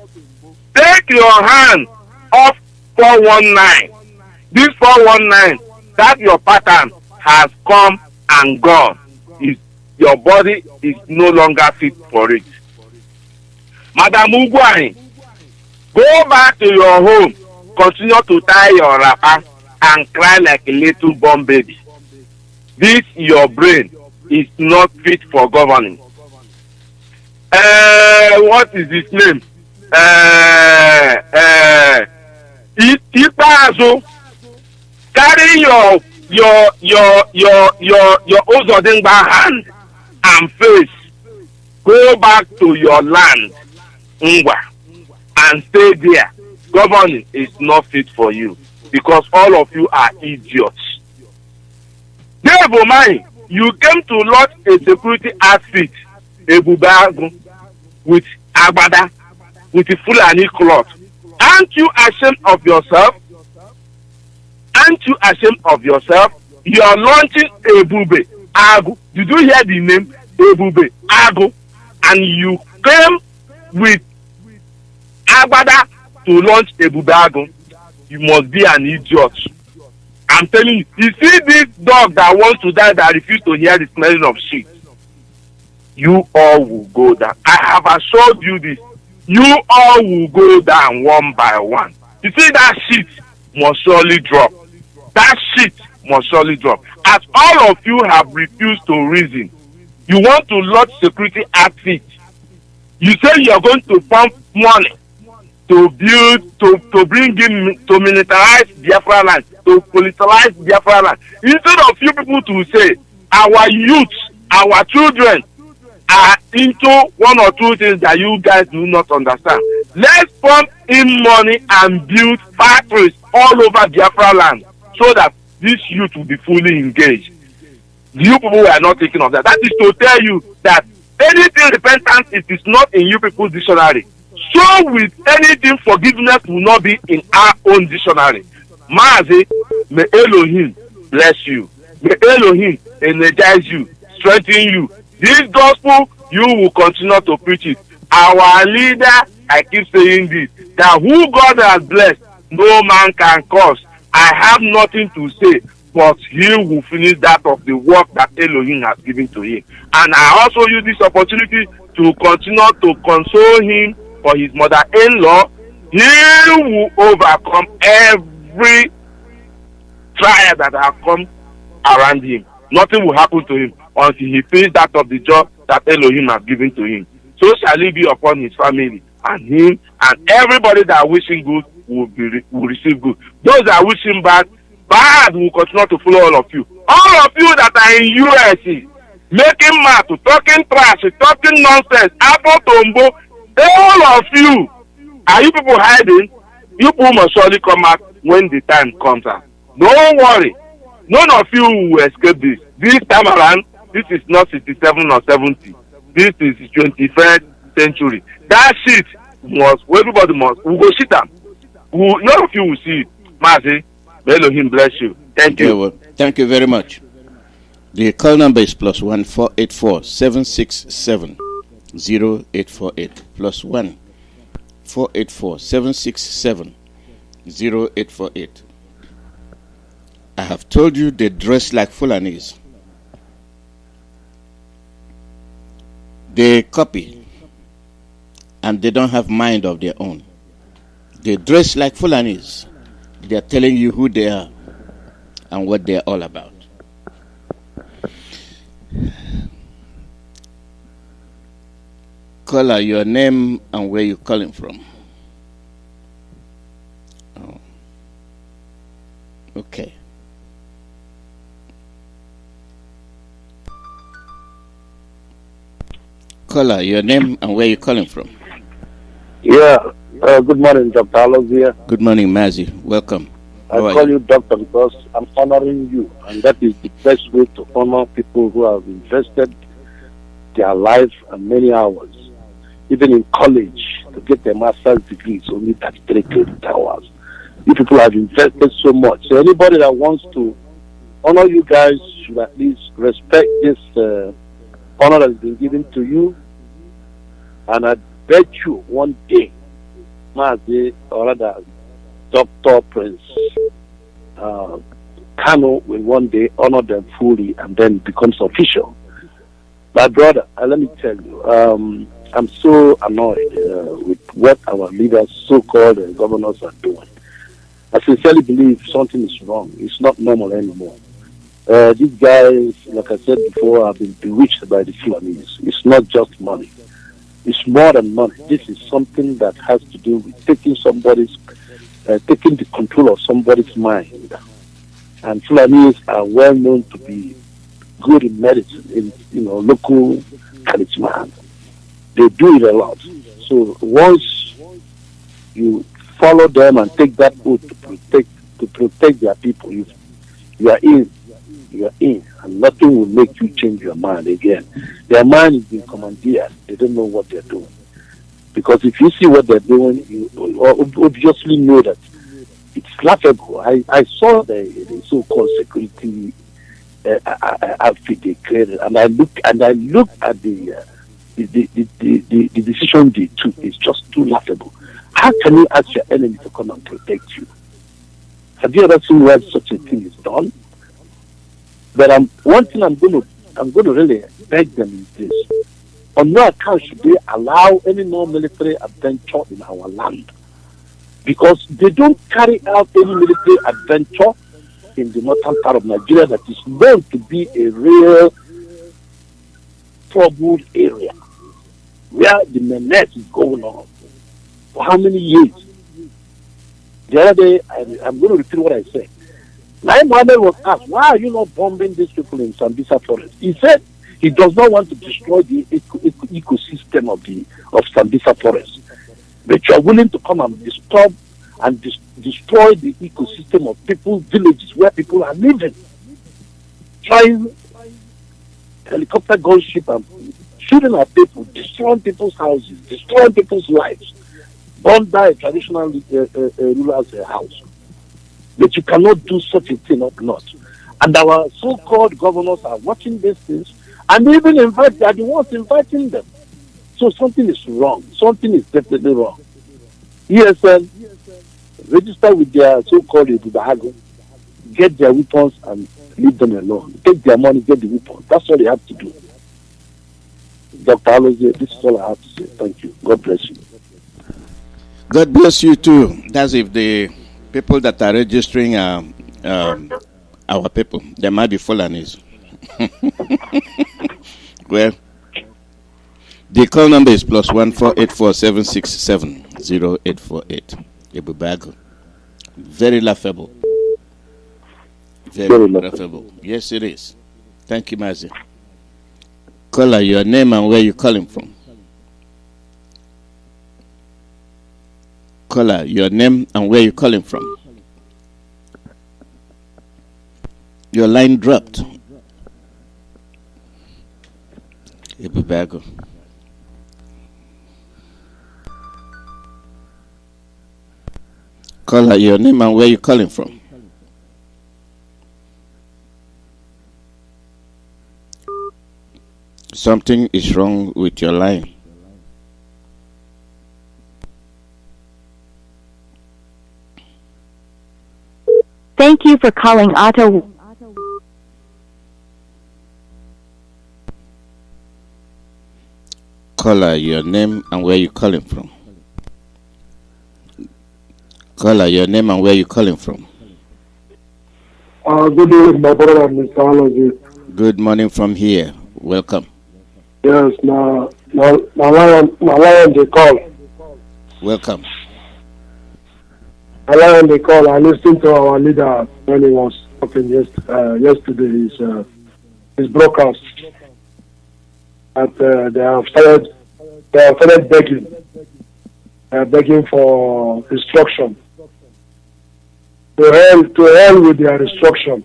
Take your hand off 419. This 419, that your pattern has come and gone. Your body is no longer fit for it. Madam Ugwani, go back to your home, continue to tie your wrapper and cry like a little born baby. This your brain is not fit for governing. What is his name? Ipazo, carry your Uzodinga hand and face. Go back to your land, Ngwa, and stay there. Governing is not fit for you because all of you are idiots. Dave Umahi, you came to launch a security outfit, a bubago, with agbada, with a Fulani cloth. Aren't you ashamed of yourself? Aren't you ashamed of yourself? You are launching a bube, ago. Did you hear the name? A bube, ago. And you came with agbada to launch a bubago. You must be an idiot. I'm telling you, you see this dog that wants to die that refuses to hear the smelling of shit. You all will go down. I have assured you this. You all will go down one by one. You see that shit must surely drop. That shit must surely drop. As all of you have refused to reason, you want to launch security outfit. You say you are going to pump money to build, to bring in, to militarize Biafra land, to politicize Biafra land. Instead of you people to say, our youth, our children are into one or two things that you guys do not understand. Let's pump in money and build factories all over Biafra land so that this youth will be fully engaged. You people are not thinking of that. That is to tell you that anything repentance, it is not in you people's dictionary. So with anything forgiveness will not be in our own dictionary. Mazi, may Elohim bless you. May Elohim energize you, strengthen you. This gospel, you will continue to preach it. Our leader, I keep saying this, that who God has blessed, no man can curse. I have nothing to say, but he will finish that of the work that Elohim has given to him. And I also use this opportunity to continue to console him for his mother-in-law. He will overcome every trial that has come around him. Nothing will happen to him until he finishes that of the job that Elohim has given to him. So shall it be upon his family and him, and everybody that wishing good will receive good. Those that wishing bad will continue to follow all of you. All of you that are in USA, making mad, talking trash, talking nonsense, apple tombo, all of you, are you people hiding? You people must surely come out when the time comes out. Don't worry. None of you will escape this. This time around, this is not 67 or 70. This is 21st century. That shit everybody must, we'll go sit down. None of you will see it. Mazi, may Elohim bless you. Thank you. Well, thank you very much. The call number is +1 484 767 0848. +1 484 767 0848. I have told you they dress like Fulanis. They copy, and they don't have mind of their own. They dress like Fulanis. They are telling you who they are and what they are all about. Caller, your name and where you're calling from. Oh. Okay. Caller, your name and where you're calling from. Yeah, good morning, Dr. Aloz here. Good morning, Mazi. Welcome. I call you doctor because I'm honoring you, and that is the best way to honor people who have invested their life and many hours. Even in college, to get their master's degree, it's only 33 credit hours. You people have invested so much. So anybody that wants to honor you guys should at least respect this honor that has been given to you. And I bet you one day, Mazi, or rather, Dr. Prince Kano will one day honor them fully and then becomes official. My brother, let me tell you, I'm so annoyed with what our leaders, so-called governors, are doing. I sincerely believe something is wrong. It's not normal anymore. These guys, like I said before, have been bewitched by the Fulanis. It's not just money. It's more than money. This is something that has to do with taking taking the control of somebody's mind. And Fulanis are well known to be good in medicine, in local charisma. They do it a lot. So once you follow them and take that oath to protect their people, you are in, and nothing will make you change your mind again. Their mind is being commandeered. They don't know what they're doing. Because if you see what they're doing, you obviously know that it's laughable. I saw the so-called security outfit they created, and I look at the decision they took. It's just too laughable. How can you ask your enemy to come and protect you? Have you ever seen where such a thing is done? But one thing I'm going to really beg them is this: on no account should they allow any more military adventure in our land, because they don't carry out any military adventure in the northern part of Nigeria that is known to be a real troubled area where the menace is going on. For how many years? The other day, I'm going to repeat what I said. Lai Mohammed was asked, why are you not bombing these people in Sambisa Forest? He said he does not want to destroy the ecosystem of Sambisa Forest. But you are willing to come and disturb and destroy the ecosystem of people's villages where people are living. Trying helicopter gunship and shooting at people, destroying people's houses, destroying people's lives, burned by a traditional ruler's house. But you cannot do such a thing up north. And our so-called governors are watching these things and even they are the ones inviting them. So something is wrong. Something is definitely wrong. ESN register with their so-called Ipob, get their weapons and leave them alone. Take their money, get the weapons. That's all they have to do. Dr. Alozie, this is all I have to say. Thank you. God bless you. God bless you too. That's if the people that are registering are our people. They might be Fulanis. Well, the call number is +14847670848. Ibubago. Very laughable. Very laughable. Yes, it is. Thank you, Mazi. Caller, your name and where you calling from. Caller, your name and where you calling from. Your line dropped. Ibubago. Caller, your name and where you calling from. Something is wrong with your line. Thank you for calling Auto. Caller, your name and where you calling from. Caller, your name and where you calling from. Good evening, my brother, Mr. Alozie. Good morning from here. Welcome. Yes, my lion they call. Welcome. My lion they call. I listened to our leader when he was talking yesterday. His broadcast. That they have started begging. They are begging for instruction. To hell with their instruction.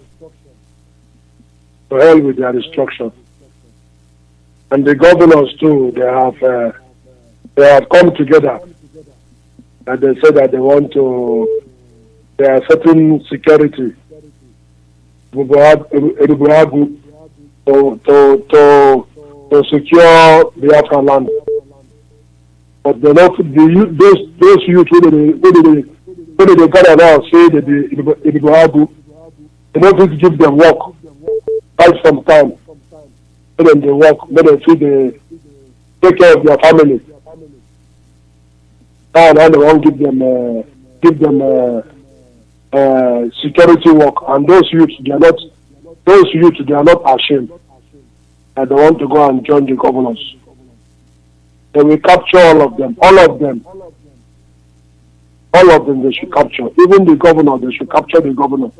To hell with their instruction. And the governors too, they have come together. And they say that they want to, there are certain security to secure Biafra land. But they not those youth who they gather now say that they don't give them work right from time. Then they work, then they take care of their family. Now they won't give them security work, and those youths they are not ashamed, and they want to go and join the governors. They will capture all of them they should capture. Even the governor, they should capture the governor.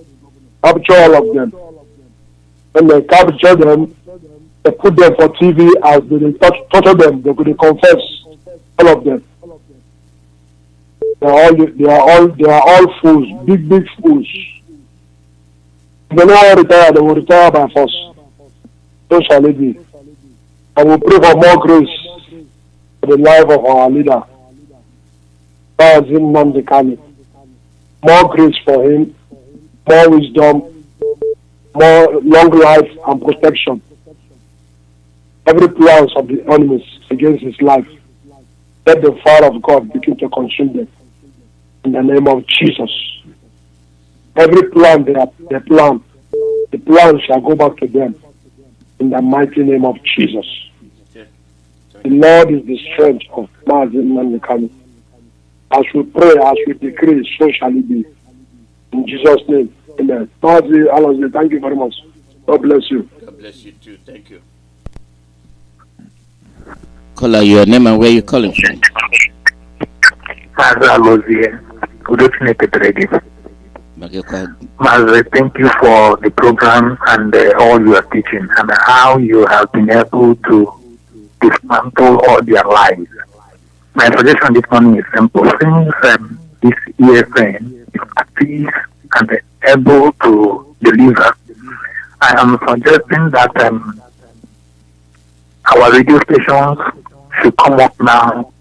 Capture all of them. When they capture them, they put them for TV as they torture them. They could confess, all of them. They are all fools, big fools. If they don't retire, they will retire by force. So shall it be. I will pray for more grace for the life of our leader. More grace for him, more wisdom, more long life and protection. Every plans of the enemies against his life, let the fire of God begin to consume them. In the name of Jesus. Every plan they plan, the plan shall go back to them. In the mighty name of Jesus. The Lord is the strength of Mazi Mandekani. As we pray, as we decree, so shall it be. In Jesus' name. Amen. Mazi Alozie, thank you very much. God bless you. God bless you too. Thank you. Caller, your name and where you calling from? Mazi Alozie. Good evening, Petredi. Mazi, thank you for the program and all you are teaching and how you have been able to dismantle all their lies. My suggestion this morning is simple. Since this ESN is active and able to deliver, I am suggesting that our radio stations should come up now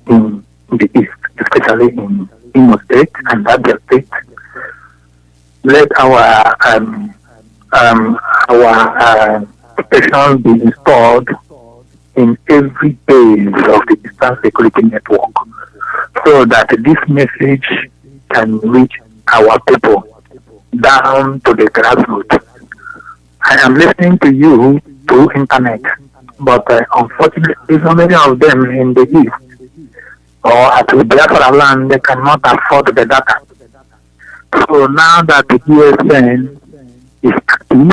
in the East, especially in Imo State and Abia State, let our station be installed in every base of the Eastern Security Network, so that this message can reach our people down to the grassroots. I am listening to you through internet, but unfortunately, so many of them in the East or at the Biafra land, they cannot afford the data. So now that the GSN is active,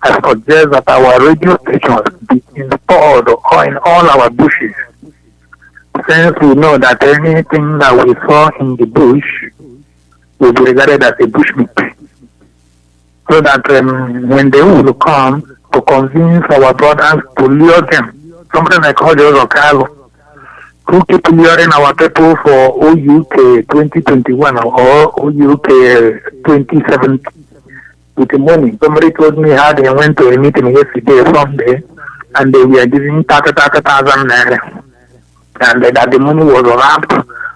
I suggest that our radio stations be installed in all our bushes, since we know that anything that we saw in the bush will be regarded as a bushmeat. So that when they will come to convince our brothers to lure them, something like Hodges or Carlo, who keep luring our people for OUK 2021 or OUK 2017 with the money. Somebody told me how they went to a meeting yesterday, Sunday, and they were giving 30,000 naira, and that the money was wrapped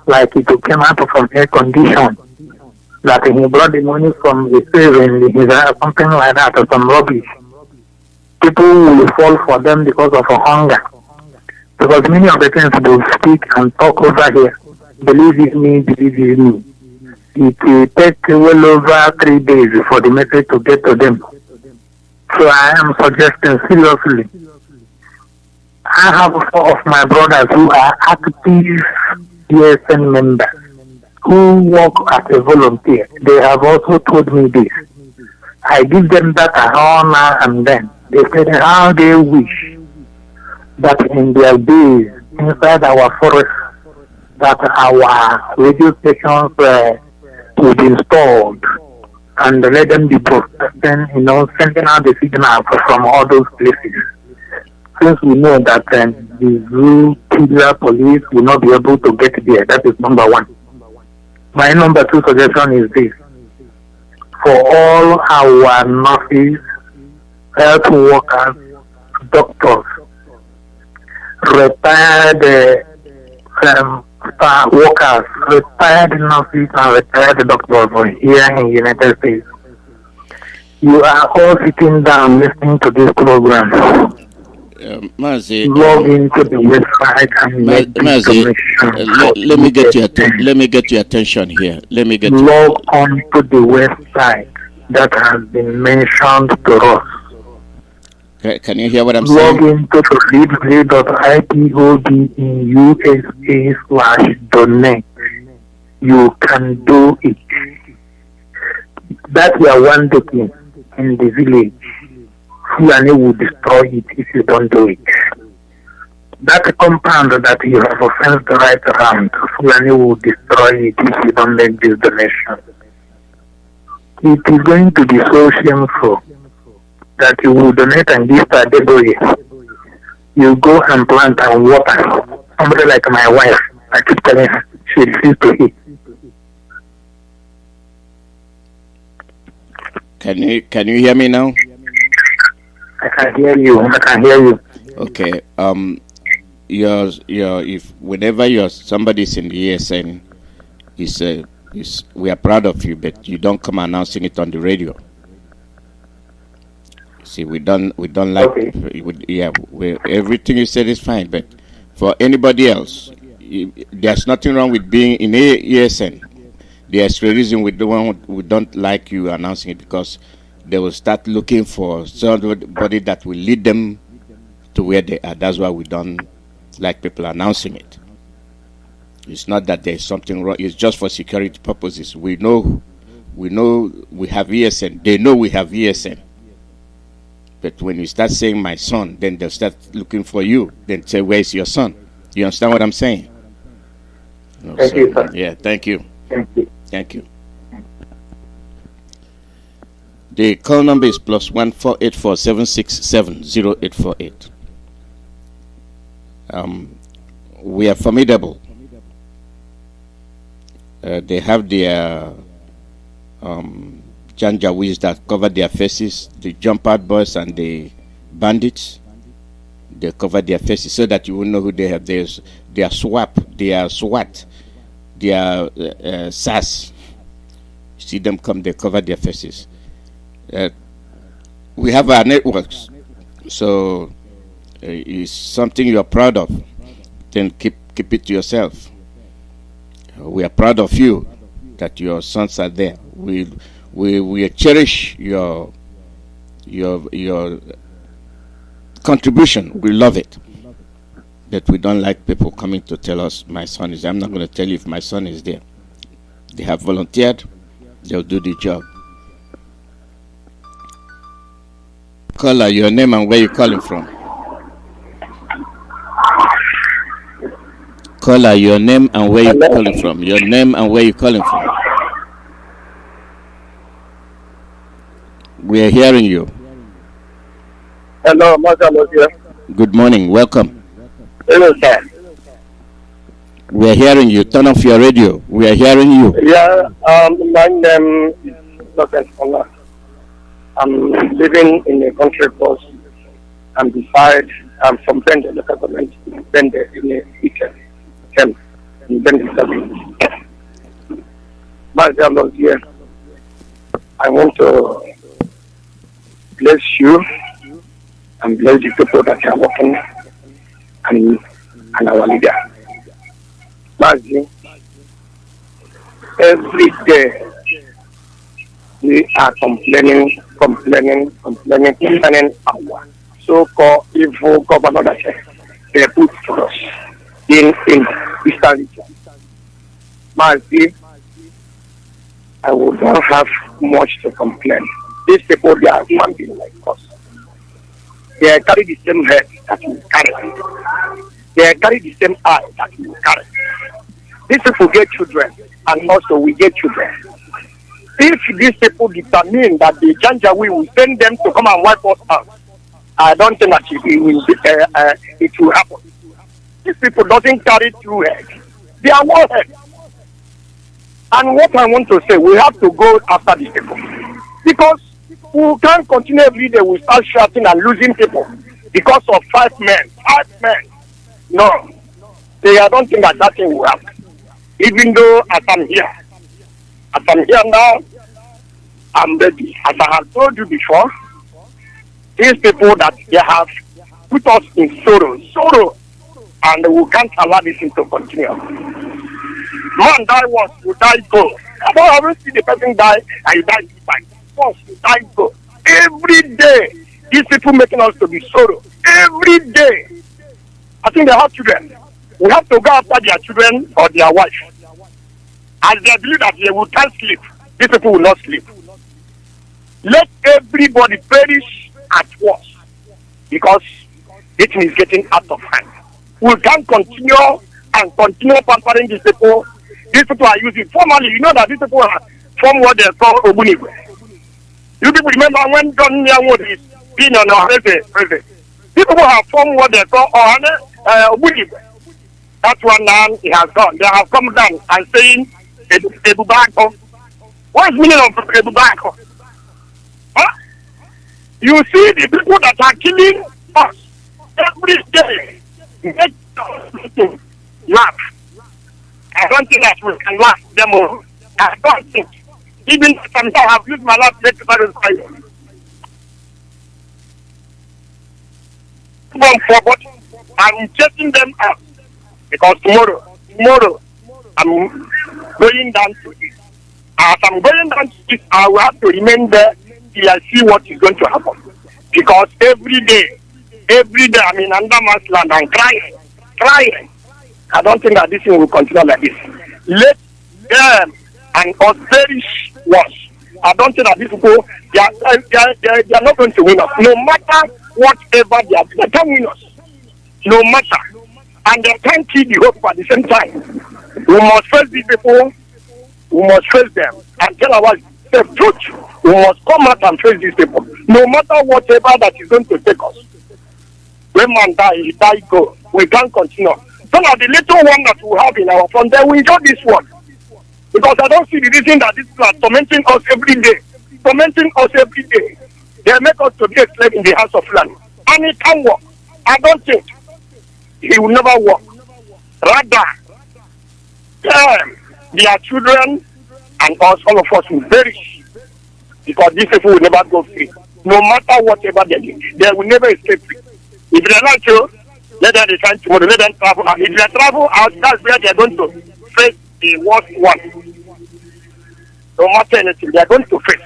like it came out from air condition. That he brought the money from the saving, something like that, or some rubbish. People will fall for them because of hunger. Because many of the things they speak and talk over here, believe me, it will take well over 3 days for the message to get to them. So I am suggesting seriously, I have 4 of my brothers who are active DSN members, who work as a volunteer. They have also told me this. I give them that all now and then. They said how they wish that in their days inside our forest, that our radio stations will be installed and let them be broadcasting, sending out the signal from all those places. Since we know that the zoo killer police will not be able to get there, that is number 1. My number 2 suggestion is this: for all our nurses, health workers, doctors, retired staff workers, retired nurses and retired doctors here in the United States, you are all sitting down listening to this program. Mazi, log into the website and Mazi, let me get your attention here. Log on to the website that has been mentioned to us. Can you hear what I'm Log saying? into www.ipob.usa/donate. You can do it. That's your one thing in the village. Fulani will destroy it if you don't do it. That compound that you have fenced right around, Fulani will destroy it if you don't make this donation. It is going to be so shameful that you will donate and give to a debris. You go and plant and water. Somebody like my wife, I keep telling her, she refuses to eat. Can you hear me now? I can hear you. Okay. If whenever somebody's in the ESN, we are proud of you, but you don't come announcing it on the radio. See, we don't like. Okay. Everything you said is fine, but for anybody else, there's nothing wrong with being in ESN. There's a reason we don't like you announcing it, because they will start looking for somebody that will lead them to where they are. That's why we don't like people announcing it. It's not that there's something wrong. It's just for security purposes. We know we have ESN. They know we have ESN. But when you start saying my son, then they'll start looking for you. Then say, where's your son? You understand what I'm saying? Thank you, sir. Yeah, thank you. Thank you. The call number is +1 484 767 0848. We are formidable. They have their Janjaweeds that cover their faces, the jump out boys and the bandits. They cover their faces so that you will know who they have. Their SWAT, their SAS. See them come, they cover their faces. We have our networks, so it's something you are proud of. Then keep it to yourself. We are proud of you that your sons are there. We cherish your contribution. We love it. That we don't like people coming to tell us my son is there. I'm not going to tell you if my son is there. They have volunteered. They'll do the job. Caller, your name and where you calling from. Caller, your name and where you calling from. Your name and where you calling from. We are hearing you. Hello, Mazi here. Good morning. Welcome. Hello, sir. We are hearing you. Turn off your radio. We are hearing you. Yeah, my name is Dr. Ola. I'm living in a country close. I'm from Bende, local government, Bende in Iyke, in Bende government. Mazi here. I want to bless you and bless the people that are working and our leader. Mazi, every day we are complaining our so-called evil governor that they put for us in Eastern region. Mazi, I would not have much to complain. These people, they are human beings like us. They carry the same head that we carry. They carry the same eye that we carry. These people get children, and also we get children. If these people determine that the Janjaweed will send them to come and wipe us out, I don't think that it will happen. These people doesn't carry two heads. They are one head. And what I want to say, we have to go after these people. Because we can't continue every day, we start shouting and losing people because of 5 men. 5 men. No. I don't think that thing will happen. Even though as I'm here now, I'm ready. As I have told you before, these people that they have put us in sorrow, and we can't allow this thing to continue. Man die once, you die go. I don't ever see the person die and you die back. Once you die go. Every day, these people making us to be sorrow. Every day. I think they have children. We have to go after their children or their wife. As they believe that they will can't sleep, these people will not sleep. Let everybody perish at once, because it is getting out of hand. We can't continue pampering these people. These people are using formally. You know that these people are from what they call Obunigwe. You people remember when John Nyawood is being on our president? People have formed what they call Obunigwe. That one now he has gone. They have come down and saying Ebubako. What is the meaning of Ebubako? Huh? You see the people that are killing us every day. Make us laugh. I don't think that we can laugh them all. I don't think. Even sometimes I have used my laugh to satisfy you. But I'm chasing them out. Because tomorrow, I'm going down to it. As I'm going down to it, I will have to remain there till I see what is going to happen. Because every day, I'm in under man's land and crying. I don't think that this thing will continue like this. Let them and us perish once. I don't think that these people, they are not going to win us. No matter whatever they can't win us. No matter. And they can't kill the hope at the same time. We must face these people. We must face them and tell ourselves the truth. We must come out and face these people. No matter whatever that is going to take us. When man die, he die go. We can't continue. Some of the little one that we have in our front, they will enjoy this one. Because I don't see the reason that these people are tormenting us every day. They make us to be a slave in the house of land. And it can work. I don't think he will never work. Rather, their children and and all of us will perish because these people will never go free. No matter whatever they do, they will never escape free. If they like to, let them decide tomorrow, let them travel out. If they travel out, that's where they're going to face the worst one. No matter anything, they're going to face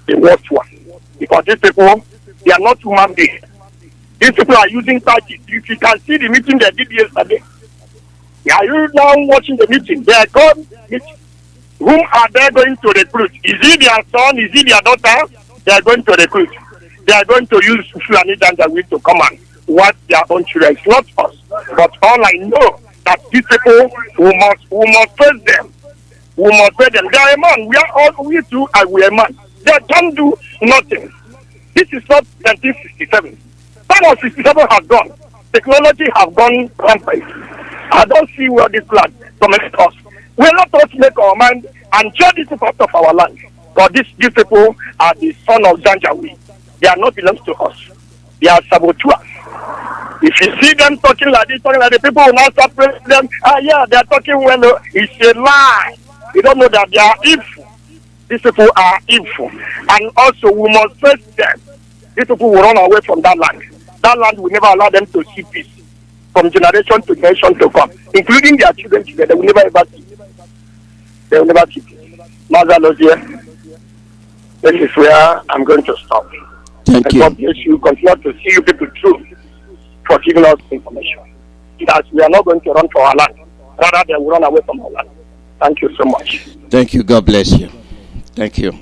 the worst one. Because these people, they are not human beings. These people are using tactics. If you can see the meeting they did yesterday, are you now watching the meeting? They are going meeting. Whom are they going to recruit? Is it their son? Is it their daughter? They are going to recruit. They are going to use Fulani Janjaweed to come and wipe their own children. It's not us. But all I know that these people, we must face them. We must face them. They are a man. We too are a man. They can do nothing. This is not 1967. Some of 67 has gone. Technology has gone rampant. I don't see where this land dominates us. We are not supposed to make our mind and judge this part of our land. But these people are the son of Janjaweed. They are not belongs to us. They are saboteurs. If you see them talking like this, people will now start praising them. Yeah, they are talking well. It's a lie. You don't know that they are evil. These people are evil. And also, we must face them. These people will run away from that land. That land will never allow them to see peace from generation to generation to come, including their children. They will never ever see. They will never see peace. Mazi, this is where I'm going to stop. Thank you. God bless you. Continue to see you people through for giving us information. That we are not going to run for our land. Rather, they will run away from our land. Thank you so much. Thank you. God bless you. Thank you.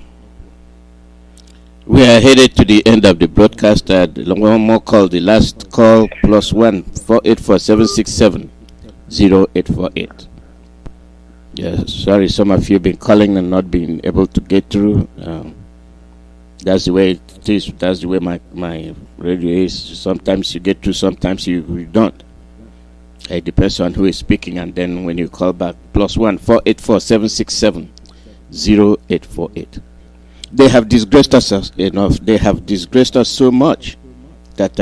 We are headed to the end of the broadcast. One more call, the last call, +1 484 0848. Yes, sorry, some of you have been calling and not being able to get through. That's the way it is. That's the way my radio is. Sometimes you get through, sometimes you don't. It depends on who is speaking, and then when you call back, +1 484 0848. They have disgraced us enough. They have disgraced us so much that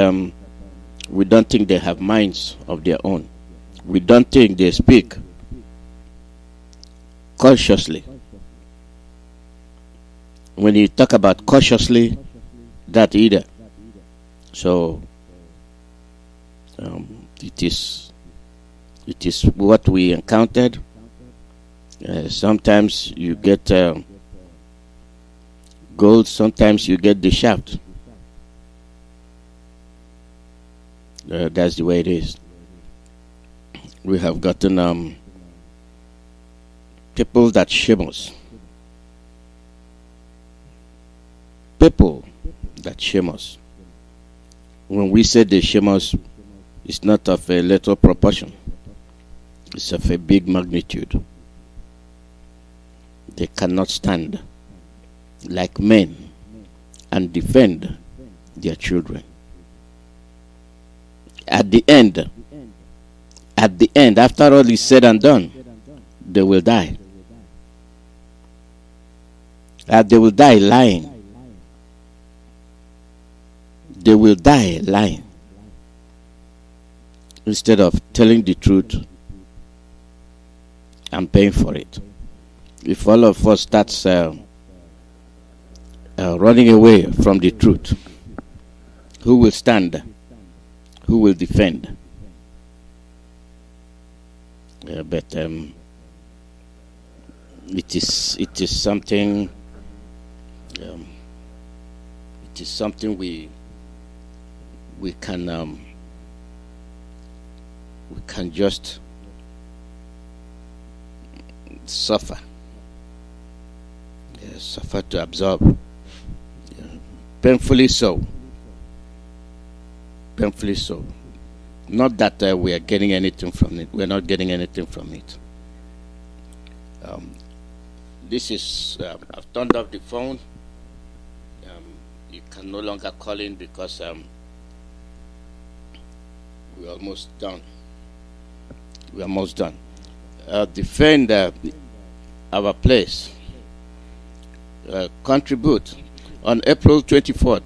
we don't think they have minds of their own. We don't think they speak consciously. When you talk about cautiously, that either. So it is what we encountered. Sometimes you get gold, sometimes you get the shaft. That's the way it is. We have gotten people that shame us. People that shame us. When we say they shame us, it's not of a little proportion. It's of a big magnitude. They cannot stand like men and defend their children. At the end, after all is said and done, they will die. They will die lying. They will die lying instead of telling the truth and paying for it. If all of us starts running away from the truth, who will stand? Who will defend? But it is something. It is something we can just suffer. Suffer to absorb. Painfully so. Painfully so. Not that we are getting anything from it. We're not getting anything from it. This is, I've turned off the phone. You can no longer call in because we're almost done. We're almost done. Defend our place. Contribute. On April 24th,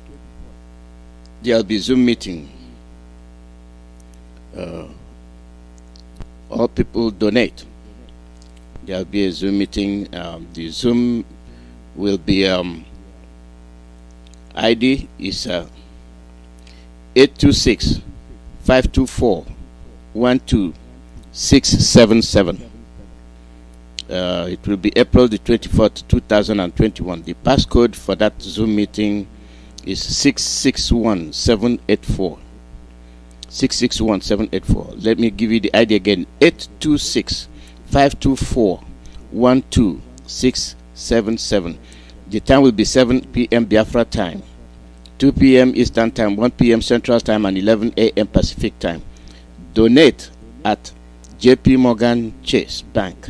there will be Zoom meeting. All people donate. There will be a Zoom meeting. The Zoom will be ID is 826-524-12677. It will be April the 24th, 2021. The passcode for that Zoom meeting is 661784. 661784. Let me give you the ID again. 826-524-12677. The time will be 7 p.m. Biafra time, 2 p.m. Eastern time, 1 p.m. Central time, and 11 a.m. Pacific time. Donate at JP Morgan Chase Bank.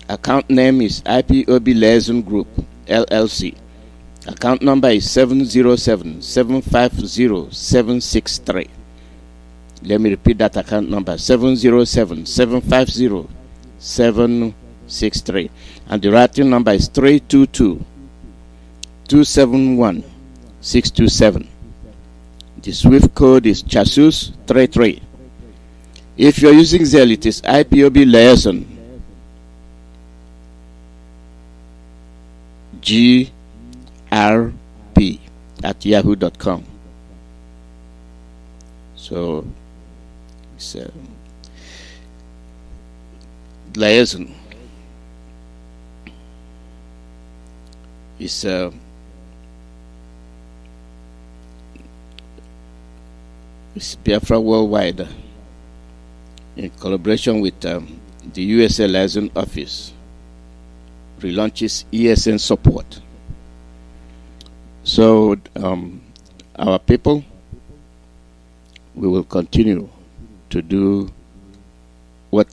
Account name is Ipob Liaison Group, LLC. Account number is 707-750-763. Let me repeat that account number, 707-750-763. And the routing number is 322-271-627. The SWIFT code is Chasus33. If you're using Zelle, it is Ipob Liaison grp@yahoo.com. So it's liaison. It's Biafra Worldwide in collaboration with the USA Liaison Office relaunches ESN support. So our people, we will continue to do what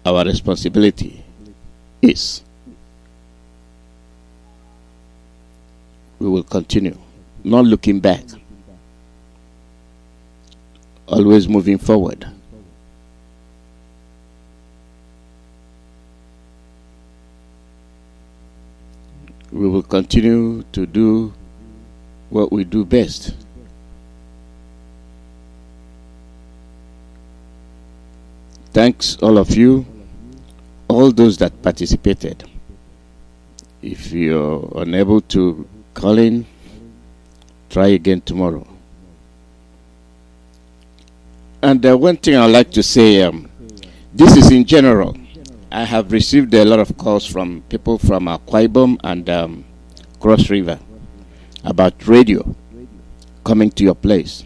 our responsibility is. We will continue, not looking back, always moving forward. We will continue to do what we do best. Thanks all of you, all those that participated. If you're unable to call in, try again tomorrow. And one thing I'd like to say, this is in general. I have received a lot of calls from people from Akwa Ibom and Cross River about radio coming to your place.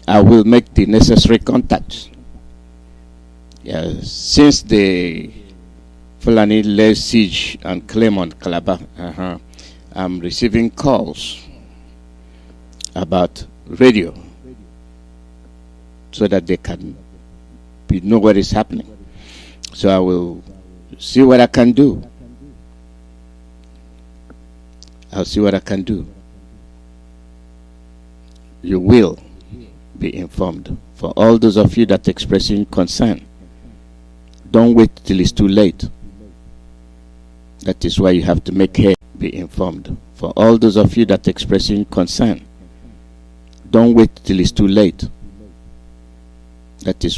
I will make the necessary contacts. Since the Fulani led siege and claim on Calabar, I'm receiving calls about radio so that they can know what is happening. So I will see what I can do. I'll see what I can do. You will be informed. For all those of you that are expressing concern, don't wait till it's too late. That is why you have to make haste, be informed. For all those of you that are expressing concern, don't wait till it's too late. That is